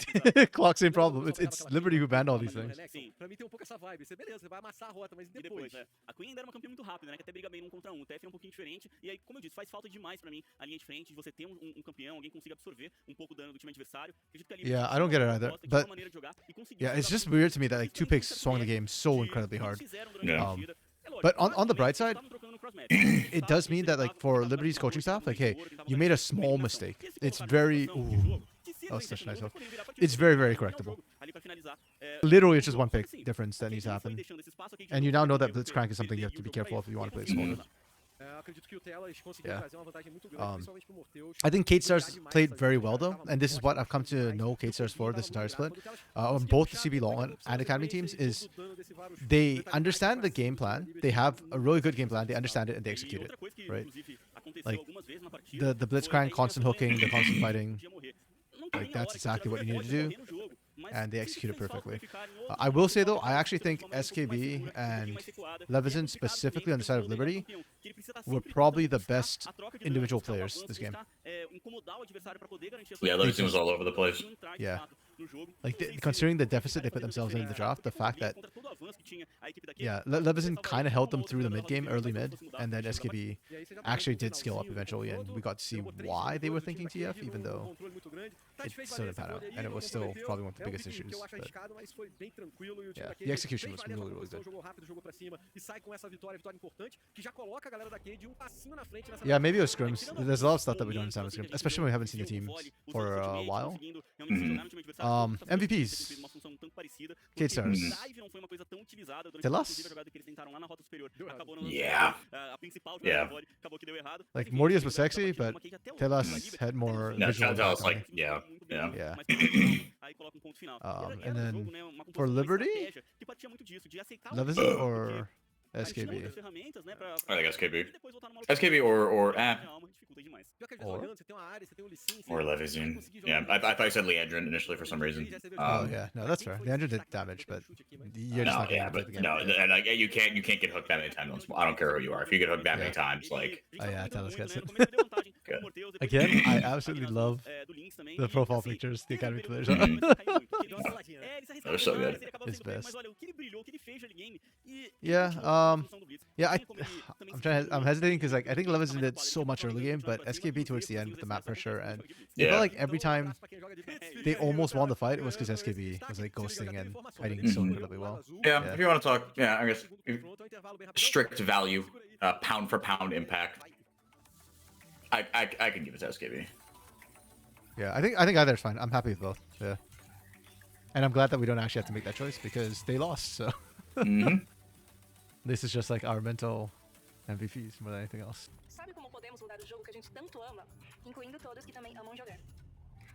Clock same problem. It's Liberty who banned all these things. Sim. Pra mim tem um pouco essa vibe. Você, beleza, você vai amassar a rota, mas E depois... depois, a Queen ainda era uma campeã muito rápida, né? Que até briga bem num contra um. O TF é um pouquinho diferente. E aí, como eu disse, faz falta demais pra mim a linha de frente, de você ter um campeão, alguém que consiga absorver um pouco o dano do time adversário. Acredito que a Liberty Yeah, I don't get it either. gosta de uma But maneira de jogar e conseguiu yeah, it's jogar just muito weird to me that like Isso two também picks tem swung the certo game so de incredibly que eles hard. fizeram durante Yeah. a partida. É lógico, But on the bright eles side, estavam trocando no crossmatch. it does mean that like for Liberty's coaching staff, like hey, you made a small mistake. It's very ooh, that was such a nice hook. It's very very correctable. Literally, it's just one pick difference that needs to happen, and you now know that Blitzcrank is something you have to be careful of if you want to play this forward. acredito que o Telas conseguiu Yeah. trazer uma vantagem muito grande, principalmente pro Morteus. I think Kate Stars played very well though, and this is what I've come to know Kate Stars for this entire split on both the CBLOL and Academy teams is they understand the game plan, they have a really good game plan, they understand it and they execute it, right? Like the Blitzcrank constant hooking, the constant fighting, like that's exactly what you need to do, and they execute it perfectly. I will say though, I actually think SKB and Leveson specifically on the side of Liberty were probably the best individual players this game. Yeah, Leveson was all over the place. Yeah. Like, considering the deficit they put themselves in the draft, the fact that, yeah, Leveson kind of held them through the mid game, early mid, and then SKB actually did scale up eventually, and we got to see why they were thinking TF, even though it still didn't pan out, and it was still probably one of the biggest issues. But, yeah, the execution was really, really good. Yeah, maybe it was scrims. There's a lot of stuff that we don't understand with scrims, especially when we haven't seen the teams for a while. MVPs. Kate Stars. Tell us. Yeah. Yeah. Like, Mortius was sexy, but Telas had more No, visual Tellus, impact on like, it. yeah. Yeah. Yeah. And then for Liberty, Leveson or SKB? I think SKB. SKB or Leveson. Yeah, I thought you said Leandrin initially for some reason. Oh yeah, no, that's fair. Leandro did damage, but you're just No, not gonna yeah, play but the game. no, and, like you can't get hooked that many times. On small. I don't care who you are. If you get hooked that many times, like Oh yeah, Telas gets it. Good. Again, I absolutely love the profile pictures the Academy players are. They're so good. His best. Yeah, yeah. I'm hesitating because like I think Leveson did so much early game, but SKB towards the end with the map pressure, and I felt like every time they almost won the fight, it was because SKB was like ghosting and fighting so incredibly well. Yeah, if you want to talk, yeah, I guess strict value, pound for pound impact. I can give it to SKB. Yeah, I think either is fine. I'm happy with both. Yeah, and I'm glad that we don't actually have to make that choice because they lost. So this is just like our mental MVPs more than anything else. Sabe como podemos mudar o jogo que a gente tanto ama, incluindo todos que também amam jogar?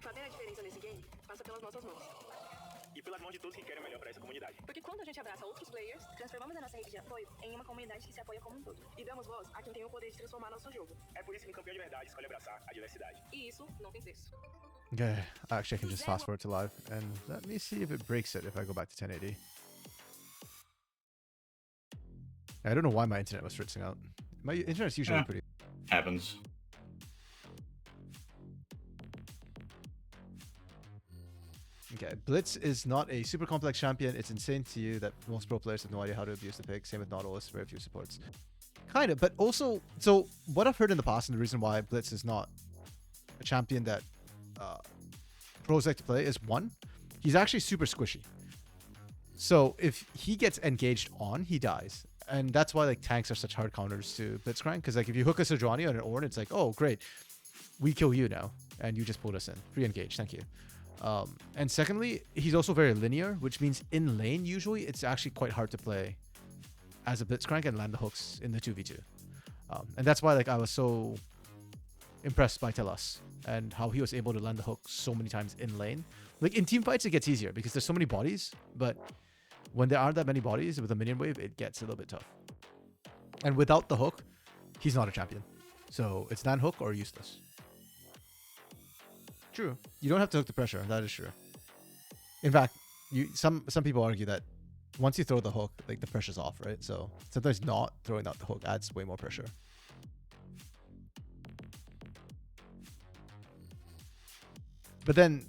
Fazer a diferença nesse game passa pelas nossas mãos. E pelas mãos de todos que querem o melhor para essa comunidade. Porque quando a gente abraça outros players, transformamos a nossa rede de apoio em uma comunidade que se apoia como um todo. E damos voz a quem tem o poder de transformar nosso jogo. É por isso que um campeão de verdade escolhe abraçar a diversidade. E isso não tem preço. Okay, actually I can just fast forward to live and let me see if it breaks it if I go back to 1080. I don't know why my internet was fritzing out. My internet's usually pretty. Happens. Okay, Blitz is not a super complex champion. It's insane to you that most pro players have no idea how to abuse the pick. Same with Nautilus, very few supports. Kind of, but also, so what I've heard in the past and the reason why Blitz is not a champion that pros like to play is one, he's actually super squishy. So if he gets engaged on, he dies. And that's why like tanks are such hard counters to Blitzcrank, because like if you hook a Sejuani on an Ornn, it's like, oh great, we kill you now, and you just pulled us in. Free engage, thank you. And secondly, he's also very linear, which means in lane usually it's actually quite hard to play as a Blitzcrank and land the hooks in the 2v2. And that's why like I was so impressed by Telas and how he was able to land the hook so many times in lane. Like in team fights, it gets easier because there's so many bodies, but when there aren't that many bodies with a minion wave, it gets a little bit tough. And without the hook, he's not a champion. So it's nan hook or useless. True. You don't have to hook the pressure. That is true. In fact, some people argue that once you throw the hook, like the pressure's off, right? So sometimes not throwing out the hook adds way more pressure. But then,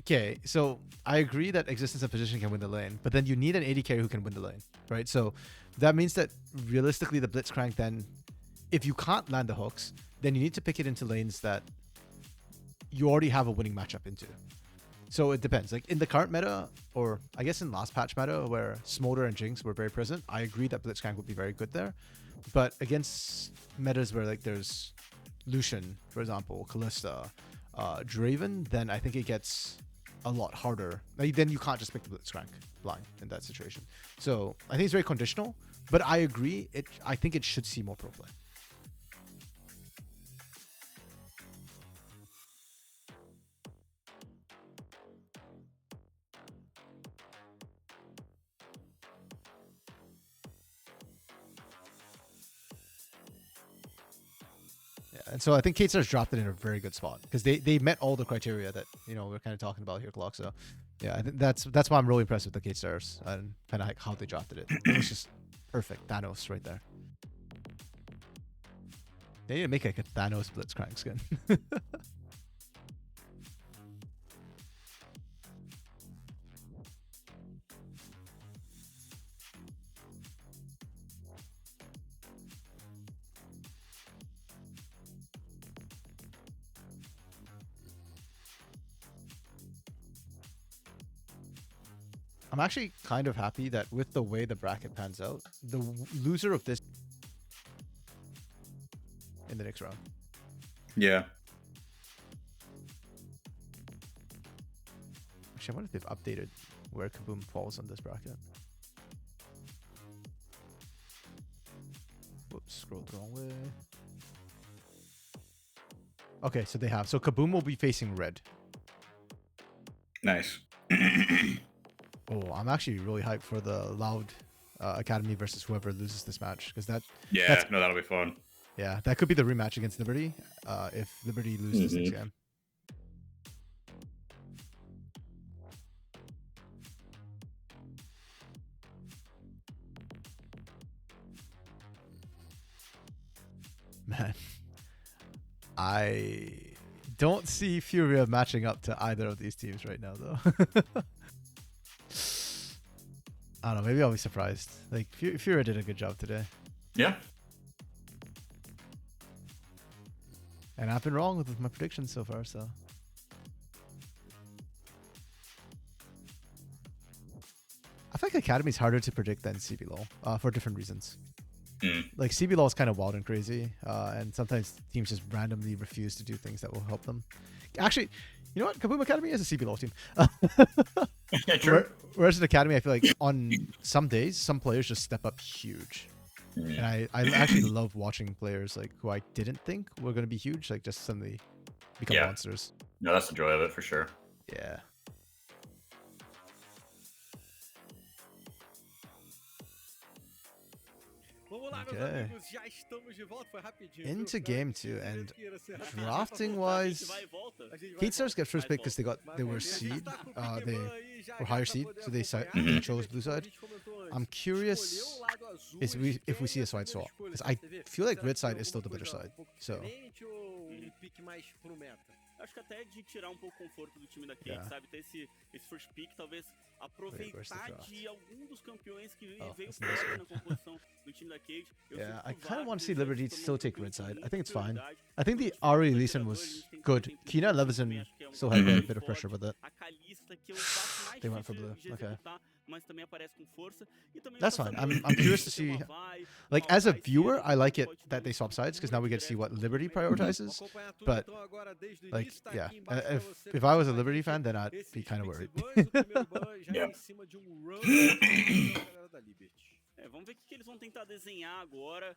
okay, so I agree that existence and position can win the lane, but then you need an AD carry who can win the lane, right? So that means that realistically the Blitzcrank then, if you can't land the hooks, then you need to pick it into lanes that you already have a winning matchup into. So it depends. Like in the current meta, or I guess in last patch meta where Smolder and Jinx were very present, I agree that Blitzcrank would be very good there. But against metas where like there's Lucian, for example, Kalista, Draven, then I think it gets a lot harder. Like, then you can't just pick the Blitzcrank line in that situation. So I think it's very conditional, but I agree. I think it should see more pro play. And so I think K-Stars dropped it in a very good spot because they met all the criteria that we're kind of talking about here, Clock. So yeah, I think that's why I'm really impressed with the K-Stars and kind of like how they drafted it. It was just perfect. Thanos right there. They need to make like a Thanos Blitzcrank skin. I'm actually kind of happy that with the way the bracket pans out, the loser of this in the next round. Yeah. Actually, I wonder if they've updated where Kaboom falls on this bracket. Whoops, scrolled the wrong way. Okay, so they have. So Kaboom will be facing red. Nice. Oh, I'm actually really hyped for the Loud Academy versus whoever loses this match because that'll be fun. Yeah, that could be the rematch against Liberty if Liberty loses this game. Man, I don't see FUR.A matching up to either of these teams right now, though. I don't know. Maybe I'll be surprised. Like FUR.A did a good job today. Yeah. And I've been wrong with my predictions so far, so. I think Academy is harder to predict than CBLOL for different reasons. Like CBLOL is kind of wild and crazy, and sometimes teams just randomly refuse to do things that will help them. Actually, you know what? Kaboom Academy is a CBLOL team. Yeah, true. Whereas in Academy, I feel like on some days, some players just step up huge. And I actually love watching players like who I didn't think were going to be huge, like just suddenly become monsters. No, that's the joy of it for sure. Yeah. Okay. Into game 2, and drafting wise, K-Stars get first pick because they were seed, they were higher seed, so they chose blue side. I'm curious if we see a side swap because I feel like red side is still the better side. So. Acho que até de tirar pouco conforto do time da Cade, sabe? Ter esse first pick, talvez aproveitar de algum dos campeões que veio na composição do time da Cade. Yeah, I kind of want to see Liberty still take red side. I think it's fine. I think the Ari Lee Sin was good. Kina Levison still had a bit of pressure with it. They went for blue. Okay. That's fine. I'm curious to see. Like as a viewer, I like it that they swap sides because now we get to see what Liberty prioritizes. But like, yeah, if I was a Liberty fan, then I'd be kind of worried. Yeah. Vamos ver o que eles vão tentar desenhar agora.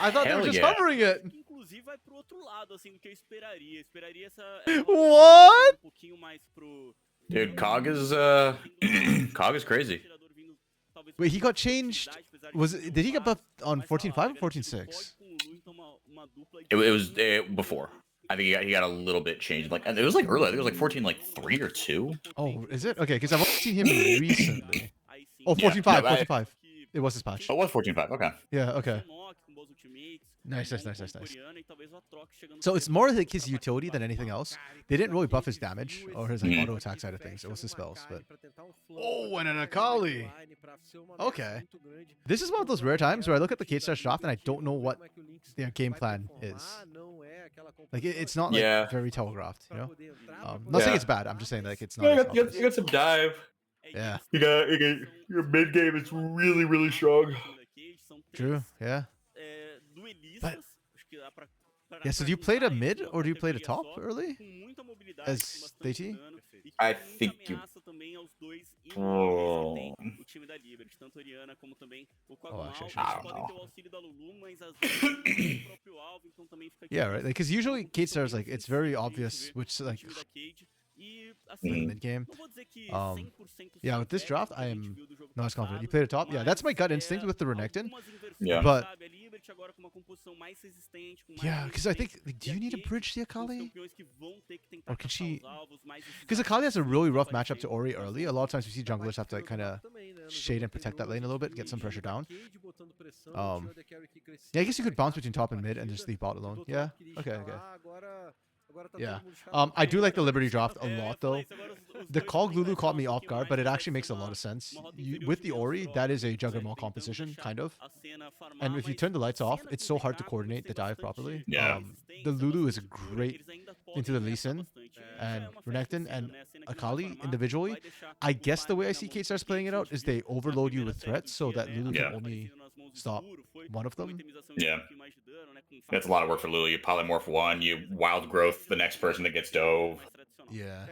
I thought they were hell just yeah. covering it. Inclusive vai pro outro lado, assim, do que eu esperaria. Esperaria essa What? pouquinho mais pro... Dude, Cog is Cog is crazy. Wait, he got changed. Did he get buffed on 14.5 or 14.6? It was before. I think he got a little bit changed. Like it was like early. I think it was like 14, like 3 or 2. Oh, is it? Okay, because I've only seen him recently. Oh, Yeah, 14.5, no, 14.5. It was his patch. Oh, it was 14.5. Okay. Yeah, okay. Nice. So it's more like his utility than anything else. They didn't really buff his damage or his like auto attack side of things. It was his spells, but oh, and an Akali. Okay, this is one of those rare times where I look at the K-Stars draft and I don't know what their game plan is. Like it's not like very telegraphed, you know. Not saying it's bad. I'm just saying like it's not. You got some dive. Yeah. You got your mid game is really strong. True. Yeah. But yeah, so do you play the mid or do you play the top early as DT? I think you. Oh. Actually, I don't know. Yeah, right. Because usually K-Stars like it's very obvious which like mid game. Yeah, with this draft, I am not as confident. You played a top? Yeah, that's my gut instinct with the Renekton. Yeah. But yeah, because I think like, do you need to bridge the Akali? Or can she? Because Akali has a really rough matchup to Ori early. A lot of times we see junglers have to like kind of shade and protect that lane a little bit, get some pressure down. Yeah, I guess you could bounce between top and mid and just leave bot alone. Yeah. Okay. Yeah. I do like the Liberty draft a lot though. The Cog Lulu caught me off guard, but it actually makes a lot of sense. With the Ori, that is a Juggernaut composition, kind of. And if you turn the lights off, it's so hard to coordinate the dive properly. Yeah. The Lulu is great into the Lee Sin and Renekton and Akali individually. I guess the way I see K-Stars playing it out is they overload you with threats so that Lulu can only stop one of them. Yeah. That's a lot of work for Lulu. You polymorph one, you wild growth the next person that gets dove. Yeah.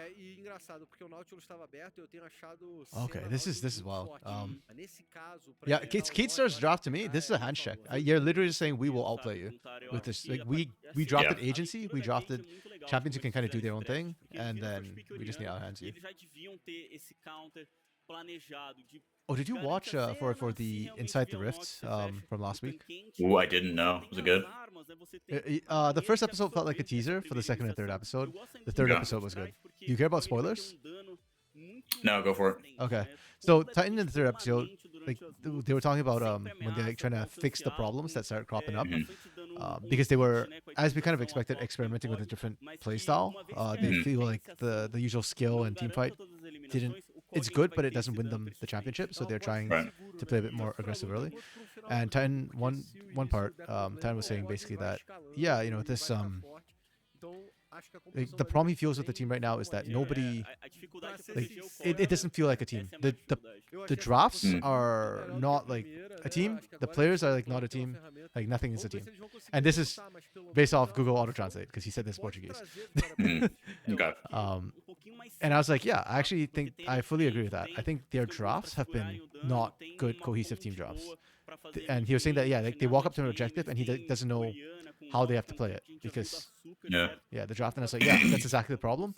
Okay, this is wild. Yeah, K-Stars draft to me, this is a handshake. You're literally just saying we will outplay you with this. Like we drafted agency, we drafted champions who can kind of do their own thing, and then we just need to outhands you. Oh, did you watch for the Inside the Rift from last week? Ooh, I didn't know. Was it good? The first episode felt like a teaser for the second and third episode. The third episode was good. Do you care about spoilers? No, go for it. Okay. So Titan in the third episode, like they were talking about when they're like trying to fix the problems that started cropping up, because they were, as we kind of expected, experimenting with a different playstyle. They feel like the usual skill and team fight didn't. It's good, but it doesn't win them the championship, so they're trying to play a bit more aggressive early. And Titan, one part, Titan was saying basically that, yeah, you know, this like, the problem he feels with the team right now is that nobody, like, it doesn't feel like a team. The drafts are not like a team. The players are like not a team. Like nothing is a team. And this is based off Google Auto Translate because he said this in Portuguese. Okay. And I was like, yeah, I actually think I fully agree with that. I think their drafts have been not good cohesive team drafts. And he was saying that, yeah, like they walk up to an objective and he doesn't know how they have to play it because the draft. And I was like, yeah, that's exactly the problem.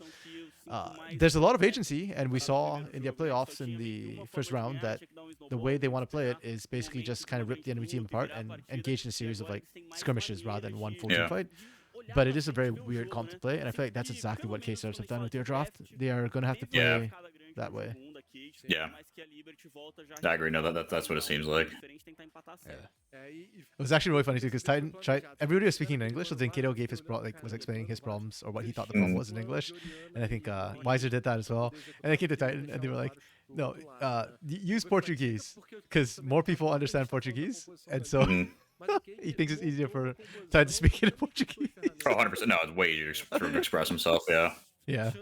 There's a lot of agency, and we saw in their playoffs in the first round that the way they want to play it is basically just kind of rip the enemy team apart and engage in a series of like skirmishes rather than one full team fight. But it is a very weird comp to play, and I feel like that's exactly what K-Stars have done with their draft. They are going to have to play that way. Yeah. I agree. No, that's what it seems like. Yeah. It was actually really funny too because Titan tried. Everybody was speaking in English, so then Kato gave his was explaining his problems or what he thought the problem was in English, and I think Weiser did that as well. And they came to Titan, and they were like, "No, use Portuguese because more people understand Portuguese," and so. He thinks it's easier for Titan to speak in Portuguese. Oh, 100%. No, it's way easier for him to express himself. Yeah. Yeah.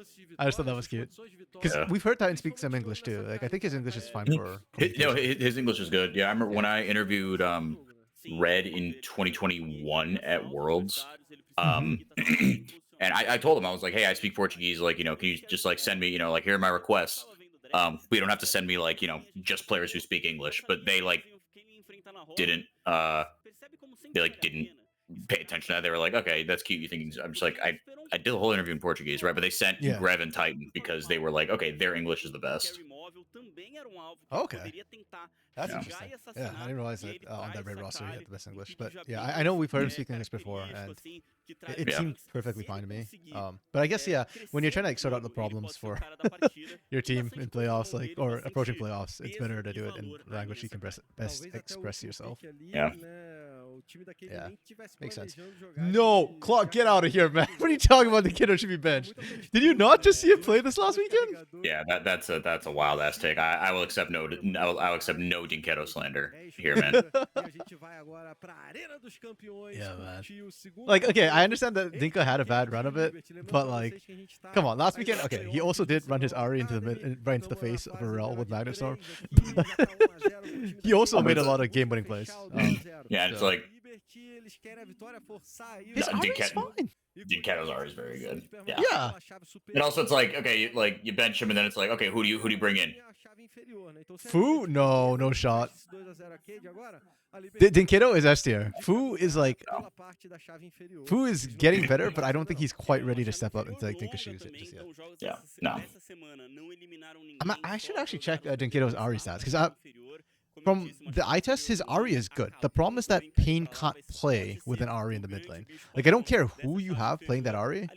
I just thought that was cute. Because we've heard Titan speak some English too. Like I think his English is fine for. His English is good. Yeah, I remember when I interviewed Red in 2021 at Worlds. And I told him, I was like, hey, I speak Portuguese. Like, you know, can you just like send me, you know, like here are my requests. We don't have to send me like, you know, just players who speak English, but they like didn't pay attention to that. They were like, okay, that's cute. You think I'm just like, I did the whole interview in Portuguese, right? But they sent Grev and Titan because they were like, okay, their English is the best. alvo que Okay. ele poderia tentar That's Yeah. interesting. jogar e Yeah, assassinar. I didn't realize E that ele on that traz Red essa roster he had Kali, the best um English. pique But já yeah, bem I know we've heard him mais, speak English before, característico, and assim, que traz it Yeah. seemed nuances que perfectly se ele fine to me. conseguir, But I guess yeah, when you're crescer trying to no like sort out the jogo, ele problems pode ser o for cara da partida. your Tem team bastante in coisa na playoffs, mão like dele, or bastante approaching playoffs, it's peso better to e do it in valor aí language you nessa can Kali. best Talvez até o express último yourself. pick ali, Yeah. né, o time da Yeah, KBM tivesse makes sense. planejando jogar No, de Clark, get out of here, man. What are you talking about? The kiddo should be benched. Did you not just see him play this last weekend? Yeah, that's a wild ass take. I will accept no I'll accept no Dinketo slander here, man. E a gente vai agora pra Arena dos Campeões. Yeah, man. curtir o segundo Like, okay, I jogo understand that Dinka had a bad run of it, but like, come on, last weekend, okay, he also did run his Ari into the right into the face of Pharrell with Magnustorm. He also made a lot of game-winning plays. Yeah, it's so- like Liberty, eles querem a vitória, forçar aí. His No, Ari is Dinket- fine. Dinketo's Ari is very good. Yeah. Yeah. And also it's like, okay, like you bench him and then it's like, okay, who do you bring in? Fu? No, no shot. Dinketo is S tier. Fu is like, Fu is getting better, but I don't think he's quite ready to step up into like Dinka's shoes just yet. Yeah, no. I should actually check Dinketo's Ari stats because from the eye test, his Ari is good. The problem is that Pain can't play with an Ari in the mid lane. Like, I don't care who you have playing that Ari.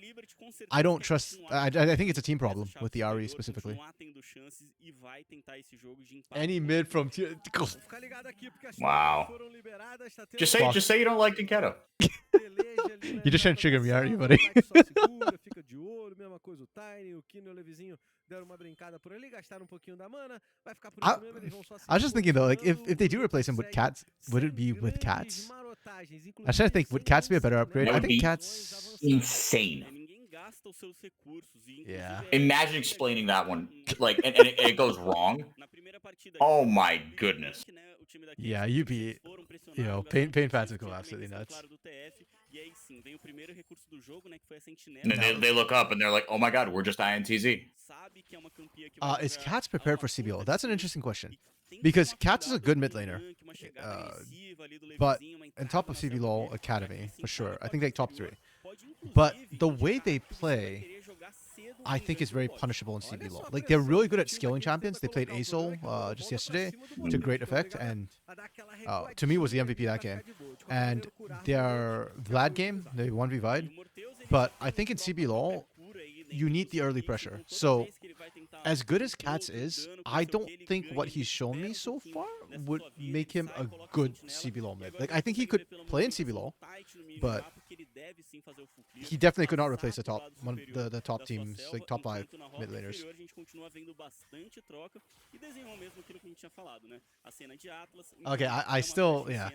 I don't trust. I think it's a team problem with the Ari specifically. Any mid from tier. Wow. Just say you don't like Dinketo. You're just trying to trigger me, aren't you, buddy? Fica de olho, mesma coisa o Tiny, o Kino e o Levizinho deram uma brincada por ali, gastaram um pouquinho da mana, vai ficar por isso mesmo, eles vão só I was just thinking though, like if they do replace him with cats, would it be with cats? I was trying to think, would cats be a better upgrade? That I would think be cats. insane. Yeah. Imagine explaining that one, like, and it goes wrong. Oh my goodness. Yeah, you'd be, you know, pain fans would go absolutely nuts. And then they look up and they're like, oh my god, we're just INTZ. Is Cats prepared for CBLOL? That's an interesting question. Because Cats is a good mid laner. But on top of CBLOL Academy, for sure. I think like top 3. But the way they play, I think is very punishable in CBLOL. Like, they're really good at scaling champions. They played ASOL just yesterday to great effect, and to me was the MVP that game. And their Vlad game, they 1v Vide. But I think in CBLOL, you need the early pressure. So, as good as Cats is, I don't think what he's shown me so far would make him a good CBLOL mid. Like, I think he could play in CBLOL, but he definitely could not replace the top teams, like top 5 mid laners. Okay, I still, yeah.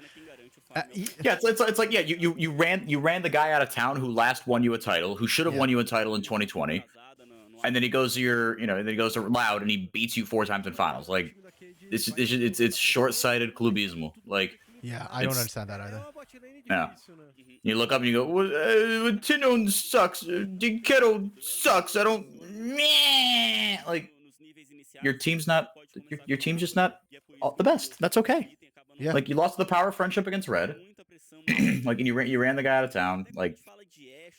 Yeah, it's like, yeah, you ran the guy out of town who last won you a title, who should have won you a title in 2020, and then he goes to then he goes to Loud and he beats you 4 times in finals. Like, it's short-sighted clubismo. Like, yeah, I don't understand that either. Yeah. You look up and you go, well, Tinon sucks, Dinketo sucks. I don't, meh. Like, your team's just not the best. That's okay. Yeah. Like, you lost the power of friendship against Red. Like, and you ran the guy out of town. Like,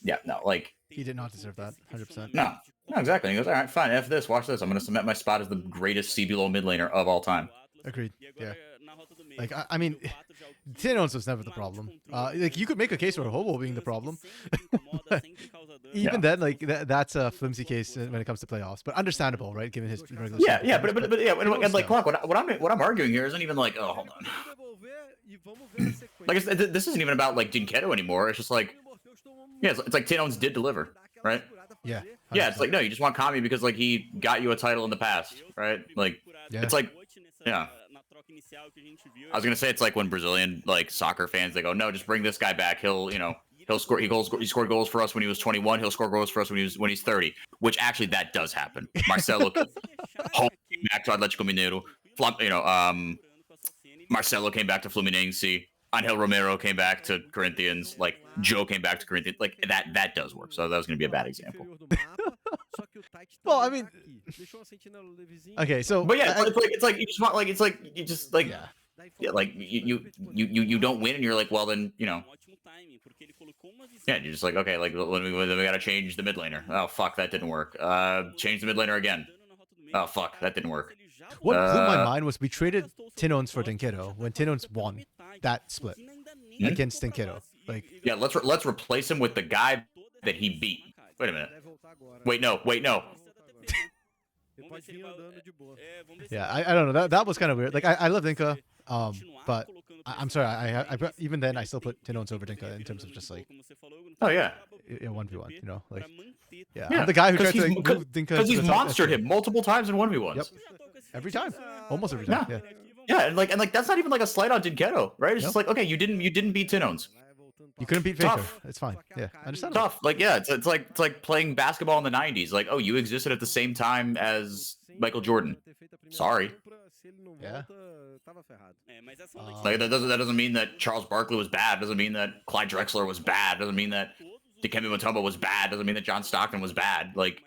yeah, no, like, He did not deserve that, 100%. no, exactly. He goes, all right, fine, F this, watch this. I'm going to cement my spot as the greatest CBLOL mid laner of all time. Agreed, yeah. Like, I mean, Thanos was never the problem. Like, you could make a case for Hobo being the problem. Even then, like, that's a flimsy case when it comes to playoffs. But understandable, right? Given his regular Yeah, season yeah, performance. but yeah, and like, still. Clark, what I'm arguing here isn't even like, oh, hold on. Like, this isn't even about like Dinketo anymore. It's just like, yeah, it's like Tinones did deliver, right? Yeah. Yeah, it's like, no, you just want Kami because like he got you a title in the past, right? Like, Yeah. it's like, yeah. I was gonna say it's like when Brazilian like soccer fans, they go, no, just bring this guy back. He'll score. He scored goals for us when he was 21. He'll score goals for us when he's 30. Which actually that does happen. Marcelo came back to Atletico Mineiro. Marcelo came back to Fluminense. Angel Romero came back to Corinthians. Like, Joe came back to Corinthians. Like, that does work. So that was gonna be a bad example. Well, I mean, okay, so But yeah, it's like you just want yeah. yeah, like you don't win and you're like, well then, yeah, you're just like, okay, like then we gotta change the mid laner. Oh fuck, that didn't work. Change the mid laner again. Oh fuck, that didn't work. What blew my Uh, mind was we traded Tinons for Dinkedo when Tinons won that split against Dinkedo. Like, yeah, let's replace him with the guy that he beat. Wait a minute. Wait, no. Ele pode vir andando de boa. yeah, I don't know. That was kind of weird. Like, I love Dinka, but I'm sorry. Even then I still put Tinons over Dinka in terms of just like Oh yeah. 1v1. You know, like yeah, Yeah, I'm the guy who tried to like, because move Dinka he's to the top. monstered him multiple times in 1v1s. Yep. Every time, almost every time. Yeah. Yeah, and like that's not even like a slight on Dinkedo, right? It's Nope. just like, okay, you didn't beat Tinons. You couldn't beat Faker. Tough. It's fine. Yeah, understandable. Tough. Like, yeah, it's like playing basketball in the 90s. Like, oh, you existed at the same time as Michael Jordan. Sorry. Yeah. Like that doesn't mean that Charles Barkley was bad. Doesn't mean that Clyde Drexler was bad. Doesn't mean that Dikembe Mutombo was bad. Doesn't mean that John Stockton was bad. Like,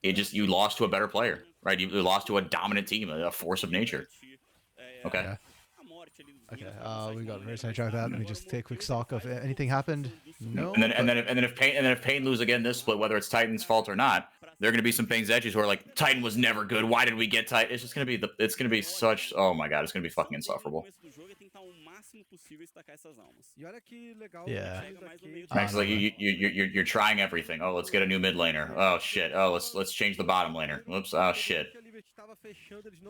it just, you lost to a better player, right? You lost to a dominant team, a force of nature. Okay. Yeah. Okay, we got very sidetracked that. Let me just take a quick stock of anything happened. No. And then if Pain lose again this split, whether it's Titan's fault or not, there are gonna be some Pain's edges who are like, Titan was never good. Why did we get Titan? It's just gonna be such, oh my god, it's gonna be fucking insufferable. Yeah. It's like you're trying everything. Oh, let's get a new mid laner. Oh shit. Oh, let's change the bottom laner. Whoops. Oh shit.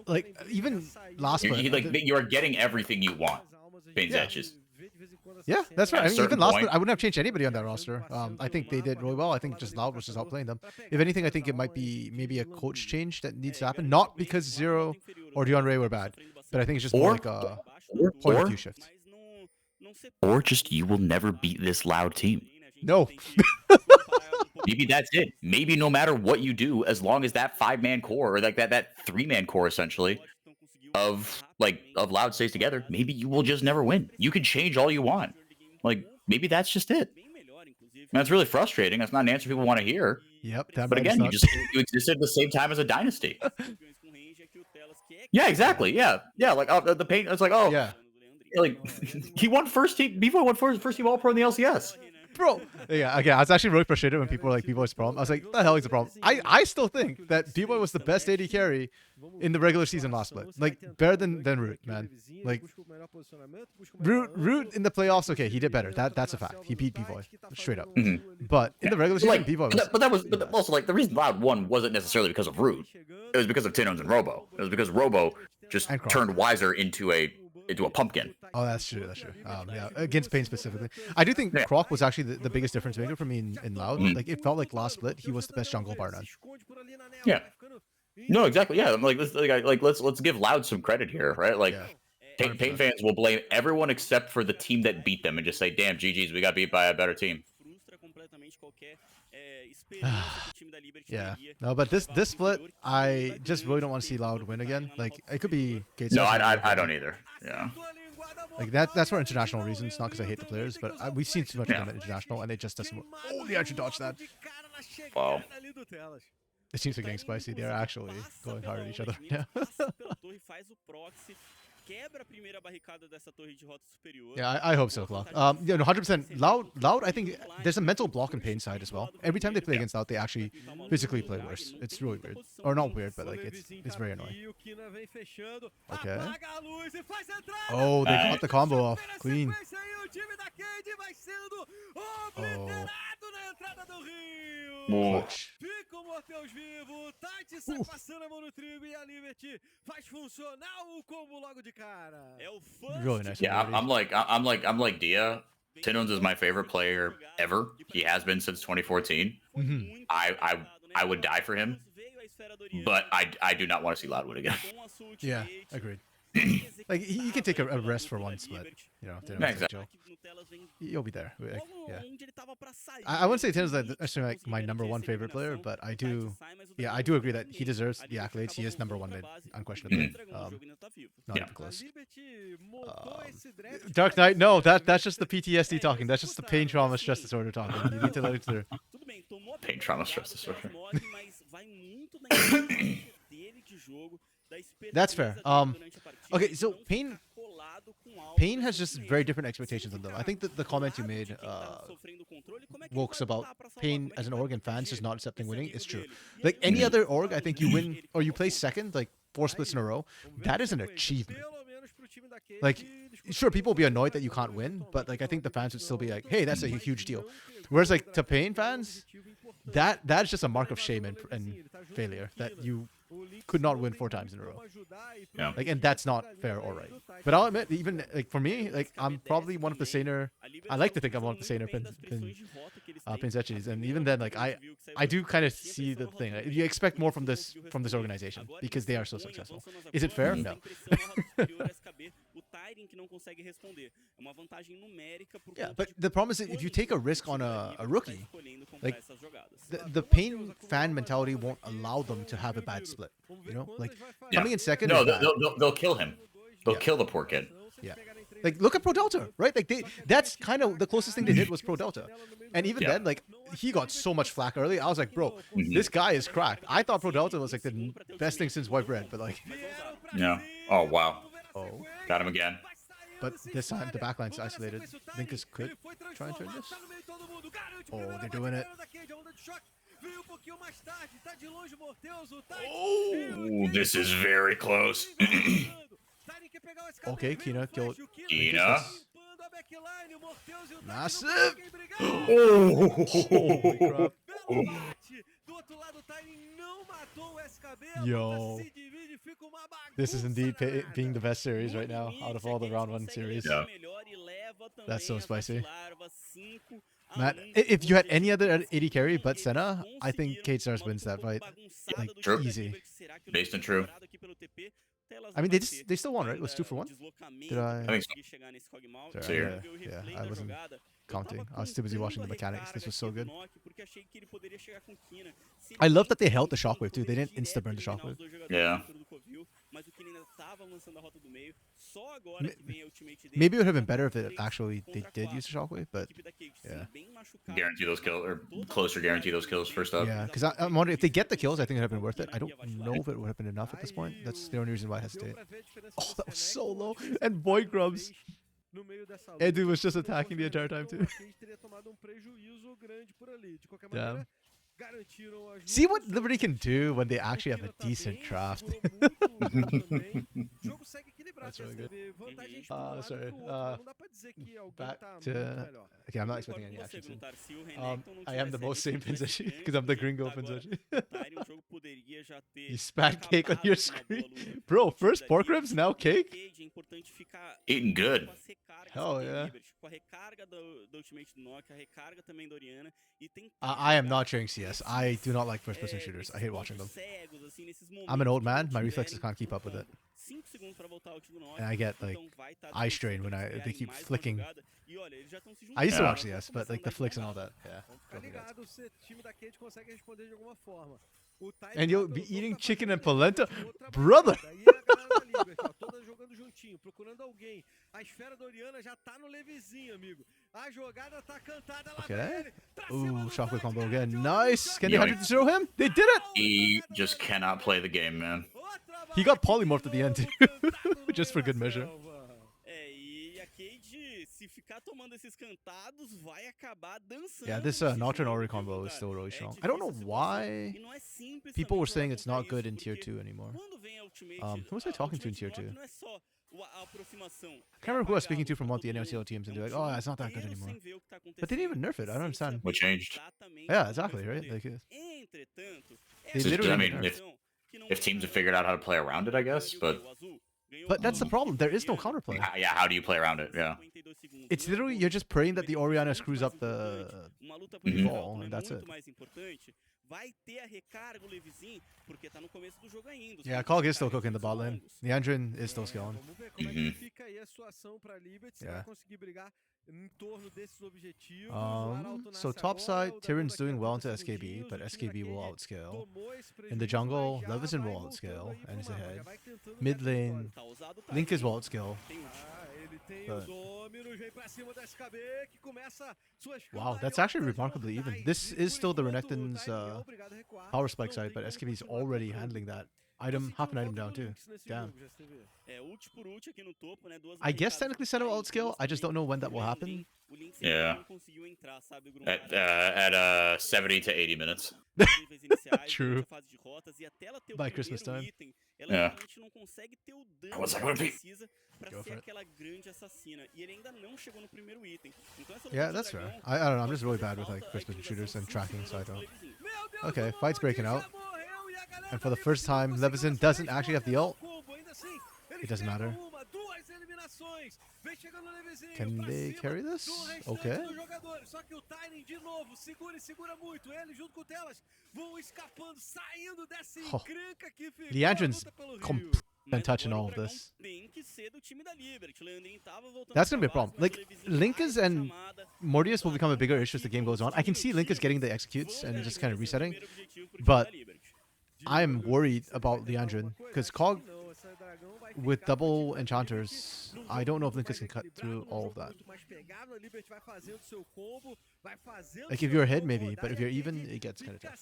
Like even last split, You are getting everything you want. Pain's Yeah. edges. yeah, that's right. At I a mean, certain even last point- split, I wouldn't have changed anybody on that roster. I think they did really well. I think just Loud was just outplaying them. If anything, I think it might be maybe a coach change that needs to happen. Not because Zero or DeAndre were bad, but I think it's just more Or- like a point of view shift. Or just you will never beat this Loud team. No. Maybe that's it. Maybe no matter what you do, as long as that 5-man core or like that 3-man core essentially of Loud stays together, maybe you will just never win. You can change all you want. Like, maybe that's just it. And that's really frustrating. That's not an answer people want to hear. Yep. That But might again, suck. you existed at the same time as a dynasty. Yeah, exactly. Yeah. Like the Pain. It's like, oh, Yeah. like he won first team. Before won first team All Pro in the LCS. Bro, yeah, again, I was actually really frustrated when people were like, B-Boy's the problem. I was like, what the hell is the problem? I still think that B-Boy was the best AD carry in the regular season last split. Like, better than Root, man. Like, Root in the playoffs, okay, he did better. That's a fact. He beat B-Boy, straight up. But in the regular season, B-Boy was... But also, like, the reason Loud won wasn't necessarily because of Root. It was because of Tinons and Robo. It was because Robo just And Croc. turned Wiser into a pumpkin. Oh, that's true. Yeah, against Pain specifically. I do think Croc was actually the biggest difference maker for me in Loud. Like, it felt like last split, he was the best jungle bar none. Yeah. No, exactly. Yeah, I'm like, let's give Loud some credit here, right? Like, Yeah. Pain fans will blame everyone except for the team that beat them and just say, "Damn, GG's, we got beat by a better team." Yeah. No, but this split, I just really don't want to see Loud win again. Like, it could be Gates. No, I don't either. Yeah. Like that's for international reasons, not because I hate the players, but we've seen too much of them at international, and it just doesn't. Oh, they actually dodged that. Wow. It seems like getting spicy. They're actually going hard at each other right now. Yeah, I hope so, Clock. Yeah, no, 100%. Loud. I think there's a mental block in Pain side as well. Every time they play against Loud, they actually physically play worse. It's really weird, or not weird, but like it's very annoying. Okay. Oh, they got the combo off clean. Oh. Clutch. Fica o Morteus vivo, Tati sai passando a mão no trigo e a Liberty faz funcionar o combo logo de cara. É o Really nice. Yeah, I'm like Dia. Tinons is my favorite player ever. He has been since 2014. Mm-hmm. I would die for him, but I do not want to see Loud win again. Yeah, agreed. Like he can take a rest for one split, you know. Yeah, exactly. You'll be there. Like, yeah. I wouldn't say Tin's actually like my #1 favorite player, but I do agree that he deserves the accolades. He is #1 mid, unquestionably. Not even close. Dark Knight, no, that's just the PTSD talking. That's just the pain, trauma, stress disorder talking. You need to let it through. Pain, trauma, stress disorder. That's fair. Okay, so Pain Pain has just very different expectations on them. I think that the comment you made, Wokes, about Pain as an org and fans just not accepting winning is true. Like any other org, I think you win or you place second, like 4 splits in a row. That is an achievement. Like, sure, people will be annoyed that you can't win, but like I think the fans would still be like, hey, that's a huge deal. Whereas like to Pain fans, that's just a mark of shame and failure that you could not win 4 times in a row. Yeah. Like, and that's not fair or right. But I'll admit, even like for me, like I'm probably one of the saner. I like to think I'm one of the saner Pinzechis, and even then, like I do kind of see the thing. Like, you expect more from this organization because they are so successful. Is it fair? No. Yeah, but the problem is that if you take a risk on a rookie, like the Pain fan mentality won't allow them to have a bad split. You know, like coming in second. No, is bad. they'll kill him. They'll kill the poor kid. Yeah. Like look at Pro Delta, right? Like that's kind of the closest thing they did was Pro Delta. And even then, like he got so much flack early. I was like, bro, this guy is cracked. I thought Pro Delta was like the best thing since white bread, but like Yeah. Oh wow. Oh. Got him again. But this time the backline's isolated. Linkers could try and turn this. Oh, they're doing it. Oh, this is very close. Okay, Kina killed. Kina. Massive. Oh. Holy crap. Yo. This is indeed being the best series right now out of all the round 1 series. Yeah. That's so spicy. Matt, if you had any other AD carry but Senna, I think KBM.A wins that fight. Like, True. easy. Based and true. I mean, they still won, right? It was 2 for 1? Did I? I think so. Sorry, yeah, I wasn't counting. I was too busy watching the mechanics. This was so good. I love that they held the shockwave too. They didn't insta-burn the shockwave. Yeah. Maybe it would have been better if they did use the shockwave, but yeah. Guarantee those kills, or closer guarantee those kills first up. Yeah, because I'm wondering if they get the kills, I think it would have been worth it. I don't know if it would have been enough at this point. That's the only reason why I hesitate. Oh, that was so low. And Boy Grubs. Edu was just attacking the entire time too. Damn. See what Liberty can do when they actually have a decent draft. That's really good. Sorry. Back to... Okay, I'm not expecting any action soon. I am the most sane Pinzechi because I'm the gringo Pinzechi. You spat cake on your screen. Bro, first pork ribs, now cake? Eating good. Hell yeah. I am not sharing CS. I do not like first-person shooters. I hate watching them. I'm an old man. My reflexes can't keep up with it. And I get like eye strain when they keep flicking. I used to watch CS, but like the flicks and all that. Yeah. And you'll be eating chicken and polenta, brother. Okay. Ooh, shockwave combo again. Nice. Can they 100-0 him? They did it. He just cannot play the game, man. He got polymorphed at the end too, just for good measure. Yeah, this Nocturne Ori combo is still really strong. I don't know why people were saying it's not good in tier 2 anymore. Who was I talking to in tier 2? I can't remember who I was speaking to from one of the NLCL teams and they're like, oh, it's not that good anymore. But they didn't even nerf it. I don't understand. What changed? Yeah, exactly, right? Like, they literally, I mean, if teams have figured out how to play around it, I guess, but that's the problem. There is no counterplay. Yeah, how do you play around it? Yeah. It's literally, you're just praying that the Orianna screws up the ball, and that's it. Yeah, Kog is still cooking the bot lane. Neandrin is still scaling. Yeah. So top side, Tyran's doing well into SKB, but SKB will outscale. In the jungle, Leveson will outscale and is ahead. Mid lane, Link is will outscale. But... wow, that's actually remarkably even. This is still the Renekton's power spike side, but SKB is already handling that item, half an item down too. Damn. I guess technically Senna will outscale. I just don't know when that will happen. Yeah. At 70 to 80 minutes. True. By Christmas time. Yeah. What's that gonna be? Go for it. Yeah, that's fair. I don't know. I'm just really bad with like first-person shooters and tracking, so I don't. Okay, fight's breaking out. And for the first time, Leveson doesn't actually have the ult. It doesn't matter. Can they carry this? Okay. Oh. Leandrin's completely touching all of this. That's gonna be a problem. Like, Linkas and Mortius will become a bigger issue as the game goes on. I can see Linkas getting the executes and just kind of resetting, but I'm worried about Leandrin because Cog with double enchanters, I don't know if Linkas can cut through all of that. Like if you're ahead, maybe, but if you're even, it gets kind of tough.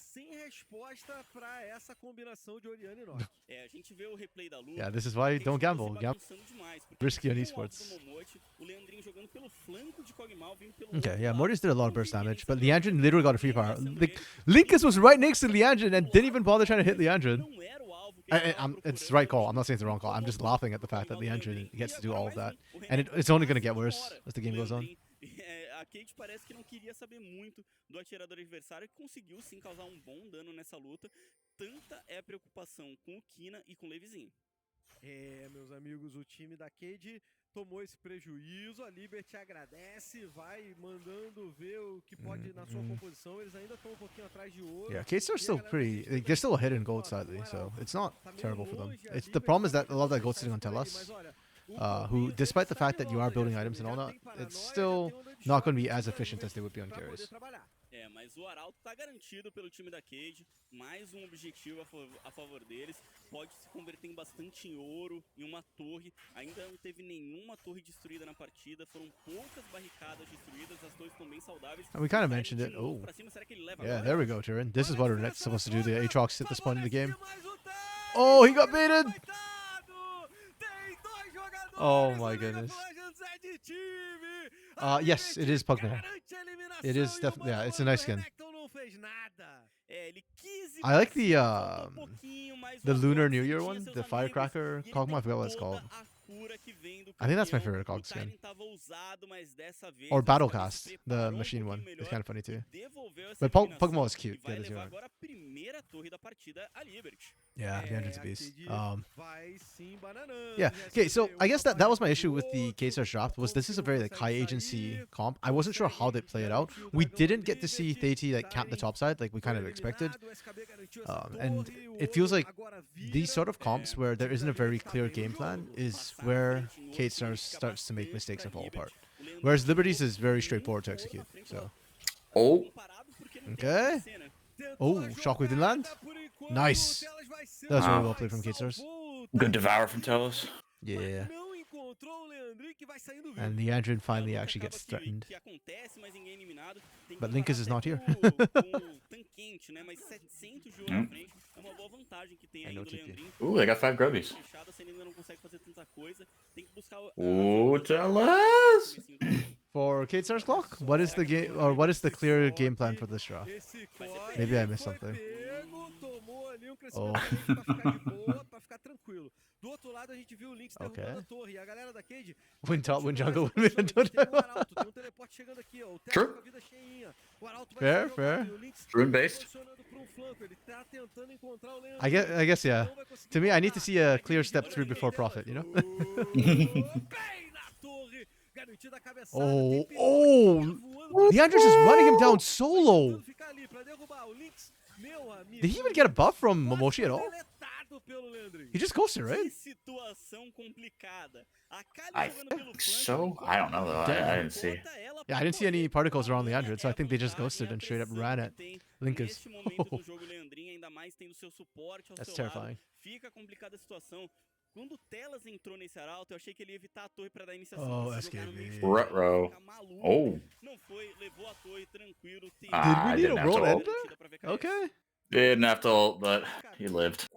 Yeah, this is why you don't gamble. Risky on esports. Okay, yeah, Mortius did a lot of burst damage, but Leandrin literally got a free fire. Like, Linkas was right next to Leandrin and didn't even bother trying to hit Leandrin. It's the right call. I'm not saying it's the wrong call. I'm just laughing at the fact that Leandrin gets to do all of that. And it's only going to get worse as the game goes on. A Cade parece que não queria saber muito do atirador adversário, que conseguiu sim causar bom dano nessa luta. Tanta é a preocupação com o Kina e com o Levizinho. Meus amigos, o time da Cade tomou esse prejuízo. A Liberty agradece, vai mandando ver o que pode na sua composição. Eles ainda estão pouquinho atrás de ouro. Yeah, Cade are still pretty. Like, they're still ahead in gold sadly, so it's not terrible for them. The problem is that a lot of that gold's sitting on Telas. Who, despite the fact that you are building items and all that, it's still not going to be as efficient as they would be on carries. Mas o Arauto tá garantido pelo time da Cade. Mais objetivo a favor deles. Pode se converter em bastante em ouro, em uma torre. Ainda não teve nenhuma torre destruída na partida. Foram poucas barricadas destruídas. As torres estão bem saudáveis. And we kind of mentioned it. Oh, yeah, there we go, Tyrion. This is what Renet's supposed to do. The Aatrox at this point in the game. Oh, he got baited. Oh my goodness. Yes, it is Pugmore. It is definitely, yeah, it's a nice skin. I like the Lunar New Year one, the Firecracker Kog'Maw. I forgot what it's called. I think that's my favorite Kog skin. Or Battlecast, the machine one. It's kind of funny too. But Pugmore is cute. Yeah, the engine's a beast. Yeah, okay, so I guess that was my issue with the K-Stars draft, was this is a very like high agency comp. I wasn't sure how they play it out. We didn't get to see Theiti like camp the top side like we kind of expected. And it feels like these sort of comps where there isn't a very clear game plan is where K-Stars starts to make mistakes and fall apart. Whereas Liberties is very straightforward to execute. So. Oh. Okay. Oh, Shockwave didn't land. Nice. That was really well played from K-Stars. Good devour from Telos. Yeah. And Leandrin finally actually gets threatened. But Linkas is not here. Ooh, they got 5 grubbies. Ooh, Telos! For K-Stars clock, what is the game or what is the clear game plan for this draft? Maybe I missed something. Oh. Okay. Win top, win jungle, win mid. True. Fair. Rune based. I guess yeah. To me, I need to see a clear step through before profit, you know? Oh! Leandris is running him down solo! Did he even get a buff from Momoshi at all? He just ghosted, right? I think so. I don't know though. I didn't see. Yeah, I didn't see any particles around Leandrin, so I think they just ghosted and straight up ran at Linkas. Oh. That's terrifying. Quando o Telas entrou nesse arauto, eu achei que ele ia evitar a torre para dar iniciação. Oh, SKB. Ruh-roh. Oh. Não foi, levou a torre tranquilo. Did we need a roll ender? Okay. Didn't have to ult, but he lived.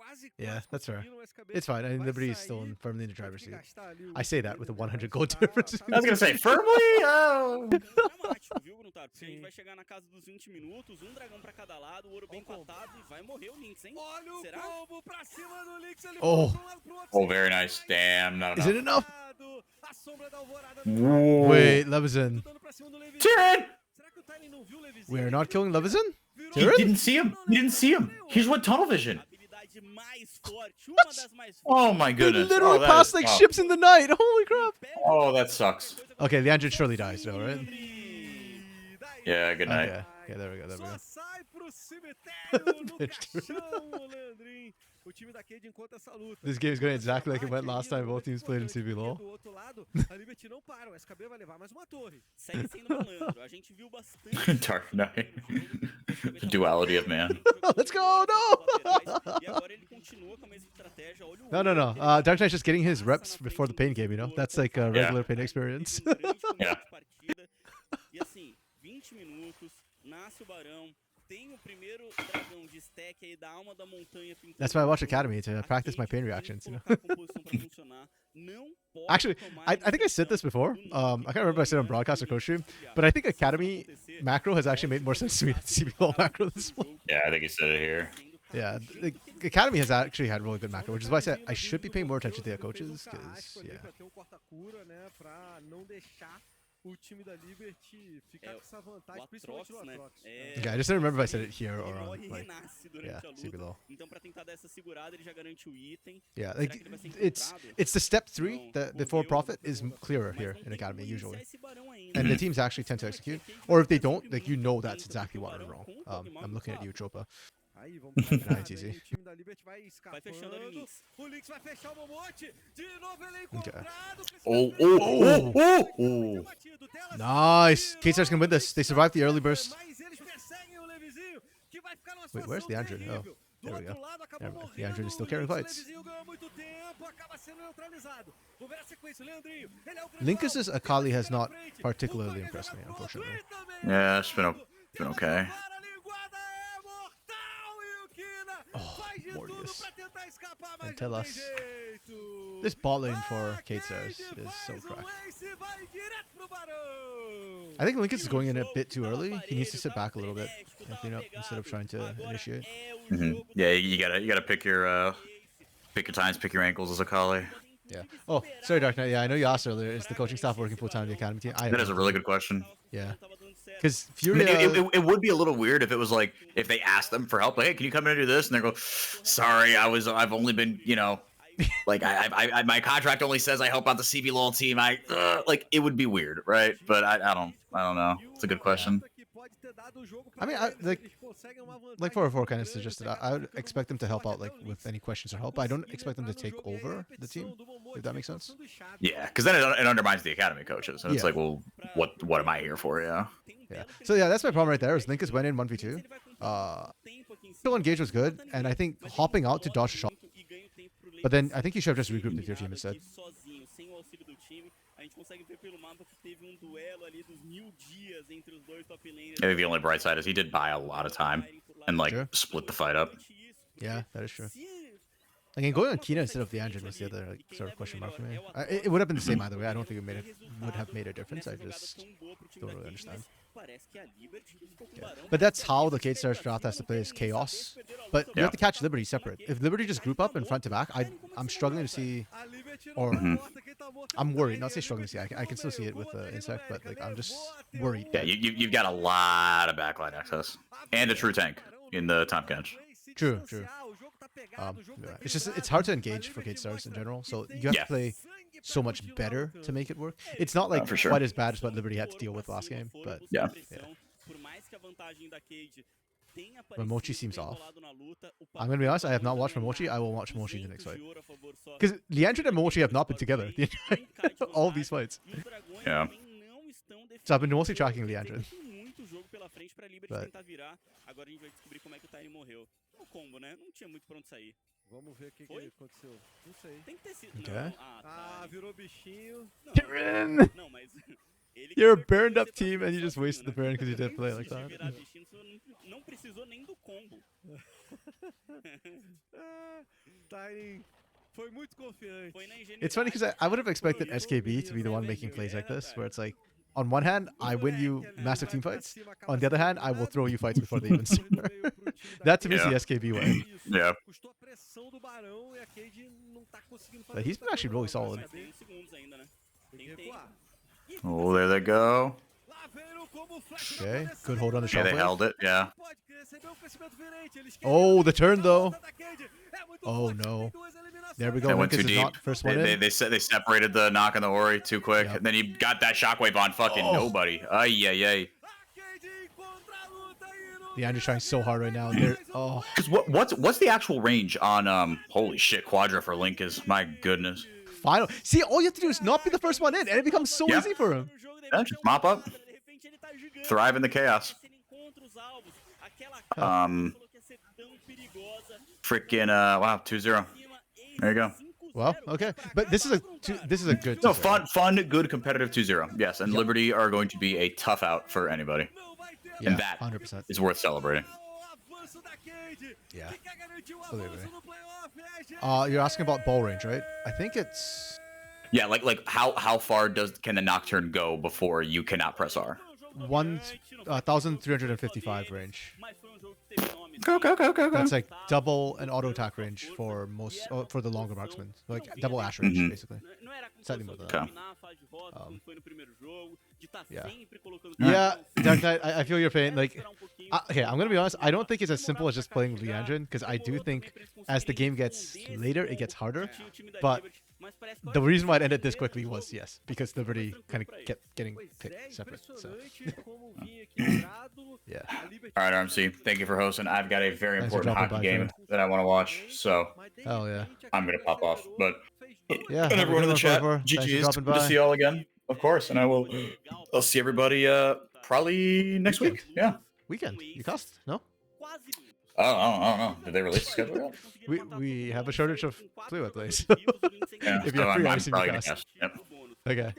Yeah, quase that's fair. conseguiram, mas KBM It's fine. I mean, vai Liberty is still sair, firmly in the vai ter driver's que seat. gastar ali o I say that dinheiro with a dele, 100 vai gold tá- difference. tá I was gonna say firmly. Ficando dramático, viu, Gruntar? Porque a gente Sim. vai chegar na casa dos 20 minutos, um dragão pra cada lado, o ouro bem Ó o combo. empatado e vai morrer o Lynx, hein? Olha o Será? combo pra cima do Lynx, ele Oh. voa pra um lado, pro outro, Oh, sem very mais nice. Damn, not Is it enough. enough? A sombra da alvorada Whoa. Wait, Levison. dando pra cima do Levizinho. Tyrion! Será que o Tyrion não viu o Levizinho? We are Ele not viu killing que Levison? virou- He Tyrion? didn't see him. He didn't see him. He just went tunnel vision. Habilidade mais forte, uma das mais fortes. Oh my They goodness. literally Oh, that passed is like tough. ships in the night. Holy crap. Oh, that sucks. Okay, Leandrin surely dies though, right? Yeah, good night. Okay. Okay, there we go. There we Só go. sai pro cemitério no Bitch. caixão, o Leandrin. O time da Cade encontra essa luta. This game is going exactly like it went Bate last aí time no both teams played in importante, CBLOL. porque do outro lado, a Liberty não para, o SKB vai levar mais uma torre. Segue sendo malandro, a gente viu bastante. Dark Knight. The duality of man. Let's go, no! E agora ele continua com a mesma estratégia. Olha o No, no, no. ele Dark Knight's just getting his passa reps na before the frente pain do game, you know? jogador, That's like a Yeah. regular pain experience. teve um grande começo Yeah. de partida. E assim, 20 minutos, nasce o Barão, tem o primeiro dragão de stack aí da alma da montanha pintando. That's why I watch o jogo. Academy, to A practice my Cade pain tem que reactions, you know? colocar a composição pra funcionar. Não pode Actually, tomar I think I said this before. I can't remember if I said it on broadcast or Costream, but I think Academy macro has actually made more sense to me than CBLOL macro this one. Yeah, I think he said it here. Yeah, the Academy has actually had really good macro, which is why I said I should be paying more attention to their coaches, because, yeah. Pra ter um corta-cura, né, pra não deixar o time da Liberty ficar com essa vantagem, principalmente no Atrox. Yeah, I just don't remember if I said it here or Ele on, morre e like, renasce durante yeah, a luta. CBLOL. Então, pra tentar dar essa segurada, ele já garante o item. Yeah, Será like, que ele vai ser it's encontrado? the step 3 Não, that before morreu, profit is clearer mas here não in tem Academy, como usually. iniciar esse Barão ainda. And the teams actually tend to execute. Or if they don't, like, you know that's exactly what went wrong. I'm looking at you, Tropa. Aí, vamos pra virada, Nice, easy. hein, o time da Liberty vai escapando. fechando ali o Lynx. O Lynx vai fechar o Momote. De novo ele é encontrado. Oh, oh, oh, oh. Nice! K-Star's gonna win this. They survived the early burst. Mas eles perseguem o Levizinho, que vai ficar numa Wait, where's the situação Andrew? Oh, terrível. Do there we outro go. lado, acabou Never mind. The morrendo Andrew is still o carrying Lynx. fights. O Levizinho ganhou muito tempo, acaba sendo neutralizado. Vamos ver a sequência, o Leandrinho. Ele é o grande Linkus's alvo, Akali ele has fica na not frente. particularly O impressed me, Bagé já unfortunately. e também Yeah, it's been Temos okay. agora a linguada é mortal e o Kina faz de tudo Morbius. pra tentar escapar, mas And tell não tem us, jeito. this bot lane A for Cade K-Stars is so faz um cracked. ace e vai direto pro Barão. I think Linkus is going in a bit too early. He needs to sit back a little bit and clean up instead of trying to initiate. Yeah, you gotta pick your times, pick your ankles as a Kali. Yeah. Oh, sorry, Dark Knight. Yeah, I know you asked earlier. Is the coaching staff working full time in the academy team? I have That is no a really clue. good question. Yeah. Because I mean, FUR.A. it would be a little weird if it was like if they asked them for help, like, hey, can you come in and do this? And they go, sorry, I've only been, like I my contract only says I help out the CBLOL team. Like it would be weird, right? But I don't know. It's a good question. I mean, like 404 kind of suggested, I would expect them to help out like with any questions or help. I don't expect them to take over the team, if that makes sense. Yeah, because then it undermines the academy coaches, and it's Yeah. like, well, what am I here for? Yeah. Yeah. So yeah, that's my problem right there. Is Linkus went in 1v2. Still engage was good, and I think hopping out to dodge a shot. But then I think you should have just regrouped with your team instead. Sozinho, sem o auxílio do time, a gente consegue ver pelo mapa que teve duelo ali dos 1000 dias entre os dois top laners. Maybe the only bright side is he did buy a lot of time and like Sure. split the fight up. Yeah, that is true. Again, going on Kina instead of the engine was the other like, sort of question mark for me. It would have been the same either way. I don't think it would have made a difference. I just don't really understand. Yeah. But that's how the K-Stars draft has to play is chaos. But you Yeah. have to catch Liberty separate. If Liberty just group up and front to back, I'm struggling to see, or I'm worried. Not say struggling to see. I can still see it with Insect, but like I'm just worried. Yeah, you've got a lot of backline access and a true tank in the top catch. True. Yeah. It's hard to engage for K-Stars in general. So you have Yeah. to play so much better to make it work. It's not like for sure. quite as bad as what Liberty had to deal with last game, but Yeah. When Mochi seems off. I'm gonna be honest, I have not watched Mochi. I will watch Mochi in the next fight. Because Leandrin and Mochi have not been together the entire, all these fights. Yeah. So I've been mostly tracking Leandrin. Muito jogo pela frente pra Liberty But- tentar virar. Agora a gente vai descobrir como é que o Tiny morreu. O combo, né? Não tinha muito pra onde sair. Vamos ver o que aconteceu. Não sei. Tem que ter sido. Okay. Não, Ah, virou bichinho. Tyrion! Não, mas ele You're a que burned foi up team and you just sozinho, wasted the né? burn because you didn't play like Se that. virar bichinho, não precisou nem do combo. Tiny foi muito confiante. Foi na It's funny because I would have expected SKB to be the one making plays like this, where it's like, on one hand, I win you massive team fights. On the other hand, I will throw you fights before they even start. That to me is the SKB way. Yeah. Custou a pressão do Barão e a Cade não tá conseguindo But he's been actually really solid. Tem uns segundos ainda, né? Tem que recuar. Oh, there they go. Lá vem como flash Okay, good hold on the Yeah, shot they play. held it. Yeah. Pode receber um crescimento virente. Eles Oh, the turn though. É muito Oh forte, no. tem duas eliminações. There we go. They went Lucas too is deep. not first one in. They separated the knock and the Ori too quick. Yep. And then he got that shockwave on fucking Oh. nobody. Ay, ay, ay. A Cade encontra a luta e no The Andrew's trying so hard right now. They're, oh, Because what's the actual range on holy shit, Quadra for Link is, my goodness. final. See, all you have to do is not be the first one in, and it becomes so Yeah. easy for him. Yeah, just mop up. Thrive in the chaos. Freaking wow, 2-0. There you go. Well, okay, but this is a good. No, 2-0. fun, good competitive 2-0. Yes, and Liberty are going to be a tough out for anybody. Yeah, And that 100%. is worth celebrating. Yeah. Absolutely. You're asking about ball range, right? I think it's Yeah, like how far can the Nocturne go before you cannot press R? 1,355 range. Okay. That's like double an auto attack range for most for the longer marksmen, like double Ash range Mhm. basically. Slightly more than that. Yeah. Yeah. Yeah, Dark Knight, I feel your pain. Like, okay, I'm gonna be honest. I don't think it's as simple as just playing Leandrin, because I do think as the game gets later, it gets harder. But the reason why it ended this quickly was yes, because Liberty kind of kept getting picked separate. So yeah. All right, RMC, thank you for hosting. I've got a very Thanks for important dropping hockey by, game Phil. that I want to watch, so Hell yeah. I'm gonna pop off. But Yeah. and everyone in the chat, Thanks for GG's, dropping good to by. see you all again, of course, and I'll see everybody probably next week. Yeah. Weekend. You cost? No? I don't know. Did they release the schedule yet? We have a shortage of fluid plays. Yeah, If so you're free, I'm obviously probably we gonna cast. guess. Yep. Okay.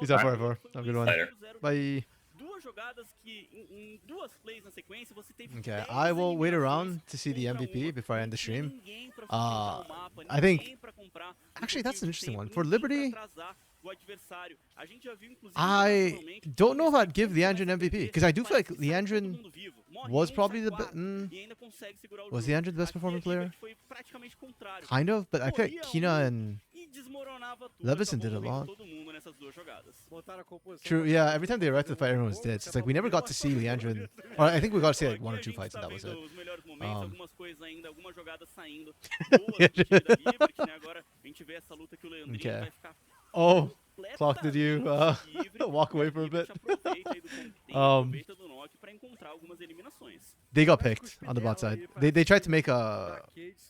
He's up Alright. forever. Have a good one. Later. Bye. Duas jogadas que em duas plays na sequência você teve Okay, 10 I will wait around eliminações to see the contra MVP uma. before I end the stream. Ninguém pra sustentar o mapa, I think- ninguém pra comprar um Actually, that's an pouquinho de interesting tempo, one. For ninguém Liberty, pra atrasar o adversário. A gente já viu, inclusive, I internacionalmente, don't know if times I'd give que Leandrin começam a MVP, perder, because I do feel like mas sai todo Leandrin mundo vivo. Morre was um, probably sai the quatro, mm, e ainda consegue segurar o was jogo. Leandrin the best Aqui performing a player? Liberty foi praticamente o contrário. Kind of, but I feel like Corria Kina um and e desmoronava tudo, Levison acabou did a comendo lot. todo mundo nessas duas jogadas. Botaram a composição True, pra yeah, jogar. every time they arrived to the fight, everyone was dead. So it's like we never got to see Leandrin, or I think we got to see like one or Aqui two a gente fights and tá that was it. vendo os melhores momentos, Um, algumas coisas ainda, algumas jogadas saindo boas do time da Liberty, né? Agora a gente vê essa luta que o Leandrinho Okay. vai ficar Oh, Clock, did you completamente livre, walk away e a for a bit? Liberty aproveita aí do ponto que tem, Um, aproveita do knock pra encontrar algumas eliminações. They got picked on the bot side. They tried to make a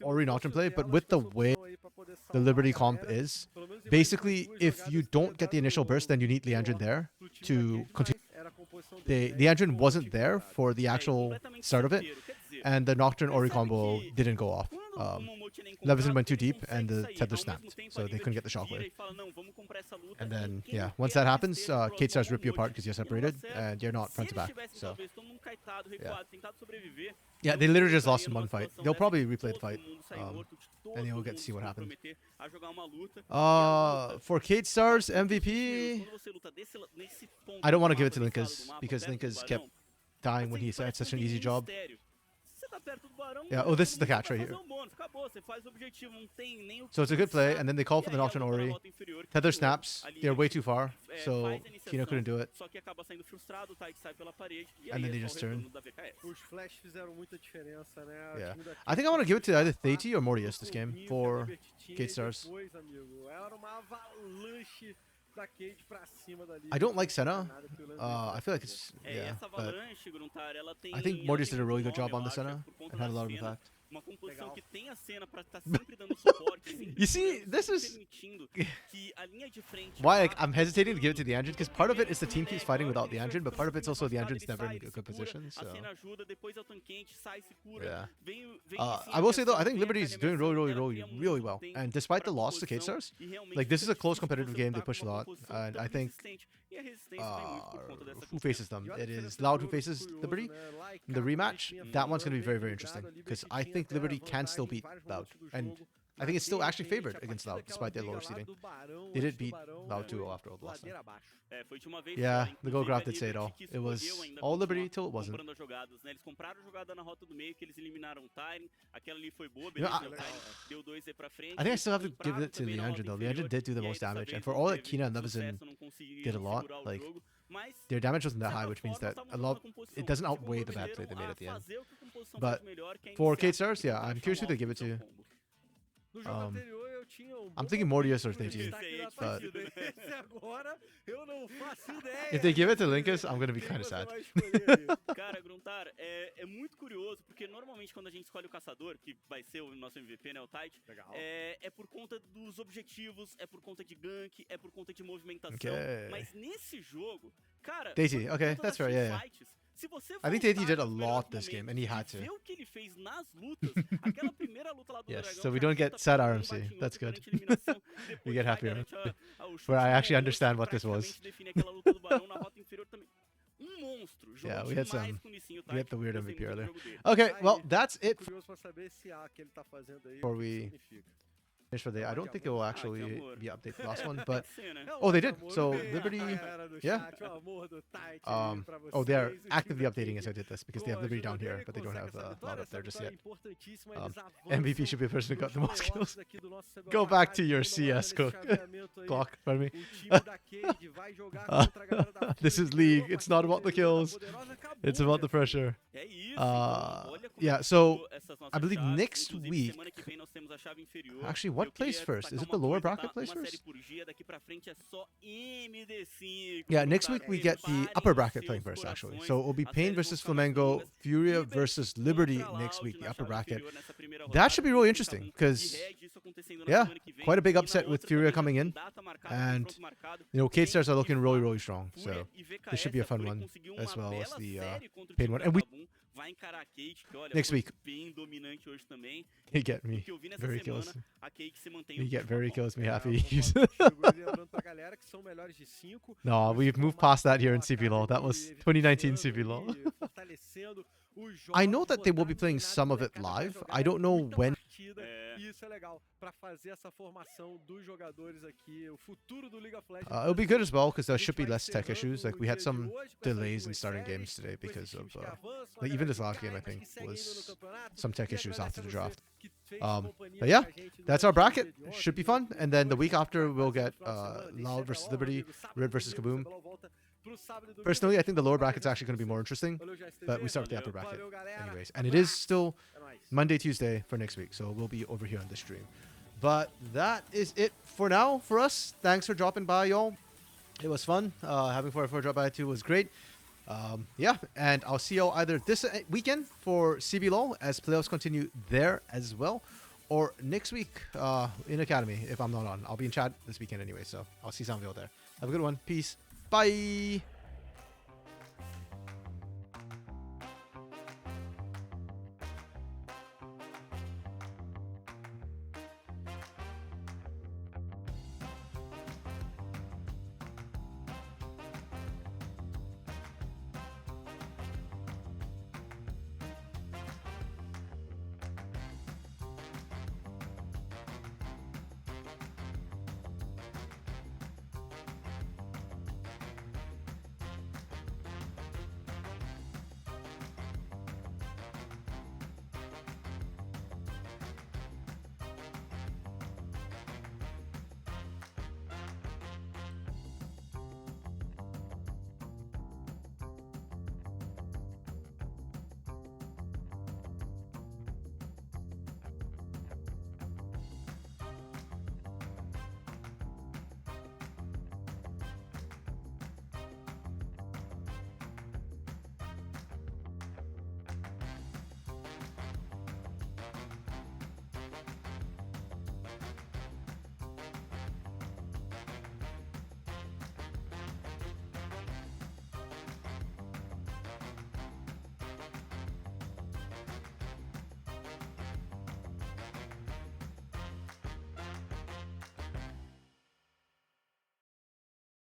Ori Nocturne play, but with the way the Liberty comp is, basically, if you don't get the initial burst, then you need Leandrin there to continue. Leandrin wasn't there for the actual start of it, and the Nocturne Ori combo didn't go off. Levison went too deep, and the tether snapped, so they couldn't get the shockwave. And then, yeah, once that happens, Kate starts rip you apart because you're separated, and you're not front to back. So, yeah, they literally just lost in one fight. They'll probably replay the fight, and you'll get to see what happened. For Kate Stars MVP, I don't want to give it to Linkas because Linkas kept dying when he had such an easy job. Yeah, oh, this is the catch right here. So it's a good play, and then they call for the Nocturne Ori. Tether snaps. They're way too far, so Kino couldn't do it. And then they just turn. Os flash fizeram muita diferença, né? O Yeah. time da I think I want to give it to either Theiti or Mortius this game Cade for tinha Gate Stars. depois, amigo. Era uma avalanche da Cade pra cima dali. I don't like Senna. Nada que o Leandro I feel like it's, yeah, essa but avalanche, Gruntar, ela tem, I think ela Mortius tem did a really muito good job nome, on the eu acho, Senna por conta and had a da lot of cena. impact. Uma composição Legal. que tem a cena pra estar sempre dando suporte, sempre You see, segurando, this sempre is permitindo que a linha de frente why like, vá. I'm hesitating to give it to the engine because part of it is the team keeps fighting without the engine, but part of it's also the engine's never in a good position. A So cena ajuda, depois é o tanquente, sai, se cura. yeah. Vem I will say though, I think Liberty is doing really well. And despite the loss to Kate Stars, like this is a close competitive game. They push a lot, and I think who faces them? It is Loud who faces Liberty. In the rematch, that one's going to be very interesting because I think think Liberty can still beat Loud, and I think it's still actually favored against Loud despite their lower seeding. They did beat Loud 2-0 after all the last time. Yeah, the goal graph did say it all. It was all Liberty till it wasn't. Eles compraram jogada na rota do meio que eles eliminaram o Tyrion. Aquela ali foi boa, You know, beleza. O Tyrion deu 2 aí pra frente. I think I still have to give it to Leandro though. Leandro did do the most damage, and for all that Kina and Levison did a lot, like their damage wasn't that high, which means that a lot it doesn't outweigh the bad play they made at the end. But for K-Stars, yeah, I'm curious who they give it to. I'm thinking Mortius or Theji, but if they give it to Linkus, I'm gonna be kind of sad. Cara, Gruntar, é muito curioso, porque normalmente quando a gente escolhe o caçador, que vai ser o nosso MVP, né, o Tite, é por conta dos objetivos, é por conta de gank, é por conta de movimentação. Okay. Mas nesse jogo, cara, Theji, okay, that's fair, yeah. Se você I think Theji did a lot this game, and he had to. ver o que ele fez nas lutas, aquela primeira luta lá do Yes, Dragão, so we cara, don't get puta, sad um RMC. bate em That's outro, good. garante eliminação, We depois get vai, happier. garante o chute Where I no actually ombro, understand what this was. praticamente define aquela luta do Barão na rota inferior também. Monstro, jogou Yeah, we had demais some. com o Nissinho, We had the Tite, weird gostei MVP muito do earlier. jogo dele. Okay, well, that's it Curioso pra saber se a que ele tá fazendo aí, before o que we significa. finish for the day. I don't think it will actually amor. be update the last one, but Pode ser, né? oh, they did. Amor, So bem, Liberty, a galera do yeah. chat, o amor do Tite aí pra Oh, they're vocês, o time actively da updating King as I did this because they com have a Liberty ajuda down here, dele but they don't consegue have essa Loud vitória. up there just Essa yet. vitória é importantíssima, Um, eles avançam MVP should be the person who got the most pros kills. playoffs aqui do nosso CBLOL Go back to Arcade, your segunda rodada CS nesse clock. chaveamento aí. Clock, pardon me. O time da Cade vai jogar contra a galera da This is FUR.A, League. ganhou a It's not about the partida kills. poderosa, acabou, It's about the minha pressure. É isso, então, olha como Yeah, é que so ficou essas nossas I believe chaves. next Inclusive, week. semana que vem nós temos a chave inferior. Actually, what Eu queria plays first? Is destacar it the uma lower coisa, bracket tá? plays Uma série first? por dia, daqui pra frente é só MD5. Yeah, next Gruntar, week we get the preparem upper os bracket seus playing first, actually. corações. So it will be As Pain séries vão versus ficar mais Flamengo, longas. Furia Liberty versus Liberty contra next Loud week, the na upper chave bracket. inferior nessa primeira That should be rodada, really com interesting, um because Red, isso acontecendo na yeah, semana que vem. quite a big E na upset with outra Furia também já coming tem in, data marcada, and confronto marcado. you know, K-Stars are Tem looking FUR.A, really, really strong. FUR.A So e VKS, this should be a fun FUR.A one, conseguiu as uma well as bela the série contra o Pain time one. da And we Kabum. Vai encarar a Kate, que olha, Next foi week. bem dominante hoje também. you get O me que eu vi nessa very semana, kills. a Kate se mantém You um get pouco very a kills me É, happy. concordo contigo. E lembrando pra galera que são melhores de 5. No, we've moved past that here in CBLOL. That was 2019 CBLOL. Fortalecendo os I know jogos, that they will be botar playing treinado some of it molecada pra live. jogar I don't know muita when. partida, É. E isso é legal pra fazer essa formação dos jogadores aqui, o futuro do League of Legends. It'll be good as well because there A gente should be vai less tech encerrando issues. Like o we had dia de some hoje com essas delays in duas starting séries, games today com esses because times of que avançam, a like galera even this que last cai, game I mas que think segue indo no was campeonato. some tech E issues after the agradece a draft. você que fez But companhia yeah, com a gente that's our durante o bracket. dia de ontem, Should be do fun. dia And de then the hoje, week after vai we'll fazer get no final de semana. Tem Loud versus CBLOL, Liberty, amigo, sábado e Red versus domingo, Kaboom. CBLOL volta pro sábado e domingo. Personally, I think the lower Vai bracket's actually going to be more interesting, Valeu, JSTV. but we start with the Valeu. upper bracket Valeu, galera. anyways. And it is still É nóis. Monday, Tuesday for next week, so we'll be over here on the stream. But that is it for now for us. Thanks for dropping by, y'all. It was fun. Having 4 drop by too was great. Yeah, and I'll see y'all either this weekend for CBLOL as playoffs continue there as well, or next week in Academy if I'm not on. I'll be in chat this weekend anyway, so I'll see some of y'all there. Have a good one. Peace. Bye.